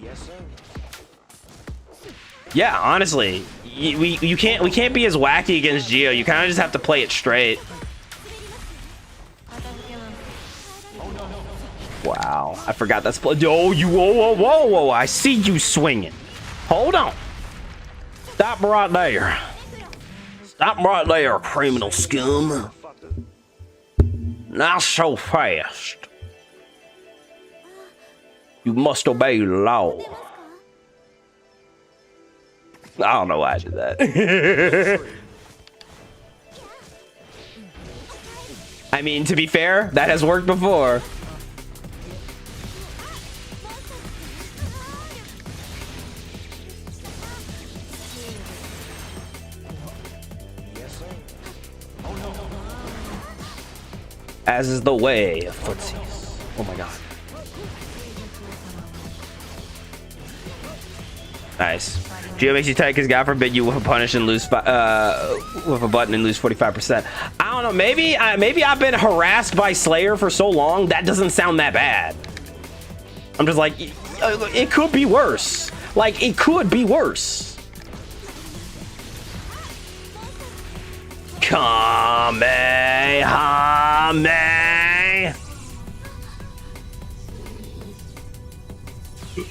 Yes, sir. Yeah, honestly, we can't be as wacky against Geo. You kind of just have to play it straight. Wow, I forgot that's play. Oh, you whoa! I see you swinging. Hold on. Stop right there. Stop right there, criminal scum. Not so fast. You must obey the law. I don't know why I did that. I mean, to be fair, that has worked before. As is the way of footsies. Oh my god. Nice. Geo makes you tight because God forbid you whiff a punish and lose with a button and lose 45%. I don't know. Maybe I've been harassed by Slayer for so long that doesn't sound that bad. I'm just like, it could be worse. Like, it could be worse. Kamehameha.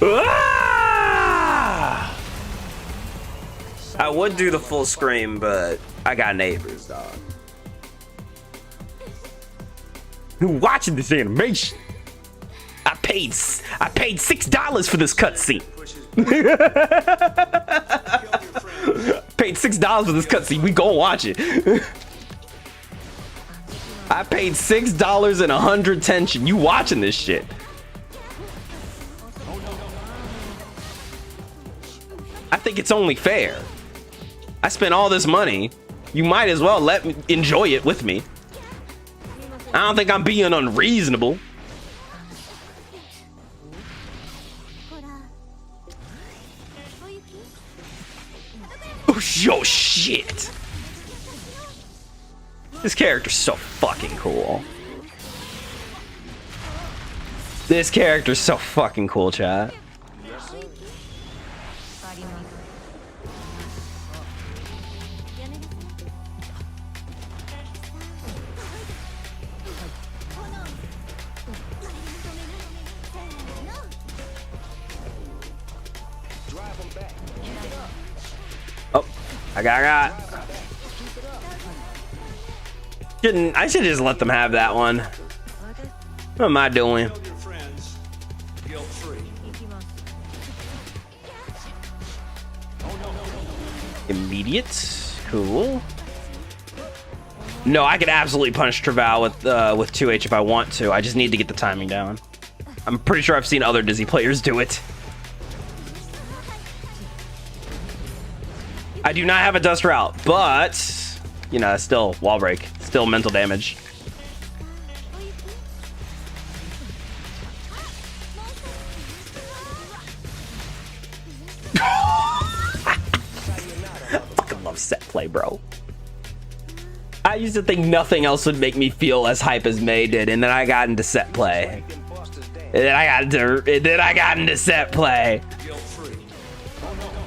Ah! I would do the full scream, but I got neighbors, dog. Who watching this animation? I paid $6 for this cutscene. Paid $6 for this cutscene. We go watch it. I paid $6 and 100 tension. You watching this shit? I think it's only fair. I spent all this money. You might as well let me enjoy it with me. I don't think I'm being unreasonable. Oh, yo, shit. This character's so fucking cool. This character's so fucking cool, chat. Oh, I got. I should just let them have that one. What am I doing? Killed your friends, guilt-free. Immediate. Cool. No, I could absolutely punish Travail with 2H if I want to. I just need to get the timing down. I'm pretty sure I've seen other Dizzy players do it. I do not have a dust route, but you know, still wall break, still mental damage. Fucking love set play, bro. I used to think nothing else would make me feel as hype as May did, and then I got into set play. And then I got into set play.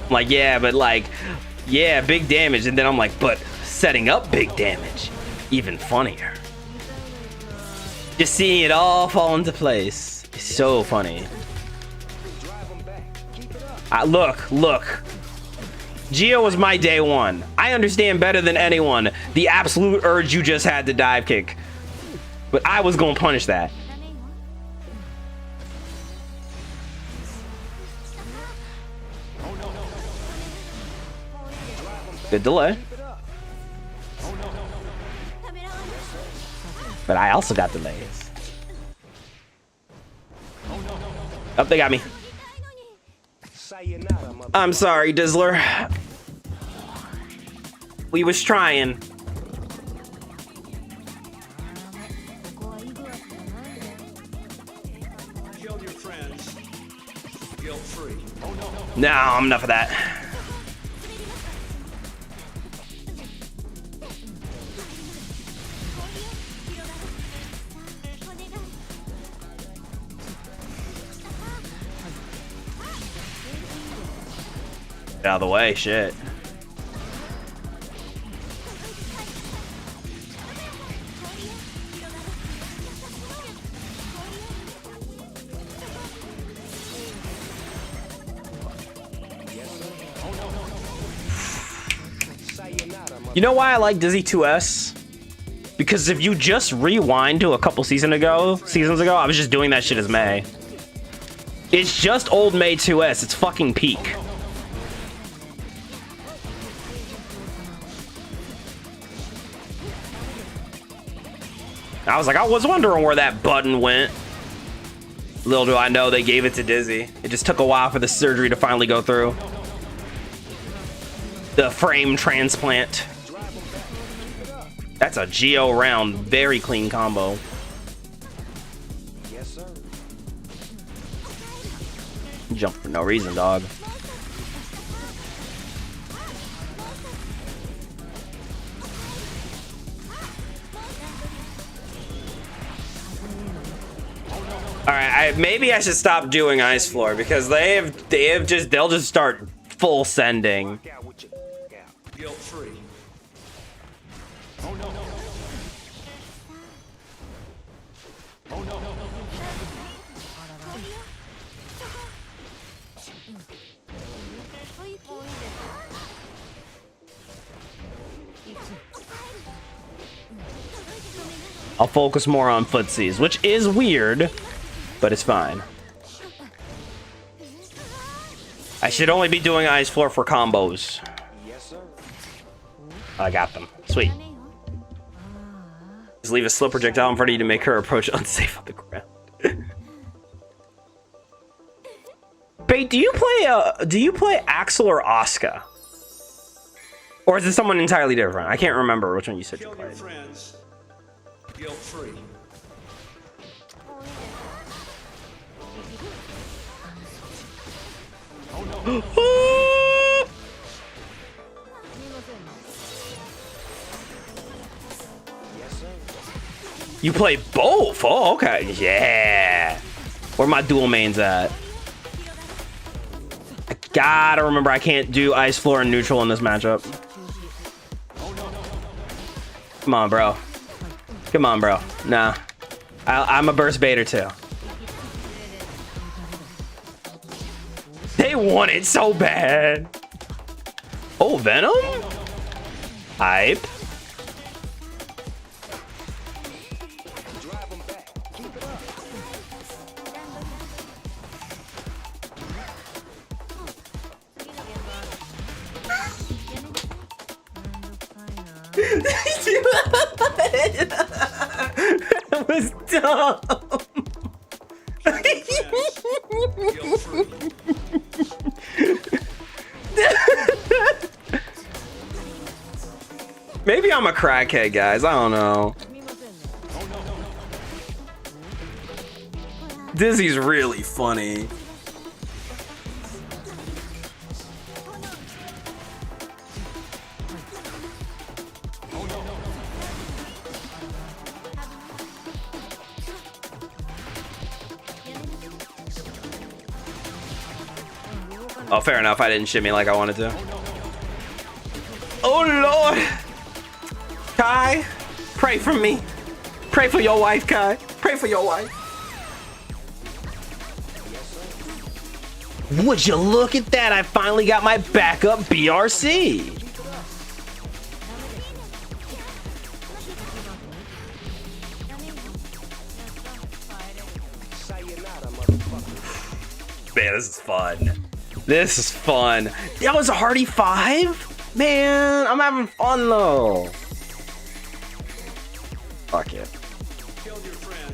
I'm like, yeah, but like, yeah, big damage, and then I'm like, but setting up big damage, even funnier. Just seeing it all fall into place is so funny. Look. Geo was my day one. I understand better than anyone the absolute urge you just had to dive kick. But I was gonna punish that. Good delay. But I also got delays. Oh, they got me. I'm sorry, Dizzler. We was trying. Killed your friends, guilt-free. No, I'm enough of that. Get out of the way, shit. You know why I like Dizzy 2S? Because if you just rewind to a couple seasons ago, I was just doing that shit as May. It's just old May 2S. It's fucking peak. I was wondering where that button went. Little do I know they gave it to Dizzy. It just took a while for the surgery to finally go through. The frame transplant. That's a Geo round. Very clean combo. Yes, sir. Jump for no reason, dog. All right, maybe I should stop doing Ice Floor because they'll just start full sending. Guilt-free. I'll focus more on footsies, which is weird, but it's fine. I should only be doing Ice Floor for combos. Yes, sir. I got them. Sweet. Just leave a slow projectile in front of you to make her approach unsafe on the ground. Bait, do you play Axel or Asuka? Or is it someone entirely different? I can't remember which one you said you Killed your played. friends, guilt-free. You play both? Oh, okay. Yeah. Where my dual mains at? I gotta remember I can't do Ice Floor and neutral in this matchup. Come on, bro. Come on, bro. Nah. I'm a burst baiter too. They want it so bad. Oh, Venom? Hype. Drive them back. Keep it up. That was dumb. Maybe I'm a crackhead, guys. I don't know. Dizzy's really funny. Oh, fair enough. I didn't shimmy like I wanted to. Oh, Lord. Kai, pray for me. Pray for your wife, Kai. Pray for your wife. Would you look at that? I finally got my backup BRC. Man, this is fun. This is fun. That was a Hardy 5? Man, I'm having fun though. Fuck it.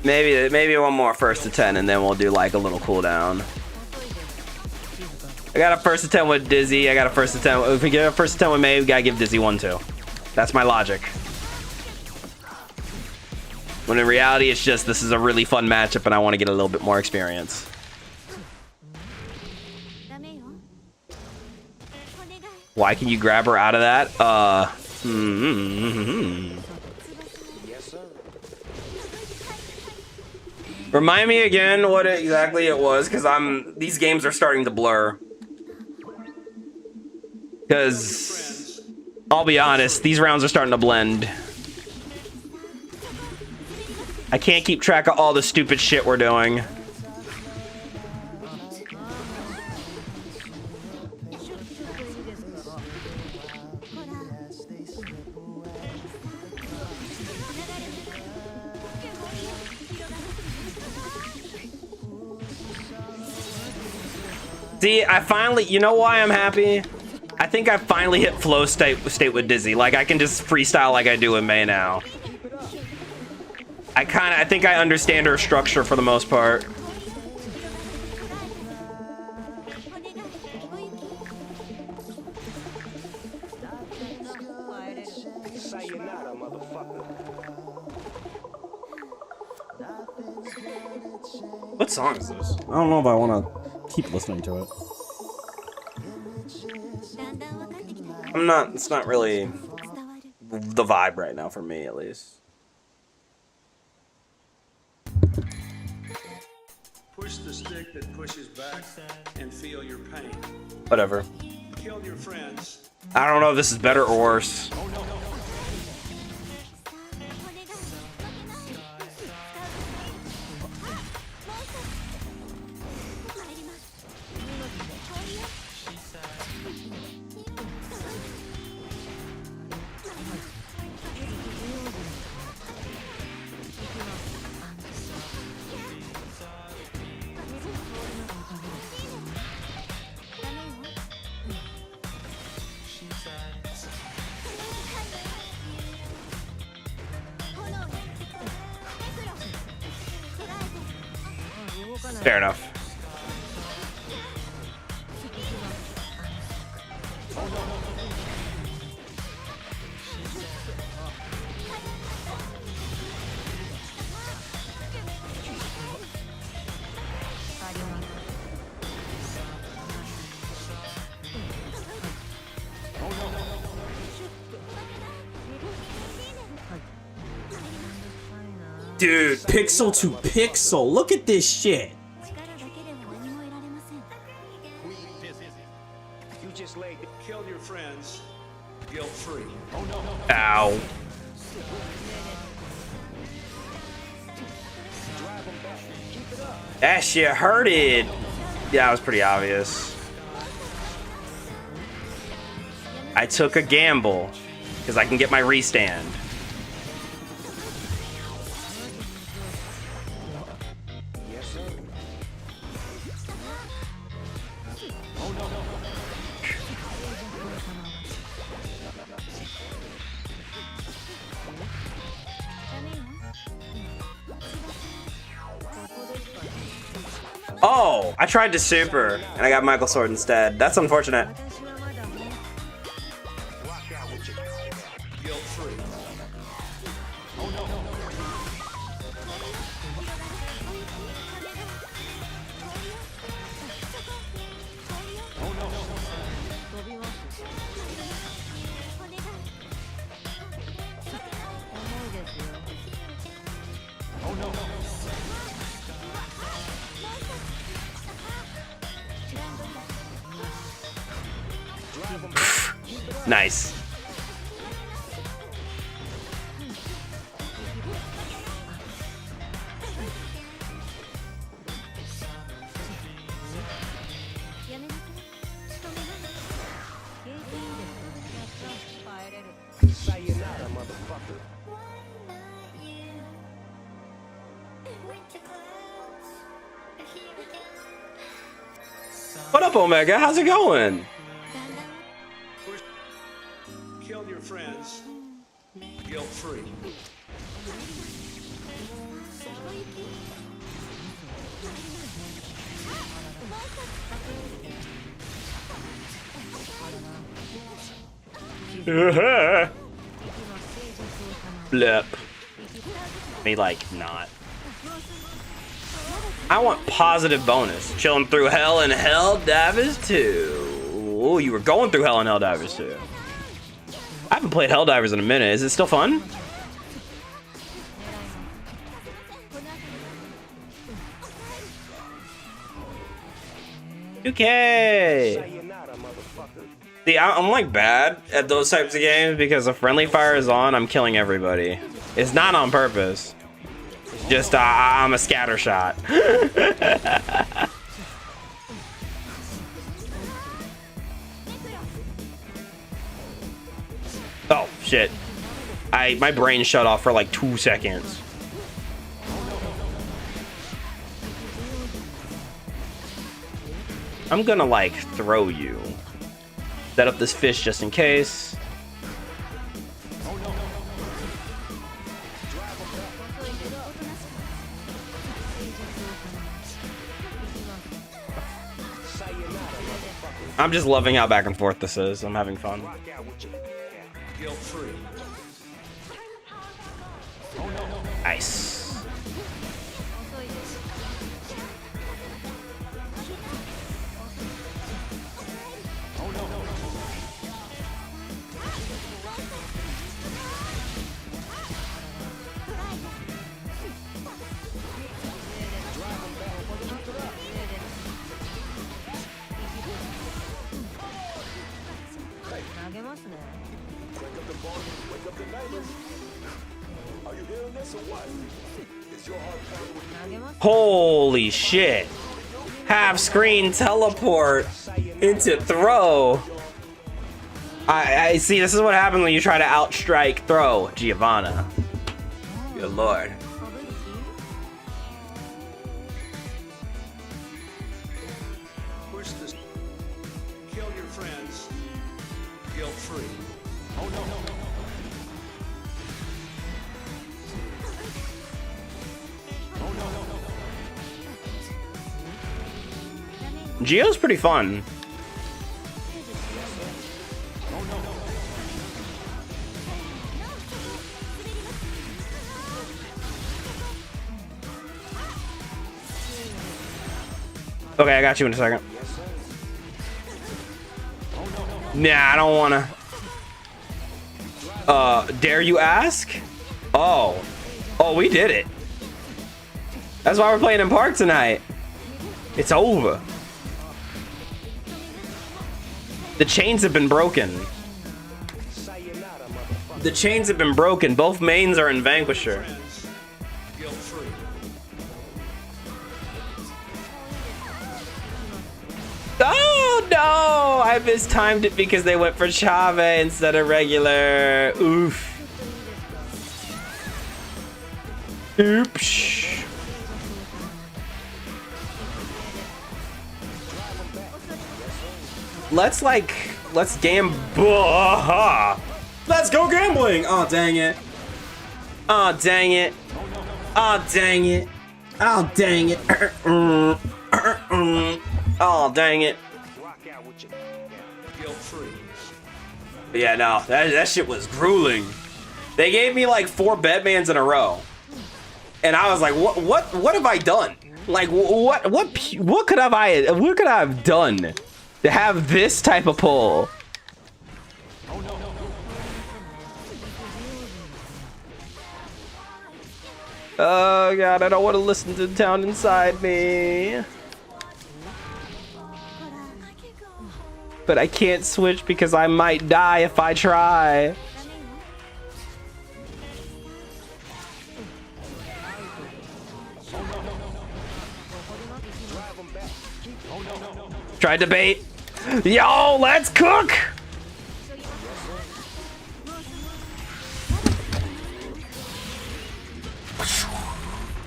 Maybe one more first to 10 and then we'll do like a little cooldown. I got a first to 10 with Dizzy. I got a first to 10. If we get a first to 10 with May, we gotta give Dizzy 1 too. That's my logic. When in reality, it's just this is a really fun matchup and I want to get a little bit more experience. Why can you grab her out of that? Remind me again what exactly it was, because these games are starting to blur. Because I'll be honest, these rounds are starting to blend. I can't keep track of all the stupid shit we're doing. See, I finally, you know why I'm happy? I think I finally hit flow state with Dizzy. Like, I can just freestyle like I do with May now. I think I understand her structure for the most part. What song is this? I don't know if I want to keep listening to it. It's not really the vibe right now for me, at least. Push the stick that pushes back and feel your pain. Whatever. Kill your friends. I don't know if this is better or worse. Fair enough. Dude, pixel to pixel. Look at this shit. You just laid the Kill your friends. Guilt-free. Ow. That shit hurted. Yeah, it was pretty obvious. I took a gamble because I can get my restand. Oh, I tried to super and I got Michael Sword instead. That's unfortunate. Nice. Sayonara, motherfucker. What up, Omega? How's it going? Kill your friends, guilt-free. Blip. Me like not. I want positive bonus. Chilling through hell and Helldivers 2. Oh, you were going through hell and Helldivers 2. I haven't played Helldivers in a minute. Is it still fun? Okay. Sayonara, motherfucker. See, I'm like bad at those types of games because if friendly fire is on, I'm killing everybody. It's not on purpose. It's just I'm a scatter shot. Oh shit! My brain shut off for like 2 seconds. I'm gonna like throw you. Set up this fish just in case. I'm just loving how back and forth this is. I'm having fun. Guilt-free. Nice. Holy shit. Half screen teleport into throw. I see, this is what happens when you try to outstrike throw, Giovanna. Good lord. Push this. Kill your friends, guilt-free. Oh no. Geo's pretty fun. Okay, I got you in a second. Nah, I don't wanna. Dare you ask? Oh, we did it. That's why we're playing in park tonight. It's over. The chains have been broken. The chains have been broken. Both mains are in Vanquisher. Friends, guilt-free. Oh no! I mistimed it because they went for Chave instead of regular. Oof. Oops. Let's gamble. Let's go gambling. Oh, dang it. Oh, dang it. Oh, dang it. Oh, dang it. Oh, dang it. Rock out with your Guilt-free. But yeah, no, that shit was grueling. They gave me like 4 Bedmans in a row. And I was like, what have I done? Like, what could I have done to have this type of pull? Oh god, I don't want to listen to the town inside me. But I can't switch because I might die if I try. Tried to bait. Yo, let's cook!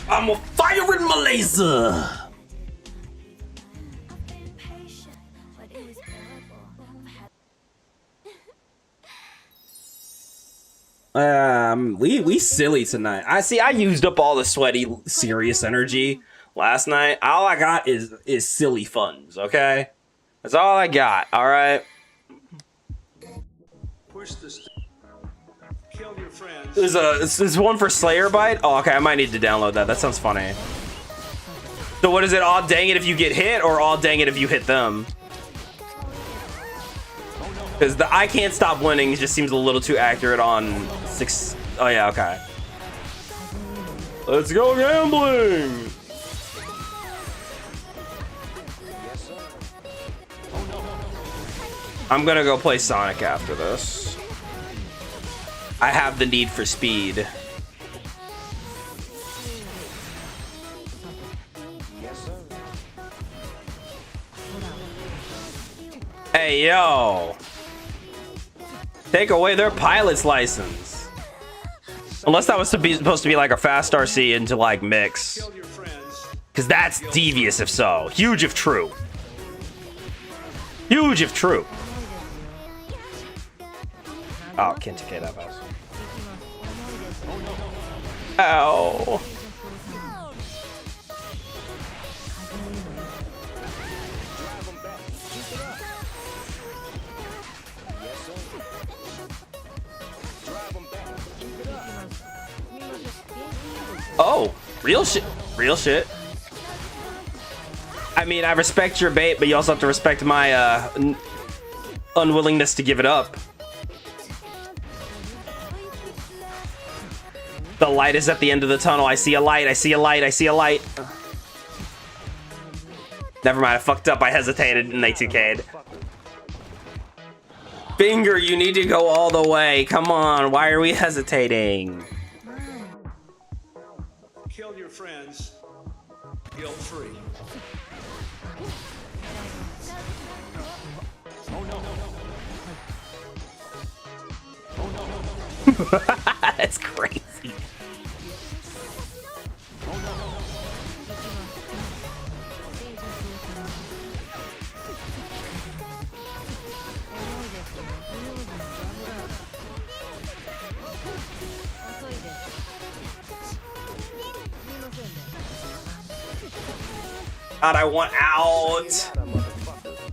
I'm a fire in my laser! We silly tonight. I used up all the sweaty, serious energy last night. All I got is silly funds, okay? That's all I got, alright? Push the kill your friends. There's one for Slayer Bite? Oh, okay, I might need to download that. That sounds funny. So what is it? Aw dang it if you get hit, or aw dang it if you hit them? Because the I can't stop winning just seems a little too accurate on 6. Oh yeah, okay. Let's go gambling! I'm gonna go play Sonic after this. I have the need for speed. Hey, yo! Take away their pilot's license. Unless that was supposed to be like a fast RC into like mix. Because that's devious if so. Huge if true. Huge if true. Oh, can't take that house. Ow. Oh, real shit. Real shit. I mean, I respect your bait, but you also have to respect my unwillingness to give it up. The light is at the end of the tunnel. I see a light. I see a light. I see a light. Never mind. I fucked up. I hesitated and they 2K'd. Finger, you need to go all the way. Come on. Why are we hesitating? Kill your friends. Guilt-free. That's crazy. God, I want out.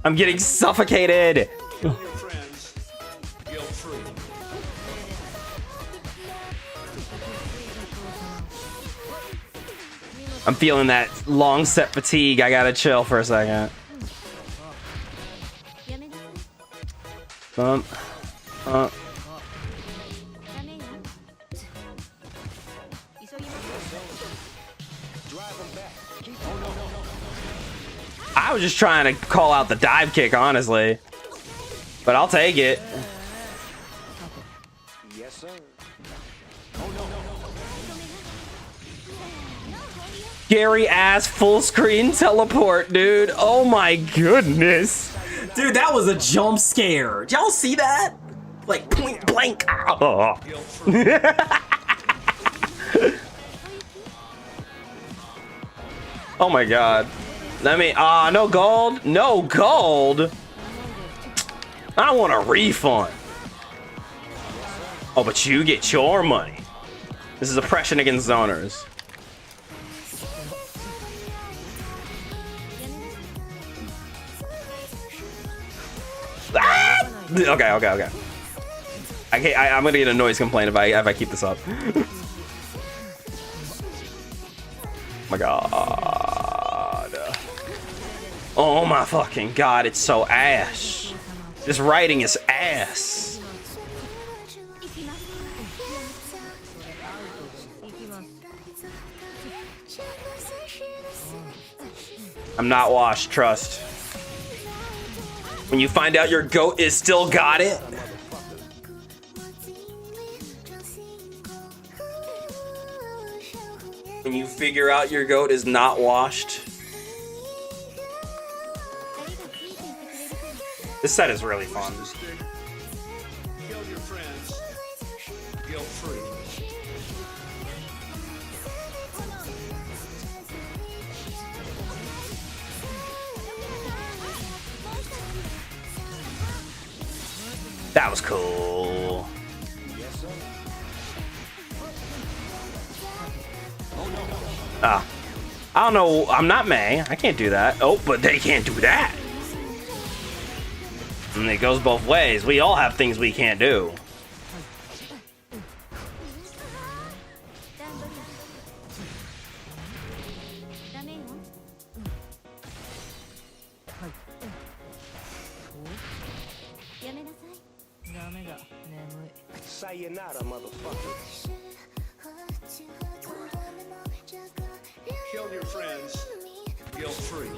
I'm getting suffocated. Kill your friends. Guilt-free. I'm feeling that long set fatigue. I gotta chill for a second. I was just trying to call out the dive kick, honestly. But I'll take it. Yes, sir. Scary ass full screen teleport, dude. Oh my goodness. Dude, that was a jump scare. Did y'all see that? Like point blank. Oh. Oh my god. Let me, no gold. No gold. I want a refund. Oh, but you get your money. This is oppression against zoners. Okay. I'm gonna get a noise complaint if I keep this up. My god. Oh my fucking god, it's so ass. This writing is ass. I'm not washed, trust. When you find out your goat is still got it. When you figure out your goat is not washed. This set is really fun. Kill your friends. Guilt-free. That was cool. Ah. I don't know. I'm not May. I can't do that. Oh, but they can't do that. And it goes both ways. We all have things we can't do. Sayonara, motherfucker. Kill your friends. Guilt-free.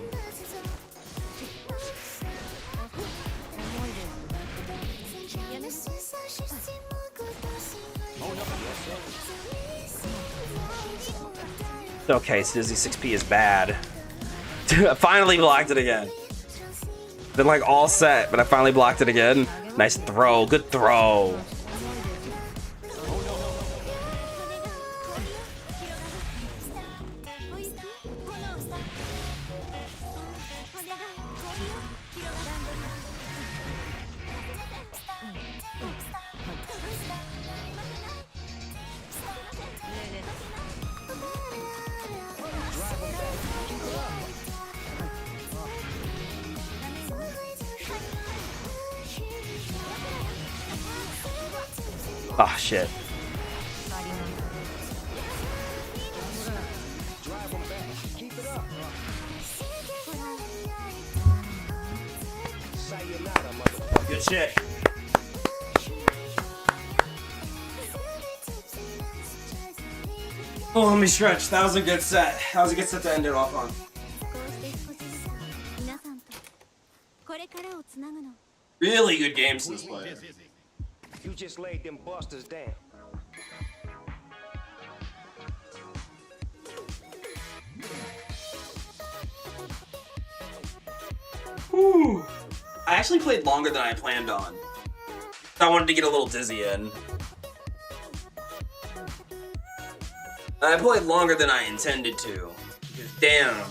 Okay, so Dizzy 6P is bad. I finally blocked it again. Been like all set, but I finally blocked it again. Nice throw, good throw. Oh shit. Good shit. Oh, let me stretch. That was a good set. That was a good set to end it off on. Really good games this player. You just laid them busters down. Whew. I actually played longer than I planned on. I wanted to get a little dizzy in. I played longer than I intended to. Because damn.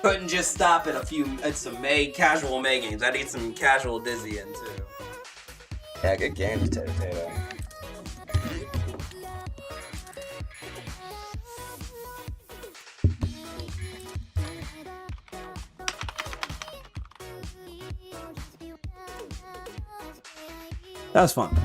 Couldn't just stop at some casual May games. I need some casual dizzy in too. Yeah, good game, Potato. That was fun.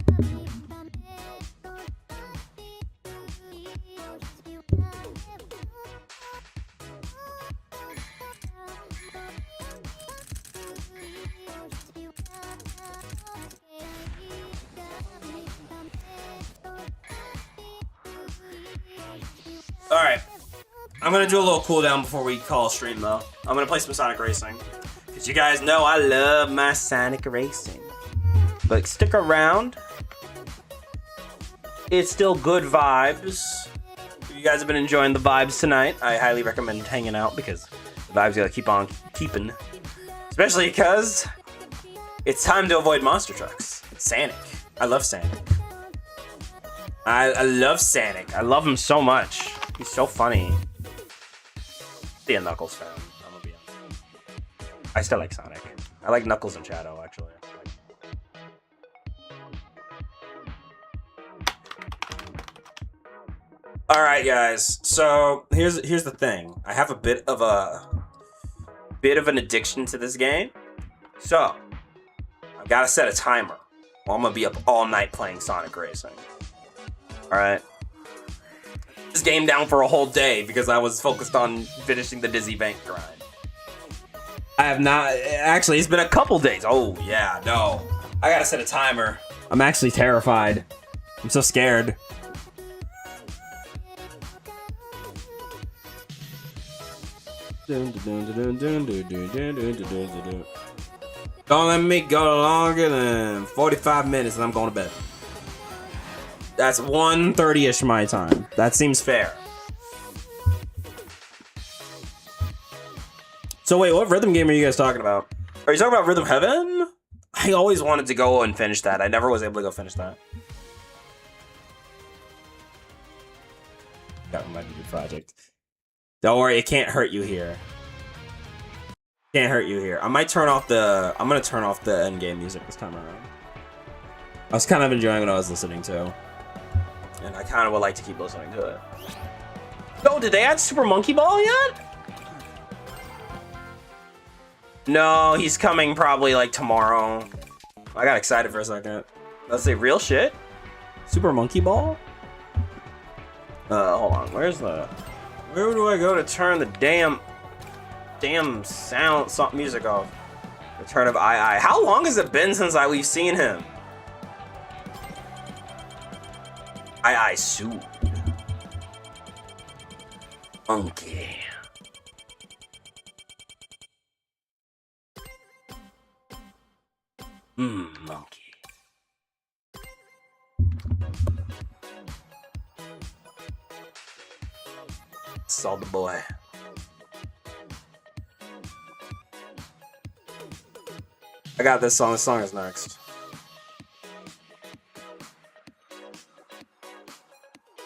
Alright. I'm gonna do a little cooldown before we call a stream though. I'm gonna play some Sonic Racing. Because you guys know I love my Sonic Racing. But stick around. It's still good vibes. If you guys have been enjoying the vibes tonight, I highly recommend hanging out because the vibes gotta keep on keeping. Especially because it's time to avoid monster trucks. It's Sonic. I love Sonic. I love Sonic. I love him so much. He's so funny. Be a Knuckles fan. I'm gonna be honest. I still like Sonic. I like Knuckles and Shadow actually. All right, guys. So here's the thing. I have a bit of an addiction to this game. So I gotta set a timer. Or I'm gonna be up all night playing Sonic Racing. Alright. This game down for a whole day because I was focused on finishing the Dizzy Bank grind. I have not, actually, it's been a couple days. Oh, yeah, no. I gotta set a timer. I'm actually terrified. I'm so scared. Don't let me go longer than 45 minutes and I'm going to bed. That's 1:30-ish my time. That seems fair. So wait, what rhythm game are you guys talking about? Are you talking about Rhythm Heaven? I always wanted to go and finish that. I never was able to go finish that. Got my new project. Don't worry, it can't hurt you here. Can't hurt you here. I might turn off the... I'm gonna turn off the end game music this time around. I was kind of enjoying what I was listening to. And I kind of would like to keep listening to it. Oh, did they add Super Monkey Ball yet? No, he's coming probably like tomorrow. I got excited for a second. Let's say real shit. Super Monkey Ball? Hold on. Where do I go to turn the damn sound music off? Return of I. How long has it been since we've seen him? I sued. Monkey. Monkey. Saw the boy. I got this song. This song is next.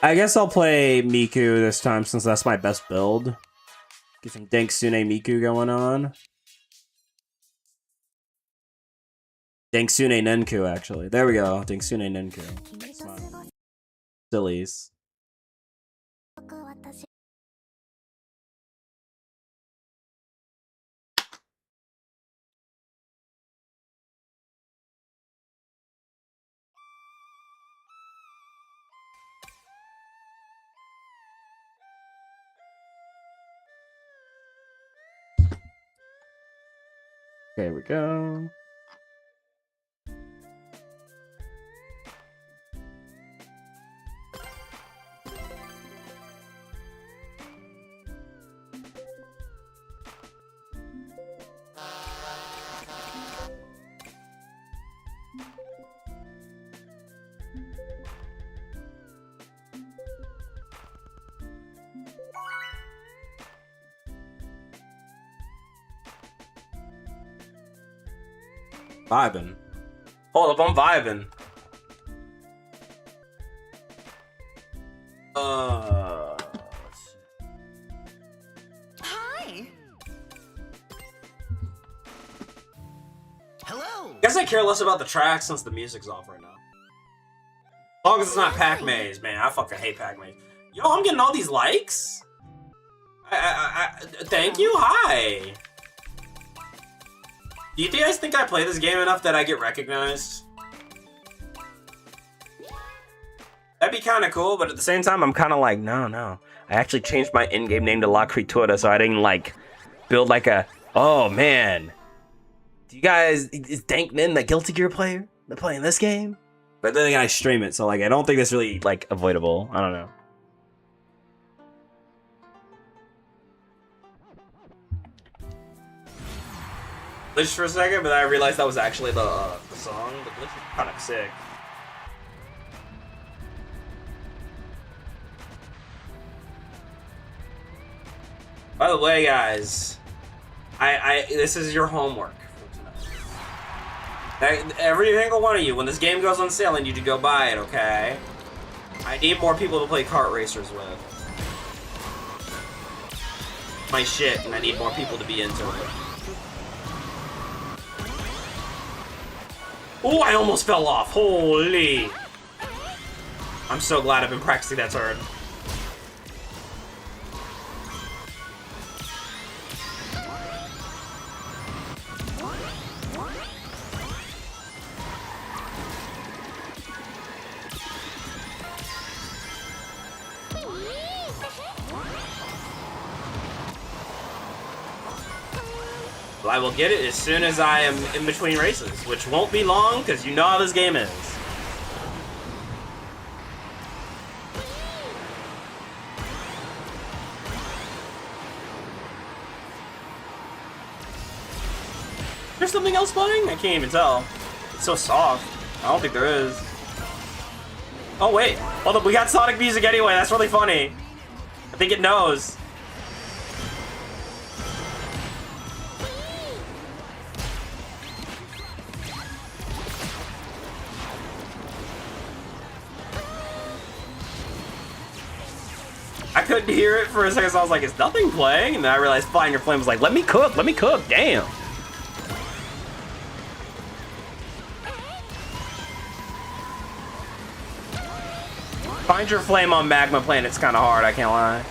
I guess I'll play Miku this time since that's my best build. Get some Danksune Miku going on. Danksune Nenku, actually. There we go. Danksune Nenku. Sillies. There we go. Vibing. Hold up, I'm vibing. Hi. Hello. Guess I care less about the track since the music's off right now. As long as it's not Pac-Maze, man. I fucking hate Pac-Maze. Yo, I'm getting all these likes? Thank you, hi. Do you guys think I play this game enough that I get recognized? That'd be kind of cool, but at the same time, I'm kind of like, no. I actually changed my in-game name to La Critura, so I didn't, like, build, like, a... Oh, man. Do you guys... Is Dankman the Guilty Gear player? They're playing this game? But then again, I stream it, so, like, I don't think that's really, like, avoidable. I don't know. Glitched for a second, but then I realized that was actually the song. The glitch was kind of sick. By the way, guys, this is your homework for tonight. Every single one of you, when this game goes on sale, I need you to go buy it, okay? I need more people to play kart racers with. My shit, and I need more people to be into it. Oh, I almost fell off. Holy. I'm so glad I've been practicing that turn. I will get it as soon as I am in between races, which won't be long because you know how this game is. There's something else playing? I can't even tell. It's so soft. I don't think there is. Oh wait, hold up, we got Sonic music anyway. That's really funny. I think it knows. I couldn't hear it for a second, so I was like, is nothing playing? And then I realized Flying Your Flame was like, let me cook, damn. Find Your Flame on Magma Planet's kind of hard, I can't lie.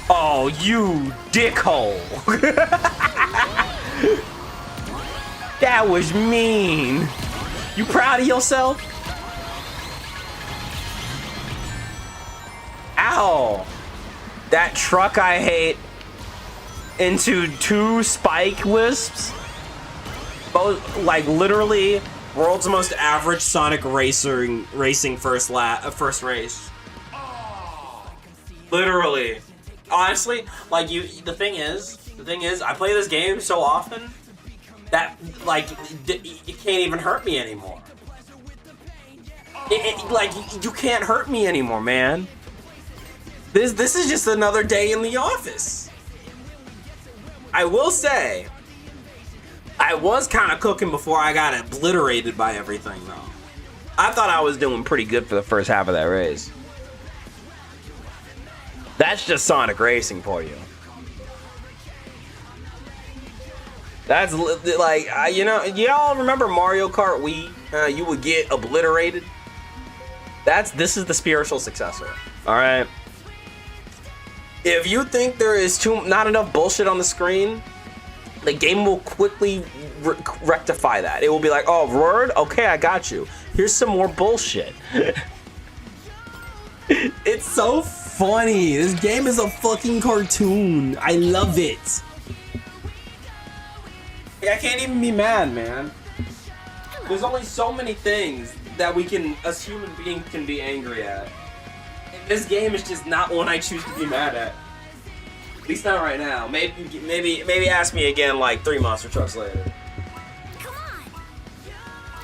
Oh, you dickhole. That was mean. You proud of yourself? Ow. That truck I hate into 2 spike wisps. Both, like, literally world's most average Sonic racing first race. Literally. Honestly, like, the thing is, I play this game so often that, like, it can't even hurt me anymore. Like, you can't hurt me anymore, man. This is just another day in the office. I will say, I was kind of cooking before I got obliterated by everything, though. I thought I was doing pretty good for the first half of that race. That's just Sonic Racing for you. That's like, you know, y'all remember Mario Kart Wii? You would get obliterated. This is the spiritual successor. All right. If you think there is not enough bullshit on the screen, the game will quickly rectify that. It will be like, oh, word? Okay, I got you. Here's some more bullshit. It's so funny. This game is a fucking cartoon. I love it. I can't even be mad, man. There's only so many things that we can, as human beings, can be angry at. And this game is just not one I choose to be mad at. At least not right now. Maybe ask me again like 3 monster trucks later.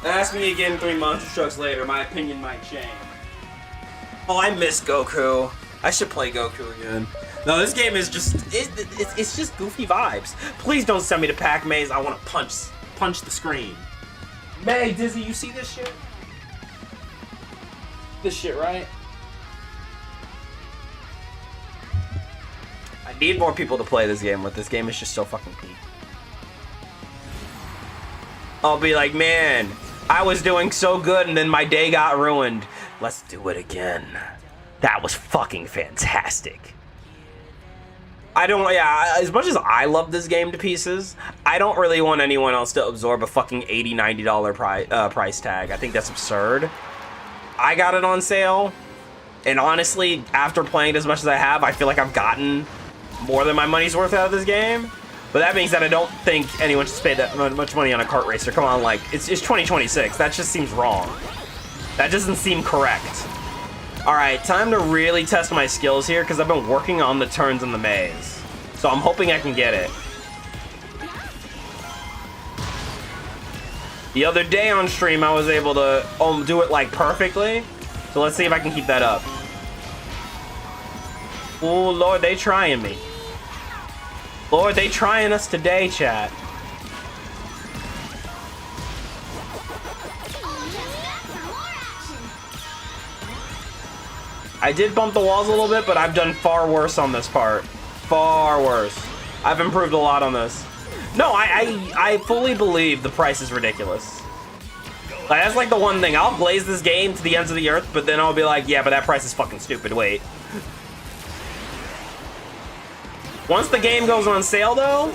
Ask me again 3 monster trucks later. My opinion might change. Oh, I miss Goku. I should play Goku again. No, this game is just, it's just goofy vibes. Please don't send me to Pac-Maze. I want to punch the screen. May, Dizzy, you see this shit? This shit, right? I need more people to play this game with. This game is just so fucking peak. I'll be like, man, I was doing so good and then my day got ruined. Let's do it again. That was fucking fantastic. As much as I love this game to pieces, I don't really want anyone else to absorb a fucking $80, $90 price tag. I think that's absurd. I got it on sale, and honestly, after playing it as much as I have, I feel like I've gotten more than my money's worth out of this game. But that means that I don't think anyone should spend that much money on a kart racer. Come on, like, it's 2026. That just seems wrong. That doesn't seem correct. Alright, time to really test my skills here because I've been working on the turns in the maze. So I'm hoping I can get it. The other day on stream, I was able to do it like perfectly. So let's see if I can keep that up. Oh, Lord, they trying me. Lord, they trying us today, chat. I did bump the walls a little bit, but I've done far worse on this part. Far worse. I've improved a lot on this. No, I fully believe the price is ridiculous. Like, that's like the one thing. I'll blaze this game to the ends of the earth, but then I'll be like, yeah, but that price is fucking stupid. Wait. Once the game goes on sale, though,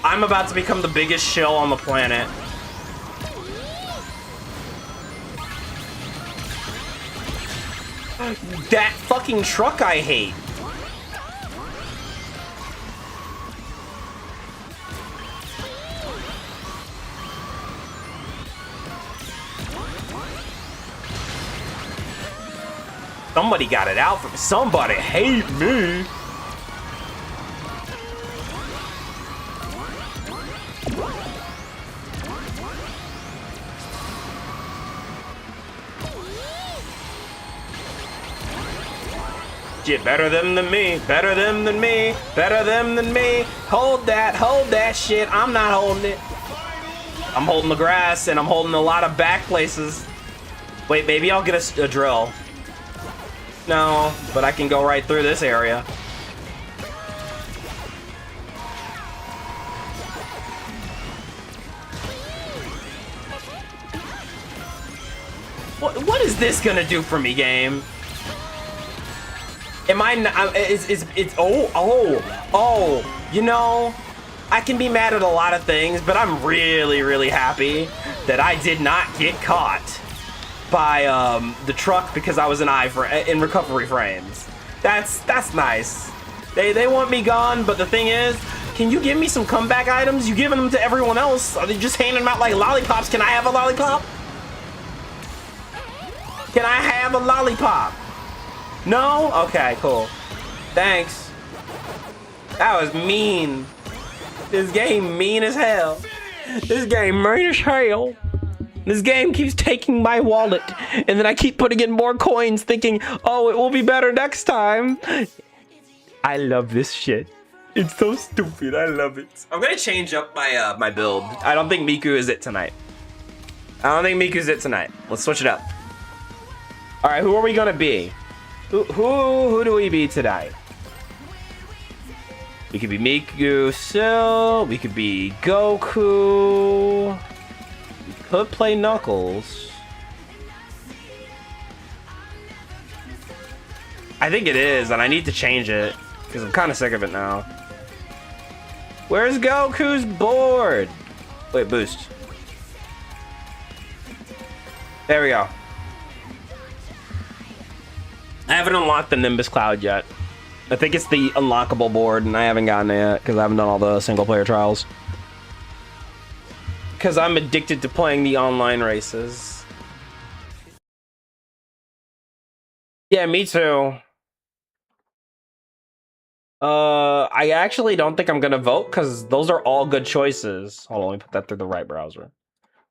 I'm about to become the biggest shill on the planet. That fucking truck I hate. Somebody got it out for me. Somebody hate me. Shit, better them than me, better them than me, better them than me. Hold that shit. I'm not holding it. I'm holding the grass and I'm holding a lot of back places. Wait, maybe I'll get a drill. No, but I can go right through this area. What is this gonna do for me, game? Am I not, you know, I can be mad at a lot of things, but I'm really happy that I did not get caught by the truck because I was in recovery frames. That's nice. They want me gone, but the thing is, can you give me some comeback items? You giving them to everyone else? Are they just handing them out like lollipops? Can I have a lollipop? Can I have a lollipop? No? Okay, cool. Thanks. That was mean. This game mean as hell. This game mean as hell. This game keeps taking my wallet, and then I keep putting in more coins thinking, oh, it will be better next time. I love this shit. It's so stupid. I love it. I'm gonna change up my my build. I don't think Miku is it tonight. Let's switch it up. All right, who are we gonna be? Who do we be today? We could be Miku, Sil. We could be Goku. We could play Knuckles. I think it is, and I need to change it because I'm kind of sick of it now. Where's Goku's board? Wait, boost. There we go. I haven't unlocked the Nimbus Cloud yet. I think it's the unlockable board, and I haven't gotten it yet because I haven't done all the single player trials. Because I'm addicted to playing the online races. Yeah, me too. I actually don't think I'm gonna vote because those are all good choices. Hold on, let me put that through the right browser.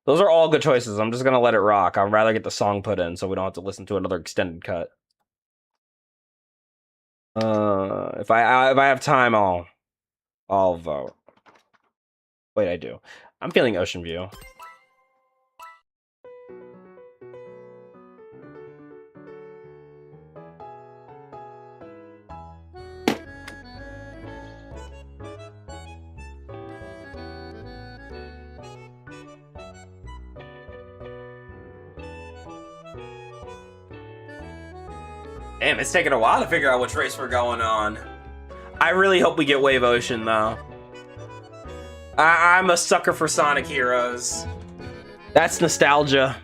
Those are all good choices. I'm just gonna let it rock. I'd rather get the song put in so we don't have to listen to another extended cut. If I have time, I'll vote. Wait, I do. I'm feeling Ocean View. Damn, it's taking a while to figure out which race we're going on. I really hope we get Wave Ocean, though. I'm a sucker for Sonic Heroes. That's nostalgia.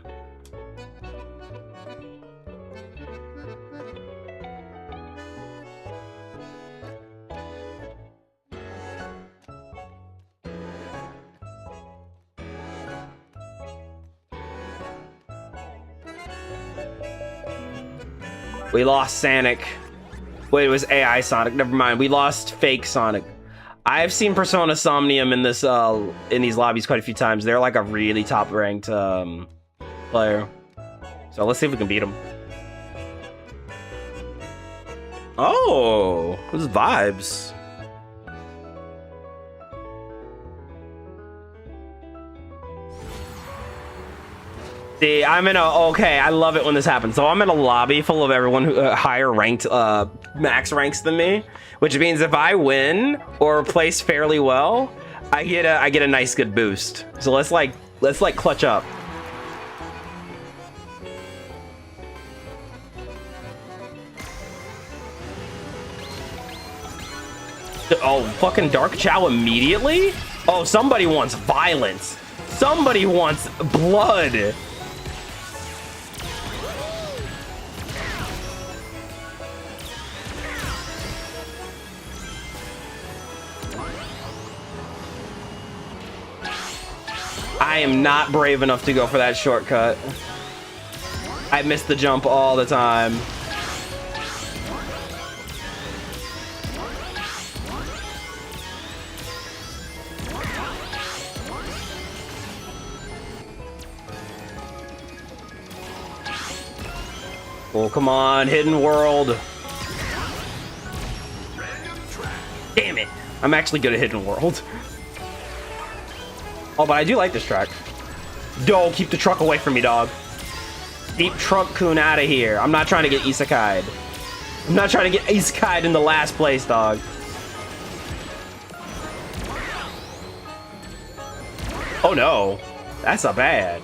We lost Sonic. Wait, it was AI Sonic. Never mind. We lost fake Sonic. I've seen Persona Somnium in this in these lobbies quite a few times. They're like a really top ranked player. So let's see if we can beat them. Oh, this is vibes. See, I'm in a, okay, I love it when this happens. So I'm in a lobby full of everyone who higher ranked, max ranks than me, which means if I win or place fairly well, I get a nice good boost. So let's clutch up. Oh, fucking Dark Chow immediately? Oh, somebody wants violence. Somebody wants blood. I am not brave enough to go for that shortcut. I miss the jump all the time. Oh, come on, Hidden World. Damn it. I'm actually good at Hidden World. Oh, but I do like this track. Yo, keep the truck away from me, dog. Keep Truck-kun out of here. I'm not trying to get isekai'd. I'm not trying to get isekai'd in the last place, dog. Oh, no. That's a bad.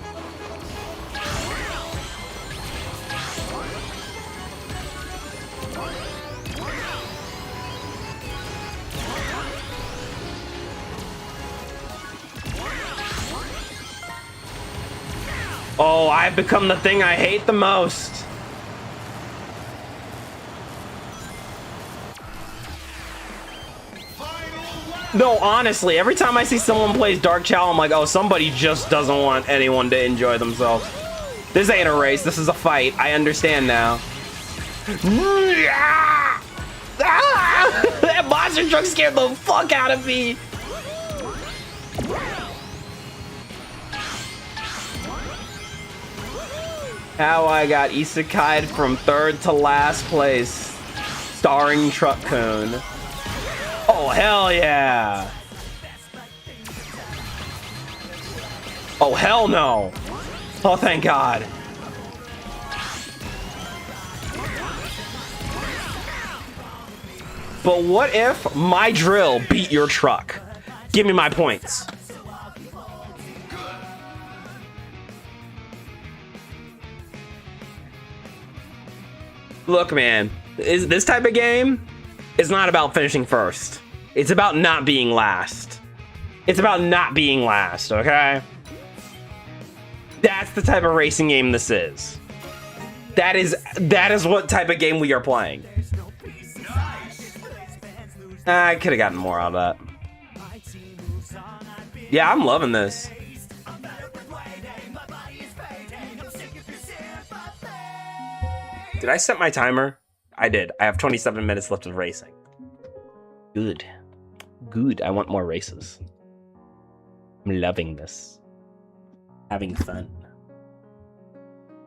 Oh, I've become the thing I hate the most. No, honestly, every time I see someone plays Dark Chow, I'm like, oh, somebody just doesn't want anyone to enjoy themselves. This ain't a race. This is a fight. I understand now. That monster truck scared the fuck out of me. How I got isekai'd from 3rd to last place, starring Truck-kun. Oh, hell yeah. Oh, hell no. Oh, thank God. But what if my drill beat your truck? Give me my points. Look, man, this type of game is not about finishing first. It's about not being last. It's about not being last, okay? That's the type of racing game this is. That is what type of game we are playing. I could have gotten more out of that. Yeah, I'm loving this. Did I set my timer? I did. I have 27 minutes left of racing. Good. Good. I want more races. I'm loving this. Having fun.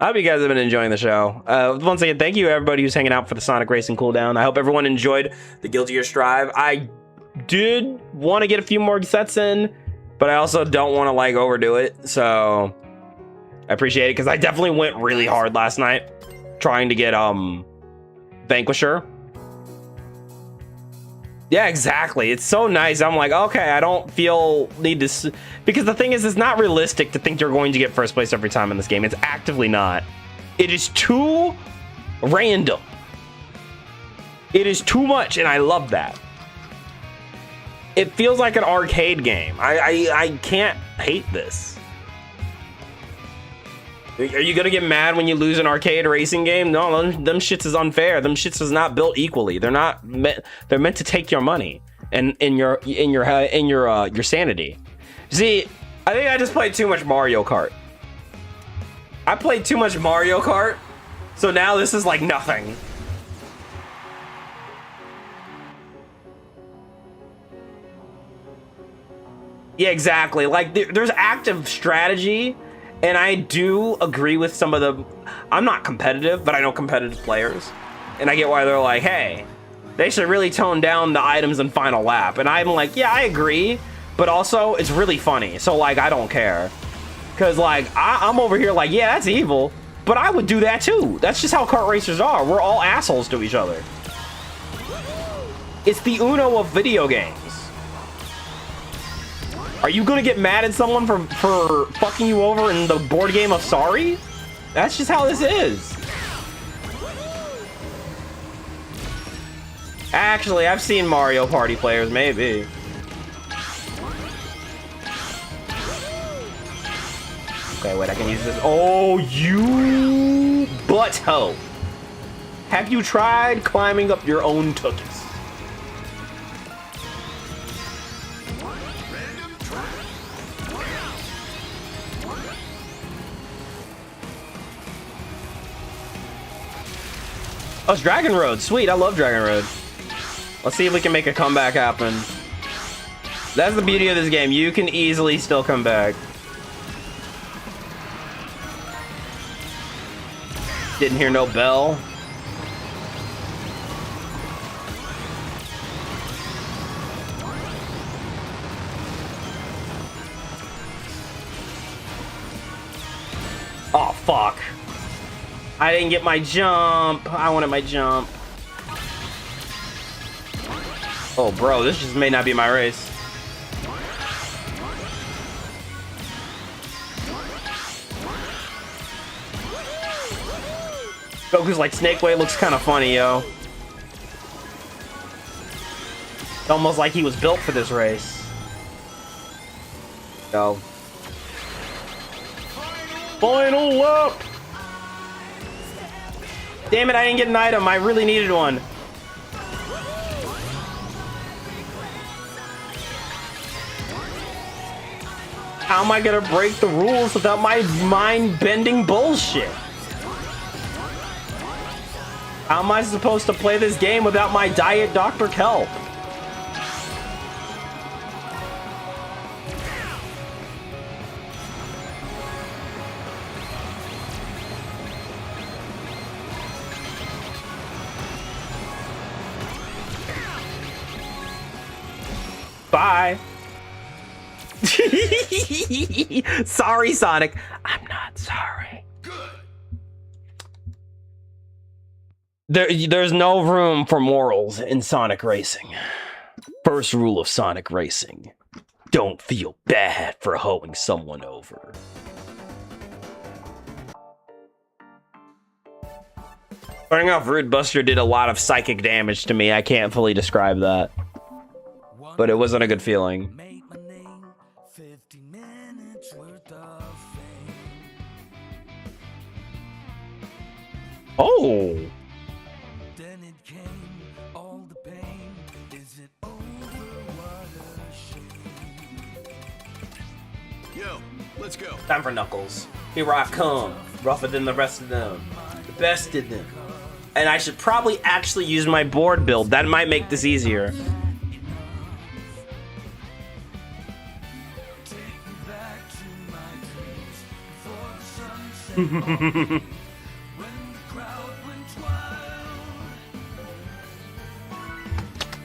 I hope you guys have been enjoying the show. Once again, thank you everybody who's hanging out for the Sonic Racing cooldown. I hope everyone enjoyed the Guilty Gear Strive. I did want to get a few more sets in, but I also don't want to like overdo it. So I appreciate it because I definitely went really hard last night trying to get Vanquisher. Yeah, exactly. It's so nice. I'm like, okay, I don't feel need to, because the thing is, it's not realistic to think you're going to get first place every time in this game. It's actively not. It is too random. It is too much, and I love that. It feels like an arcade game. I can't hate this. Are you gonna get mad when you lose an arcade racing game? No, them shits is unfair. Them shits is not built equally. They're not meant. They're meant to take your money and your sanity. See, I think I just played too much Mario Kart. I played too much Mario Kart, so now this is like nothing. Yeah, exactly. Like there's active strategy. And I do agree with some of the... I'm not competitive, but I know competitive players. And I get why they're like, hey, they should really tone down the items in Final Lap. And I'm like, yeah, I agree. But also, it's really funny. So, like, I don't care. Because, like, I'm over here like, yeah, that's evil. But I would do that, too. That's just how kart racers are. We're all assholes to each other. It's the Uno of video games. Are you gonna get mad at someone for fucking you over in the board game of Sorry? That's just how this is. Actually, I've seen Mario Party players, maybe. Okay, wait, I can use this. Oh, you butthole. Have you tried climbing up your own tookies? Oh, it's Dragon Road. Sweet, I love Dragon Road. Let's see if we can make a comeback happen. That's the beauty of this game. You can easily still come back. Didn't hear no bell. Oh, fuck. I didn't get my jump. I wanted my jump. Oh, bro, this just may not be my race. Goku's like Snake Way looks kind of funny, yo. It's almost like he was built for this race. Go. Final lap! Damn it, I didn't get an item. I really needed one. How am I gonna break the rules without my mind-bending bullshit? How am I supposed to play this game without my Diet Dr. Kelp? Bye. Sorry, Sonic. I'm not sorry. There's no room for morals in Sonic Racing. First rule of Sonic Racing: don't feel bad for hoeing someone over. Starting off, Rude Buster did a lot of psychic damage to me. I can't fully describe that, but it wasn't a good feeling. Oh! Then it came, all the pain. Is it over? What a shame. Yo, let's go. Time for Knuckles. Here I come, rougher than the rest of them, the best of them. And I should probably actually use my board build. That might make this easier.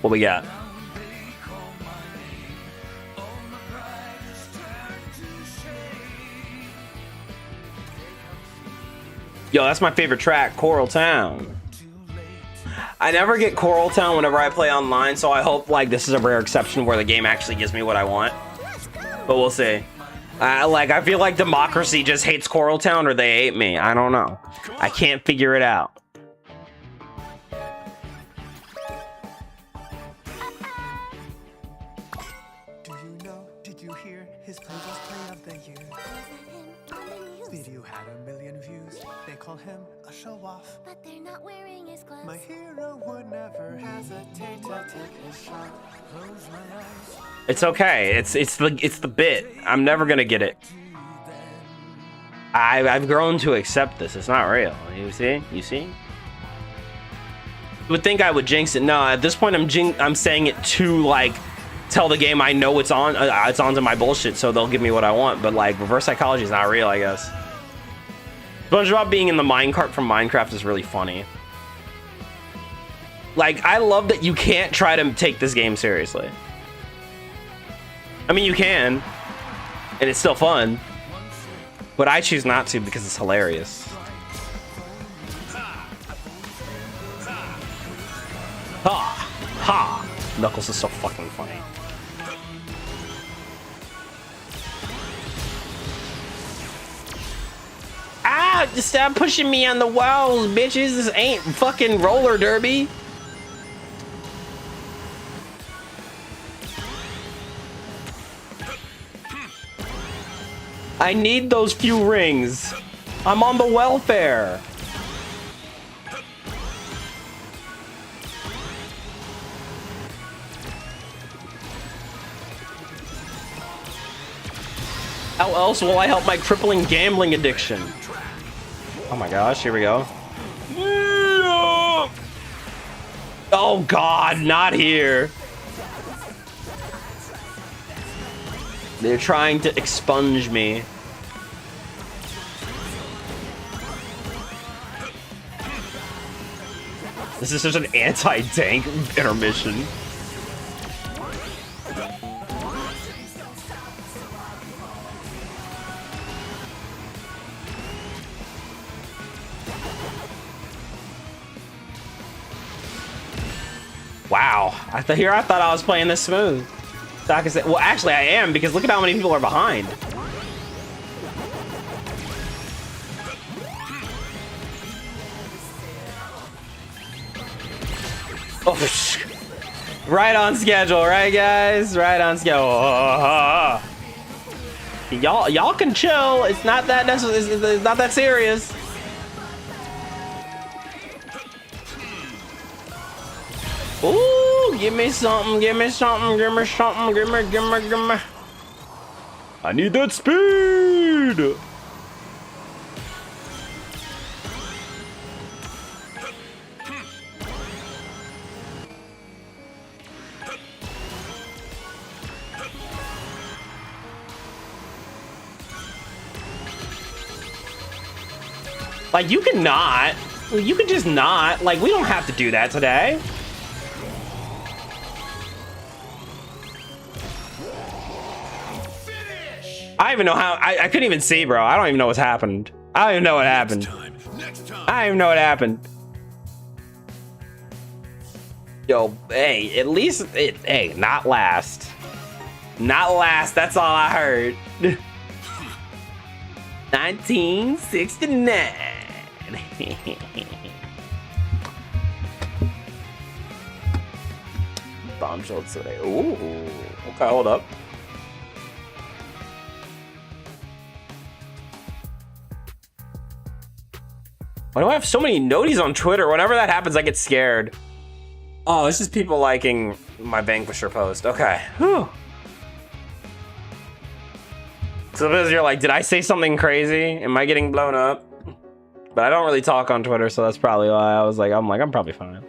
What we got? Yo, that's my favorite track, Coral Town. I never get Coral Town whenever I play online, so I hope like this is a rare exception where the game actually gives me what I want. But we'll see. I feel like Democracy just hates Coral Town, or they hate me. I don't know. I can't figure it out. Do you know? Did you hear? His play was play of the year. Video had 1 million views. They call him a show-off. But they're not wearing his gloves. My hero would never hesitate to take his shot. Close my eyes. It's okay. It's the bit. I'm never gonna get it. I've grown to accept this. It's not real. You see? You see? You would think I would jinx it. No, at this point I'm saying it to like tell the game I know it's on. It's onto my bullshit, so they'll give me what I want. But like reverse psychology is not real, I guess. SpongeBob being in the minecart from Minecraft is really funny. Like I love that you can't try to take this game seriously. I mean, you can, and it's still fun, but I choose not to because it's hilarious. Ha! Ha! Knuckles is so fucking funny. Ah! Stop pushing me on the walls, bitches! This ain't fucking roller derby. I need those few rings. I'm on the welfare. How else will I help my crippling gambling addiction? Oh my gosh, here we go. Oh God, not here. They're trying to expunge me. This is such an anti-tank intermission. Wow, I thought I was playing this smooth. Well, actually, I am, because look at how many people are behind. Oh, right on schedule, right, guys? Right on schedule. Y'all can chill. It's not that necessary. It's not that serious. Ooh, give me something, give me something, give me something, give me. I need that speed. Like, you can not. You can just not. Like, we don't have to do that today. I don't even know how. I couldn't even see, bro. I don't even know what's happened. I don't even know what happened. I don't even know what happened. Yo, hey, at least, hey, not last. Not last, that's all I heard. 1969. Bombshell today. Ooh, okay, hold up. Why do I have so many noties on Twitter? Whenever that happens, I get scared. Oh, it's just people liking my Vanquisher post. Okay. Whew. So because you're like, did I say something crazy? Am I getting blown up? But I don't really talk on Twitter, so that's probably why I was like, I'm probably fine.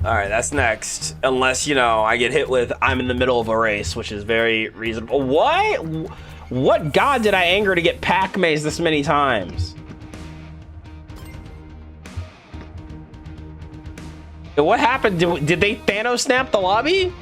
All right, that's next. Unless, you know, I get hit with I'm in the middle of a race, which is very reasonable. What god did I anger to get Pac-Maze this many times? What happened? Did they Thanos snap the lobby?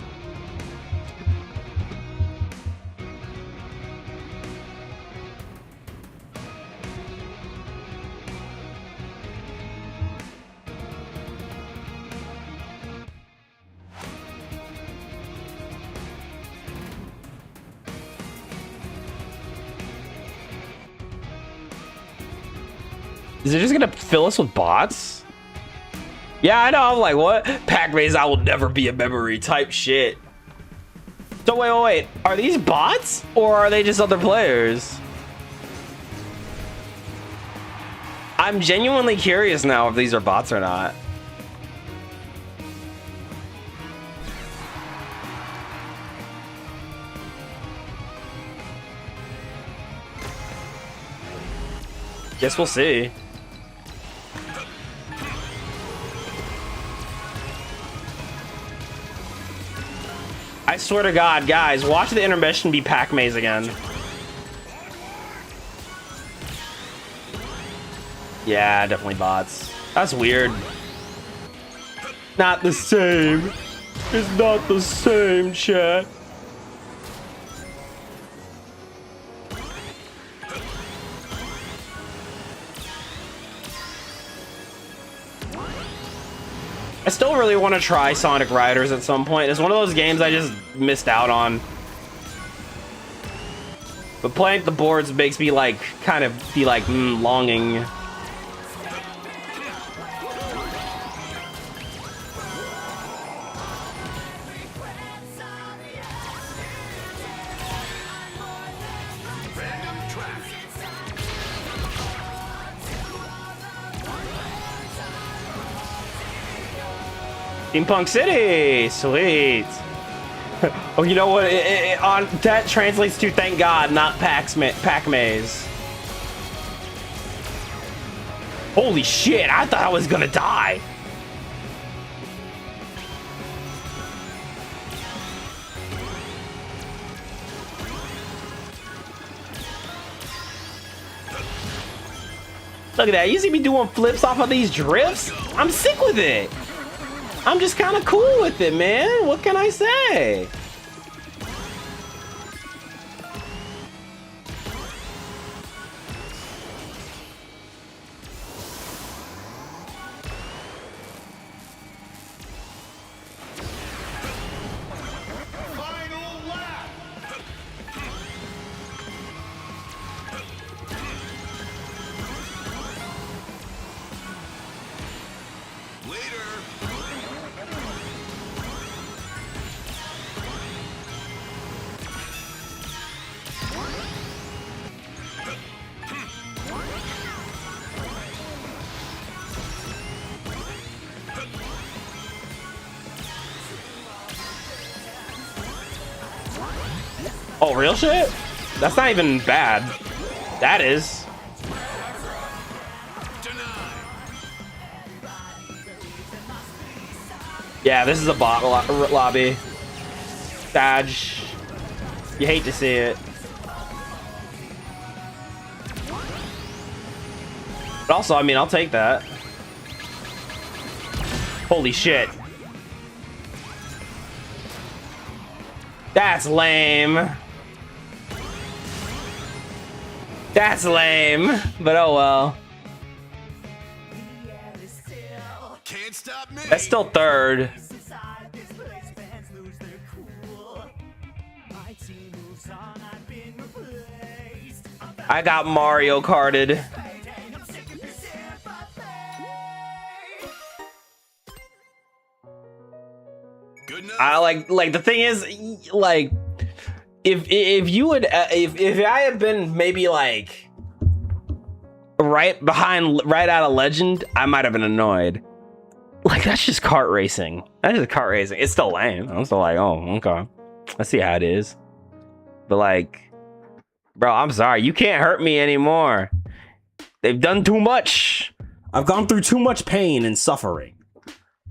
Is it just gonna fill us with bots? Yeah, I know. I'm like, what? Pac-Maze, I will never be a memory type shit. So wait. Are these bots or are they just other players? I'm genuinely curious now if these are bots or not. Guess we'll see. I swear to God, guys, watch the intermission be Pac-Maze again. Yeah, definitely bots. That's weird. Not the same. It's not the same, chat. I still really want to try Sonic Riders at some point. It's one of those games I just missed out on. But playing the boards makes me like kind of be like longing. Steampunk City, sweet. Oh, you know what? On that translates to thank God, not Pac Maze. Holy shit! I thought I was gonna die. Look at that! You see me doing flips off of these drifts? I'm sick with it. I'm just kind of cool with it, man. What can I say? Oh, real shit? That's not even bad. That is. Yeah, this is a bot lobby. Dodge. You hate to see it. But also, I mean, I'll take that. Holy shit. That's lame. That's lame, but oh well. Can't stop me. That's still third. I got Mario Karted. I like the thing is like if you would if I had been maybe like right out of Legend, I might have been annoyed. Like that's just kart racing. That's just kart racing. It's still lame. I'm still like, oh, okay. I see how it is. But like, bro, I'm sorry. You can't hurt me anymore. They've done too much. I've gone through too much pain and suffering.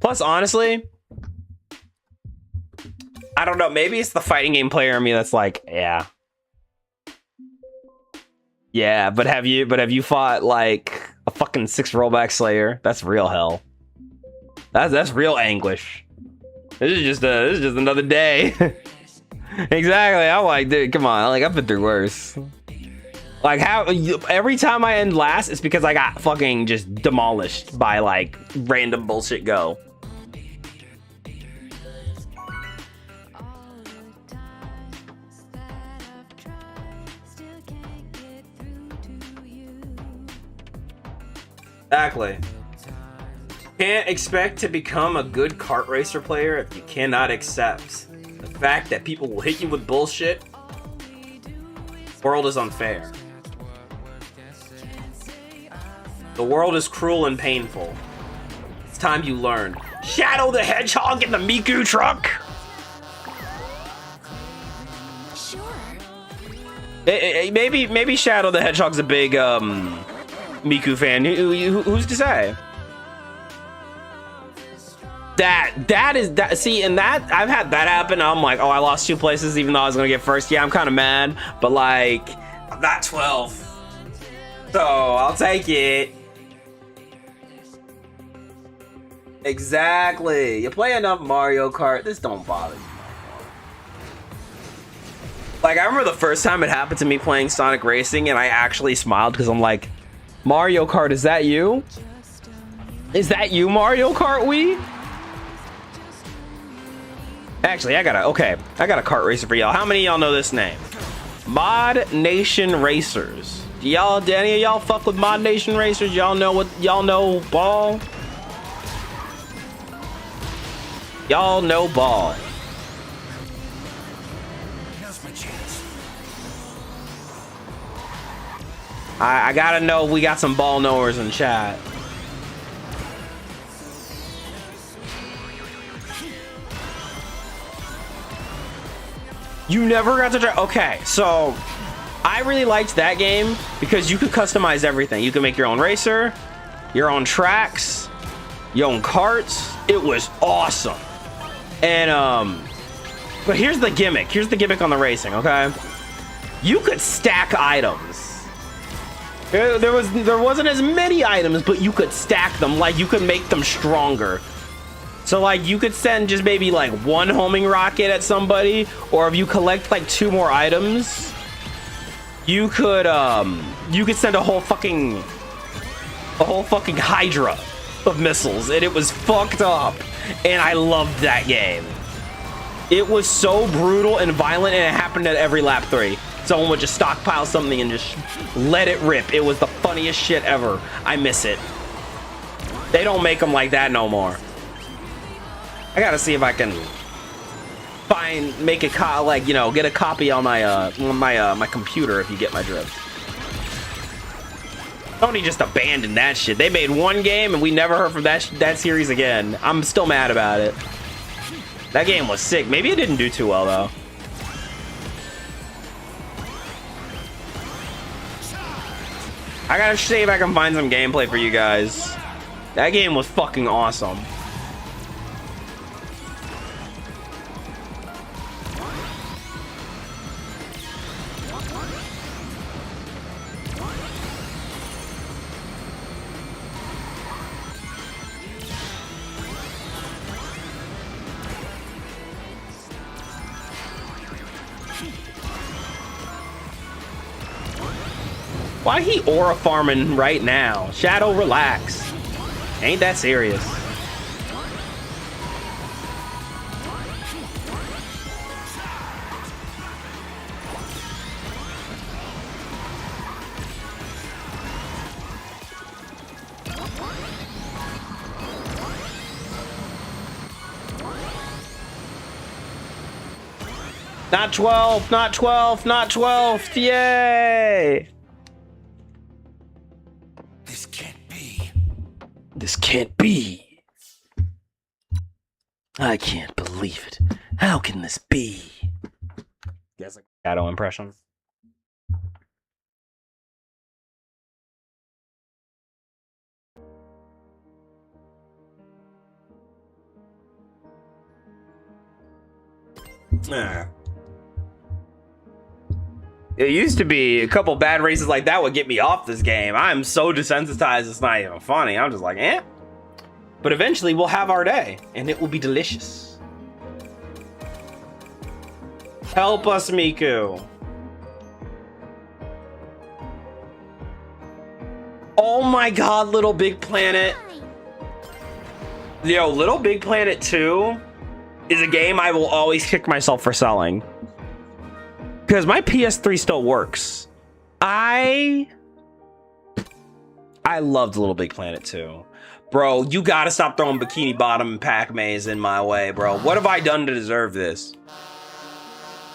Plus, honestly, I don't know. Maybe it's the fighting game player in me that's like, yeah. Yeah, but have you fought like a fucking 6 rollback slayer? That's real hell. That's real anguish. This is just another day. Exactly. I'm like, dude, come on. Like I've been through worse. Like how every time I end last, it's because I got fucking just demolished by like random bullshit go. Exactly. Can't expect to become a good kart racer player if you cannot accept the fact that people will hit you with bullshit. The world is unfair. The world is cruel and painful. It's time you learn. Shadow the Hedgehog in the Miku truck. Sure. Maybe Shadow the Hedgehog's a big Miku fan. Who's to say? That is that. See, and that I've had that happen. I'm like, oh, I lost 2 places even though I was gonna get first. Yeah, I'm kind of mad, but like, I'm not 12, so I'll take it. Exactly. You play enough Mario Kart, this don't bother you. Like, I remember the first time it happened to me playing Sonic Racing, and I actually smiled because I'm like, Mario Kart, is that you? Is that you, Mario Kart Wii? Actually, I got a kart racer for y'all. How many of y'all know this name? Mod Nation Racers. Do any of y'all fuck with Mod Nation Racers? Y'all know Ball? Y'all know Ball. Now's my chance. I gotta know we got some ball knowers in chat. You never got to try. Okay, so I really liked that game because you could customize everything. You can make your own racer, your own tracks, your own carts. It was awesome. And but here's the gimmick. Here's the gimmick on the racing, okay? You could stack items. There wasn't as many items, but you could stack them. Like, you could make them stronger. So, like, you could send just maybe like one homing rocket at somebody, or if you collect like 2 more items, you could send a whole fucking Hydra of missiles, and it was fucked up. And I loved that game. It was so brutal and violent, and it happened at every lap 3. Someone would just stockpile something and just let it rip. It was the funniest shit ever. I miss it. They don't make them like that no more. I gotta see if I can get a copy on my computer, if you get my drift. Sony just abandoned that shit. They made one game and we never heard from that series again. I'm still mad about it. That game was sick. Maybe it didn't do too well though. I gotta see if I can find some gameplay for you guys. That game was fucking awesome. Why he aura farming right now? Shadow, relax. Ain't that serious. Not 12, not 12, not 12. Yay! This can't be. This can't be. I can't believe it. How can this be? That's a Shadow impression. It used to be a couple bad races like that would get me off this game. I'm so desensitized, it's not even funny. I'm just like, eh. But eventually we'll have our day, and it will be delicious. Help us, Miku. Oh my god, Little Big Planet. Yo, Little Big Planet 2 is a game I will always kick myself for selling. Because my PS3 still works. I loved Little Big Planet 2. Bro, you gotta stop throwing Bikini Bottom and Pac-Maze in my way, bro. What have I done to deserve this?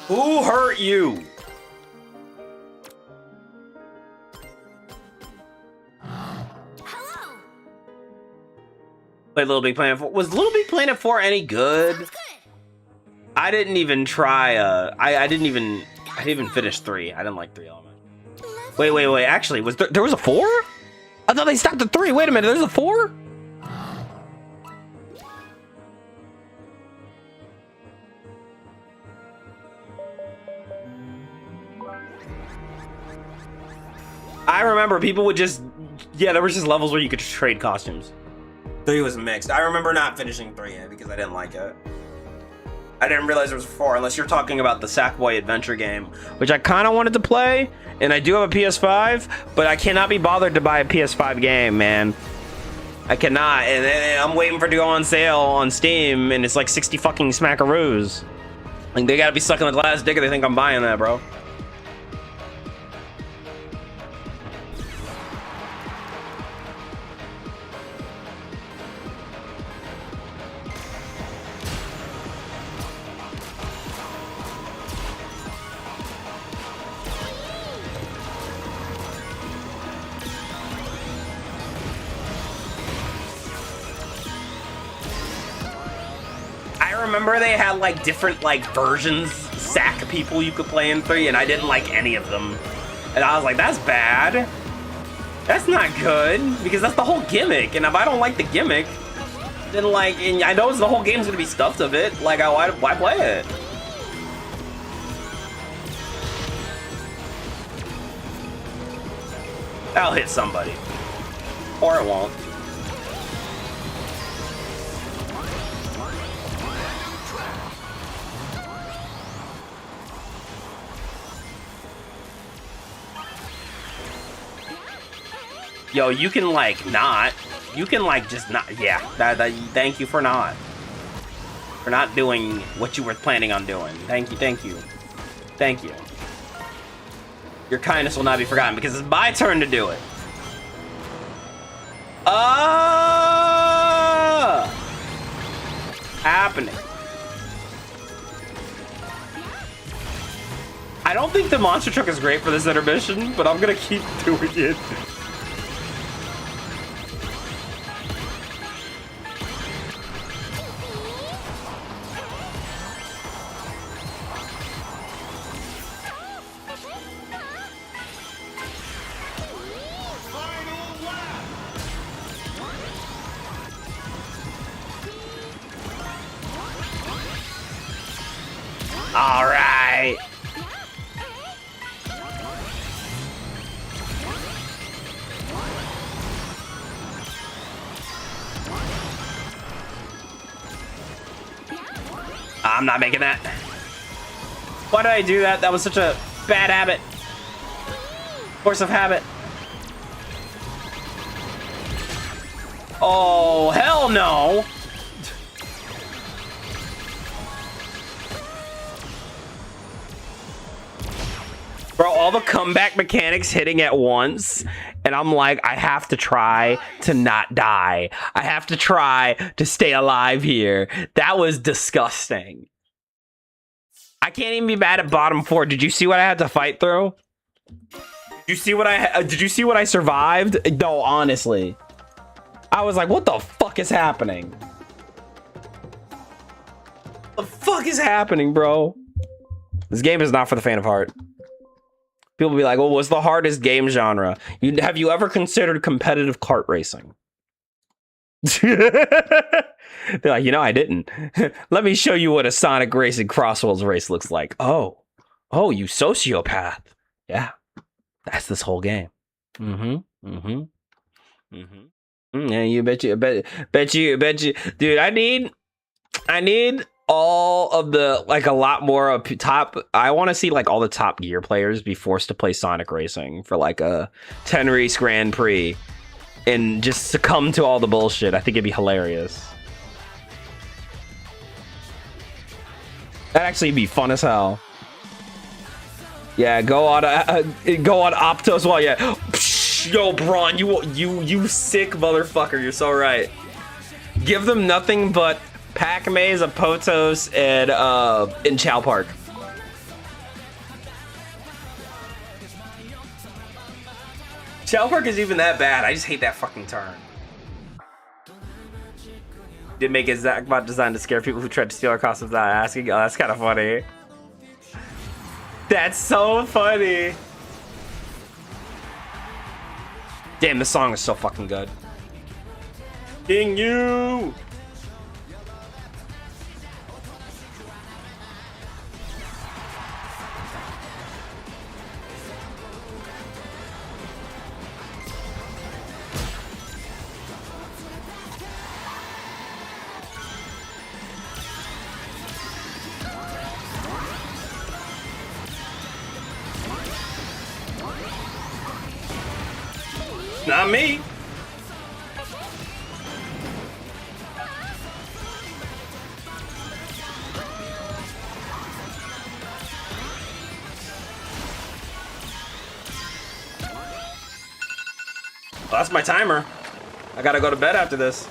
Who hurt you? Hello. Played Little Big Planet 4. Was Little Big Planet 4 any good? I didn't even try, I didn't even finish 3. I didn't like 3 Element. Wait. Actually, there was a 4? I thought they stopped at 3. Wait a minute, there's a 4? I remember people would just, there was just levels where you could trade costumes. 3 was mixed. I remember not finishing 3 because I didn't like it. I didn't realize there was 4, unless you're talking about the Sackboy Adventure game, which I kind of wanted to play, and I do have a PS5, but I cannot be bothered to buy a PS5 game, man. I cannot, and I'm waiting for it to go on sale on Steam, and it's like 60 fucking smackaroos. Like, they gotta be sucking the glass dick if they think I'm buying that, bro. I remember they had like different like versions, sack people you could play in 3, and I didn't like any of them. And I was like, that's bad. That's not good, because that's the whole gimmick. And if I don't like the gimmick, then like, and I know the whole game's gonna be stuffed of it. Like, why play it? That'll hit somebody, or it won't. Yo, you can like not. You can like just not. Yeah, thank you for not doing what you were planning on doing. Thank you, thank you, thank you. Your kindness will not be forgotten because it's my turn to do it. Happening. I don't think the monster truck is great for this intermission, but I'm gonna keep doing it. All right. I'm not making that. Why did I do that? That was such a bad habit. Force of habit. Oh, hell no. Bro, all the comeback mechanics hitting at once, and I'm like, I have to try to not die. I have to try to stay alive here. That was disgusting. I can't even be mad at bottom 4. Did you see what I had to fight through? Did you see what I survived? No, honestly. I was like, what the fuck is happening? What the fuck is happening, bro? This game is not for the faint of heart. People be like, well, what's the hardest game genre? Have you ever considered competitive kart racing? They're like, I didn't. Let me show you what a Sonic Racing Crossworlds race looks like. Oh, you sociopath. Yeah, that's this whole game. Yeah, you bet you. Dude, I need all of the, like, a lot more of top. I want to see like all the Top Gear players be forced to play Sonic Racing for like a 10 race Grand Prix and just succumb to all the bullshit. I think it'd be hilarious. That'd actually be fun as hell. Yeah, go on Opto as well. Yeah, yo, Braun, you sick motherfucker. You're so right. Give them nothing but Pac-Maze, Apotos, and in Chow Park. Chow Park is even that bad. I just hate that fucking turn. Did make a Zachbot designed to scare people who tried to steal our costumes without asking. Oh, that's kind of funny. That's so funny. Damn, this song is so fucking good. King you. Not me. that's my timer. I gotta go to bed after this.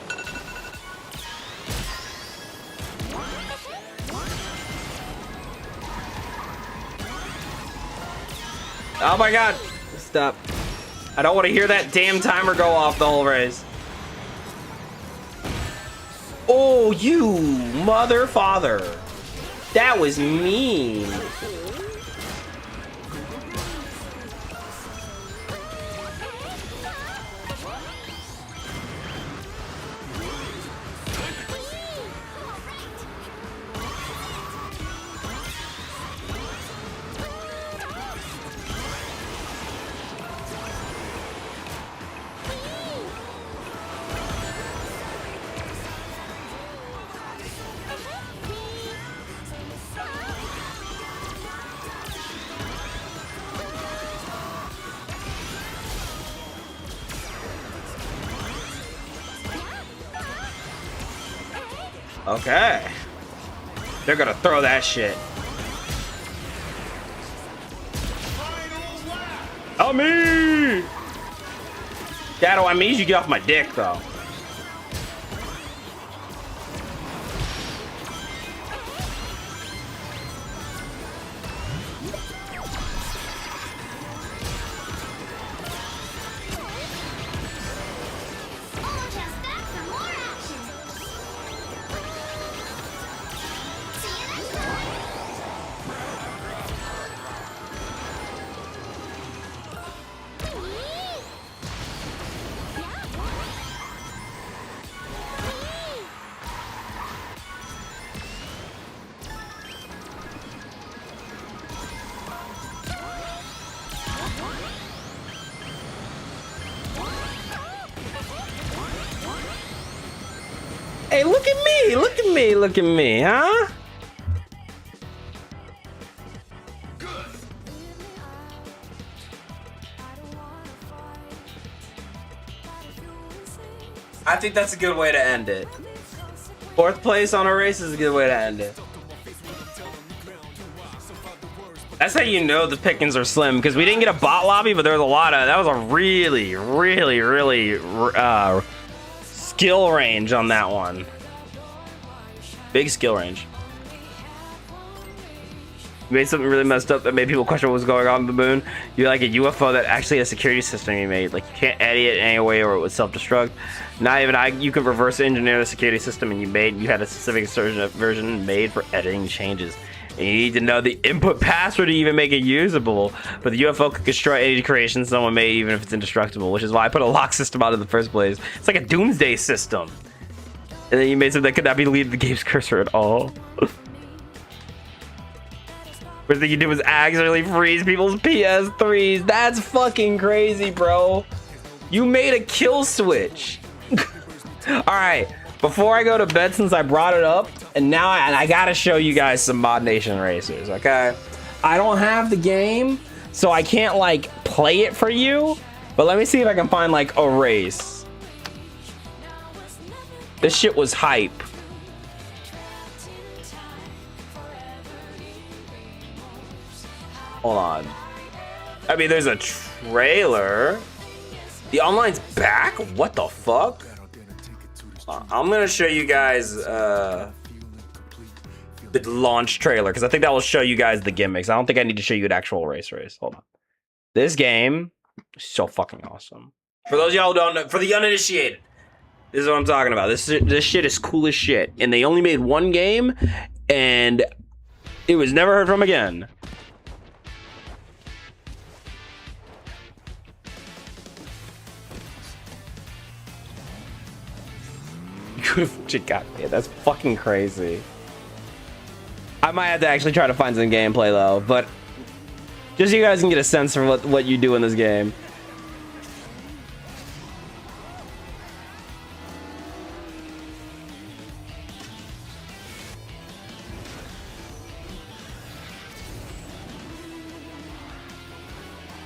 Oh my god. Stop. I don't want to hear that damn timer go off the whole race. Oh, you mother father. That was mean. Okay. They're gonna throw that shit. Oh me! Shadow, I need you to get off my dick though. Hey, look at me, look at me, look at me, huh? I think that's a good way to end it. 4th place on a race is a good way to end it. That's how you know the pickings are slim, because we didn't get a bot lobby, but there was a lot of, that was a really skill range on that one. Big skill range. You made something really messed up that made people question what was going on in the moon. You're like a UFO that actually had a security system you made. Like, you can't edit it in any way or it would self-destruct. Not even you could reverse engineer the security system, and you had a specific version made for editing changes. And you need to know the input password to even make it usable. But the UFO could destroy any creation someone made, even if it's indestructible, which is why I put a lock system out in the first place. It's like a doomsday system. And then you made something that could not be deleted the game's cursor at all. First thing you did was actually freeze people's PS3s. That's fucking crazy, bro. You made a kill switch. Alright, before I go to bed, since I brought it up, and now I gotta show you guys some Mod Nation racers, okay? I don't have the game, so I can't like play it for you, but let me see if I can find like a race. This shit was hype. Hold on. I mean, there's a trailer. The online's back? What the fuck? I'm gonna show you guys the launch trailer, because I think that will show you guys the gimmicks. I don't think I need to show you an actual race. Hold on. This game is so fucking awesome. For those of y'all who don't know, for the uninitiated, this is what I'm talking about. This shit is cool as shit. And they only made one game, and it was never heard from again. That's fucking crazy. I might have to actually try to find some gameplay though, but just so you guys can get a sense for what you do in this game.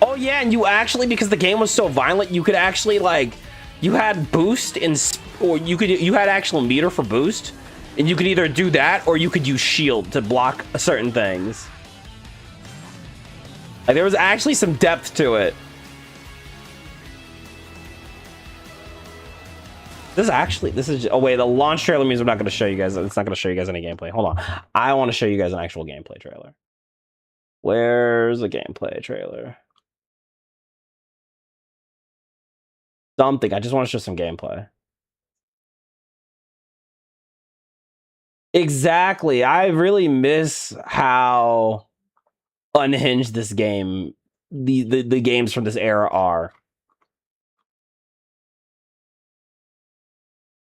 Oh yeah, and you actually, because the game was so violent, you could actually like, you had boost in, or you had actual meter for boost, and you could either do that or you could use shield to block certain things. Like, there was actually some depth to it. This is oh wait, the launch trailer means I'm not going to show you guys. It's not going to show you guys any gameplay. Hold on. I want to show you guys an actual gameplay trailer. Where's the gameplay trailer? Something. I just want to show some gameplay. Exactly. I really miss how unhinged this game, the games from this era are.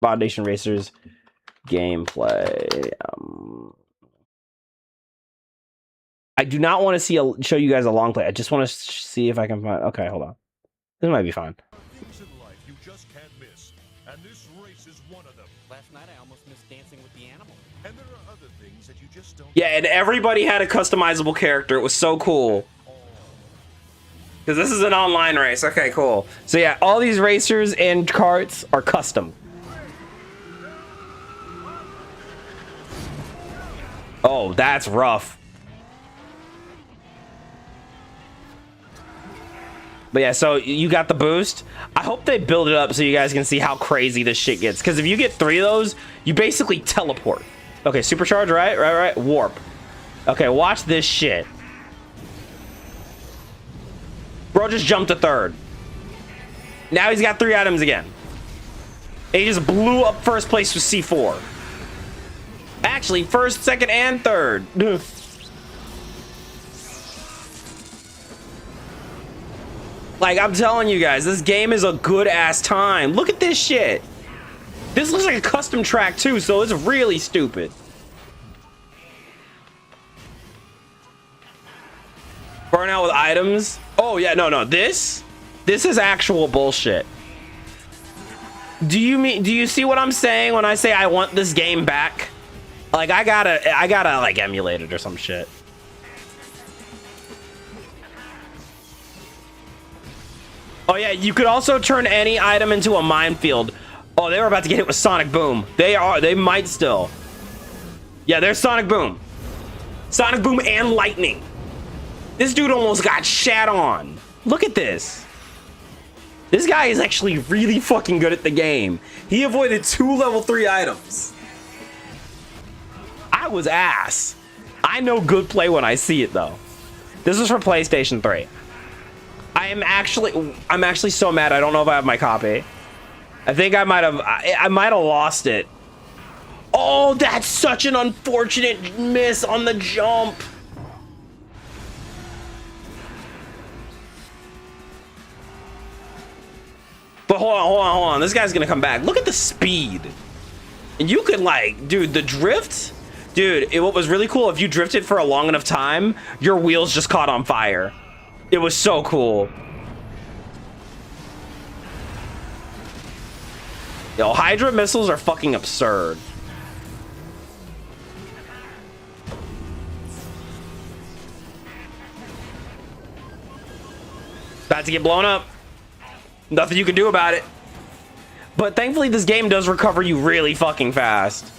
Mod Nation Racers gameplay. I do not want to show you guys a long play. I just want to see if I can find. Okay, hold on. This might be fine. Things in life you just can't miss, and this race is one of them. Last night I almost missed dancing with the animal. And there are other things that you just don't. Yeah, and everybody had a customizable character. It was so cool. Because this is an online race. Okay, cool. So yeah, all these racers and carts are custom. Oh, that's rough. But yeah, so you got the boost. I hope they build it up so you guys can see how crazy this shit gets. Because if you get 3 of those, you basically teleport. Okay, supercharge, right. Warp. Okay, watch this shit. Bro just jumped to 3rd. Now he's got 3 items again. And he just blew up first place with C4. Actually, 1st, 2nd, and 3rd. Like, I'm telling you guys, this game is a good-ass time. Look at this shit. This looks like a custom track, too, so it's really stupid. Burnout with items. Oh, yeah, no. This is actual bullshit. Do you see what I'm saying when I say I want this game back? Like, I gotta, like, emulate it or some shit. Oh yeah, you could also turn any item into a minefield. Oh, they were about to get hit with Sonic Boom. They might still. Yeah, there's Sonic Boom. Sonic Boom and Lightning. This dude almost got shat on. Look at this. This guy is actually really fucking good at the game. He avoided 2 level 3 items. I was ass. I know good play when I see it though. This is for PlayStation 3. I'm actually so mad. I don't know if I have my copy. I think I might have lost it. Oh, that's such an unfortunate miss on the jump. But hold on. This guy's gonna come back. Look at the speed. And you could like, dude, the drift. Dude, what was really cool, if you drifted for a long enough time, your wheels just caught on fire. It was so cool. Yo, Hydra missiles are fucking absurd. About to get blown up. Nothing you can do about it. But thankfully this game does recover you really fucking fast.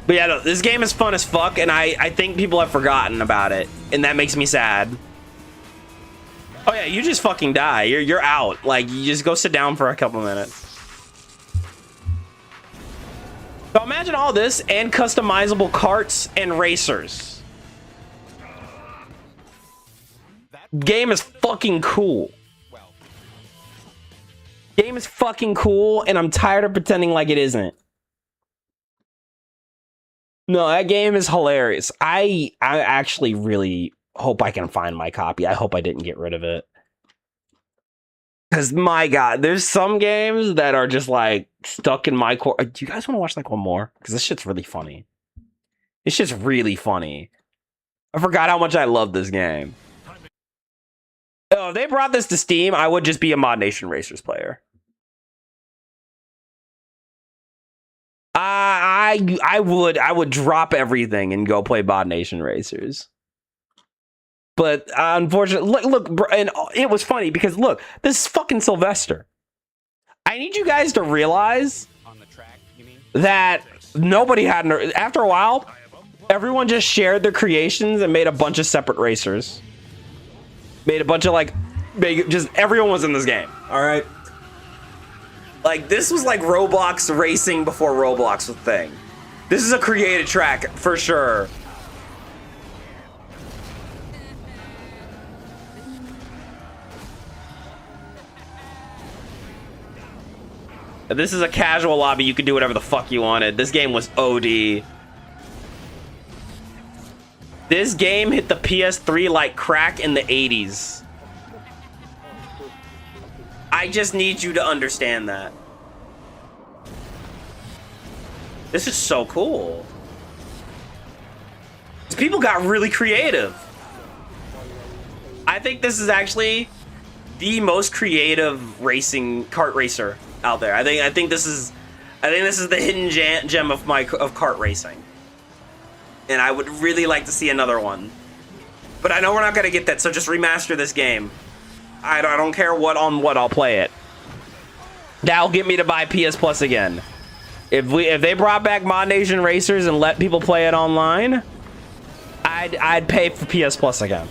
But yeah, no, this game is fun as fuck, and I think people have forgotten about it, and that makes me sad. Oh yeah, you just fucking die. You're out. Like, you just go sit down for a couple minutes. So imagine all this and customizable carts and racers. Game is fucking cool. Game is fucking cool, and I'm tired of pretending like it isn't. No, that game is hilarious. I actually really hope I can find my copy. I hope I didn't get rid of it. Because, my God, there's some games that are just, like, stuck in my core. Do you guys want to watch, like, one more? Because this shit's really funny. It's just really funny. I forgot how much I love this game. Oh, if they brought this to Steam, I would just be a Mod Nation Racers player. I would drop everything and go play Mod Nation Racers. But unfortunately, look, and it was funny because look, this is fucking Sylvester. I need you guys to realize On the track, you mean? that nobody had after a while, everyone just shared their creations and made a bunch of separate racers. Made a bunch of like, just everyone was in this game. All right. Like this was like Roblox racing before Roblox was a thing. This is a created track for sure. This is a casual lobby. You could do whatever the fuck you wanted. This game was OD. This game hit the PS3 like crack in the 80s. I just need you to understand that. This is so cool. These people got really creative. I think this is actually the most creative kart racer out there. I think this is the hidden gem of kart racing. And I would really like to see another one. But I know we're not gonna get that, so just remaster this game. I don't care what I'll play it. That'll get me to buy PS Plus again. If they brought back Mod Nation Racers and let people play it online, I'd pay for PS Plus again.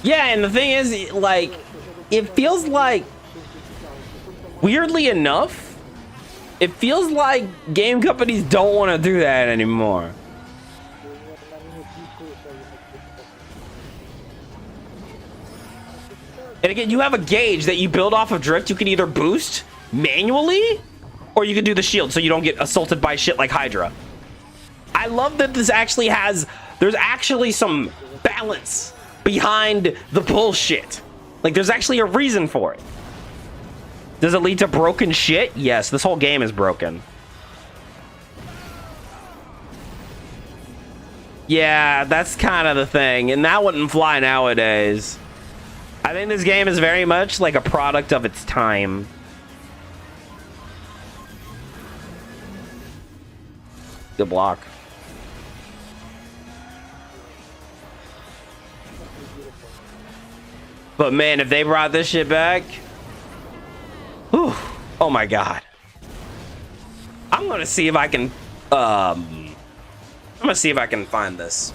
Yeah, and the thing is, like, it feels like, weirdly enough, it feels like game companies don't want to do that anymore. And again, you have a gauge that you build off of drift. You can either boost manually, or you can do the shield so you don't get assaulted by shit like Hydra. I love that this actually there's actually some balance behind the bullshit. Like, there's actually a reason for it. Does it lead to broken shit? Yes, this whole game is broken. Yeah, that's kind of the thing, and that wouldn't fly nowadays. I think this game is very much like a product of its time. Good block. But man, if they brought this shit back, whew, oh my god. I'm gonna see if I can I'm gonna see if I can find this.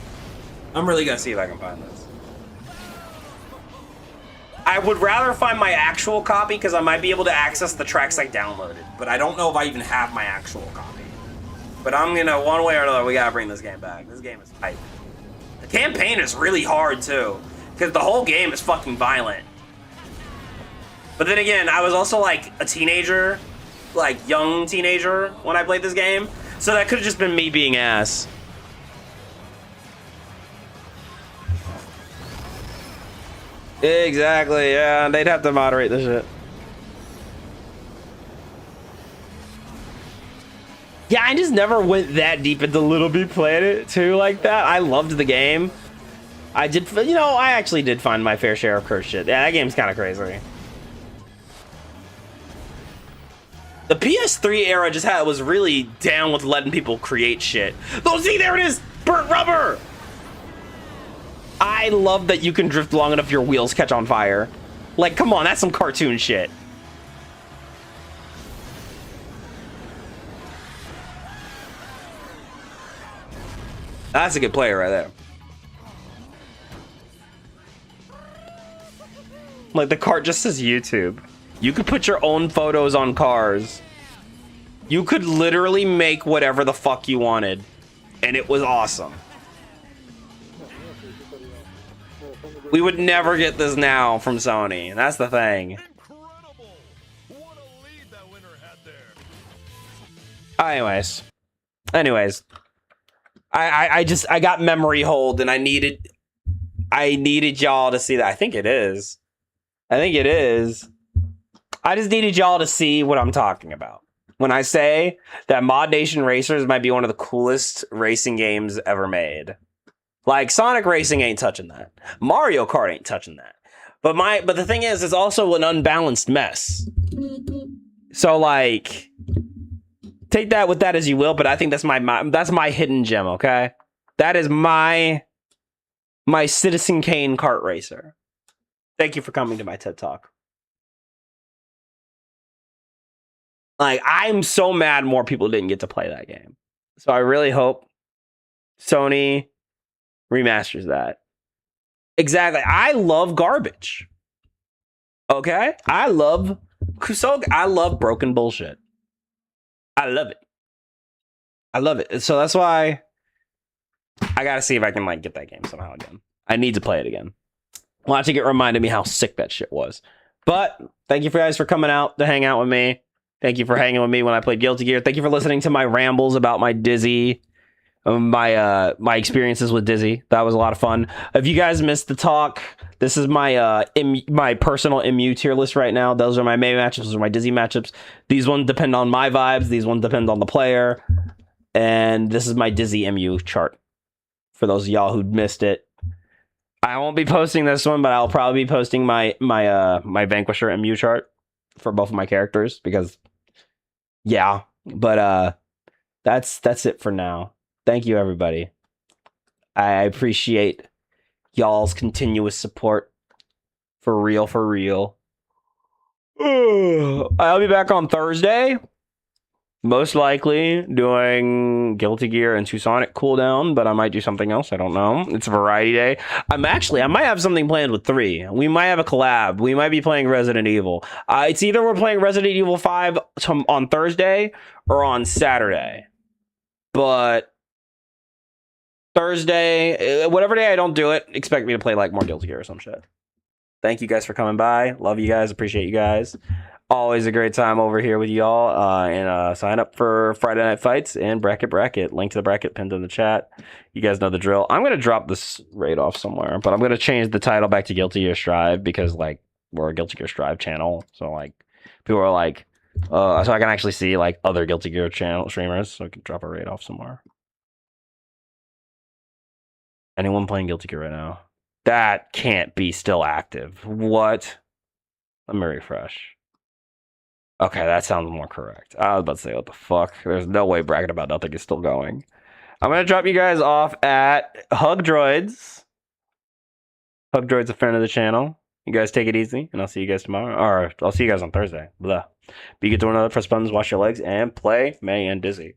I'm really gonna see if I can find this. I would rather find my actual copy because I might be able to access the tracks I downloaded, but I don't know if I even have my actual copy. But I'm gonna, one way or another, we gotta bring this game back. This game is hype. The campaign is really hard too, because the whole game is fucking violent. But then again, I was also like a teenager, like young teenager when I played this game, so that could have just been me being ass. Exactly, yeah, they'd have to moderate this shit. Yeah, I just never went that deep into Little Big Planet 2 like that. I loved the game. I did, you know, I actually did find my fair share of cursed shit. Yeah, that game's kind of crazy. The PS3 era was really down with letting people create shit. Oh, see, there it is! Burnt rubber! I love that you can drift long enough your wheels catch on fire. Like, come on, that's some cartoon shit. That's a good player right there. Like, the cart just says YouTube. You could put your own photos on cars. You could literally make whatever the fuck you wanted. And it was awesome. We would never get this now from Sony. That's the thing. Anyways. I got memory hold and I needed y'all to see that. I think it is. I just needed y'all to see what I'm talking about when I say that Mod Nation Racers might be one of the coolest racing games ever made. Like, Sonic Racing ain't touching that. Mario Kart ain't touching that. But the thing is, it's also an unbalanced mess. So, like, take that with that as you will, but I think that's my hidden gem, okay? That is my Citizen Kane kart racer. Thank you for coming to my TED Talk. Like, I'm so mad more people didn't get to play that game. So I really hope Sony remasters that. Exactly. I love garbage. Okay? I love Kusoga. I love broken bullshit. I love it. I love it. So that's why I gotta see if I can like get that game somehow again. I need to play it again. Watching it reminded me how sick that shit was. But thank you guys for coming out to hang out with me. Thank you for hanging with me when I played Guilty Gear. Thank you for listening to my rambles about my Dizzy, my experiences with Dizzy. That was a lot of fun. If you guys missed the talk, this is my my personal MU tier list right now. Those are my main matchups. Those are my Dizzy matchups. These ones depend on my vibes. These ones depend on the player. And this is my Dizzy MU chart. For those of y'all who missed it, I won't be posting this one, but I'll probably be posting my Vanquisher MU chart for both of my characters because, yeah. But that's it for now. Thank you, everybody. I appreciate y'all's continuous support. For real, for real. I'll be back on Thursday. Most likely doing Guilty Gear and Tucsonic cooldown, but I might do something else. I don't know. It's a variety day. I might have something planned with 3. We might have a collab. We might be playing Resident Evil. It's either we're playing Resident Evil 5 on Thursday or on Saturday. But Thursday, whatever day I don't do it, expect me to play like more Guilty Gear or some shit. Thank you guys for coming by. Love you guys. Appreciate you guys. Always a great time over here with y'all. And sign up for Friday Night Fights and Bracket. Link to the bracket pinned in the chat. You guys know the drill. I'm going to drop this raid off somewhere, but I'm going to change the title back to Guilty Gear Strive because, like, we're a Guilty Gear Strive channel. So, like, people are like, so I can actually see, like, other Guilty Gear channel streamers. So I can drop a raid off somewhere. Anyone playing Guilty Gear right now? That can't be still active. What? Let me refresh. Okay, that sounds more correct. I was about to say, what the fuck? There's no way Bracket About Nothing is still going. I'm going to drop you guys off at Hug Droids. Hug Droids a friend of the channel. You guys take it easy, and I'll see you guys tomorrow. Or I'll see you guys on Thursday. Blah. Be good to one another, press buttons, wash your legs, and play May and Dizzy.